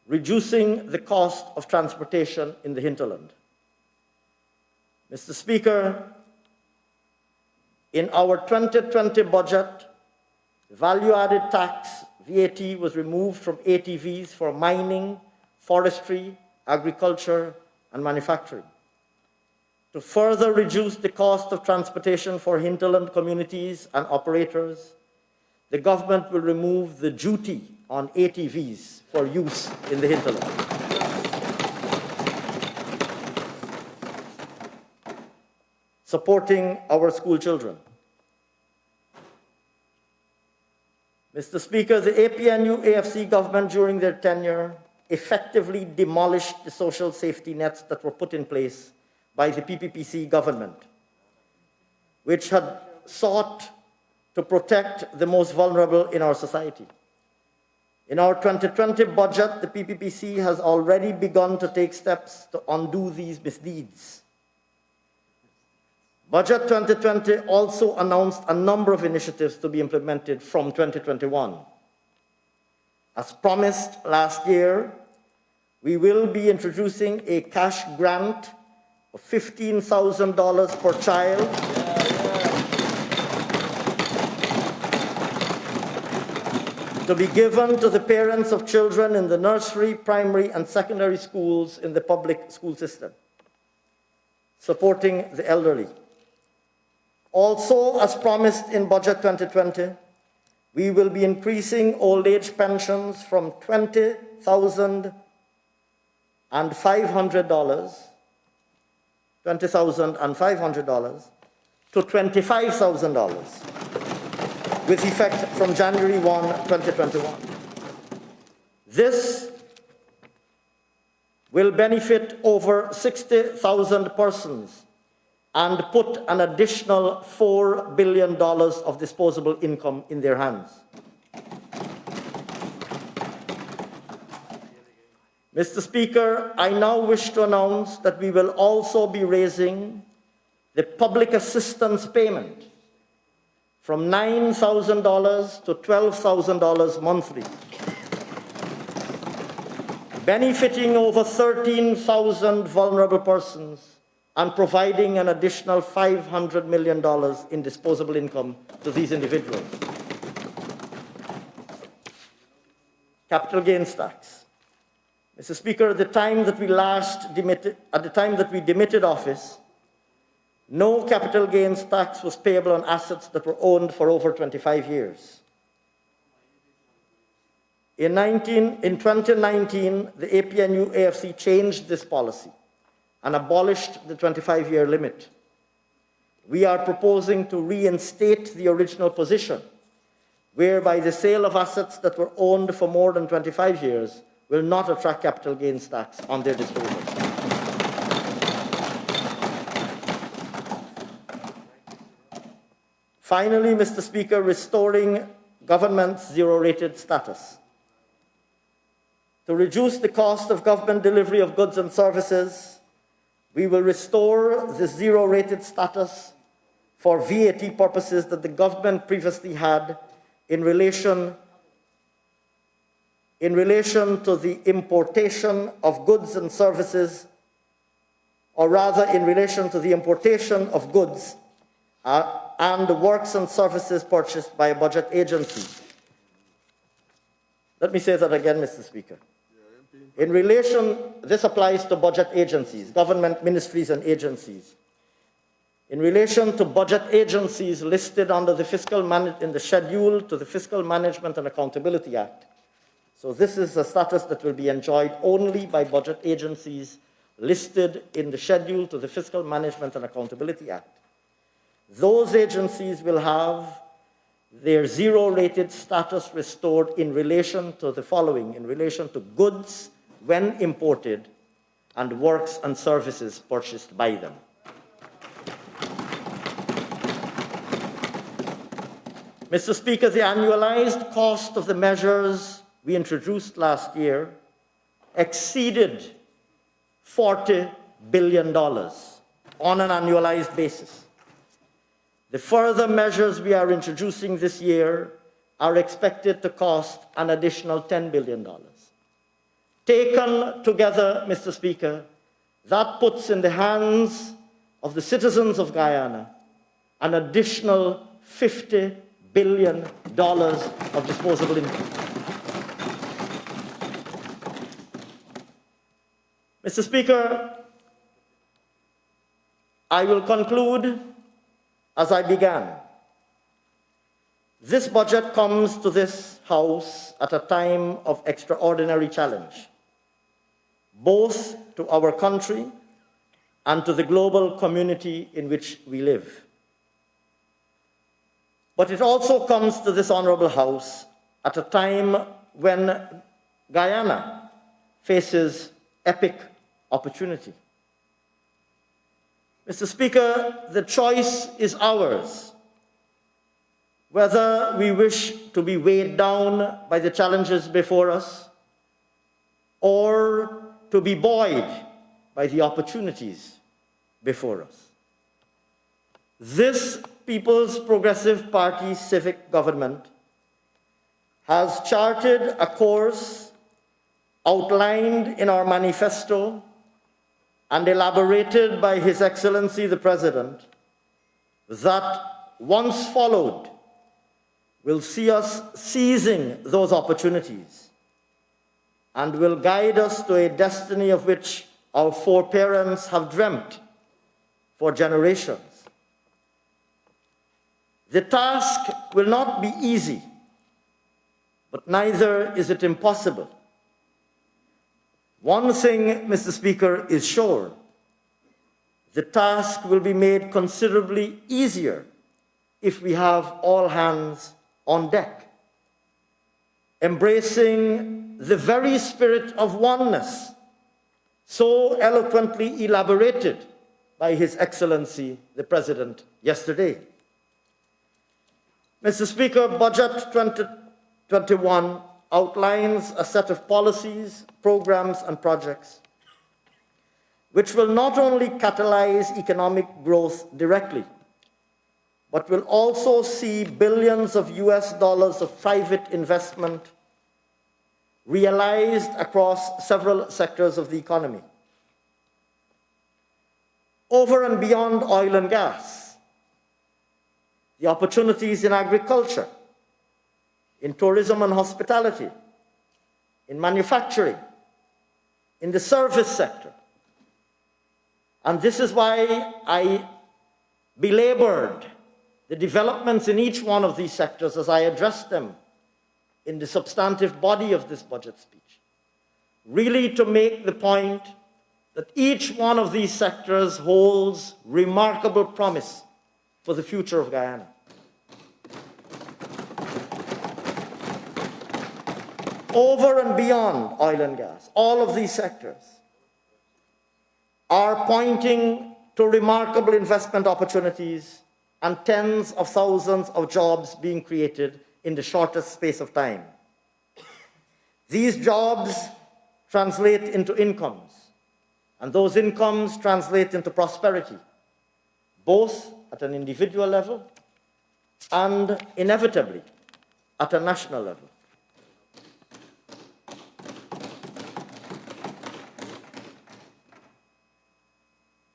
C: Reducing the cost of transportation in the hinterland. Mr. Speaker, in our 2020 budget, the value-added tax, VAT, was removed from ATVs for mining, forestry, agriculture, and manufacturing. To further reduce the cost of transportation for hinterland communities and operators, the government will remove the duty on ATVs for use in the hinterland. Supporting our school children. Mr. Speaker, the APNU-AFC government during their tenure effectively demolished the social safety nets that were put in place by the PPPC government, which had sought to protect the most vulnerable in our society. In our 2020 budget, the PPPC has already begun to take steps to undo these misdeeds. Budget 2020 also announced a number of initiatives to be implemented from 2021. As promised last year, we will be introducing a cash grant of $15,000 per child to be given to the parents of children in the nursery, primary, and secondary schools in the public school system, supporting the elderly. Also, as promised in Budget 2020, we will be increasing old age pensions from $20,500 to $25,000 with effect from January 1, 2021. This will benefit over 60,000 persons and put an additional $4 billion of disposable income in their hands. Mr. Speaker, I now wish to announce that we will also be raising the public assistance payment from $9,000 to $12,000 monthly, benefiting over 13,000 vulnerable persons and providing an additional $500 million in disposable income to these individuals. Capital gains tax. Mr. Speaker, at the time that we demitted office, no capital gains tax was payable on assets that were owned for over 25 years. In 2019, the APNU-AFC changed this policy and abolished the 25-year limit. We are proposing to reinstate the original position, whereby the sale of assets that were owned for more than 25 years will not attract capital gains tax on their disposal. Finally, Mr. Speaker, restoring government's zero-rated status. To reduce the cost of government delivery of goods and services, we will restore the zero-rated status for VAT purposes that the government previously had in relation to the importation of goods and services, or rather in relation to the importation of goods and works and services purchased by a budget agency. Let me say that again, Mr. Speaker. In relation, this applies to budget agencies, government ministries and agencies. In relation to budget agencies listed under the in the schedule to the Fiscal Management and Accountability Act. So this is a status that will be enjoyed only by budget agencies listed in the schedule to the Fiscal Management and Accountability Act. Those agencies will have their zero-rated status restored in relation to the following: in relation to goods when imported and works and services purchased by them. Mr. Speaker, the annualized cost of the measures we introduced last year exceeded $40 billion on an annualized basis. The further measures we are introducing this year are expected to cost an additional $10 billion. Taken together, Mr. Speaker, that puts in the hands of the citizens of Guyana an additional $50 billion of disposable income. Mr. Speaker, I will conclude as I began. This budget comes to this House at a time of extraordinary challenge, both to our country and to the global community in which we live. But it also comes to this honorable House at a time when Guyana faces epic opportunity. Mr. Speaker, the choice is ours, whether we wish to be weighed down by the challenges before us or to be buoyed by the opportunities before us. This People's Progressive Party civic government has charted a course outlined in our manifesto and elaborated by His Excellency the President that, once followed, will see us seizing those opportunities and will guide us to a destiny of which our foreparents have dreamt for generations. The task will not be easy, but neither is it impossible. One thing, Mr. Speaker, is sure: the task will be made considerably easier if we have all hands on deck, embracing the very spirit of oneness so eloquently elaborated by His Excellency the President yesterday. Mr. Speaker, Budget 2021 outlines a set of policies, programs, and projects which will not only catalyze economic growth directly, but will also see billions of US dollars of private investment realized across several sectors of the economy. Over and beyond oil and gas, the opportunities in agriculture, in tourism and hospitality, in manufacturing, in the service sector. And this is why I belabored the developments in each one of these sectors as I addressed them in the substantive body of this budget speech, really to make the point that each one of these sectors holds remarkable promise for the future of Guyana. Over and beyond oil and gas, all of these sectors are pointing to remarkable investment opportunities and tens of thousands of jobs being created in the shortest space of time. These jobs translate into incomes, and those incomes translate into prosperity, both at an individual level and inevitably at a national level.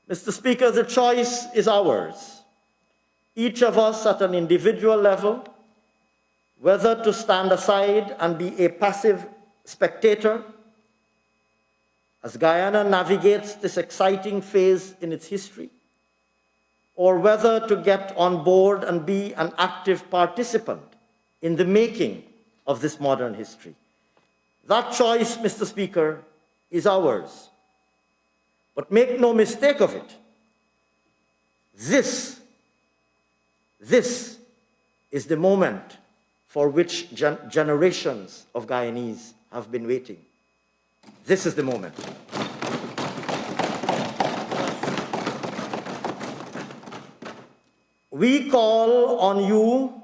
C: Mr. Speaker, the choice is ours. Each of us at an individual level whether to stand aside and be a passive spectator as Guyana navigates this exciting phase in its history, or whether to get on board and be an active participant in the making of this modern history. That choice, Mr. Speaker, is ours. But make no mistake of it, this is the moment for which generations of Guyanese have been waiting. This is the moment. We call on you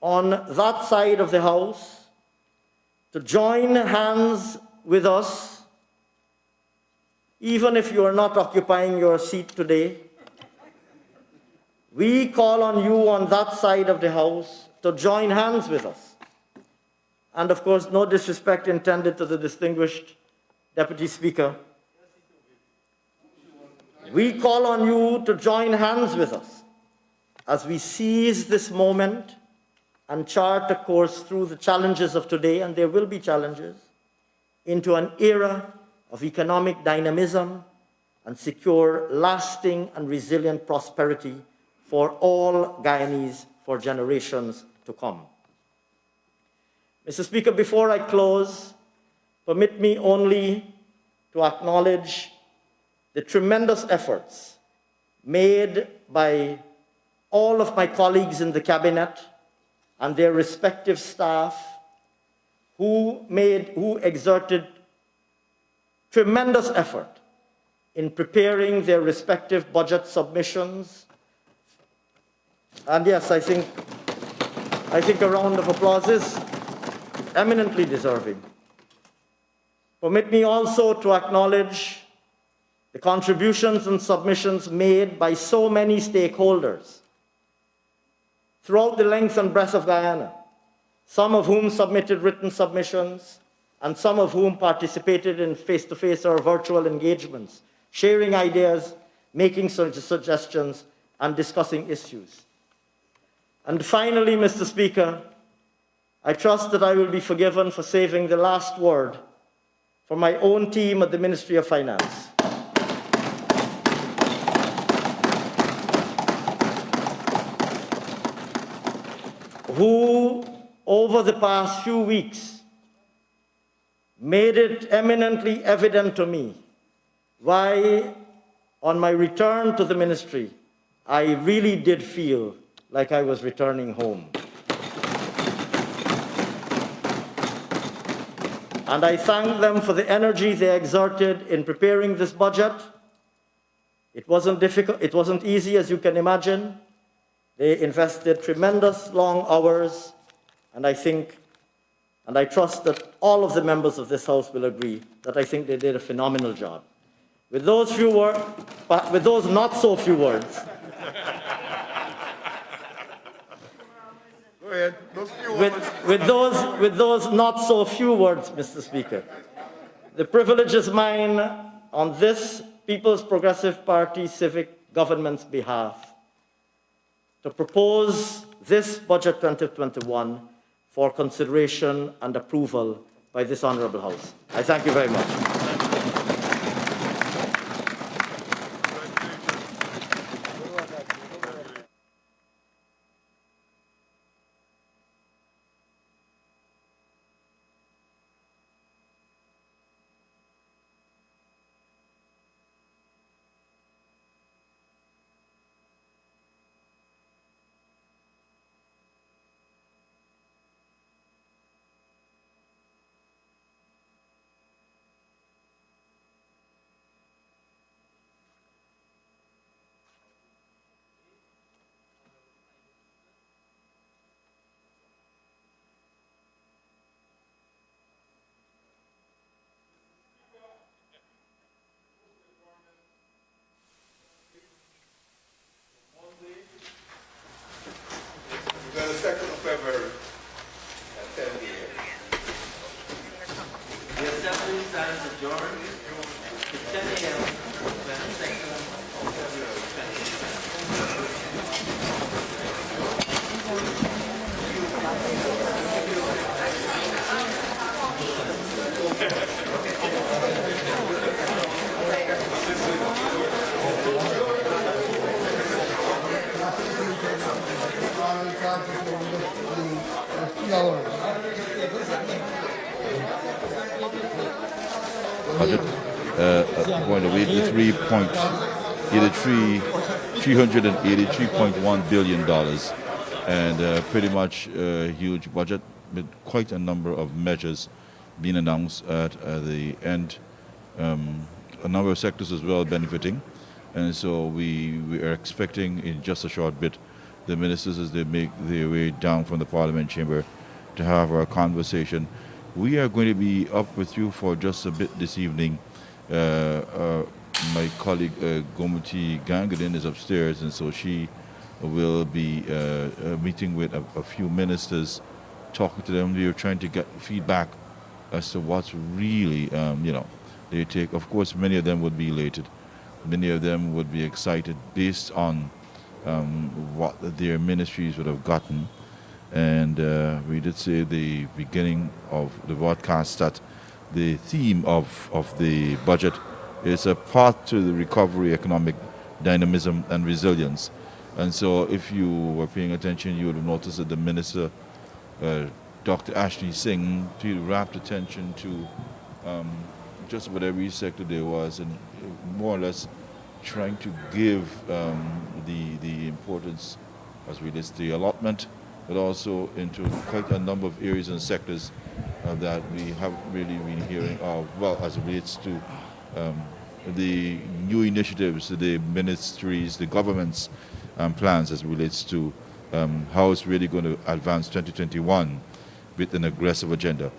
C: on that side of the House to join hands with us, even if you are not occupying your seat today. We call on you on that side of the House to join hands with us. And of course, no disrespect intended to the distinguished Deputy Speaker. We call on you to join hands with us as we seize this moment and chart a course through the challenges of today, and there will be challenges, into an era of economic dynamism and secure lasting and resilient prosperity for all Guyanese for generations to come. Mr. Speaker, before I close, permit me only to acknowledge the tremendous efforts made by all of my colleagues in the Cabinet and their respective staff who exerted tremendous effort in preparing their respective budget submissions. And yes, I think a round of applause is eminently deserving. Permit me also to acknowledge the contributions and submissions made by so many stakeholders throughout the length and breadth of Guyana, some of whom submitted written submissions, and some of whom participated in face-to-face or virtual engagements, sharing ideas, making suggestions, and discussing issues. And finally, Mr. Speaker, I trust that I will be forgiven for saving the last word for my own team at the Ministry of Finance. Who, over the past few weeks, made it eminently evident to me why, on my return to the ministry, I really did feel like I was returning home. And I thank them for the energy they exerted in preparing this budget. It wasn't difficult, it wasn't easy, as you can imagine. They invested tremendous long hours, and I think, and I trust that all of the members of this House will agree that I think they did a phenomenal job. With those few words, with those not so few words,
E: Go ahead. Those few words.
C: with those not so few words, Mr. Speaker, the privilege is mine on this People's Progressive Party civic government's behalf to propose this Budget 2021 for consideration and approval by this Honourable House. I thank you very much.
E: We're going to 2nd of February at 10 a.m.
F: The assembly stands adjourned to 10 a.m. on the 2nd of February 2020.
E: budget. Point of 383.1 billion dollars, and pretty much a huge budget with quite a number of measures being announced at the end. A number of sectors as well benefiting, and so we are expecting in just a short bit the ministers as they make their way down from the Parliament chamber to have our conversation. We are going to be up with you for just a bit this evening. Uh, uh, my colleague Gomuti Gangadin is upstairs, and so she will be meeting with a few ministers, talking to them. We are trying to get feedback as to what's really, they take. Of course, many of them would be elated. Many of them would be excited based on what their ministries would have gotten. And we did say at the beginning of the broadcast that the theme of the budget is a path to the recovery, economic dynamism, and resilience. And so if you were paying attention, you would have noticed that the minister, Dr. Ashni Singh, he wrapped attention to just about every sector there was, and more or less trying to give the importance as relates to the allotment, but also into quite a number of areas and sectors that we haven't really been hearing of, well, as it relates to the new initiatives, the ministries, the government's plans as it relates to how it's really going to advance 2021 with an aggressive agenda.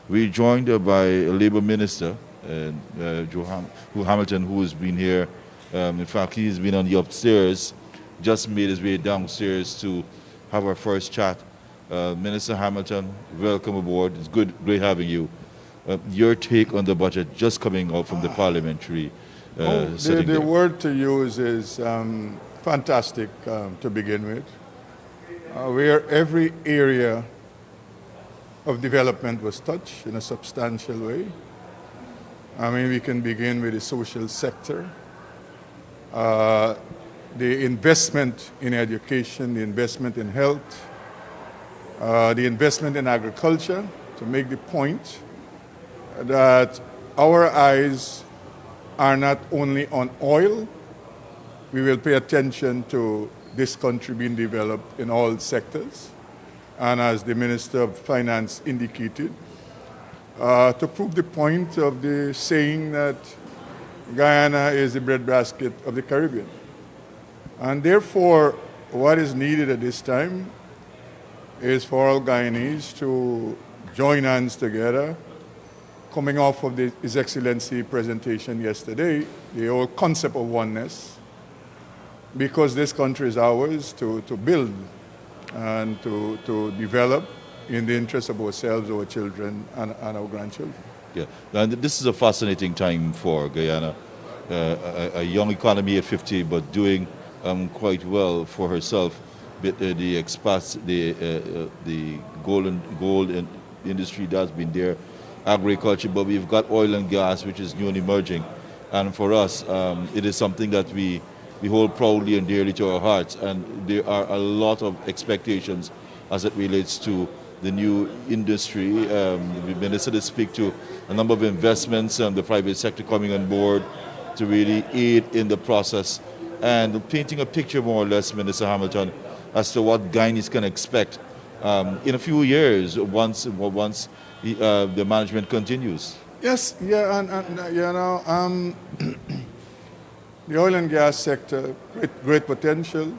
E: We're joined by a Labour Minister, Joe Hamilton, who has been here. In fact, he's been on the upstairs, just made his way downstairs to have our first chat. Minister Hamilton, welcome aboard. It's great having you. Your take on the budget just coming out from the parliamentary sitting
G: The
E: there.
G: word to use is fantastic to begin with, where every area of development was touched in a substantial way. I mean, we can begin with the social sector, the investment in education, the investment in health, the investment in agriculture, to make the point that our eyes are not only on oil, we will pay attention to this country being developed in all sectors. And as the Minister of Finance indicated, to prove the point of the saying that Guyana is the breadbasket of the Caribbean. And therefore, what is needed at this time is for all Guyanese to join hands together, coming off of His Excellency presentation yesterday, the whole concept of oneness, because this country is ours to build and to develop in the interest of ourselves, our children, and our grandchildren.
E: Yeah, and this is a fascinating time for Guyana. A young economy at 50, but doing quite well for herself. With the expats, the gold industry that's been there, agriculture, but we've got oil and gas, which is new and emerging. And for us, it is something that we hold proudly and dearly to our hearts. And there are a lot of expectations as it relates to the new industry. We've been able to speak to a number of investments and the private sector coming on board to really aid in the process and painting a picture, more or less, Minister Hamilton, as to what Guyanese can expect in a few years once the management continues.
G: Yes, yeah, and the oil and gas sector, great potential.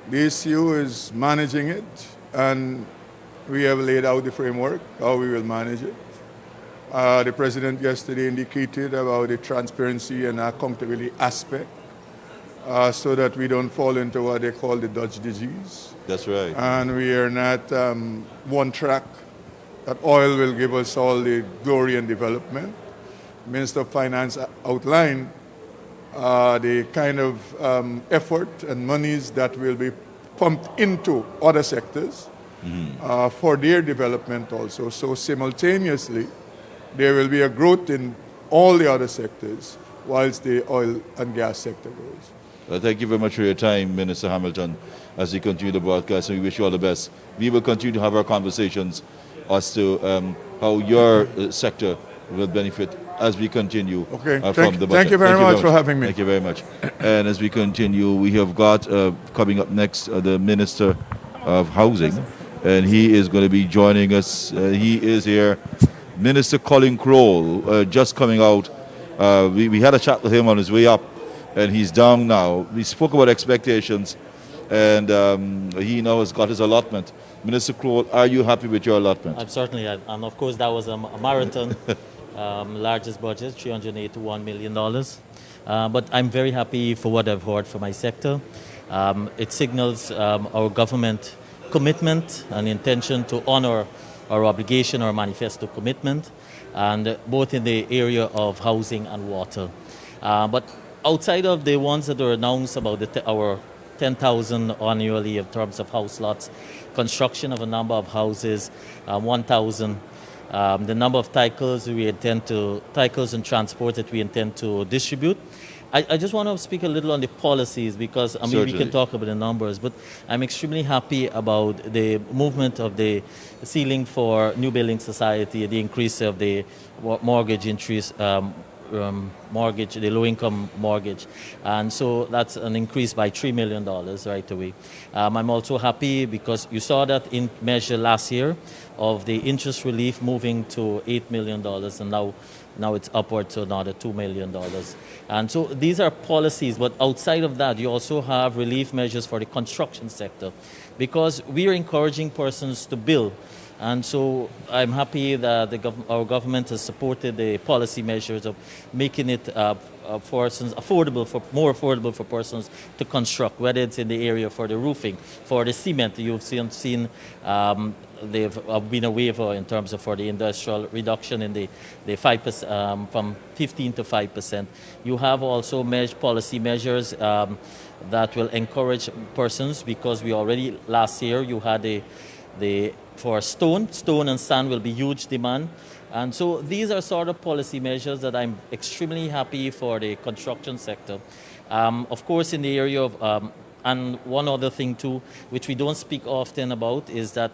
G: The issue is managing it, and we have laid out the framework, how we will manage it. The President yesterday indicated about the transparency and accountability aspect, so that we don't fall into what they call the Dutch disease.
E: That's right.
G: And we are not one track, that oil will give us all the glory and development. Minister of Finance outlined the kind of effort and monies that will be pumped into other sectors for their development also. So simultaneously, there will be a growth in all the other sectors whilst the oil and gas sector grows.
E: Well, thank you very much for your time, Minister Hamilton, as you continue the broadcast, and we wish you all the best. We will continue to have our conversations as to how your sector will benefit as we continue
G: Okay.
E: from the
G: Thank
E: budget.
G: you very much for having me.
E: Thank you very much. And as we continue, we have got coming up next the Minister of Housing, and he is going to be joining us. He is here, Minister Colin Crowell, just coming out. We had a chat with him on his way up, and he's down now. We spoke about expectations, and he now has got his allotment. Minister Crowell, are you happy with your allotment?
H: I'm certainly, and of course that was a marathon, largest budget, $381 million. But I'm very happy for what I've heard from my sector. It signals our government commitment and intention to honor our obligation, our manifesto commitment, and both in the area of housing and water. But outside of the ones that were announced about our 10,000 annually in terms of house lots, construction of a number of houses, 1,000, the number of titles and transport that we intend to distribute. I just want to speak a little on the policies because, I mean, we
E: Certainly.
H: can talk about the numbers, but I'm extremely happy about the movement of the ceiling for New Building Society, the increase of the mortgage interest, mortgage, the low-income mortgage. And so that's an increase by $3 million right away. I'm also happy because you saw that in measure last year of the interest relief moving to $8 million, and now it's upward to another $2 million. And so these are policies, but outside of that, you also have relief measures for the construction sector because we are encouraging persons to build. And so I'm happy that our government has supported the policy measures of making it more affordable for persons to construct, whether it's in the area for the roofing, for the cement. You've seen they've been a waiver in terms of for the industrial reduction in the 5% from 15 to 5%. You have also policy measures that will encourage persons because we already last year you had for stone and sand will be huge demand. And so these are sort of policy measures that I'm extremely happy for the construction sector. Of course, in the area of, and one other thing too, which we don't speak often about, is that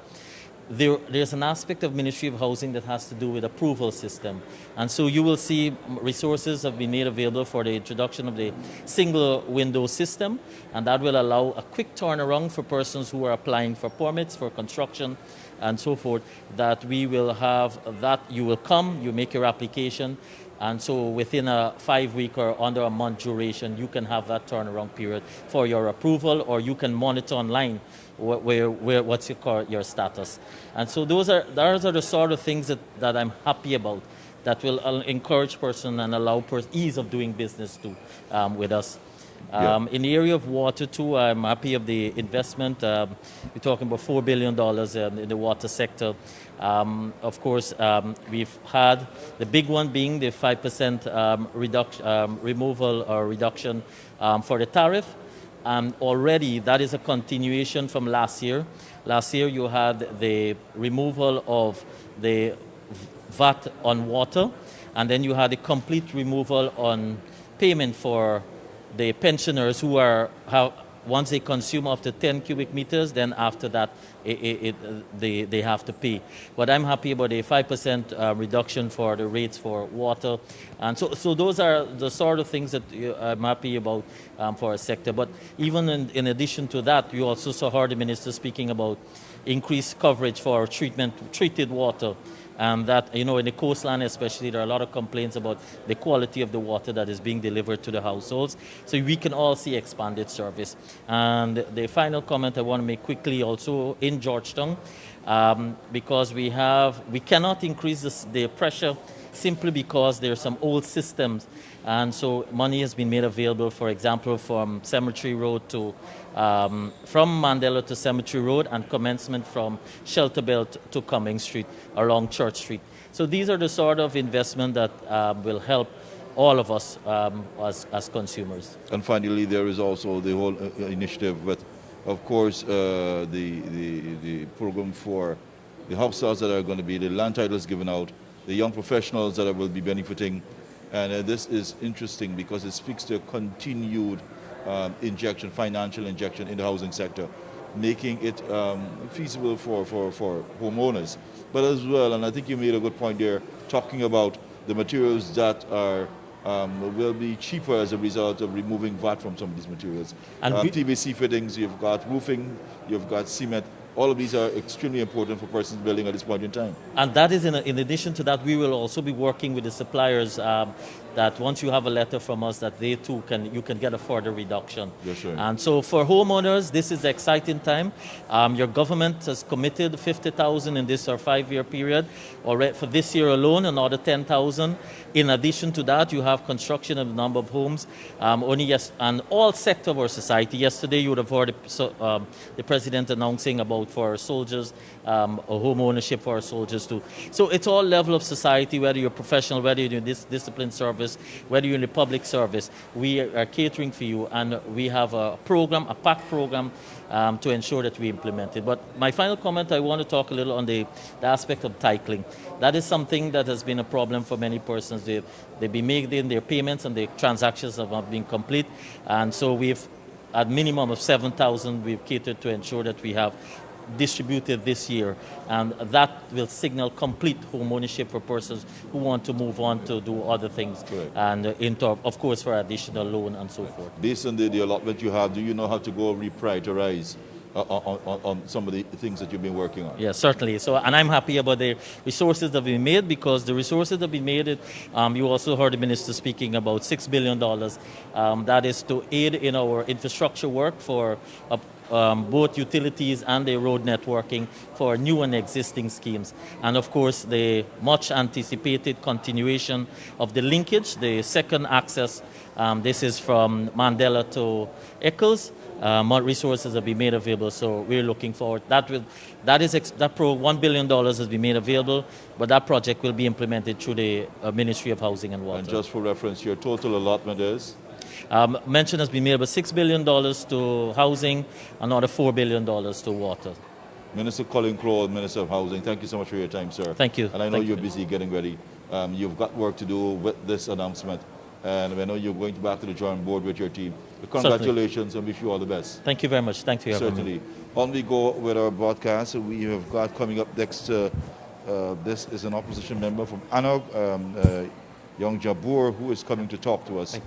H: there's an aspect of Ministry of Housing that has to do with approval system. And so you will see resources have been made available for the introduction of the single window system, and that will allow a quick turnaround for persons who are applying for permits for construction and so forth, that we will have that you will come, you make your application, and so within a 5-week or under a month duration, you can have that turnaround period for your approval, or you can monitor online what's your status. And so those are the sort of things that I'm happy about, that will encourage person and allow ease of doing business too with us. In the area of water too, I'm happy of the investment. We're talking about $4 billion in the water sector. Of course, we've had the big one being the 5% removal or reduction for the tariff. Already, that is a continuation from last year. Last year, you had the removal of the VAT on water, and then you had a complete removal on payment for the pensioners who once they consume up to 10 cubic meters, then after that they have to pay. But I'm happy about a 5% reduction for the rates for water. And so those are the sort of things that I'm happy about for our sector. But even in addition to that, you also heard the minister speaking about increased coverage for treated water. And that, in the coastline especially, there are a lot of complaints about the quality of the water that is being delivered to the households. So we can all see expanded service. And the final comment I want to make quickly also in Georgetown, because we cannot increase the pressure simply because there are some old systems. And so money has been made available, for example, from Cemetery Road from Mandela to Cemetery Road, and commencement from Shelter Belt to Cumming Street along Church Street. So these are the sort of investment that will help all of us as consumers.
E: And finally, there is also the whole initiative with, of course, the program for the houses that are going to be the land titles given out, the young professionals that will be benefiting. And this is interesting because it speaks to a continued financial injection in the housing sector, making it feasible for homeowners. But as well, and I think you made a good point there, talking about the materials that are will be cheaper as a result of removing VAT from some of these materials.
H: And
E: PVC fittings, you've got roofing, you've got cement. All of these are extremely important for persons building at this point in time.
H: And that is in addition to that, we will also be working with the suppliers that once you have a letter from us, that they too you can get a further reduction.
E: Yes, right.
H: And so for homeowners, this is the exciting time. Your government has committed 50,000 in this 5-year period. Already for this year alone, another 10,000. In addition to that, you have construction of a number of homes. And all sectors of our society. Yesterday, you would have heard the president announcing about for our soldiers, a home ownership for our soldiers too. So it's all level of society, whether you're professional, whether you're in this discipline service, whether you're in the public service, we are catering for you, and we have a program, a packed program to ensure that we implement it. But my final comment, I want to talk a little on the aspect of titling. That is something that has been a problem for many persons. They've been making their payments and their transactions have not been complete. And so we've, at minimum of 7,000, we've catered to ensure that we have distributed this year, and that will signal complete home ownership for persons who want to move on to do other things,
E: Correct.
H: and of course for additional loan and so forth.
E: Based on the allotment you have, do you know how to go reprioritize on some of the things that you've been working on?
H: Yeah, certainly. So, and I'm happy about the resources that we made, because the resources that we made, you also heard the minister speaking about $6 billion. That is to aid in our infrastructure work for both utilities and the road networking for new and existing schemes. And of course, the much anticipated continuation of the linkage, the second access. This is from Mandela to Eccles. More resources have been made available, so we're looking forward. $1 billion has been made available, but that project will be implemented through the Ministry of Housing and Water.
E: And just for reference, your total allotment is?
H: Mention has been made about $6 billion to housing, another $4 billion to water.
E: Minister Colin Crowe, Minister of Housing, thank you so much for your time, sir.
H: Thank you.
E: And I know you're busy getting ready. You've got work to do with this announcement, and I know you're going back to the drawing board with your team. Congratulations, and wish you all the best.
H: Thank you very much. Thank you.
E: Certainly. On we go with our broadcast. We have got coming up next, this is an opposition member from Anog, young Jabour, who is coming to talk to us.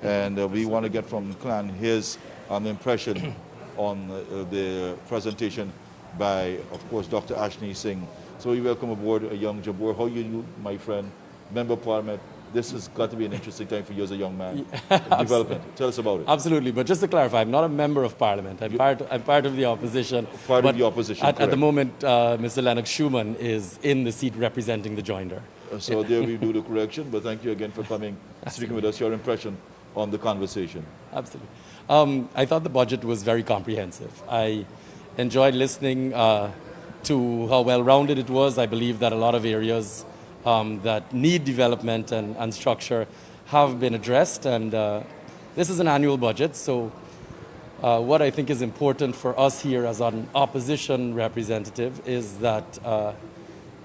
E: And we want to get from Clan his impression on the presentation by, of course, Dr. Ashni Singh. So we welcome aboard a young Jabour. How are you, my friend, Member of Parliament? This has got to be an interesting time for you as a young man. Development. Tell us about it.
I: Absolutely. But just to clarify, I'm not a member of Parliament. I'm part of the opposition.
E: Part of the opposition,
I: At the moment, Mr. Lennox Schumann is in the seat representing the joinder.
E: So there we do the correction, but thank you again for coming, speaking with us, your impression on the conversation.
I: Absolutely. I thought the budget was very comprehensive. I enjoyed listening to how well-rounded it was. I believe that a lot of areas that need development and structure have been addressed. And this is an annual budget, so what I think is important for us here as an opposition representative is that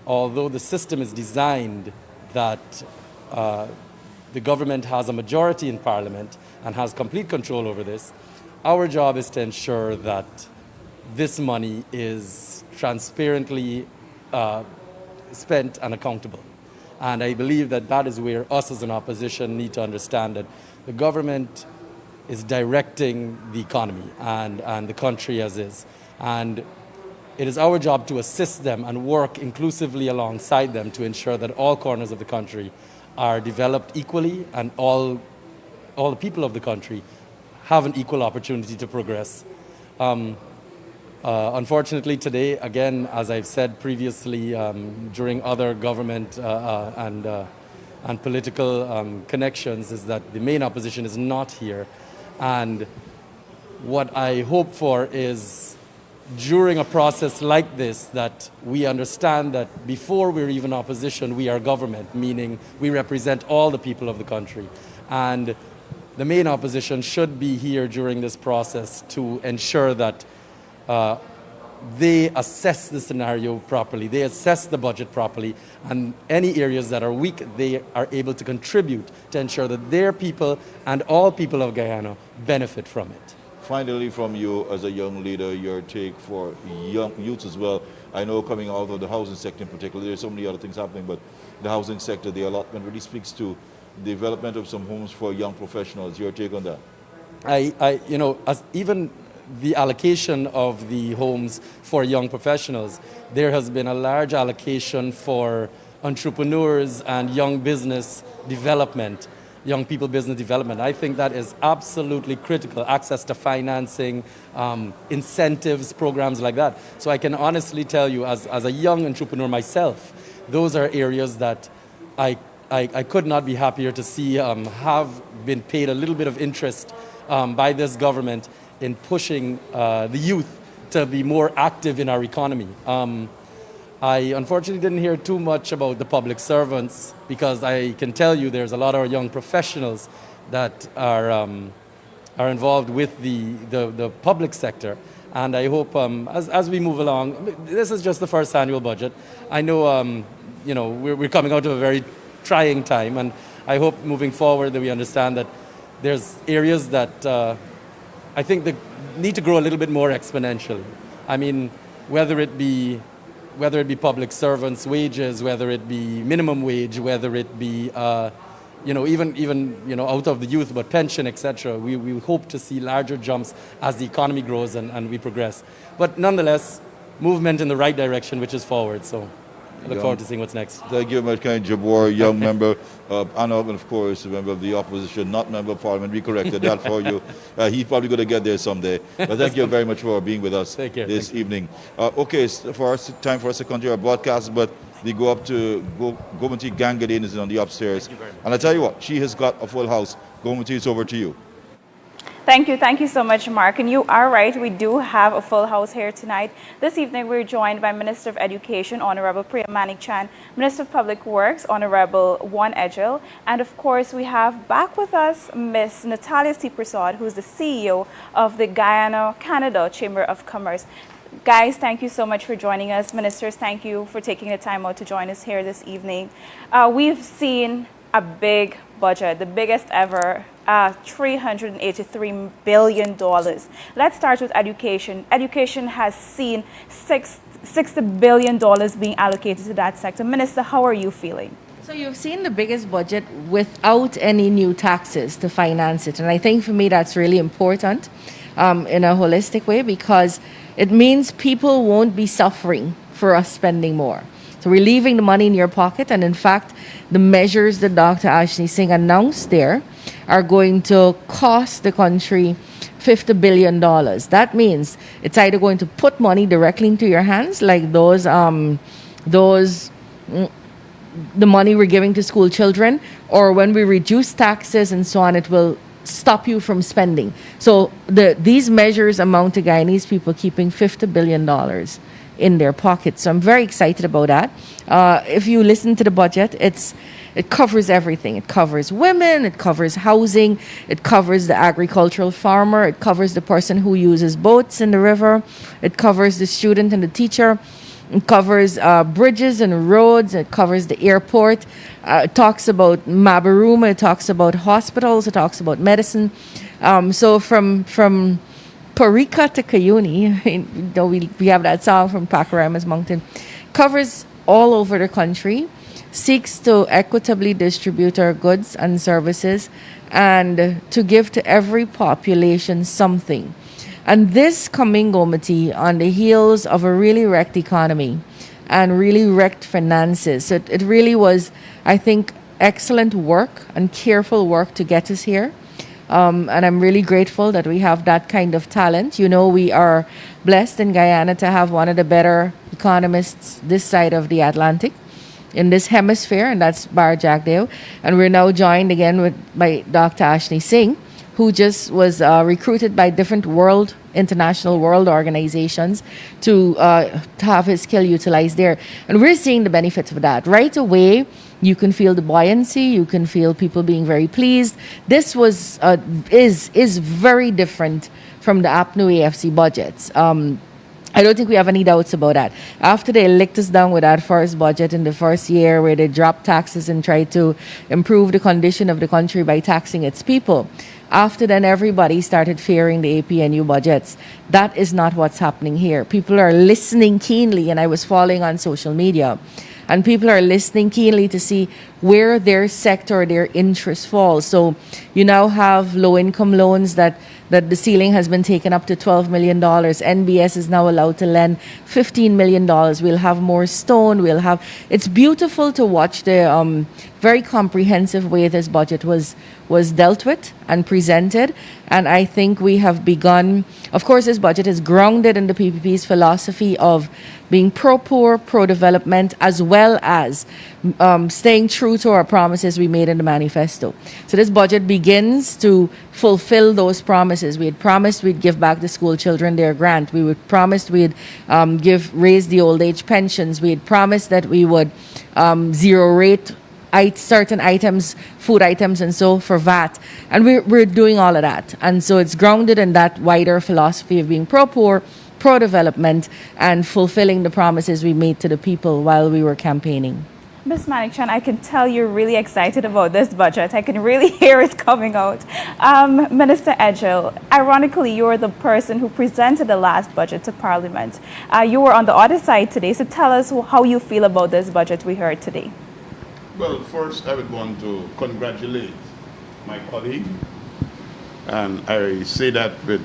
I: although the system is designed that the government has a majority in Parliament and has complete control over this, our job is to ensure that this money is transparently spent and accountable. And I believe that that is where us as an opposition need to understand that the government is directing the economy and the country as is. And it is our job to assist them and work inclusively alongside them to ensure that all corners of the country are developed equally and all the people of the country have an equal opportunity to progress. Unfortunately today, again, as I've said previously during other government and political connections, is that the main opposition is not here. And what I hope for is during a process like this that we understand that before we're even opposition, we are government, meaning we represent all the people of the country. And the main opposition should be here during this process to ensure that they assess the scenario properly, they assess the budget properly, and any areas that are weak, they are able to contribute to ensure that their people and all people of Guyana benefit from it.
E: Finally, from you as a young leader, your take for young youths as well, I know coming out of the housing sector in particular, there's so many other things happening, but the housing sector, the allotment really speaks to the development of some homes for young professionals. Your take on that?
I: As even the allocation of the homes for young professionals, there has been a large allocation for entrepreneurs and young business development, young people business development. I think that is absolutely critical, access to financing, incentives, programs like that. So I can honestly tell you, as a young entrepreneur myself, those are areas that I could not be happier to see have been paid a little bit of interest by this government in pushing the youth to be more active in our economy. I unfortunately didn't hear too much about the public servants, because I can tell you there's a lot of young professionals that are involved with the public sector. And I hope as we move along, this is just the first annual budget. I know we're coming out of a very trying time, and I hope moving forward that we understand that there's areas that I think that need to grow a little bit more exponentially. I mean, whether it be public servants' wages, whether it be minimum wage, whether it be even out of the youth, but pension, etc. We hope to see larger jumps as the economy grows and we progress. But nonetheless, movement in the right direction, which is forward. So I look forward to seeing what's next.
E: Thank you very much, Kind Jabor, young member of ANOG, and of course, a member of the opposition, not member of parliament. We corrected that for you. He's probably going to get there someday. But thank you very much for being with us this evening. Okay, time for us to continue our broadcast, but we go up to Gomati Gangadin is on the upstairs. And I tell you what, she has got a full house. Gomati, it's over to you.
J: Thank you so much, Mark. And you are right, we do have a full house here tonight. This evening, we're joined by Minister of Education, Honorable Priya Manik-Chan, Minister of Public Works, Honorable Juan Edgel, and of course, we have back with us Miss Natalia C. Prasad, who's the CEO of the Guyana, Canada Chamber of Commerce. Guys, thank you so much for joining us. Ministers, thank you for taking the time out to join us here this evening. We've seen a big budget, the biggest ever, $383 billion. Let's start with education. Education has seen $60 billion being allocated to that sector. Minister, how are you feeling?
K: So you've seen the biggest budget without any new taxes to finance it. And I think for me that's really important in a holistic way, because it means people won't be suffering for us spending more. So we're leaving the money in your pocket. And in fact, the measures that Dr. Ashni Singh announced there are going to cost the country $50 billion. That means it's either going to put money directly into your hands, like the money we're giving to school children, or when we reduce taxes and so on, it will stop you from spending. So these measures amount to Guyanese people keeping $50 billion in their pockets. So I'm very excited about that. If you listen to the budget, it covers everything. It covers women, it covers housing, it covers the agricultural farmer, it covers the person who uses boats in the river, it covers the student and the teacher, it covers bridges and roads, it covers the airport, it talks about Mabaruma, it talks about hospitals, it talks about medicine. So from Parika to Kayuni, we have that song from Pakarama's Mountain, covers all over the country, seeks to equitably distribute our goods and services and to give to every population something. And this coming, Gomati, on the heels of a really wrecked economy and really wrecked finances. So it really was, I think, excellent work and careful work to get us here. And I'm really grateful that we have that kind of talent. You know, we are blessed in Guyana to have one of the better economists this side of the Atlantic in this hemisphere, and that's Bar Jagdeo. And we're now joined again by Dr. Ashni Singh, who just was recruited by different international world organizations to have his skill utilized there. And we're seeing the benefits of that. Right away, you can feel the buoyancy, you can feel people being very pleased. This was is very different from the APNU AFC budgets. I don't think we have any doubts about that. After they licked us down with that first budget in the first year where they dropped taxes and tried to improve the condition of the country by taxing its people, After then, everybody started fearing the APNU budgets. That is not what's happening here. People are listening keenly, and I was following on social media, and people are listening keenly to see where their sector, their interest falls. So you now have low-income loans that the ceiling has been taken up to $12 million. NBS is now allowed to lend $15 million. We'll have more stone. It's beautiful to watch the very comprehensive way this budget was dealt with and presented. And I think we have begun, of course, this budget is grounded in the PPP's philosophy of being pro-poor, pro-development, as well as staying true to our promises we made in the manifesto. So this budget begins to fulfill those promises. We had promised we'd give back the school children their grant. We would promised we'd raise the old age pensions. We had promised that we would zero rate certain items, food items and so for VAT. And we're doing all of that. And so it's grounded in that wider philosophy of being pro-poor, pro-development, and fulfilling the promises we made to the people while we were campaigning.
J: Ms. Manik-Chan, I can tell you're really excited about this budget. I can really hear it coming out. Minister Edgell, ironically, you're the person who presented the last budget to Parliament. You were on the other side today, so tell us how you feel about this budget we heard today.
L: Well, first I would want to congratulate my colleague, and I say that with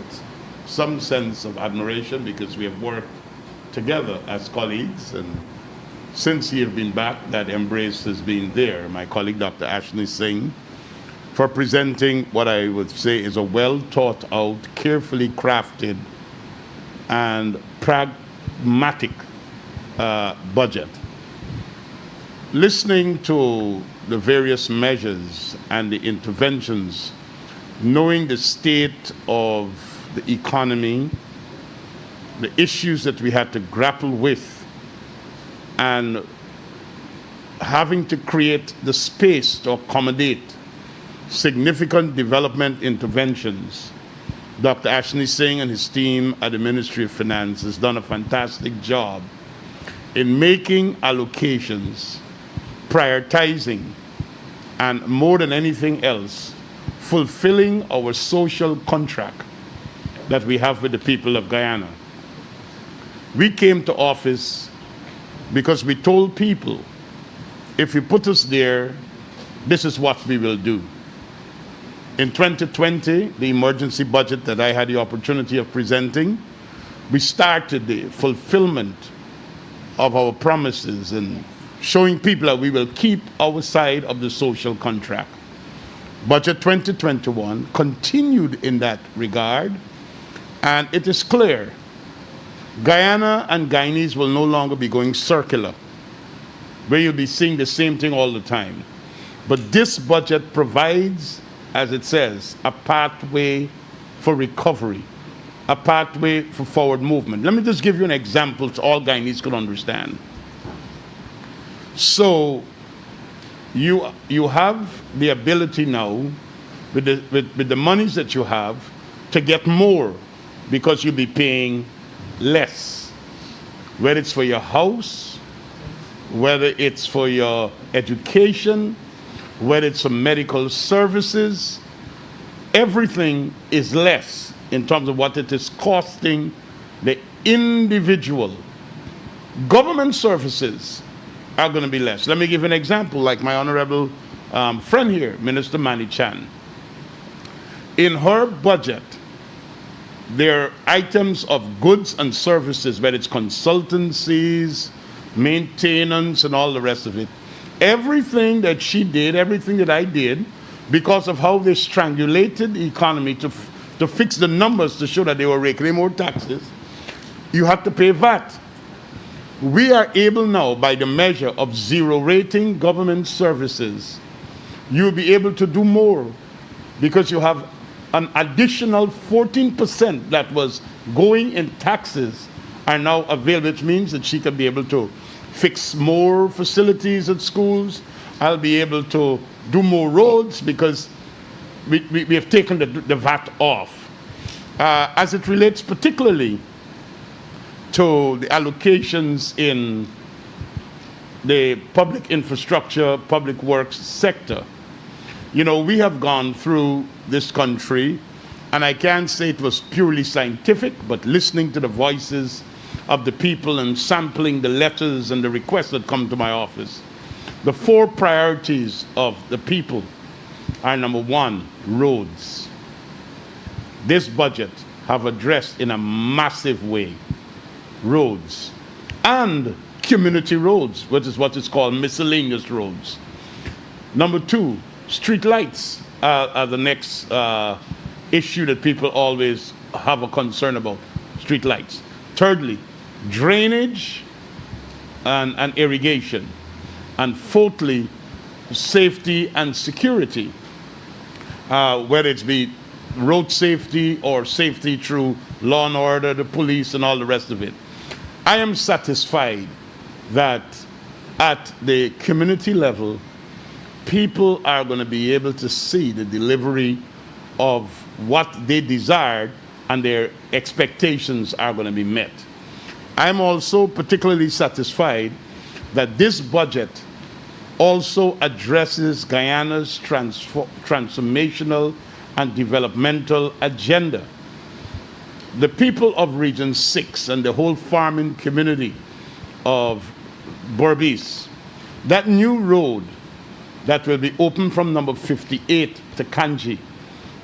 L: some sense of admiration because we have worked together as colleagues, and since he has been back, that embrace has been there. My colleague, Dr. Ashni Singh, for presenting what I would say is a well thought out, carefully crafted, and pragmatic budget. Listening to the various measures and the interventions, knowing the state of the economy, the issues that we had to grapple with, and having to create the space to accommodate significant development interventions, Dr. Ashni Singh and his team at the Ministry of Finance has done a fantastic job in making allocations, prioritizing, and more than anything else, fulfilling our social contract that we have with the people of Guyana. We came to office because we told people, if you put us there, this is what we will do. In 2020, the emergency budget that I had the opportunity of presenting, we started the fulfillment of our promises and showing people that we will keep our side of the social contract. Budget 2021 continued in that regard, and it is clear Guyana and Guyanese will no longer be going circular, where you'll be seeing the same thing all the time. But this budget provides, as it says, a pathway for recovery, a pathway for forward movement. Let me just give you an example so all Guyanese could understand. So you have the ability now, with the monies that you have, to get more because you'll be paying less, whether it's for your house, whether it's for your education, whether it's for medical services. Everything is less in terms of what it is costing the individual. Government services are going to be less. Let me give an example, like my honorable friend here, Minister Manik-Chan. In her budget, there are items of goods and services, whether it's consultancies, maintenance, and all the rest of it. Everything that she did, everything that I did, because of how they strangulated the economy to fix the numbers to show that they were raking more taxes, you have to pay VAT. We are able now, by the measure of zero rating government services, you'll be able to do more because you have an additional 14% that was going in taxes are now available, which means that she can be able to fix more facilities at schools. I'll be able to do more roads because we have taken the VAT off. As it relates particularly to the allocations in the public infrastructure, public works sector, You know, we have gone through this country, and I can't say it was purely scientific, but listening to the voices of the people and sampling the letters and the requests that come to my office. The 4 priorities of the people are: number 1, roads. This budget have addressed in a massive way roads and community roads, which is what is called miscellaneous roads. Number 2, street lights are the next issue that people always have a concern about, street lights. Thirdly, drainage and irrigation. And fourthly, safety and security, whether it's be road safety or safety through law and order, the police, and all the rest of it. I am satisfied that at the community level, people are going to be able to see the delivery of what they desired, and their expectations are going to be met. I'm also particularly satisfied that this budget also addresses Guyana's transformational and developmental agenda. The people of Region 6 and the whole farming community of Berbice, that new road that will be open from number 58 to Kanji,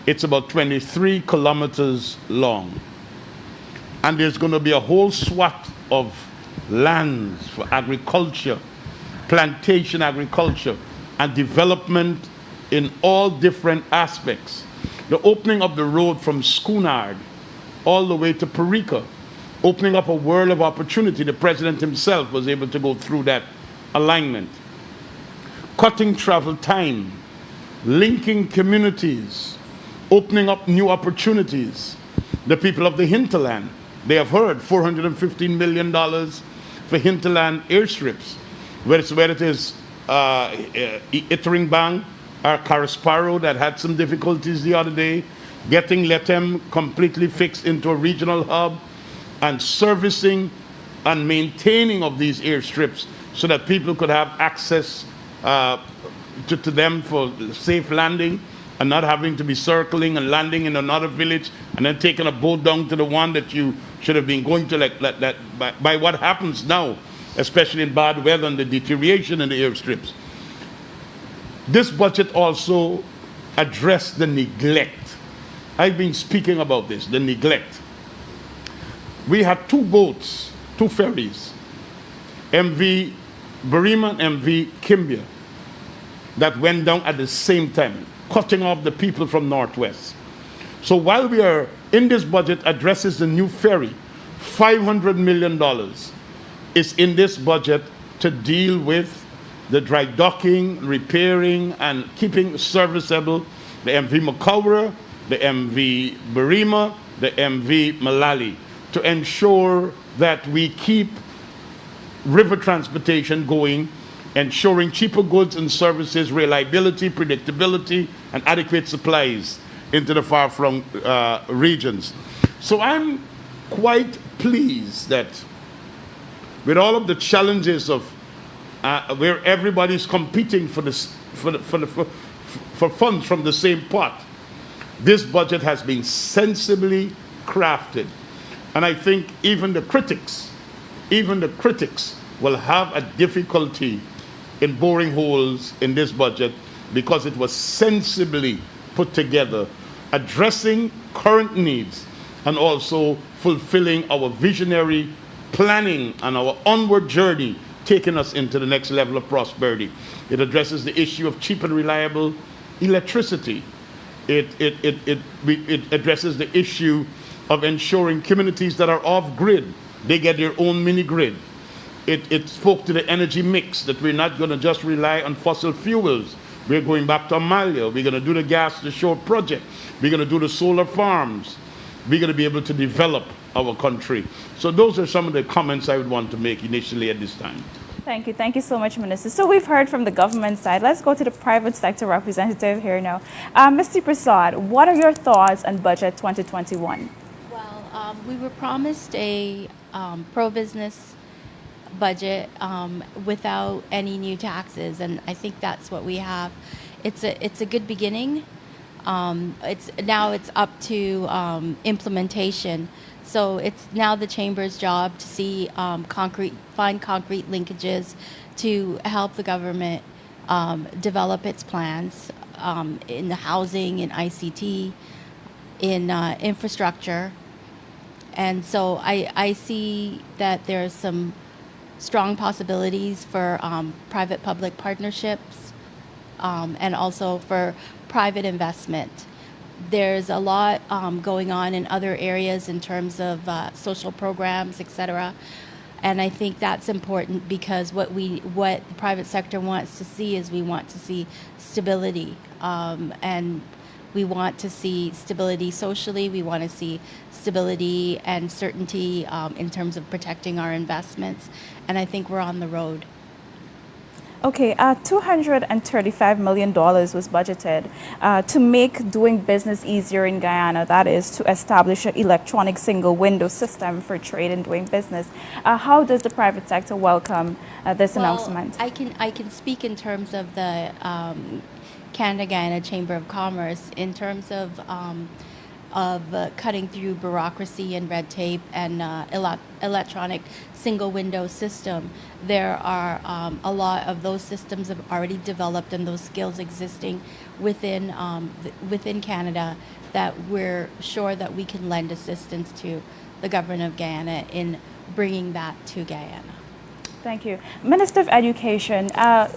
L: it's about 23 kilometers long. And there's going to be a whole swath of lands for agriculture, plantation agriculture, and development in all different aspects. The opening of the road from Schoonard all the way to Parika, opening up a world of opportunity. The president himself was able to go through that alignment. Cutting travel time, linking communities, opening up new opportunities. The people of the hinterland, they have heard $415 million for hinterland airstrips, whether it is Itteringbank or Karasparo that had some difficulties the other day, getting Letem completely fixed into a regional hub, and servicing and maintaining of these airstrips so that people could have access to them for safe landing, and not having to be circling and landing in another village and then taking a boat down to the one that you should have been going to, like that by what happens now, especially in bad weather and the deterioration in the airstrips. This budget also addressed the neglect. I've been speaking about this, the neglect. We had 2 boats, 2 ferries, MV Barima and MV Kimbia, that went down at the same time, cutting off the people from Northwest. So while we are in this budget addresses the new ferry, $500 million is in this budget to deal with the dry docking, repairing, and keeping serviceable the MV Makawara, the MV Barima, the MV Malali, to ensure that we keep river transportation going, ensuring cheaper goods and services, reliability, predictability, and adequate supplies into the far-flung regions. So I'm quite pleased that with all of the challenges of where everybody's competing for funds from the same pot, this budget has been sensibly crafted. And I think even the critics will have a difficulty in boring holes in this budget, because it was sensibly put together, addressing current needs and also fulfilling our visionary planning and our onward journey, taking us into the next level of prosperity. It addresses the issue of cheap and reliable electricity. It addresses the issue of ensuring communities that are off-grid, they get their own mini-grid. It spoke to the energy mix, that we're not going to just rely on fossil fuels. We're going back to Amalia. We're going to do the gas to shore project. We're going to do the solar farms. We're going to be able to develop our country. So those are some of the comments I would want to make initially at this time.
J: Thank you. Thank you so much, Minister. So we've heard from the government side. Let's go to the private sector representative here now. Mr. Prasad, what are your thoughts on Budget 2021?
M: Well, we were promised a pro-business budget without any new taxes, and I think that's what we have it's a good beginning. It's up to implementation. So it's now the chamber's job to see find concrete linkages to help the government develop its plans in the housing, in ICT, in infrastructure. And so I see that there's some strong possibilities for private-public partnerships and also for private investment. There's a lot going on in other areas in terms of social programs, etc. And I think that's important because what the private sector wants to see is we want to see stability, and we want to see stability socially. We want to see stability and certainty in terms of protecting our investments. And I think we're on the road.
J: Okay, $235 million was budgeted to make doing business easier in Guyana. That is to establish an electronic single window system for trade and doing business. How does the private sector welcome this announcement?
M: I can speak in terms of the Canada-Guyana Chamber of Commerce in terms of cutting through bureaucracy and red tape and electronic single window system. There are a lot of those systems have already developed and those skills existing within Canada that we're sure that we can lend assistance to the government of Guyana in bringing that to Guyana.
J: Thank you. Minister of Education,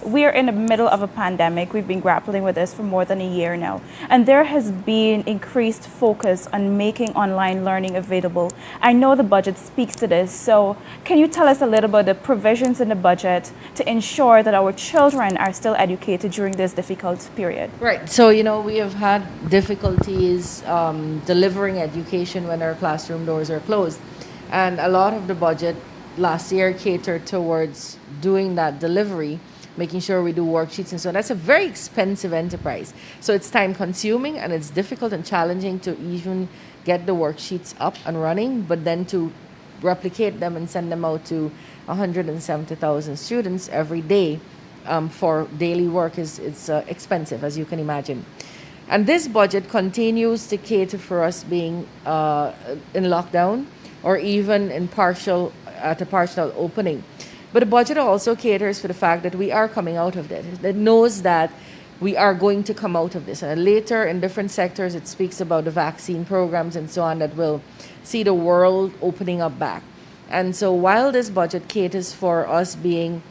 J: we are in the middle of a pandemic. We've been grappling with this for more than a year now. And there has been increased focus on making online learning available. I know the budget speaks to this. So can you tell us a little about the provisions in the budget to ensure that our children are still educated during this difficult period?
K: Right. So, we have had difficulties delivering education when our classroom doors are closed. And a lot of the budget last year catered towards doing that delivery, making sure we do worksheets and so on. That's a very expensive enterprise. So it's time consuming and it's difficult and challenging to even get the worksheets up and running, but then to replicate them and send them out to 170,000 students every day for daily work is expensive, as you can imagine. And this budget continues to cater for us being in lockdown or even at a partial opening. But the budget also caters for the fact that we are coming out of this. It knows that we are going to come out of this. And later in different sectors, it speaks about the vaccine programs and so on that will see the world opening up back. And so while this budget caters for us being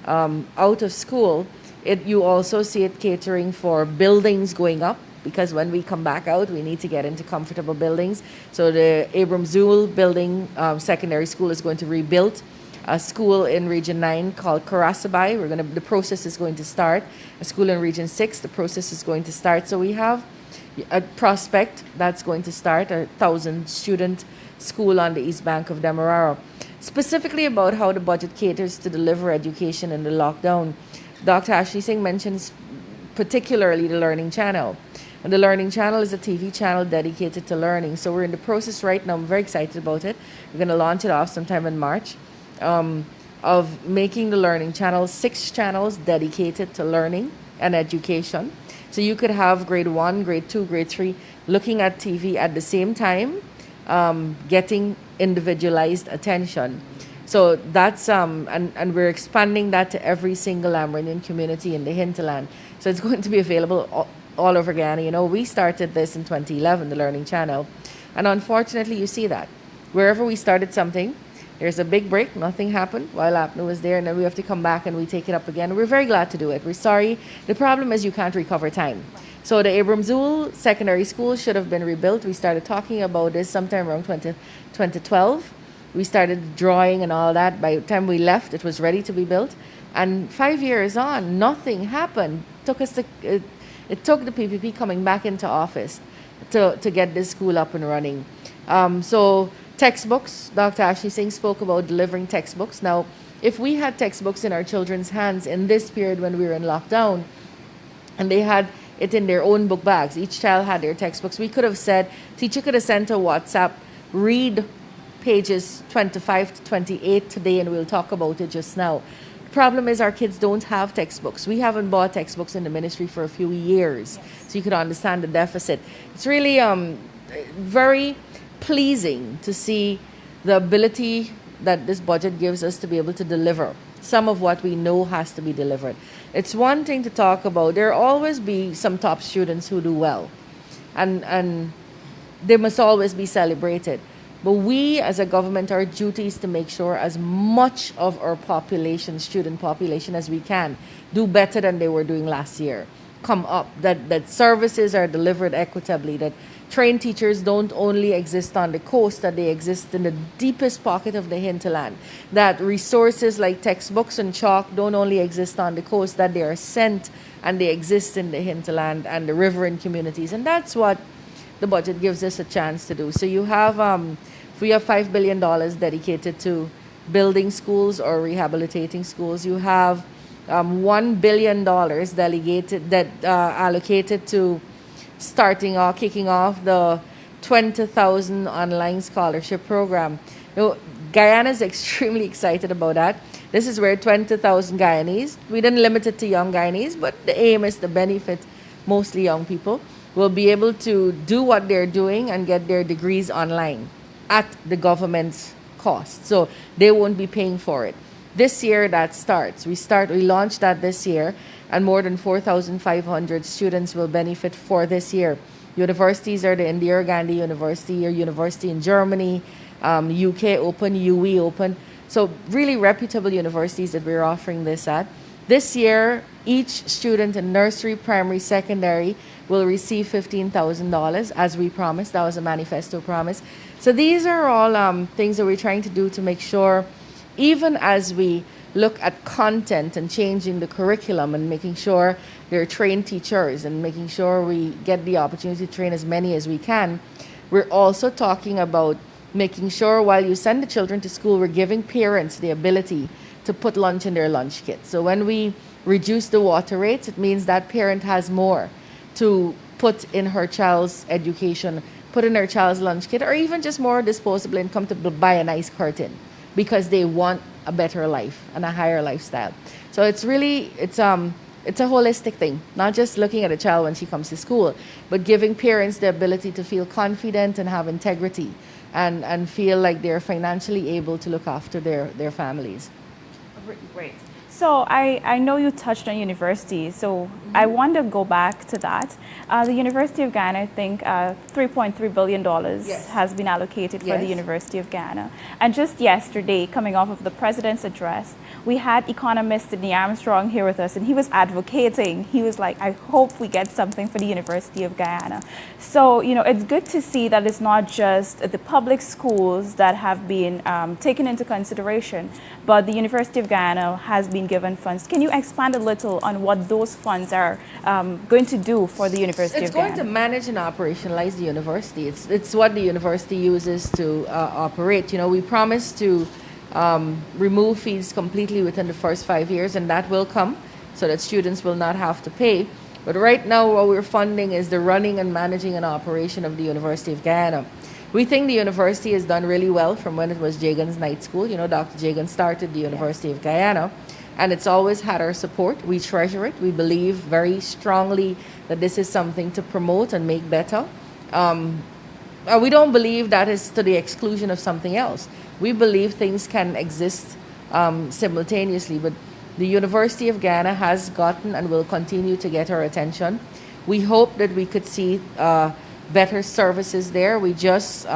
K: out of school, you also see it catering for buildings going up, because when we come back out, we need to get into comfortable buildings. So the Abram Zool building, secondary school, is going to rebuild a school in Region 9 called Karasabai. The process is going to start. A school in Region 6, the process is going to start. So we have a prospect that's going to start, a 1,000-student school on the east bank of Demerara. Specifically about how the budget caters to deliver education in the lockdown, Dr. Ashni Singh mentions particularly the Learning Channel. And the Learning Channel is a TV channel dedicated to learning. So we're in the process right now. I'm very excited about it. We're going to launch it off sometime in March of making the Learning Channel 6 channels dedicated to learning and education. So you could have grade 1, grade 2, grade 3 looking at TV at the same time, getting individualized attention. So that's, and we're expanding that to every single Amerindian community in the hinterland. So it's going to be available all over Guyana. We started this in 2011, the Learning Channel. And unfortunately, you see that. Wherever we started something, there's a big break, nothing happened while APNU was there, and then we have to come back and we take it up again. We're very glad to do it. We're sorry. The problem is you can't recover time. So the Abram Zool Secondary School should have been rebuilt. We started talking about this sometime around 2012. We started drawing and all that. By the time we left, it was ready to be built. And 5 years on, nothing happened. It took the PPP coming back into office to get this school up and running. So textbooks, Dr. Ashni Singh spoke about delivering textbooks. Now, if we had textbooks in our children's hands in this period when we were in lockdown, and they had it in their own book bags, each child had their textbooks, we could have said, teacher could have sent a WhatsApp, read pages 25 to 28 today, and we'll talk about it just now. problem is our kids don't have textbooks. We haven't bought textbooks in the ministry for a few years, so you could understand the deficit. It's really very pleasing to see the ability that this budget gives us to be able to deliver some of what we know has to be delivered. It's one thing to talk about. There will always be some top students who do well, and they must always be celebrated. But we as a government, our duty is to make sure as much of our population, student population as we can, do better than they were doing last year. Come up, that services are delivered equitably, that trained teachers don't only exist on the coast, that they exist in the deepest pocket of the hinterland, that resources like textbooks and chalk don't only exist on the coast, that they are sent and they exist in the hinterland and the riverine communities. And that's what the budget gives us a chance to do. So you have, we have $5 billion dedicated to building schools or rehabilitating schools. You have $1 billion allocated to kicking off the 20,000 online scholarship program. Guyana is extremely excited about that. This is where 20,000 Guyanese, we didn't limit it to young Guyanese, but the aim is to benefit mostly young people, will be able to do what they're doing and get their degrees online at the government's cost. So they won't be paying for it. This year that starts. We launched that this year, and more than 4,500 students will benefit for this year. Universities are the Indira Gandhi University, your university in Germany, UK Open, UE Open. So really reputable universities that we're offering this at. This year, each student in nursery, primary, secondary will receive $15,000 as we promised. That was a manifesto promise. So these are all things that we're trying to do to make sure, even as we look at content and changing the curriculum and making sure there are trained teachers and making sure we get the opportunity to train as many as we can, we're also talking about making sure while you send the children to school, we're giving parents the ability to put lunch in their lunch kit. So when we reduce the water rates, it means that parent has more to put in her child's education, put in her child's lunch kit, or even just more disposable income to buy a nice curtain because they want a better life and a higher lifestyle. So it's really, it's a holistic thing, not just looking at a child when she comes to school, but giving parents the ability to feel confident and have integrity and feel like they're financially able to look after their families.
J: Great. So I know you touched on universities, so I want to go back to that. The University of Ghana, I think $3.3 billion has been allocated for the University of Ghana. And just yesterday, coming off of the President's address, we had economist Sidney Armstrong here with us, and he was advocating. He was like, I hope we get something for the University of Guyana. So, you know, it's good to see that it's not just the public schools that have been taken into consideration, but the University of Guyana has been given funds. Can you expand a little on what those funds are going to do for the University of Ghana?
K: It's going to manage and operationalize the university. It's what the university uses to operate. You know, we promised to remove fees completely within the first 5 years, and that will come so that students will not have to pay. But right now what we're funding is the running and managing and operation of the University of Guyana. We think the university has done really well from when it was Jagan's night school. You know, Dr. Jagan started the University of Guyana, and it's always had our support. We treasure it. We believe very strongly that this is something to promote and make better. We don't believe that is to the exclusion of something else. We believe things can exist simultaneously, but the University of Ghana has gotten and will continue to get our attention. We hope that we could see better services there. We just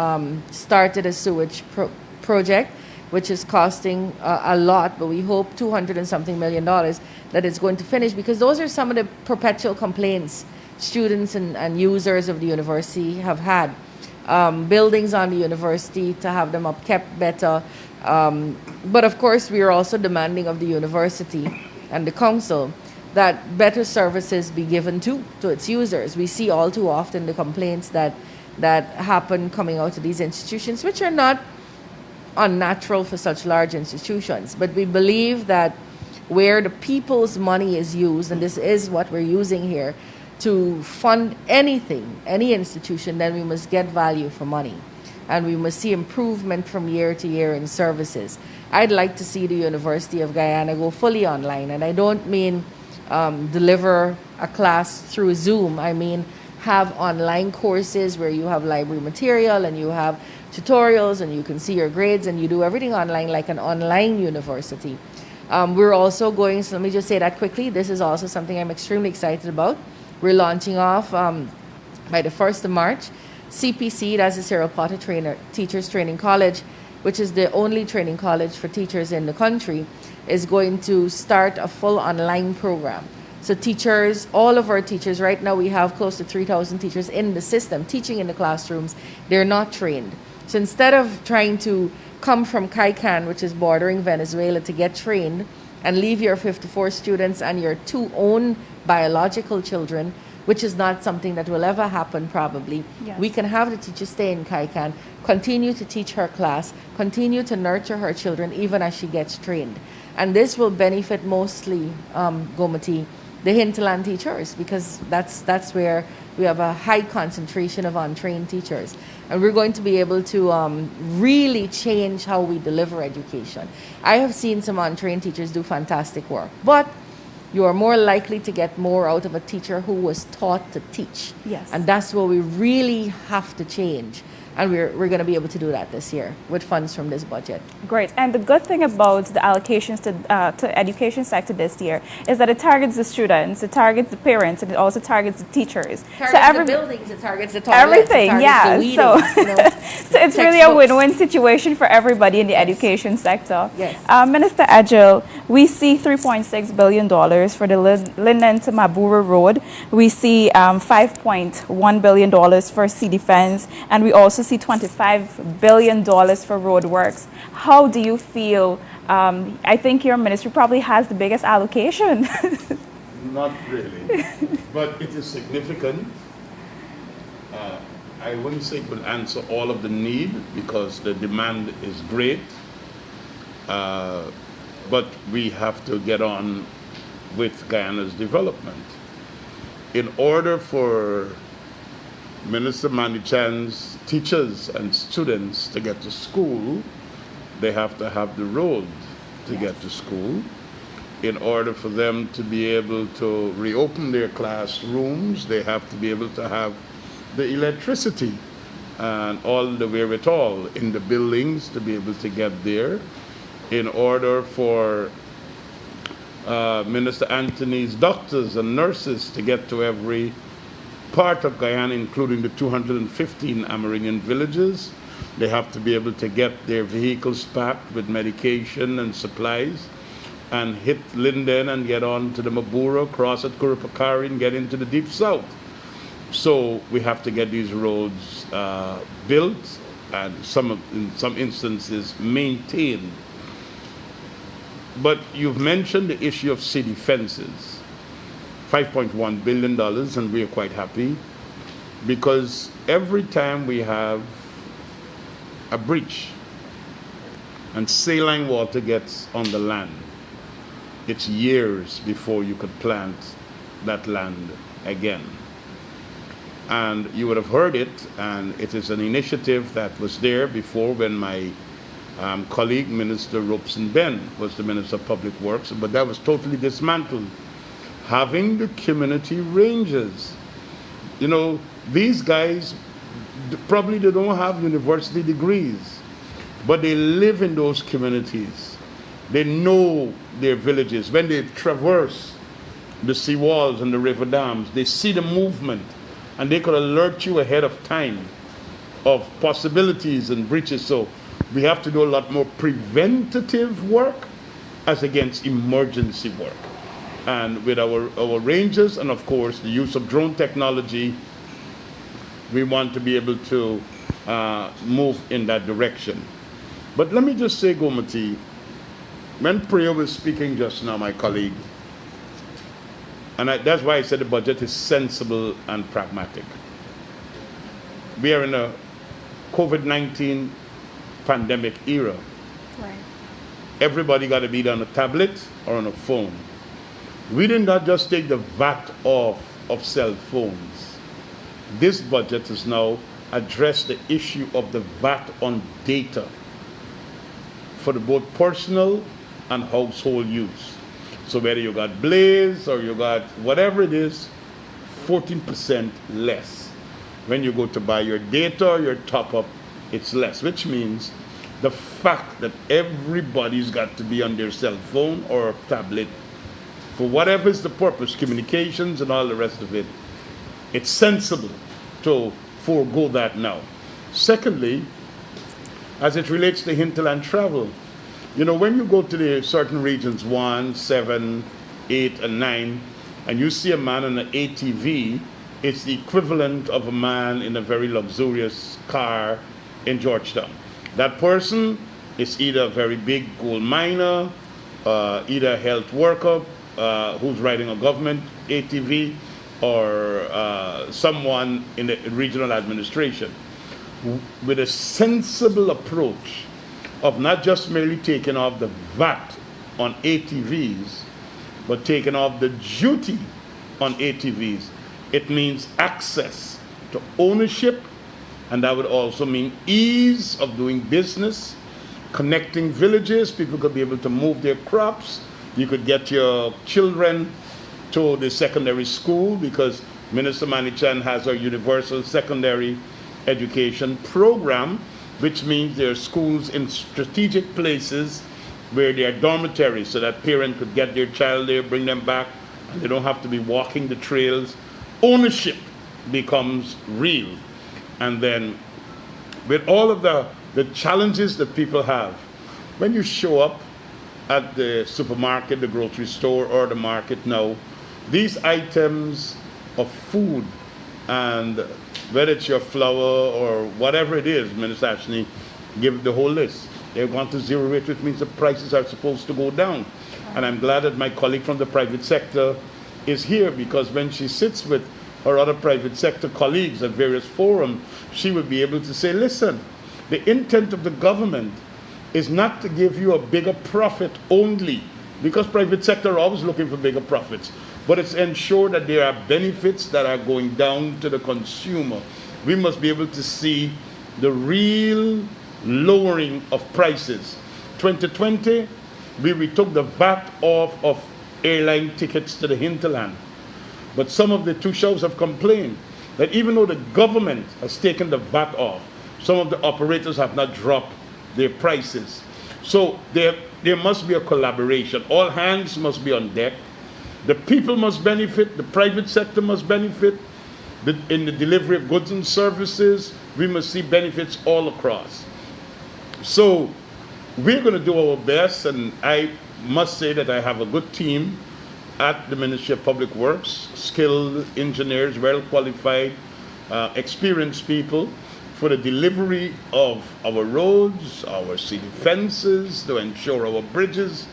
K: started a sewage project, which is costing a lot, but we hope $200 and something million that it's going to finish, because those are some of the perpetual complaints students and users of the university have had. Buildings on the university, to have them upkept better. But of course, we are also demanding of the university and the council that better services be given to its users. We see all too often the complaints that happen coming out of these institutions, which are not unnatural for such large institutions. But we believe that where the people's money is used, and this is what we're using here, to fund anything, any institution, then we must get value for money. and we must see improvement from year to year in services. I'd like to see the University of Guyana go fully online, and I don't mean deliver a class through Zoom. I mean have online courses where you have library material and you have tutorials and you can see your grades and you do everything online like an online university. We're also going, so let me just say that quickly, this is also something I'm extremely excited about. We're launching off by the 1st of March, CPC, that's the Cyril Potter Teachers Training College, which is the only training college for teachers in the country, is going to start a full online program. So teachers, all of our teachers, right now we have close to 3,000 teachers in the system teaching in the classrooms. They're not trained. So instead of trying to come from Kaikan, which is bordering Venezuela, to get trained and leave your 54 students and your 2 own biological children, which is not something that will ever happen probably.
J: Yes.
K: We can have the teacher stay in Kaikan, continue to teach her class, continue to nurture her children even as she gets trained. And this will benefit mostly, Gomati, the hinterland teachers, because that's where we have a high concentration of untrained teachers. And we're going to be able to really change how we deliver education. I have seen some untrained teachers do fantastic work, but you are more likely to get more out of a teacher who was taught to teach.
J: Yes.
K: And that's what we really have to change. And we're going to be able to do that this year with funds from this budget.
J: Great. And the good thing about the allocations to education sector this year is that it targets the students, it targets the parents, and it also targets the teachers.
K: Targets the buildings, it targets the toilets,
J: everything,
K: it targets
J: yeah.
K: the weeding,
J: So it's really a win-win situation for everybody in the education sector.
K: Yes.
J: Minister Agil, we see $3.6 billion for the Linden to Mabura Road. We see $5.1 billion for Sea Defense, and we also see $25 billion for road works. How do you feel? I think your ministry probably has the biggest allocation.
L: Not really, but it is significant. I wouldn't say it will answer all of the need because the demand is great, but we have to get on with Guyana's development. In order for Minister Manichan's teachers and students to get to school, they have to have the road to get to school. In order for them to be able to reopen their classrooms, they have to be able to have the electricity and all the wherewithal in the buildings to be able to get there. In order for Minister Anthony's doctors and nurses to get to every part of Guyana, including the 215 Amerindian villages, they have to be able to get their vehicles packed with medication and supplies and hit Linden and get on to the Mabura, cross at Kurupakari and get into the deep south. So we have to get these roads built and in some instances maintained. But you've mentioned the issue of city fences. $5.1 billion, and we are quite happy because every time we have a breach and saline water gets on the land, it's years before you could plant that land again. And you would have heard it, and it is an initiative that was there before when my colleague, Minister Robeson Ben, was the Minister of Public Works, but that was totally dismantled. Having the community ranges. You know, these guys, probably they don't have university degrees, but they live in those communities. They know their villages. When they traverse the seawalls and the river dams, they see the movement, and they could alert you ahead of time of possibilities and breaches. So we have to do a lot more preventative work as against emergency work. And with our rangers and of course the use of drone technology, we want to be able to move in that direction. But let me just say, Gomati, when Priya was speaking just now, my colleague, and that's why I said the budget is sensible and pragmatic. We are in a COVID-19 pandemic era.
J: Right.
L: Everybody got to be on a tablet or on a phone. We did not just take the VAT off of cell phones. This budget is now address the issue of the VAT on data for the both personal and household use. So whether you got Blaze or you got whatever it is, 14% less. When you go to buy your data or your top up, it's less, which means the fact that everybody's got to be on their cell phone or tablet for whatever is the purpose, communications and all the rest of it, it's sensible to forego that now. Secondly, as it relates to hinterland travel, you know, when you go to the certain regions, 1, 7, 8, and 9, and you see a man on an ATV, it's the equivalent of a man in a very luxurious car in Georgetown. That person is either a very big gold miner, either a health worker who's riding a government ATV, or someone in the regional administration. With a sensible approach of not just merely taking off the VAT on ATVs, but taking off the duty on ATVs. It means access to ownership, and that would also mean ease of doing business, connecting villages. People could be able to move their crops. You could get your children to the secondary school because Minister Manichan has a universal secondary education program, which means there are schools in strategic places where there are dormitories so that parents could get their child there, bring them back, and they don't have to be walking the trails. Ownership becomes real. And then with all of the challenges that people have, when you show up at the supermarket, the grocery store, or the market now, these items of food, and whether it's your flour or whatever it is, Minister Ashni, give the whole list. They want to zero rate, which means the prices are supposed to go down. And I'm glad that my colleague from the private sector is here, because when she sits with her other private sector colleagues at various forums, she would be able to say, listen, the intent of the government is not to give you a bigger profit only, because private sector are always looking for bigger profits, but it's ensure that there are benefits that are going down to the consumer. We must be able to see the real lowering of prices. 2020, we took the VAT off of airline tickets to the hinterland. But some of the two shows have complained that even though the government has taken the VAT off, some of the operators have not dropped their prices. So there must be a collaboration. All hands must be on deck. The people must benefit, the private sector must benefit. In the delivery of goods and services, we must see benefits all across. So we're going to do our best, and I must say that I have a good team at the Ministry of Public Works, skilled engineers, well qualified, experienced people for the delivery of our roads, our city fences, to ensure our bridges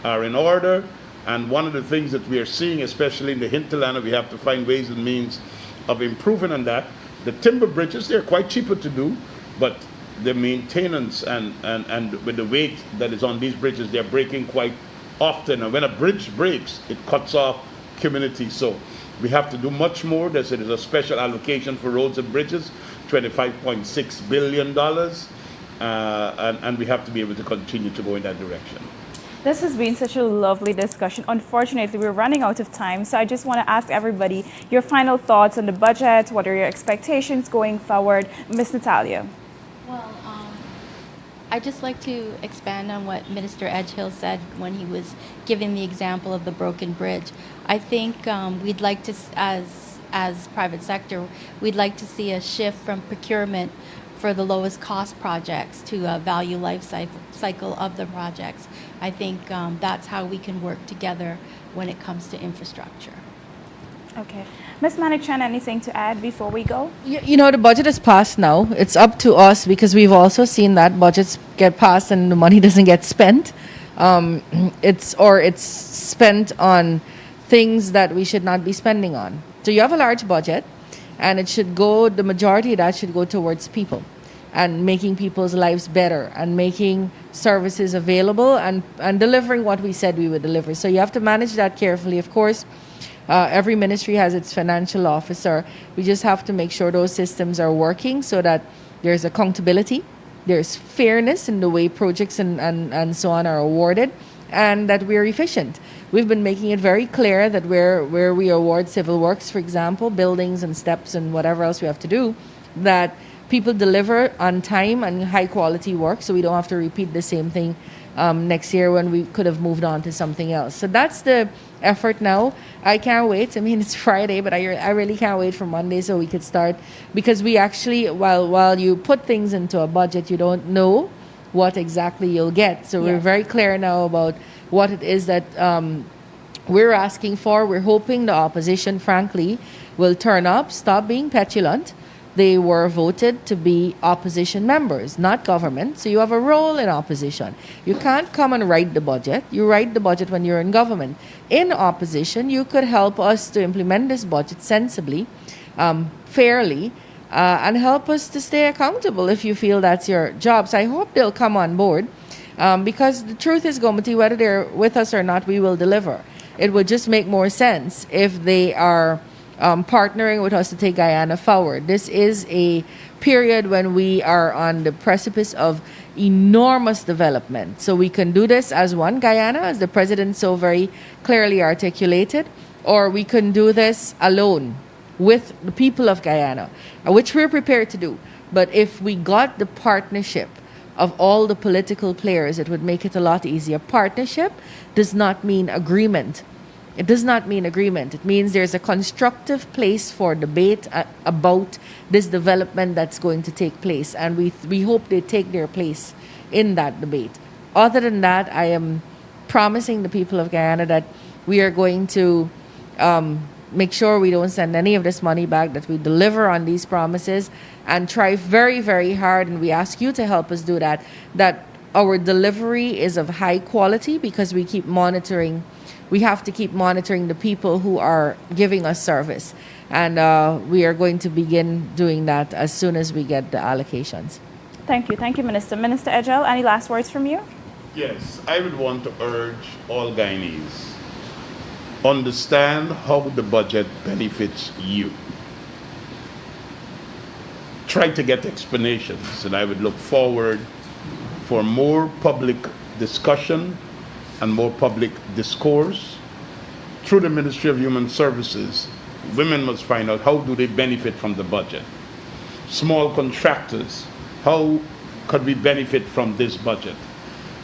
L: are in order. And one of the things that we are seeing, especially in the hinterland, we have to find ways and means of improving on that. The timber bridges, they're quite cheaper to do, but the maintenance and with the weight that is on these bridges, they're breaking quite often. And when a bridge breaks, it cuts off community. So we have to do much more. There's a special allocation for roads and bridges, $25.6 billion. And we have to be able to continue to go in that direction.
J: This has been such a lovely discussion. Unfortunately, we're running out of time, so I just want to ask everybody your final thoughts on the budget. What are your expectations going forward? Ms. Natalia.
M: Well, I'd just like to expand on what Minister Edgehill said when he was giving the example of the broken bridge. I think we'd like to, as private sector, we'd like to see a shift from procurement for the lowest cost projects to a value life cycle of the projects. I think that's how we can work together when it comes to infrastructure.
J: Okay. Ms. Manichan, anything to add before we go?
K: You know, the budget is passed now. It's up to us, because we've also seen that budgets get passed and the money doesn't get spent. It's spent on things that we should not be spending on. So you have a large budget, and it should go, the majority of that should go towards people and making people's lives better and making services available and delivering what we said we would deliver. So you have to manage that carefully. Of course, Every ministry has its financial officer. We just have to make sure those systems are working so that there's accountability, there's fairness in the way projects and so on are awarded, and that we're efficient. We've been making it very clear that where we award civil works, for example, buildings and steps and whatever else we have to do, that people deliver on time and high quality work so we don't have to repeat the same thing next year when we could have moved on to something else. So that's the effort now. I can't wait. I mean, it's Friday, but I really can't wait for Monday so we could start, because we actually, while you put things into a budget, you don't know what exactly you'll get. So we're very clear now about what it is that we're asking for. We're hoping the opposition, frankly, will turn up, stop being petulant. They were voted to be opposition members, not government. So you have a role in opposition. You can't come and write the budget. You write the budget when you're in government. In opposition, you could help us to implement this budget sensibly, fairly, and help us to stay accountable if you feel that's your job. So I hope they'll come on board, because the truth is, Gomati, whether they're with us or not, we will deliver. It would just make more sense if they are partnering with us to take Guyana forward. This is a period when we are on the precipice of enormous development. So we can do this as one Guyana, as the president so very clearly articulated, or we can do this alone with the people of Guyana, which we're prepared to do. But if we got the partnership of all the political players, it would make it a lot easier. Partnership does not mean agreement. It does not mean agreement. It means there's a constructive place for debate about this development that's going to take place. And we hope they take their place in that debate. Other than that, I am promising the people of Guyana that we are going to make sure we don't send any of this money back, that we deliver on these promises and try very, very hard, and we ask you to help us do that, that our delivery is of high quality, because we keep monitoring. We have to keep monitoring the people who are giving us service. And we are going to begin doing that as soon as we get the allocations.
J: Thank you. Thank you, Minister. Minister Ejel, any last words from you?
L: Yes, I would want to urge all Guyanese, understand how the budget benefits you. Try to get explanations, and I would look forward for more public discussion and more public discourse. Through the Ministry of Human Services, women must find out how do they benefit from the budget. Small contractors, how could we benefit from this budget?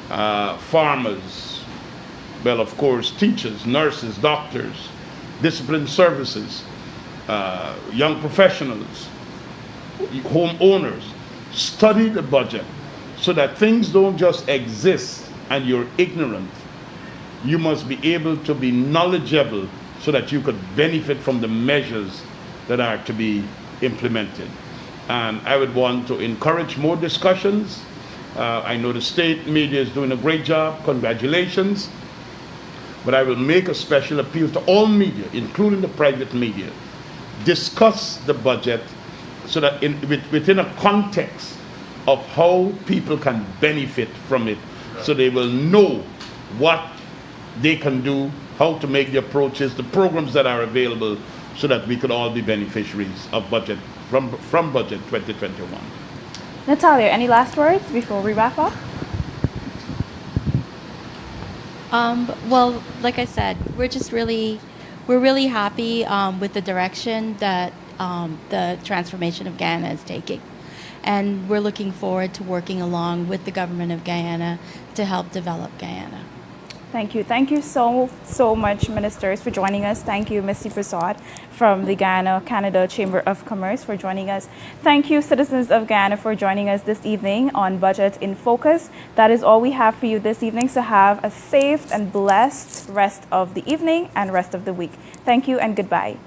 L: Farmers, well, of course, teachers, nurses, doctors, discipline services, young professionals, homeowners. Study the budget so that things don't just exist and you're ignorant. You must be able to be knowledgeable so that you could benefit from the measures that are to be implemented. And I would want to encourage more discussions. I know the state media is doing a great job. Congratulations. But I will make a special appeal to all media, including the private media. Discuss the budget so that within a context of how people can benefit from it, so they will know what they can do, how to make the approaches, the programs that are available, so that we could all be beneficiaries of budget from budget 2021.
J: Natalia, any last words before we wrap up?
M: Well, like I said, we're really happy with the direction that the transformation of Guyana is taking. And we're looking forward to working along with the government of Guyana to help develop Guyana.
J: Thank you. Thank you so much, ministers, for joining us. Thank you, Ms. Prasad from the Guyana, Canada Chamber of Commerce for joining us. Thank you, citizens of Guyana, for joining us this evening on Budget in Focus. That is all we have for you this evening, so have a safe and blessed rest of the evening and rest of the week. Thank you and goodbye.